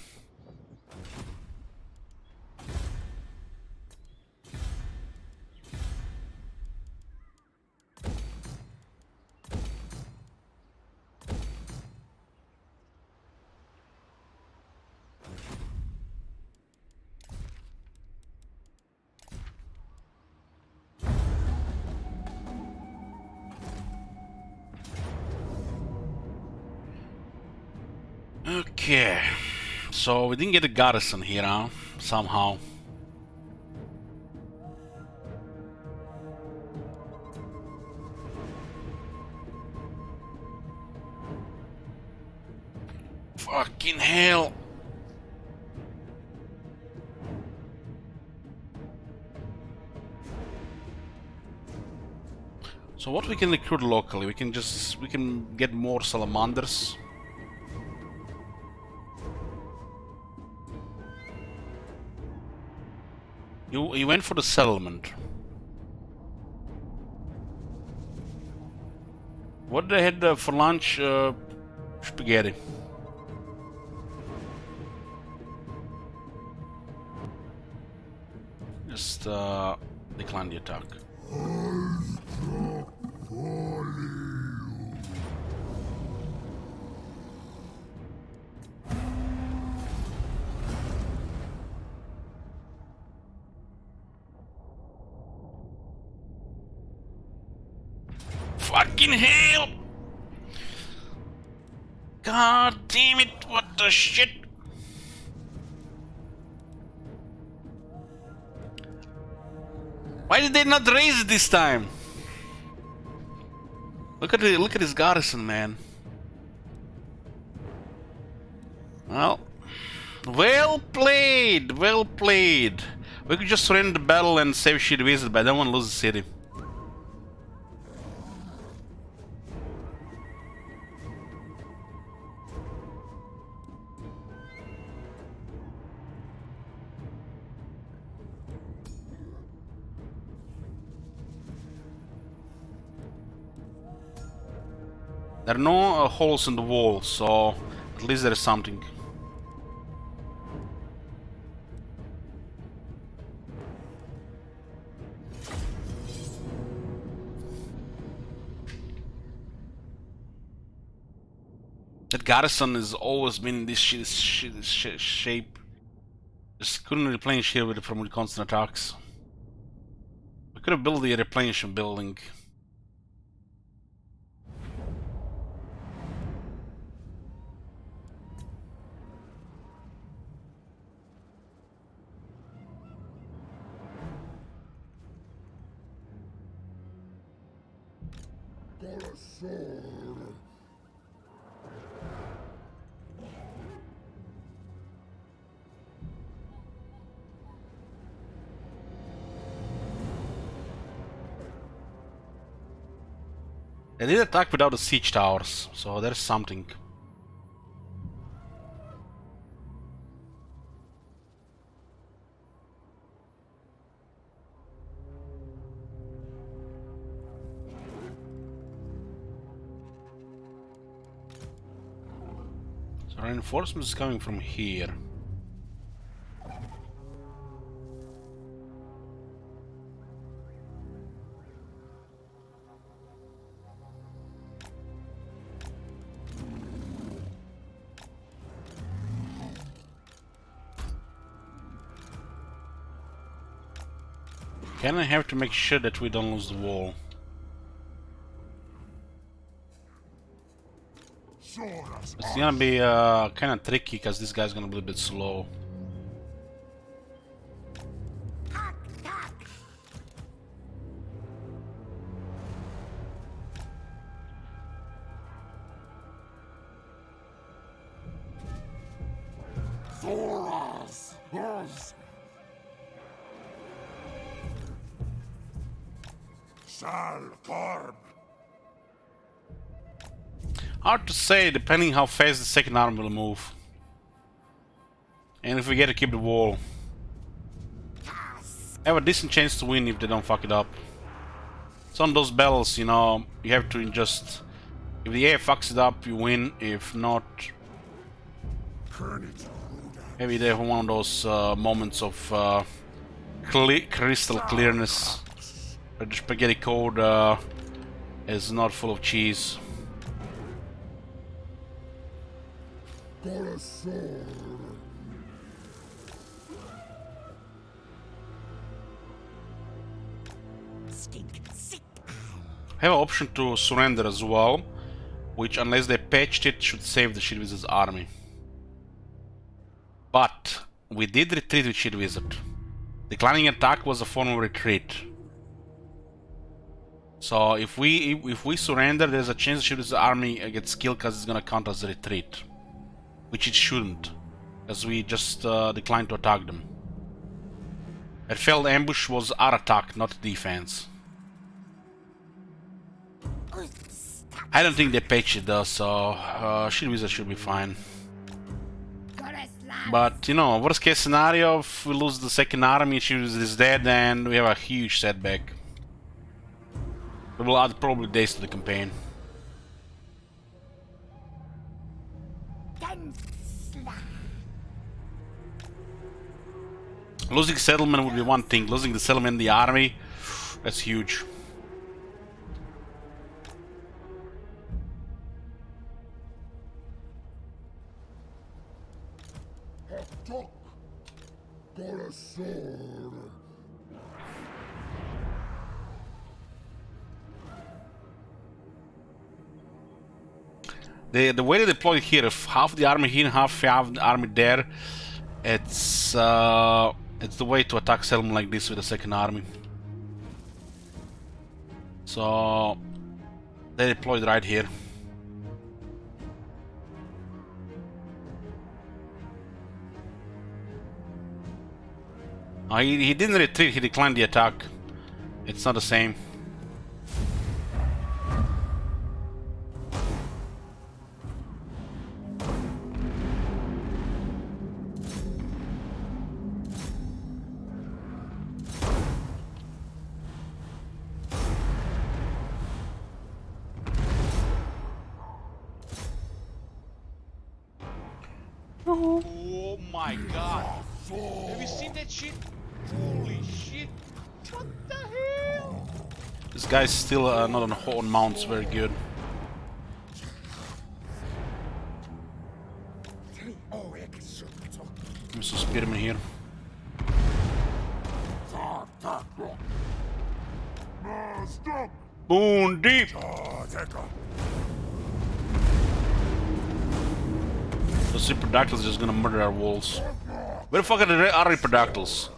Okay, so we didn't get a garrison here, huh? Somehow. Fucking hell! So what we can recruit locally? We can get more salamanders. You went for the settlement. What they had for lunch? Spaghetti. Just decline the attack. Fucking hell! God damn it, what the shit? Why did they not raise it this time? Look at his garrison, man. Well played, well played. We could just surrender the battle and save shit visit, but I don't want to lose the city. There are no holes in the wall, so at least there is something. That garrison has always been in this shape. Just couldn't replenish here from constant attacks. We could have built the replenishment building. got a sword. They did attack without the siege towers, so there's something. So reinforcements is coming from here. Can I have to make sure that we don't lose the wall? It's gonna be kind of tricky because this guy's gonna be a little bit slow. Thoras! Yes! Sal Carb! Hard to say, depending how fast the second arm will move. And if we get to keep the wall. Have a decent chance to win if they don't fuck it up. Some of those battles, you know, you have to just... If the AI fucks it up, you win. If not... Maybe they have one of those moments of crystal clearness. Where the spaghetti code is not full of cheese. Got a sword. Stink, sit. Have an option to surrender as well, which unless they patched it should save the Shit Wizard's army. But we did retreat with Shit Wizard. Declining attack was a form of retreat. So if we surrender, there's a chance the Shit Wizard's army gets killed because it's gonna count as a retreat. Which it shouldn't, as we just declined to attack them. A failed ambush was our attack, not defense. I don't think they patched it though, so Shit Wizard should be fine. But, you know, worst case scenario, if we lose the second army, Shit Wizard is dead, and we have a huge setback. We will add probably days to the campaign. Losing settlement would be one thing. Losing the settlement in the army, that's huge. Got a sword. The way they deploy here, if half the army here and half the army there, it's the way to attack settlement like this with the second army. So they deployed right here. He didn't retreat, he declined the attack. It's not the same. Oh my god. Have you seen that shit? Holy shit. What the hell? This guy's still not on mounts very good. Mr. Spearman here. Stop! Boom deep! Those Reproductals are just gonna murder our walls. Where the fuck are the Reproductals?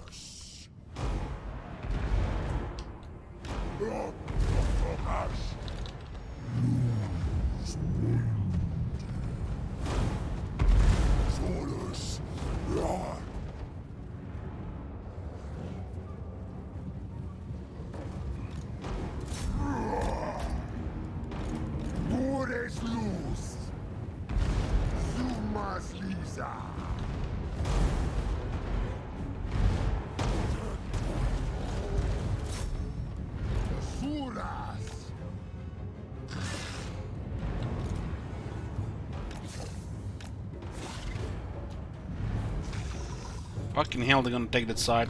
Solus. Ja. Mores luz. Sumas lisa. Suras. Fucking hell, they're gonna take that side.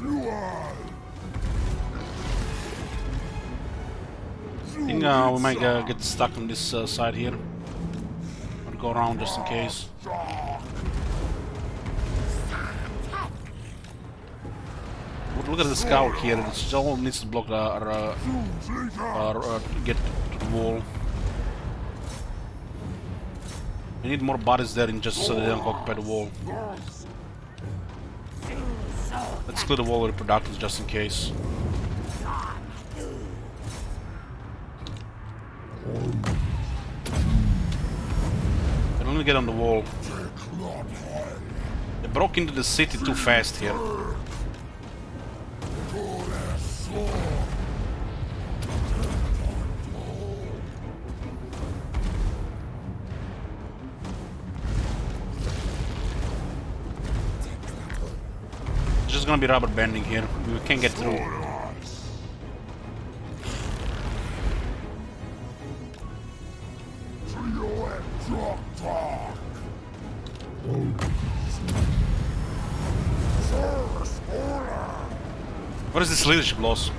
You are. I think we might get stuck on this side here. I'll go around just in case. Look at the scout here. It still needs to block get to the wall. We need more bodies there in just so they don't occupy the wall. Let's clear the wall with the productions just in case. They only get on the wall. They broke into the city too fast here. It's just gonna be rubber banding here. We can't get through. What is this leadership loss?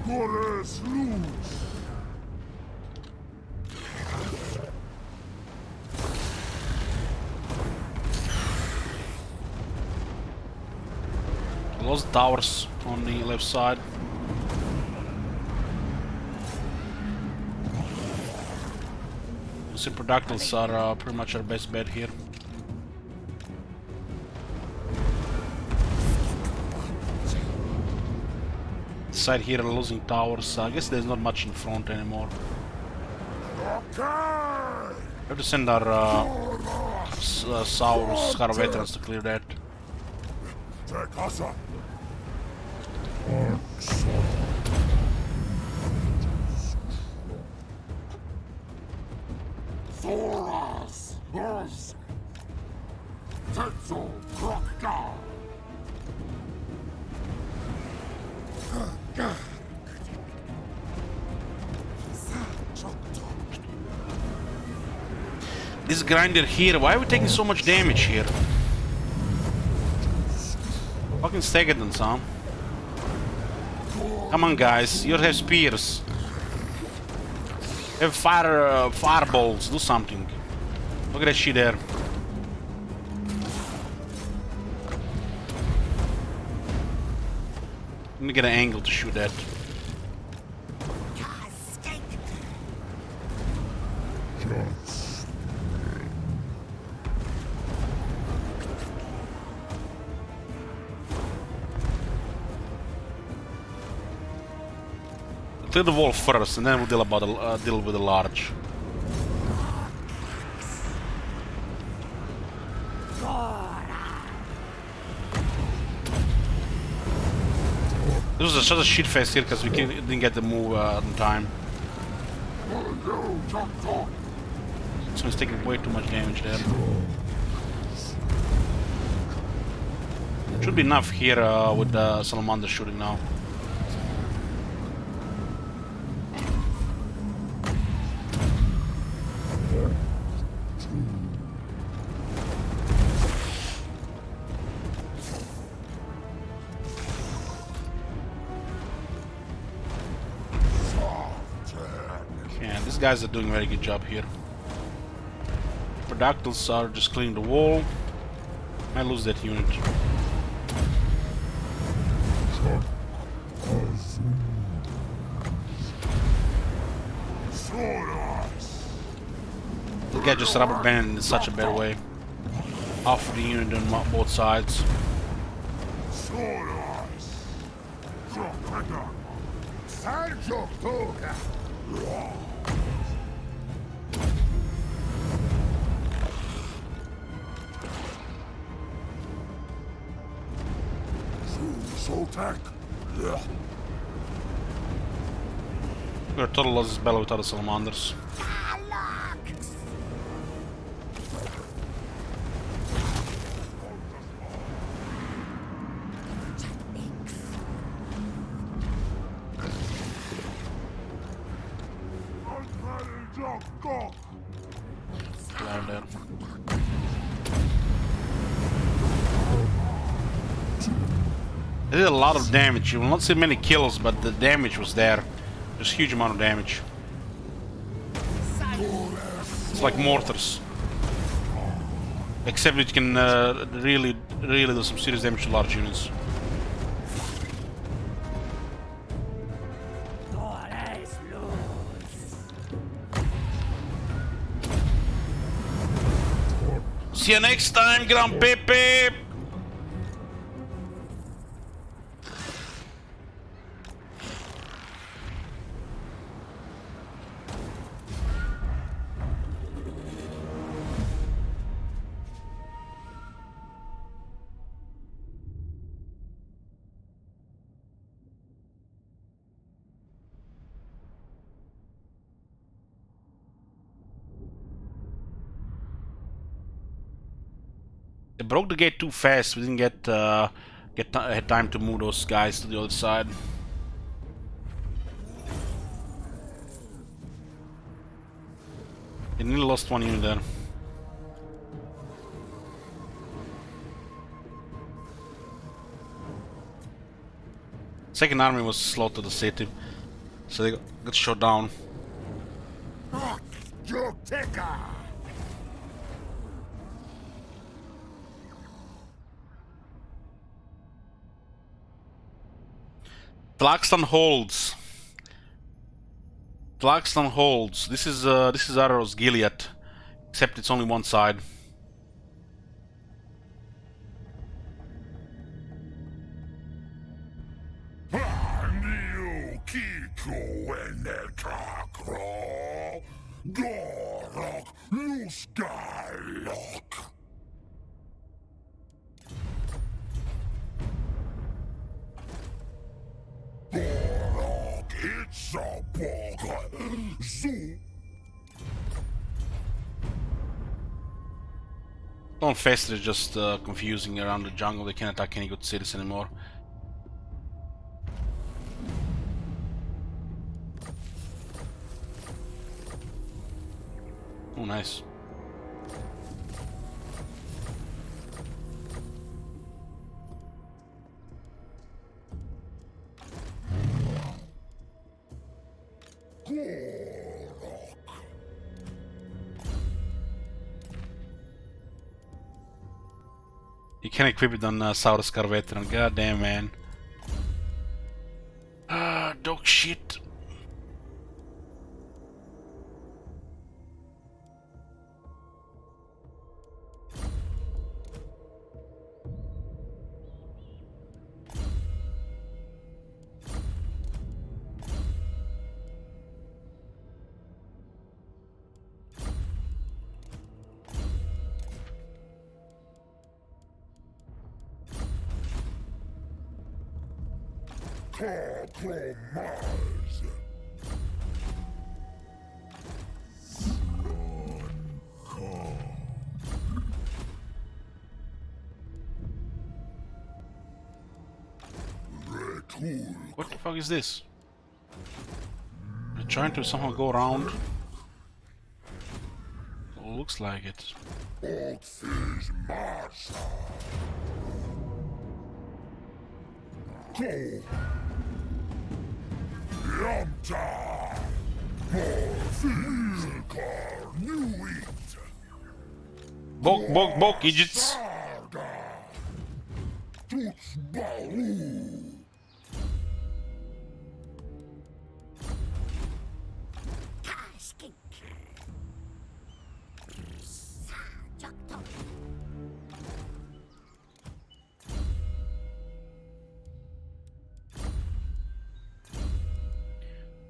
Mores luz. Lost towers on the left side. Super productiles are pretty much our best bet here. Side here are losing towers. I guess there's not much in front anymore. We have to send our Saurus Scar veterans to clear that. Thoras. Buzz. Tetzel. Crocodile. This grinder here, why are we taking so much damage here? Fucking Stegadons, huh? Come on guys, you have spears. You have fireballs, do something. Look at that shit there. Let me get an angle to shoot that. Clear the wall first, and then we'll deal with the large. This was such a shit fest here because we didn't get the move in time. So he's taking way too much damage there. Should be enough here with the Salamander shooting now. guys are doing a very good job here. Productiles are just clearing the wall. I lose that unit. The guy just rubber banded in such a bad way. Off the unit on both sides. We're total lost this battle without the salamanders. Down there. They did a lot of damage. You will not see many kills, but the damage was there. There's a huge amount of damage. It's like mortars. Except it can really do some serious damage to large units. See you next time, Grand Pepe! They broke the gate too fast. We didn't had time to move those guys to the other side. They nearly lost one unit there. Second army was slow to the city, so they got shot down. Flaxton holds. Flaxton holds. This is Arrow's Gilead, except it's only one side. Itza. Don't Fester is just confusing around the jungle. They can't attack any good cities anymore. Oh, nice. You can equip it on Saurus Veteran. God damn, man. Dog shit. Compromise. What the fuck is this? They're trying to somehow go around. Looks like it. Go. Yum time. Filkar knew it. Bok, idiots! Tuts Baru. Taskink. Jaktok.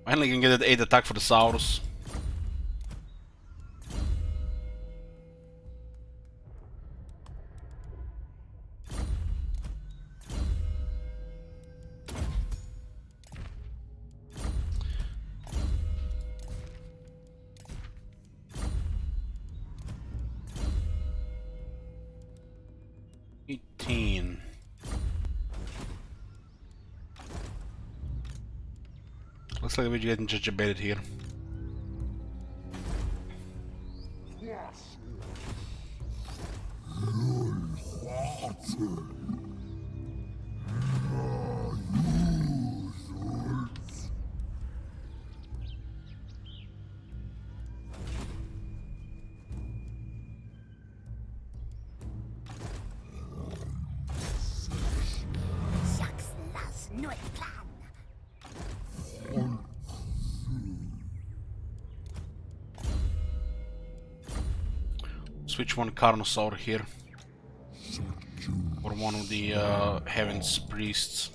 Finally can get that 8 attack for the Saurus. Looks like we're getting judgeabated here. Jaxlas Nuetclan. Switch one Carnosaur here. Or one of the Heaven's Priests.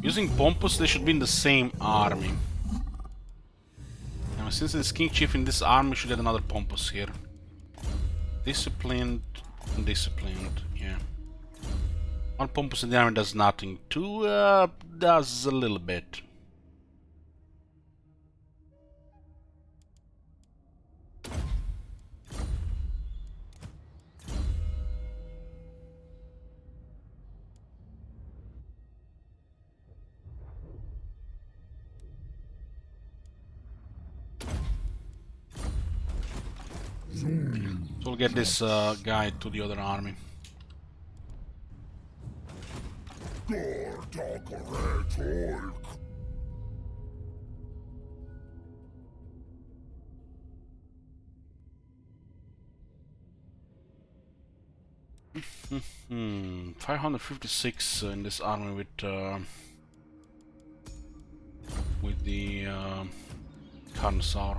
Using Pompous, they should be in the same army. Now, since there's King Chief in this army, we should get another Pompous here. Disciplined, disciplined, yeah. One Pompous in the army does nothing. Two does a little bit. So we'll get this guy to the other army. Hmm, 556 in this army with the Carnosaur.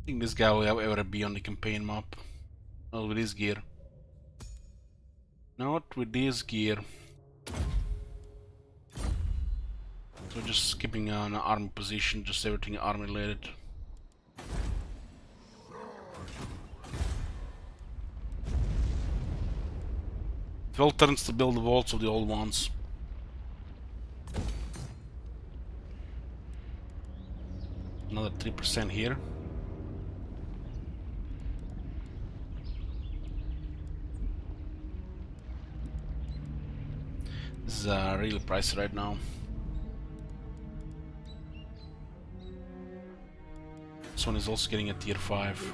I think this guy will ever be on the campaign map. Not with his gear. Not with this gear. So just skipping an army position, just everything army related. Well turns to build the vaults of the old ones. Another 3% here. This is really pricey right now. This one is also getting a tier 5.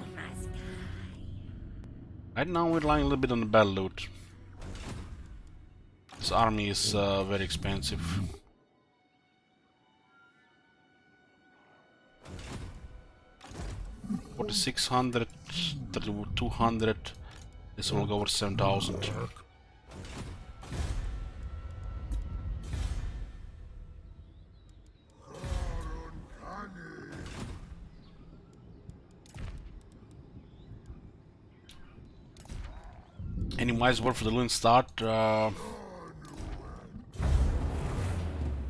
Right now we're relying a little bit on the battle loot. This army is very expensive. For the 600, 200, this will go over 7,000. Any wise word for the Lune start?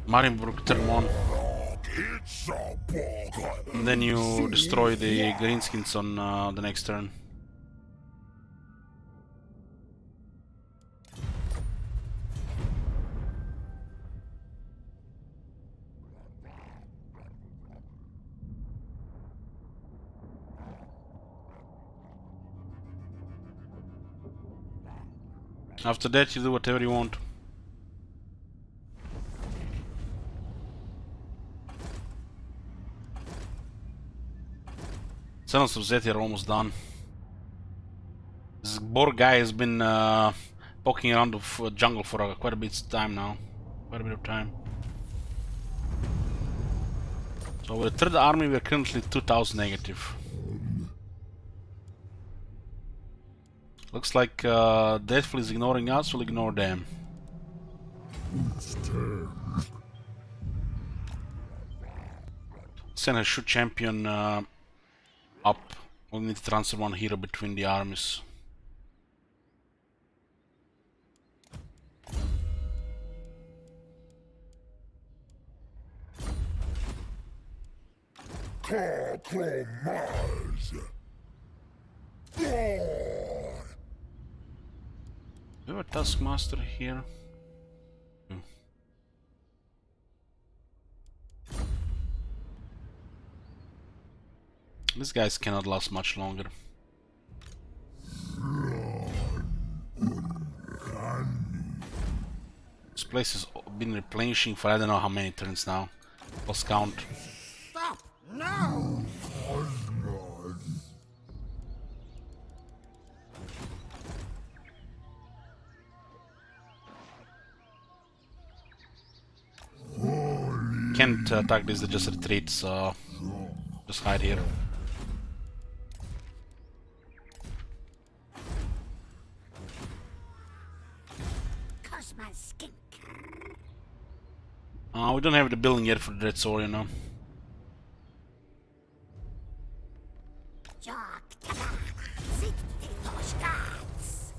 Marienburg turn 1. Itza bog. And then you destroy the greenskins on the next turn. After that you do whatever you want. Sons of Zeti are almost done. This Borg guy has been poking around the jungle for quite a bit of time now. Quite a bit of time. So with the third army we're currently 2000 negative. Looks like Deathful is ignoring us, we'll ignore them. Send a shoot champion up. We'll need to transfer one hero between the armies. Compromise. We have a Taskmaster here. These guys cannot last much longer. This place has been replenishing for I don't know how many turns now. Lost count. Stop! No! Can't attack this, they just retreat, so just hide here. Cosma skink. We don't have the building yet for the Dread Sword, you know. Jock tabak. Sit in those guards.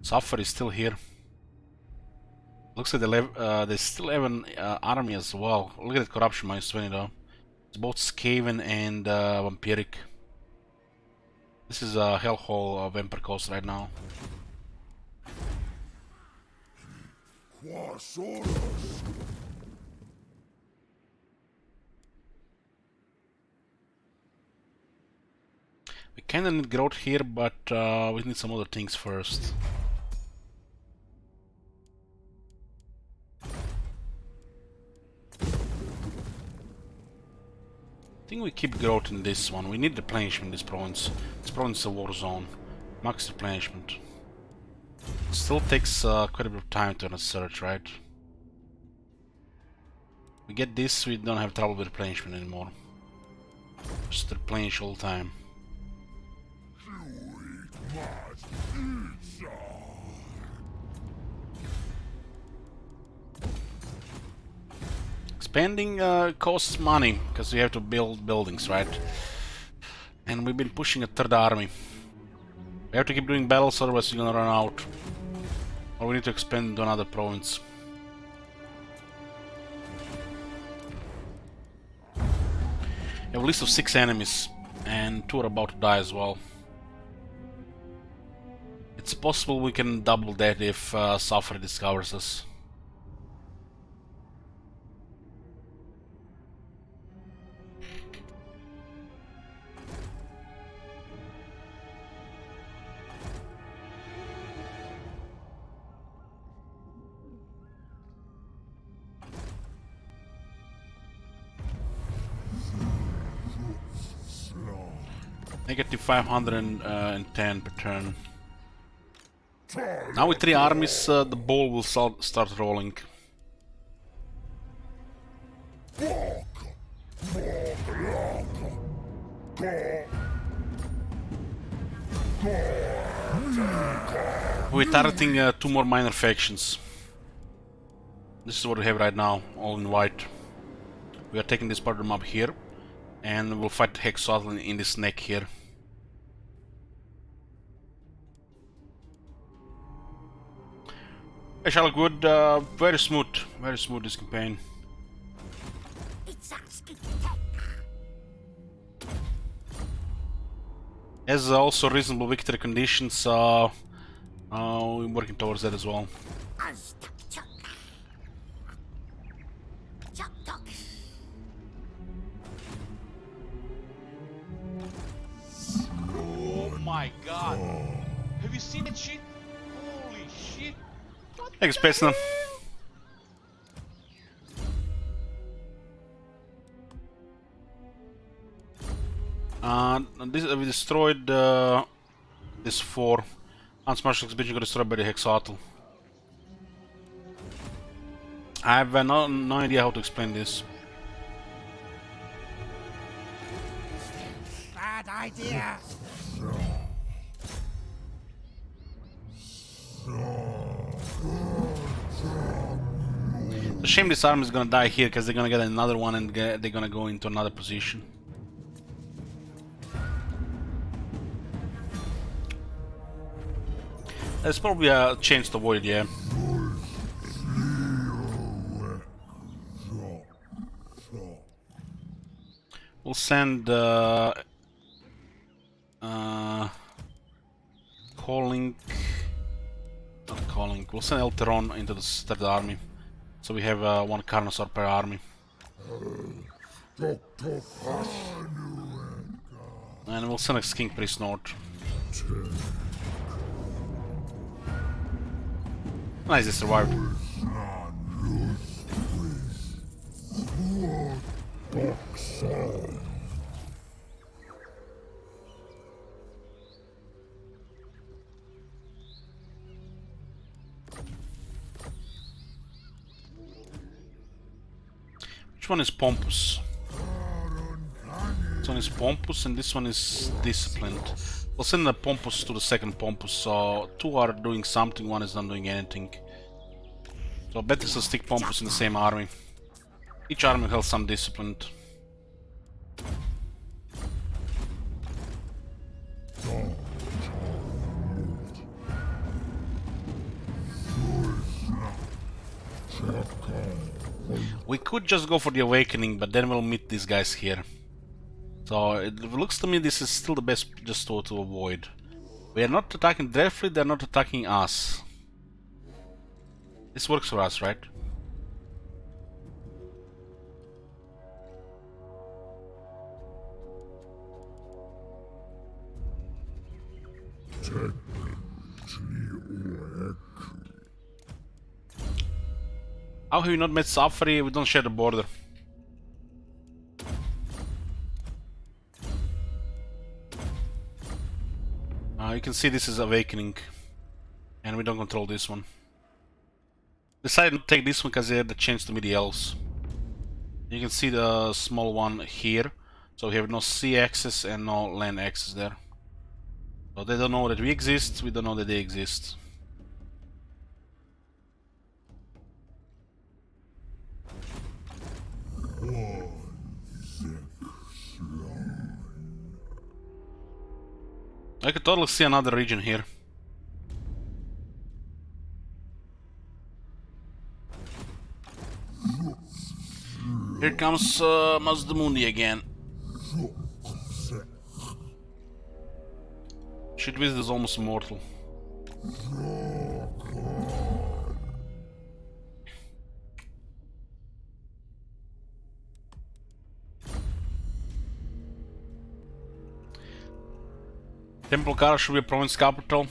Suffer is still here. Looks like they still have an army as well. Look at that corruption, -20 though. It's both Skaven and Vampiric. This is a hellhole of Emperor Coast right now. Quasoros. We kinda need growth here, but we need some other things first. I think we keep growth in this one. We need replenishment in this province. This province is a war zone. Max replenishment. Still takes quite a bit of time to run a search, right? We get this, we don't have trouble with replenishment anymore. Just replenish all the time. Expanding costs money, because we have to build buildings, right? And we've been pushing a third army. We have to keep doing battles, otherwise we're gonna run out. Or we need to expand to another province. We have a list of 6 enemies, and 2 are about to die as well. It's possible we can double that if Suffer discovers us. Negative 510 per turn. Now with 3 armies, the ball will start rolling. We're targeting 2 more minor factions. This is what we have right now, all in white. We are taking this part of the map here, and we'll fight Hexatl in this neck here. Hey, shall look good. Very smooth this campaign. Itza, Has also reasonable victory conditions, so we're working towards that as well. Oh my god. Have you seen that shit? Holy shit. What Thanks, the Pesna. hell? We destroyed this 4. Unsmartial exhibition got destroyed by the Hexatl. I have no idea how to explain this. Bad idea. It's a shame this army is gonna die here because they're gonna get another one and they're gonna go into another position. There's probably a chance to avoid it, yeah. We'll send we'll send Elteron into the third army. So we have 1 Carnosaur per army. And we'll send a Skink Priest north. Nice, they survived. Which one is Pompous? This one is Pompous and this one is Disciplined. We'll send the Pompous to the second Pompous, so 2 are doing something, 1 is not doing anything. So better to stick Pompous in the same army. Each army has some Disciplined. We could just go for the Awakening, but then we'll meet these guys here. So it looks to me this is still the best just to avoid. We are not attacking their fleet, they're not attacking us. This works for us, right? How have you not met Safari? We don't share the border. You can see this is Awakening. And we don't control this one. Decided to take this one because they had the chance to meet the elves. You can see the small one here. So we have no sea access and no land access there. So they don't know that we exist, we don't know that they exist. I could totally see another region here. Here comes Mazdamundi again. Shit Wizard is almost immortal. Temple Kara should be a province capital.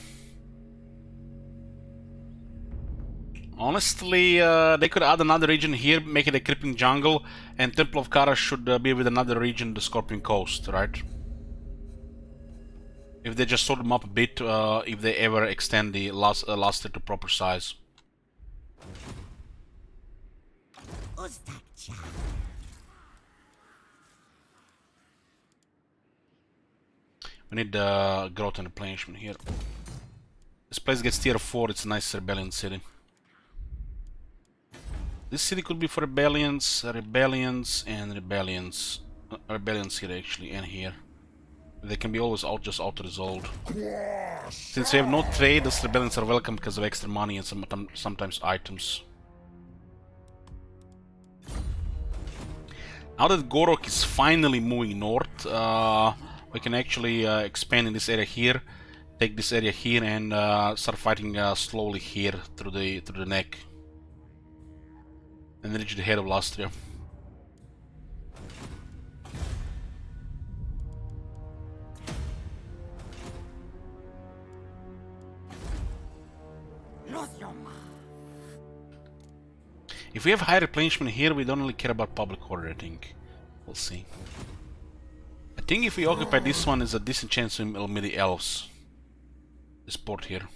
Honestly, they could add another region here, make it a Creeping Jungle, and Temple of Kara should be with another region, the Scorpion Coast, right? If they just sort them up a bit, if they ever extend the luster to proper size. We need growth and replenishment here. This place gets tier 4, it's a nice rebellion city. This city could be for rebellions, and rebellions. Rebellions here actually, and here. They can be always just auto-resolved. Since we have no trade, those rebellions are welcome because of extra money and sometimes items. Now that Gorok is finally moving north, we can actually expand in this area here, take this area here, and start fighting slowly here through the neck, and reach the head of Lastria. If we have high replenishment here, we don't really care about public order, I think. We'll see. I think if we occupy this one, there's a decent chance we'll meet the elves. This port here.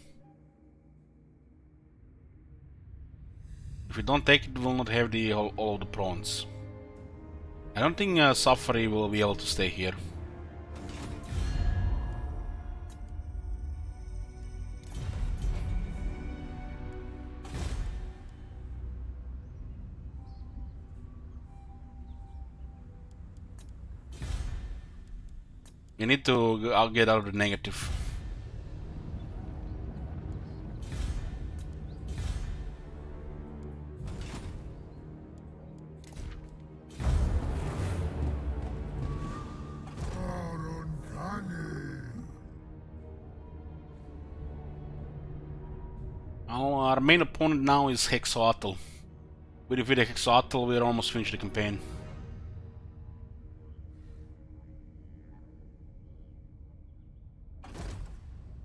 If we don't take it, we will not have all of the prawns. I don't think Safari will be able to stay here. You need to get out of the negative. Our main opponent now is Hexoatl. With the Hexoatl, we're almost finished the campaign.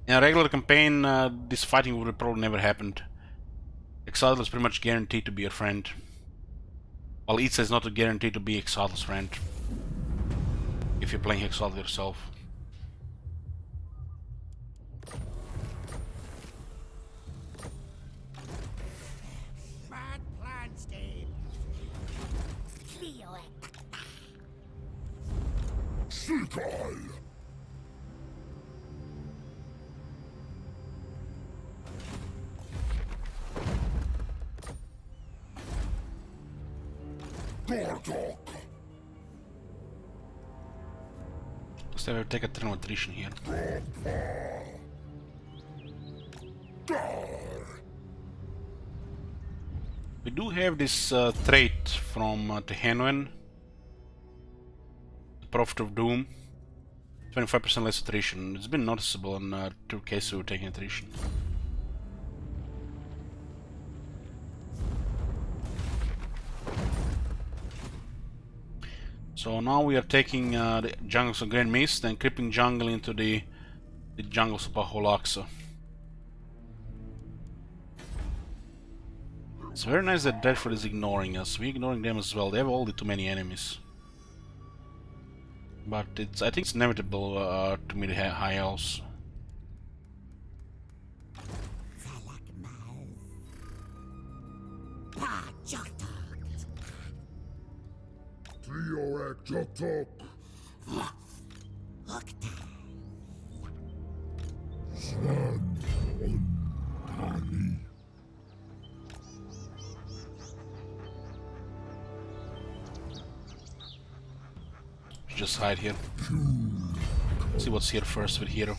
In a regular campaign, this fighting would have probably never happened. Hexoatl is pretty much guaranteed to be your friend. While Itza is not guaranteed to be Hexoatl's friend. If you're playing Hexoatl yourself. Bad plan, Steve. Seagull! Gordok! Let's never take a turn of attrition here. We do have this trait from Tehenwen. The Prophet of Doom. 25% less attrition. It's been noticeable in 2 cases we're taking attrition. So now we are taking the jungles of Grand Mist and creeping jungle into the jungles of Paholaxa. It's very nice that Dreadford is ignoring us. We're ignoring them as well. They have all the too many enemies. But I think it's inevitable to meet the High Elves. Trio Ekjotok! Swan Tani. Just hide here. See what's here first with Hero.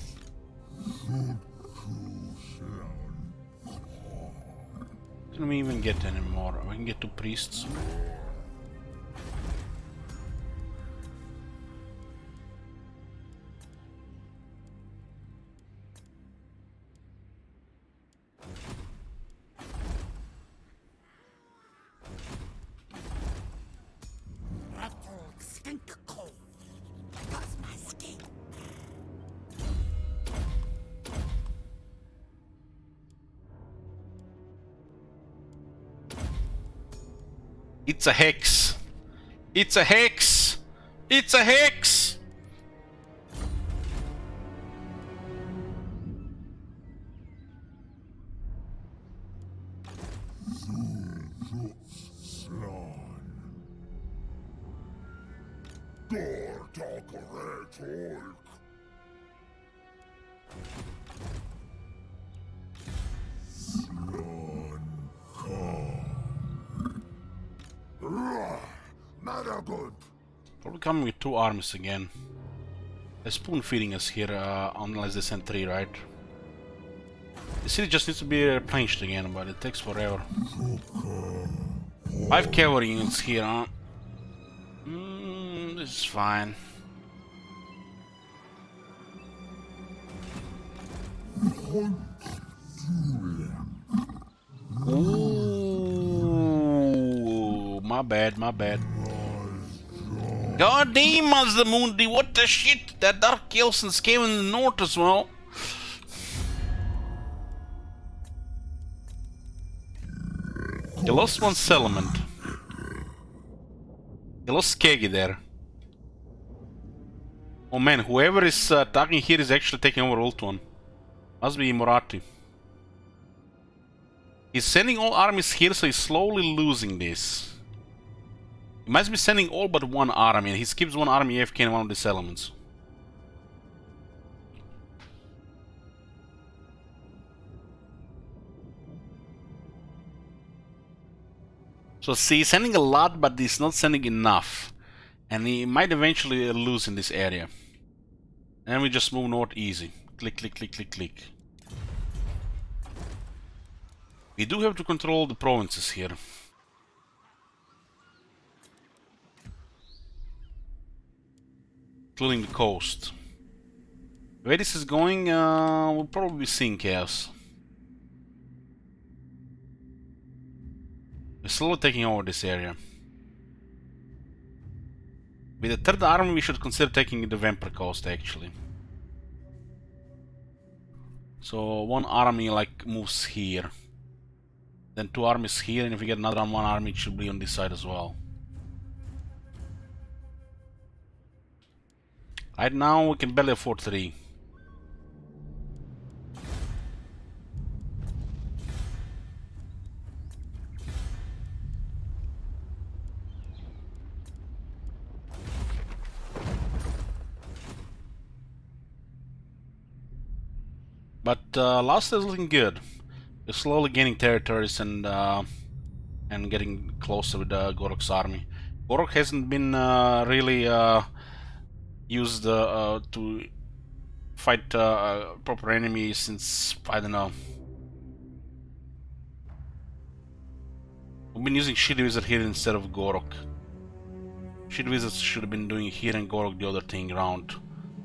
Can we even get any more? We can get 2 priests. It's a hex! It's a hex! It's a hex! Door talker talk. Matter good. Probably coming with 2 armies again. They're spoon feeding us here, unless they send 3, right? The city just needs to be replenished again, but it takes forever. 5 cavalry units here, huh? This is fine. Ooh, my bad, my bad. God damn, Mazdamundi, what the shit? That Dark Elsons came in the north as well. You lost 1 settlement. You lost Skegi there. Oh man, whoever is attacking here is actually taking over Old One. Must be Murati. He's sending all armies here, so he's slowly losing this. He must be sending all but 1 army, and he skips 1 army AFK in one of the settlements. So see, he's sending a lot, but he's not sending enough. And he might eventually lose in this area. And we just move north easy. Click, click, click, click, click. We do have to control the provinces here. Including the coast. The way this is going, we'll probably be seeing chaos. We're slowly taking over this area. With the 3rd army, we should consider taking the Vampire Coast, actually. So 1 army like moves here. Then 2 armies here, and if we get another 1 army, it should be on this side as well. Right now, we can barely afford 3. But last is looking good. We're slowly gaining territories and getting closer with Gorok's army. Gorok hasn't been really used to fight proper enemies since, I don't know. We've been using Shitty Wizard here instead of Gorok. Shitty Wizards should have been doing here and Gorok the other thing around.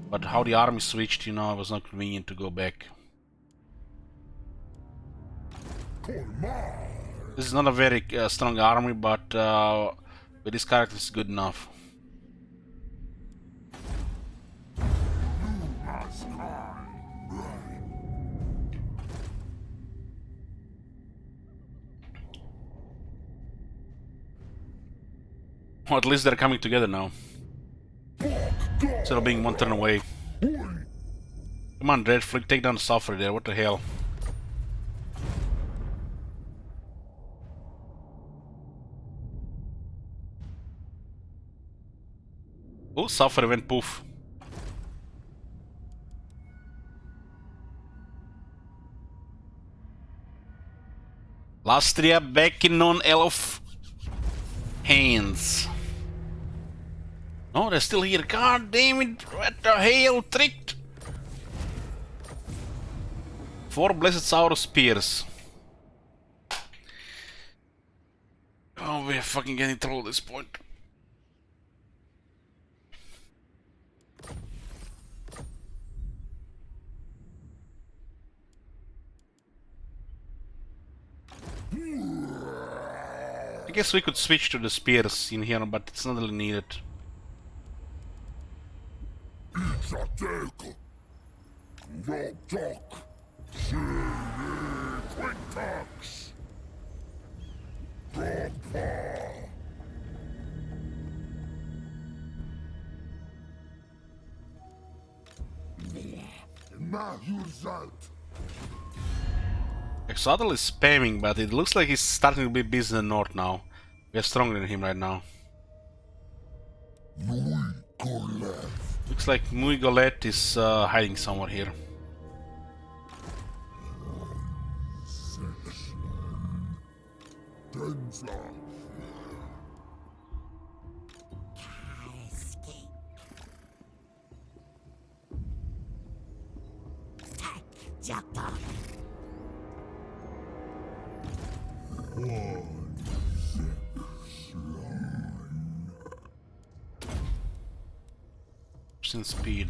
But how the army switched, you know, it was not convenient to go back. This is not a very strong army, but with this character it's good enough. Well, at least they're coming together now. Instead of being 1 turn away. Come on, Red Flick, take down the Sufferer there, what the hell? Oh, Sufferer went poof. Lastria back in non-elf hands. Oh, they're still here. God damn it! What the hell? Tricked! 4 Blessed Sour Spears. Oh, we're fucking getting trouble at this point. I guess we could switch to the spears in here, but it's not really needed. Itza take. Rob talk. Quick talks. Grandpa. Mahuzat. Exodal is spamming, but it looks like he's starting to be busy in the north now. We are stronger than him right now. Looks like Muigolet is hiding somewhere here. In speed.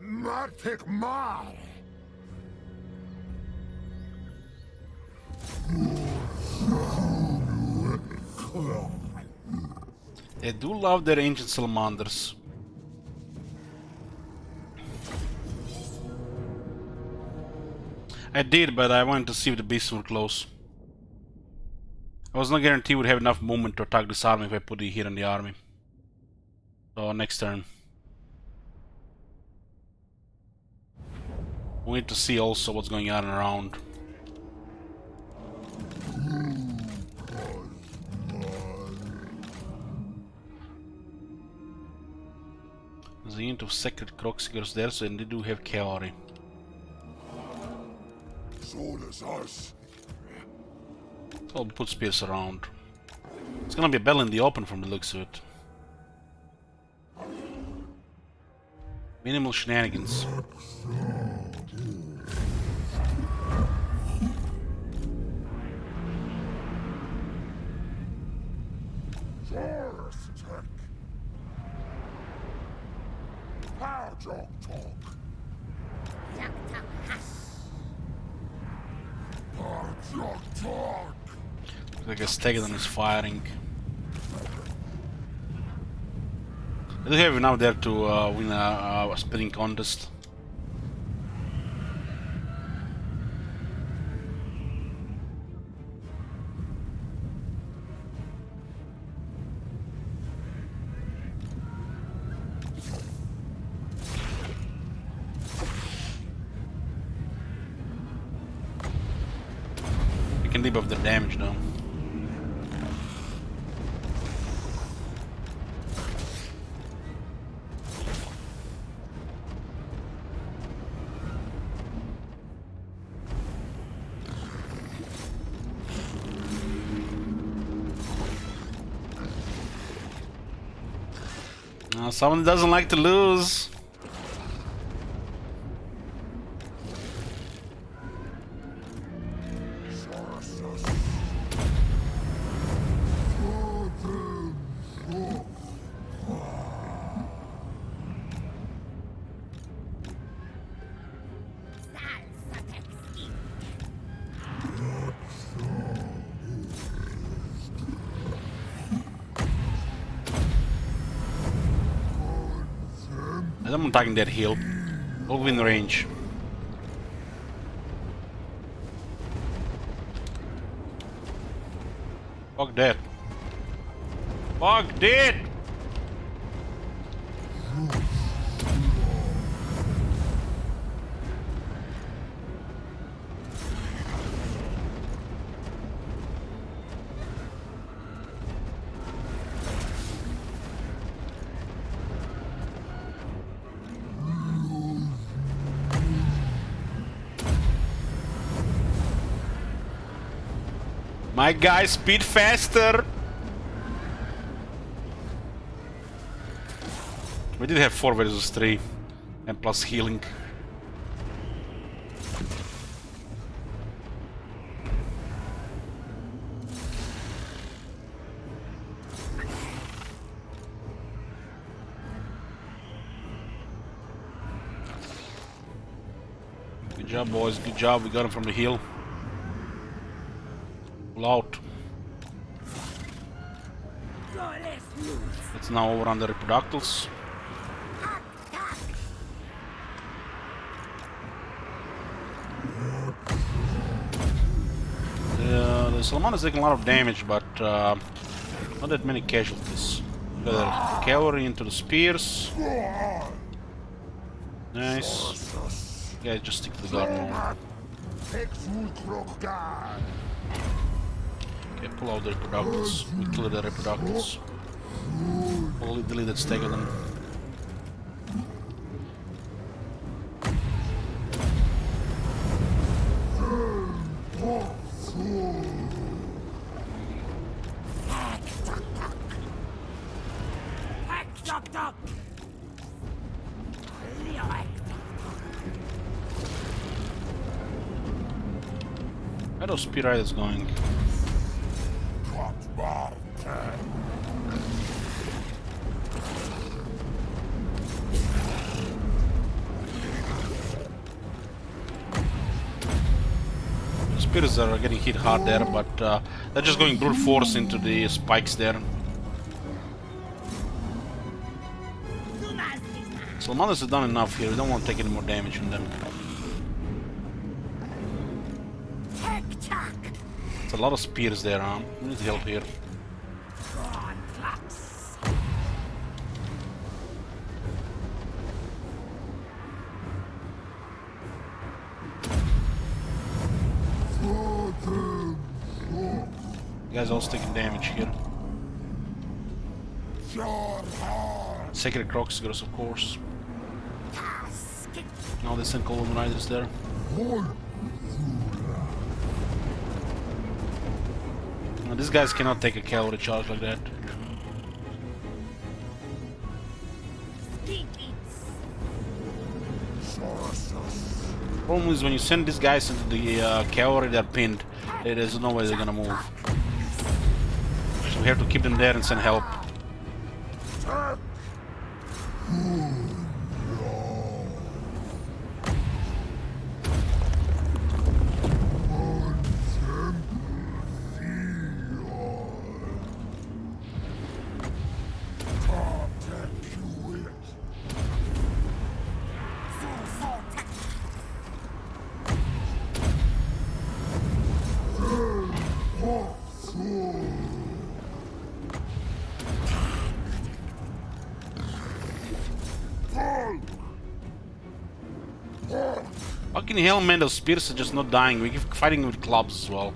Matic Mar! They do love their ancient salamanders. I did, but I wanted to see if the beasts were close. I was not guaranteed we'd have enough movement to attack this army if I put it here in the army. So next turn. We need to see also what's going on around. There's a unit of sacred Croxigers there, so they do have cavalry. So does us. I'll put spears around. It's gonna be a battle in the open from the looks of it. Minimal shenanigans. I guess Stegadon is firing. I do have enough there to win a spinning contest. I can debuff the damage though. Someone doesn't like to lose. I'm attacking that hill. All within range. Fuck that. Fuck that! My guys speed faster! We did have 4 versus 3 and plus healing. Good job, boys, good job. We got him from the hill. Out. It's now over on the reproductals. The Salamander is taking a lot of damage, but not that many casualties. Got the cavalry into the spears. Nice. Yeah, just stick to the guard now. Okay, pull out the reproductors. We kill the reproductors. We'll delete that stack of them. Where are those spear riders going? Spears are getting hit hard there, but they're just going brute force into the spikes there. Salamanders have done enough here. We don't want to take any more damage from them. It's a lot of spears there, huh? We need help here. You guys all taking damage here. Sacred Croxgers, of course. Now they send Column Riders there. Now, these guys cannot take a cavalry charge like that. Problem is when you send these guys into the cavalry, they're pinned. There's no way they're gonna move. So we have to keep them there and send help. Fucking hell, man, those spears are just not dying. We keep fighting with clubs as well.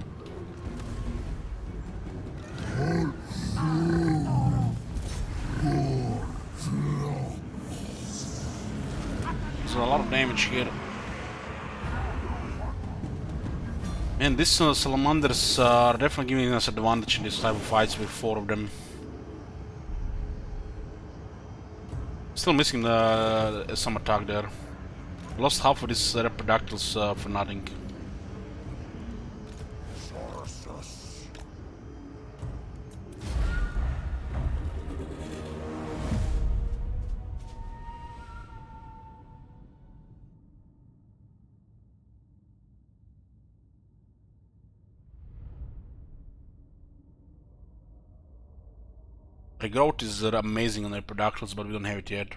There's a lot of damage here. Man, these salamanders are definitely giving us advantage in this type of fights with 4 of them. Still missing some attack there. Lost half of these reproductors for nothing. The growth is amazing on the reproductors, but we don't have it yet.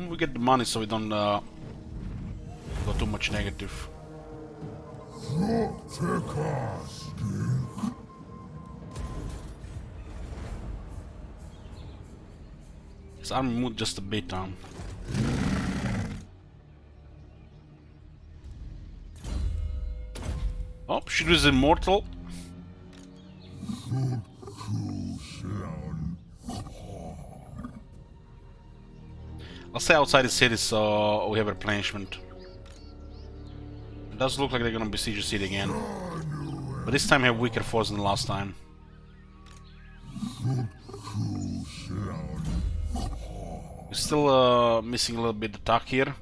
We get the money so we don't go too much negative. His army moved just a bit, Oh, she was immortal. I'll stay outside the city so we have replenishment. It does look like they're gonna besiege the city again. But this time we have weaker force than the last time. We're still missing a little bit of attack here.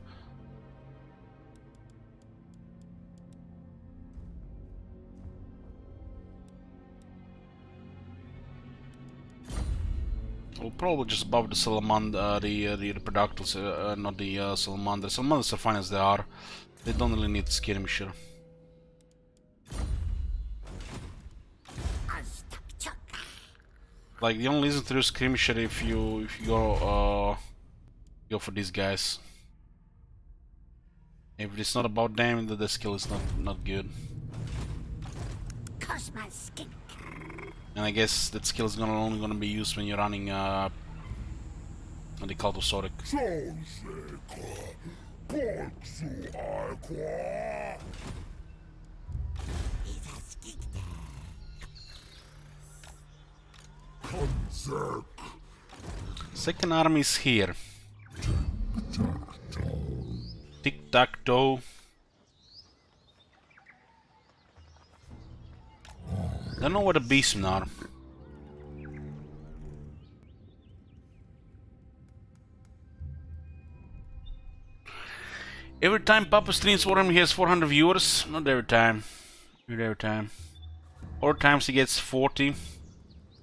We're probably just above the salamander, the reproductors, not the salamanders. Salamanders are fine as they are. They don't really need skirmisher. Like the only reason to do skirmisher if you go for these guys. If it's not about them, then the skill is not good. And I guess that skill is only gonna be used when you're running And the cult of Sodic. Second army is here. Tic-tac-toe. Don't know what the beastmen are. Every time Papa streams Warhammer he has 400 viewers. Not every time. Not every time. Or times he gets 40.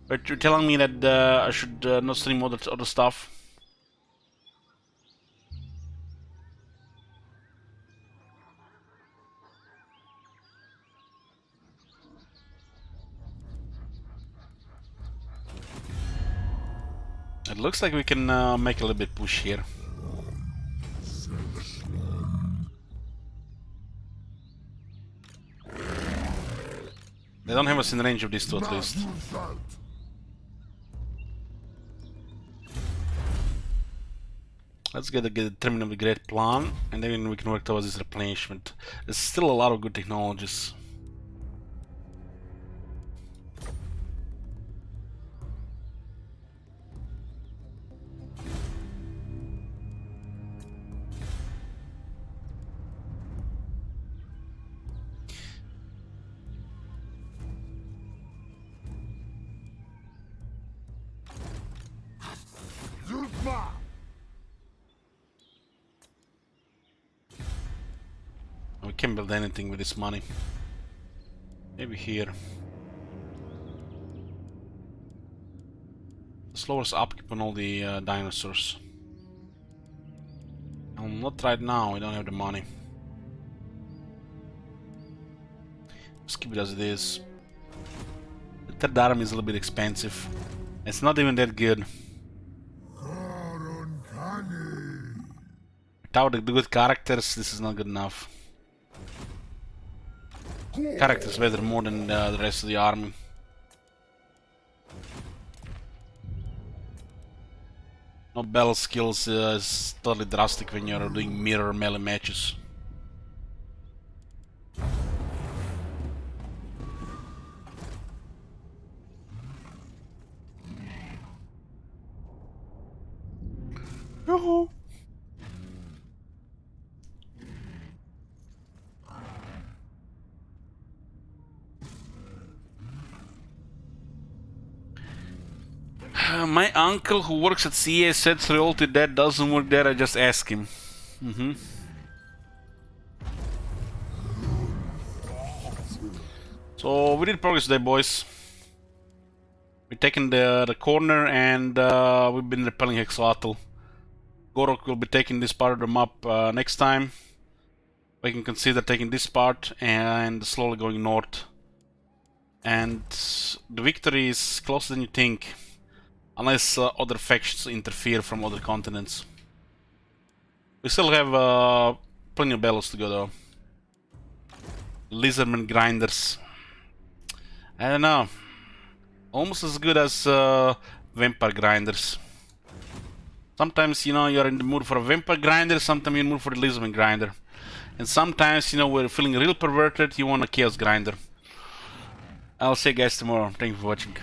But you're telling me that I should not stream other stuff. It looks like we can make a little bit push here. They don't have us in range of these two at least. Let's get the terminal of the great plan, and then we can work towards this replenishment. There's still a lot of good technologies. We can't build anything with this money. Maybe here. Slowest upkeep on all the dinosaurs. Not right now, we don't have the money. Let's keep it as it is. The third army is a little bit expensive. It's not even that good. Without the good characters, this is not good enough. Characters better more than the rest of the army. No battle skills is totally drastic when you're doing mirror melee matches. Yoo-hoo. My uncle who works at CA said Realty that doesn't work there, I just asked him. So we did progress today, boys. We're taking the corner and we've been repelling Hexatl. Gorok will be taking this part of the map next time. We can consider taking this part and slowly going north. And the victory is closer than you think. Unless other factions interfere from other continents. We still have plenty of battles to go though. Lizardman grinders. I don't know. Almost as good as vampire grinders. Sometimes, you know, you're in the mood for a vampire grinder, sometimes you're in the mood for a lizardman grinder. And sometimes, you know, we're feeling real perverted, you want a chaos grinder. I'll see you guys tomorrow. Thank you for watching.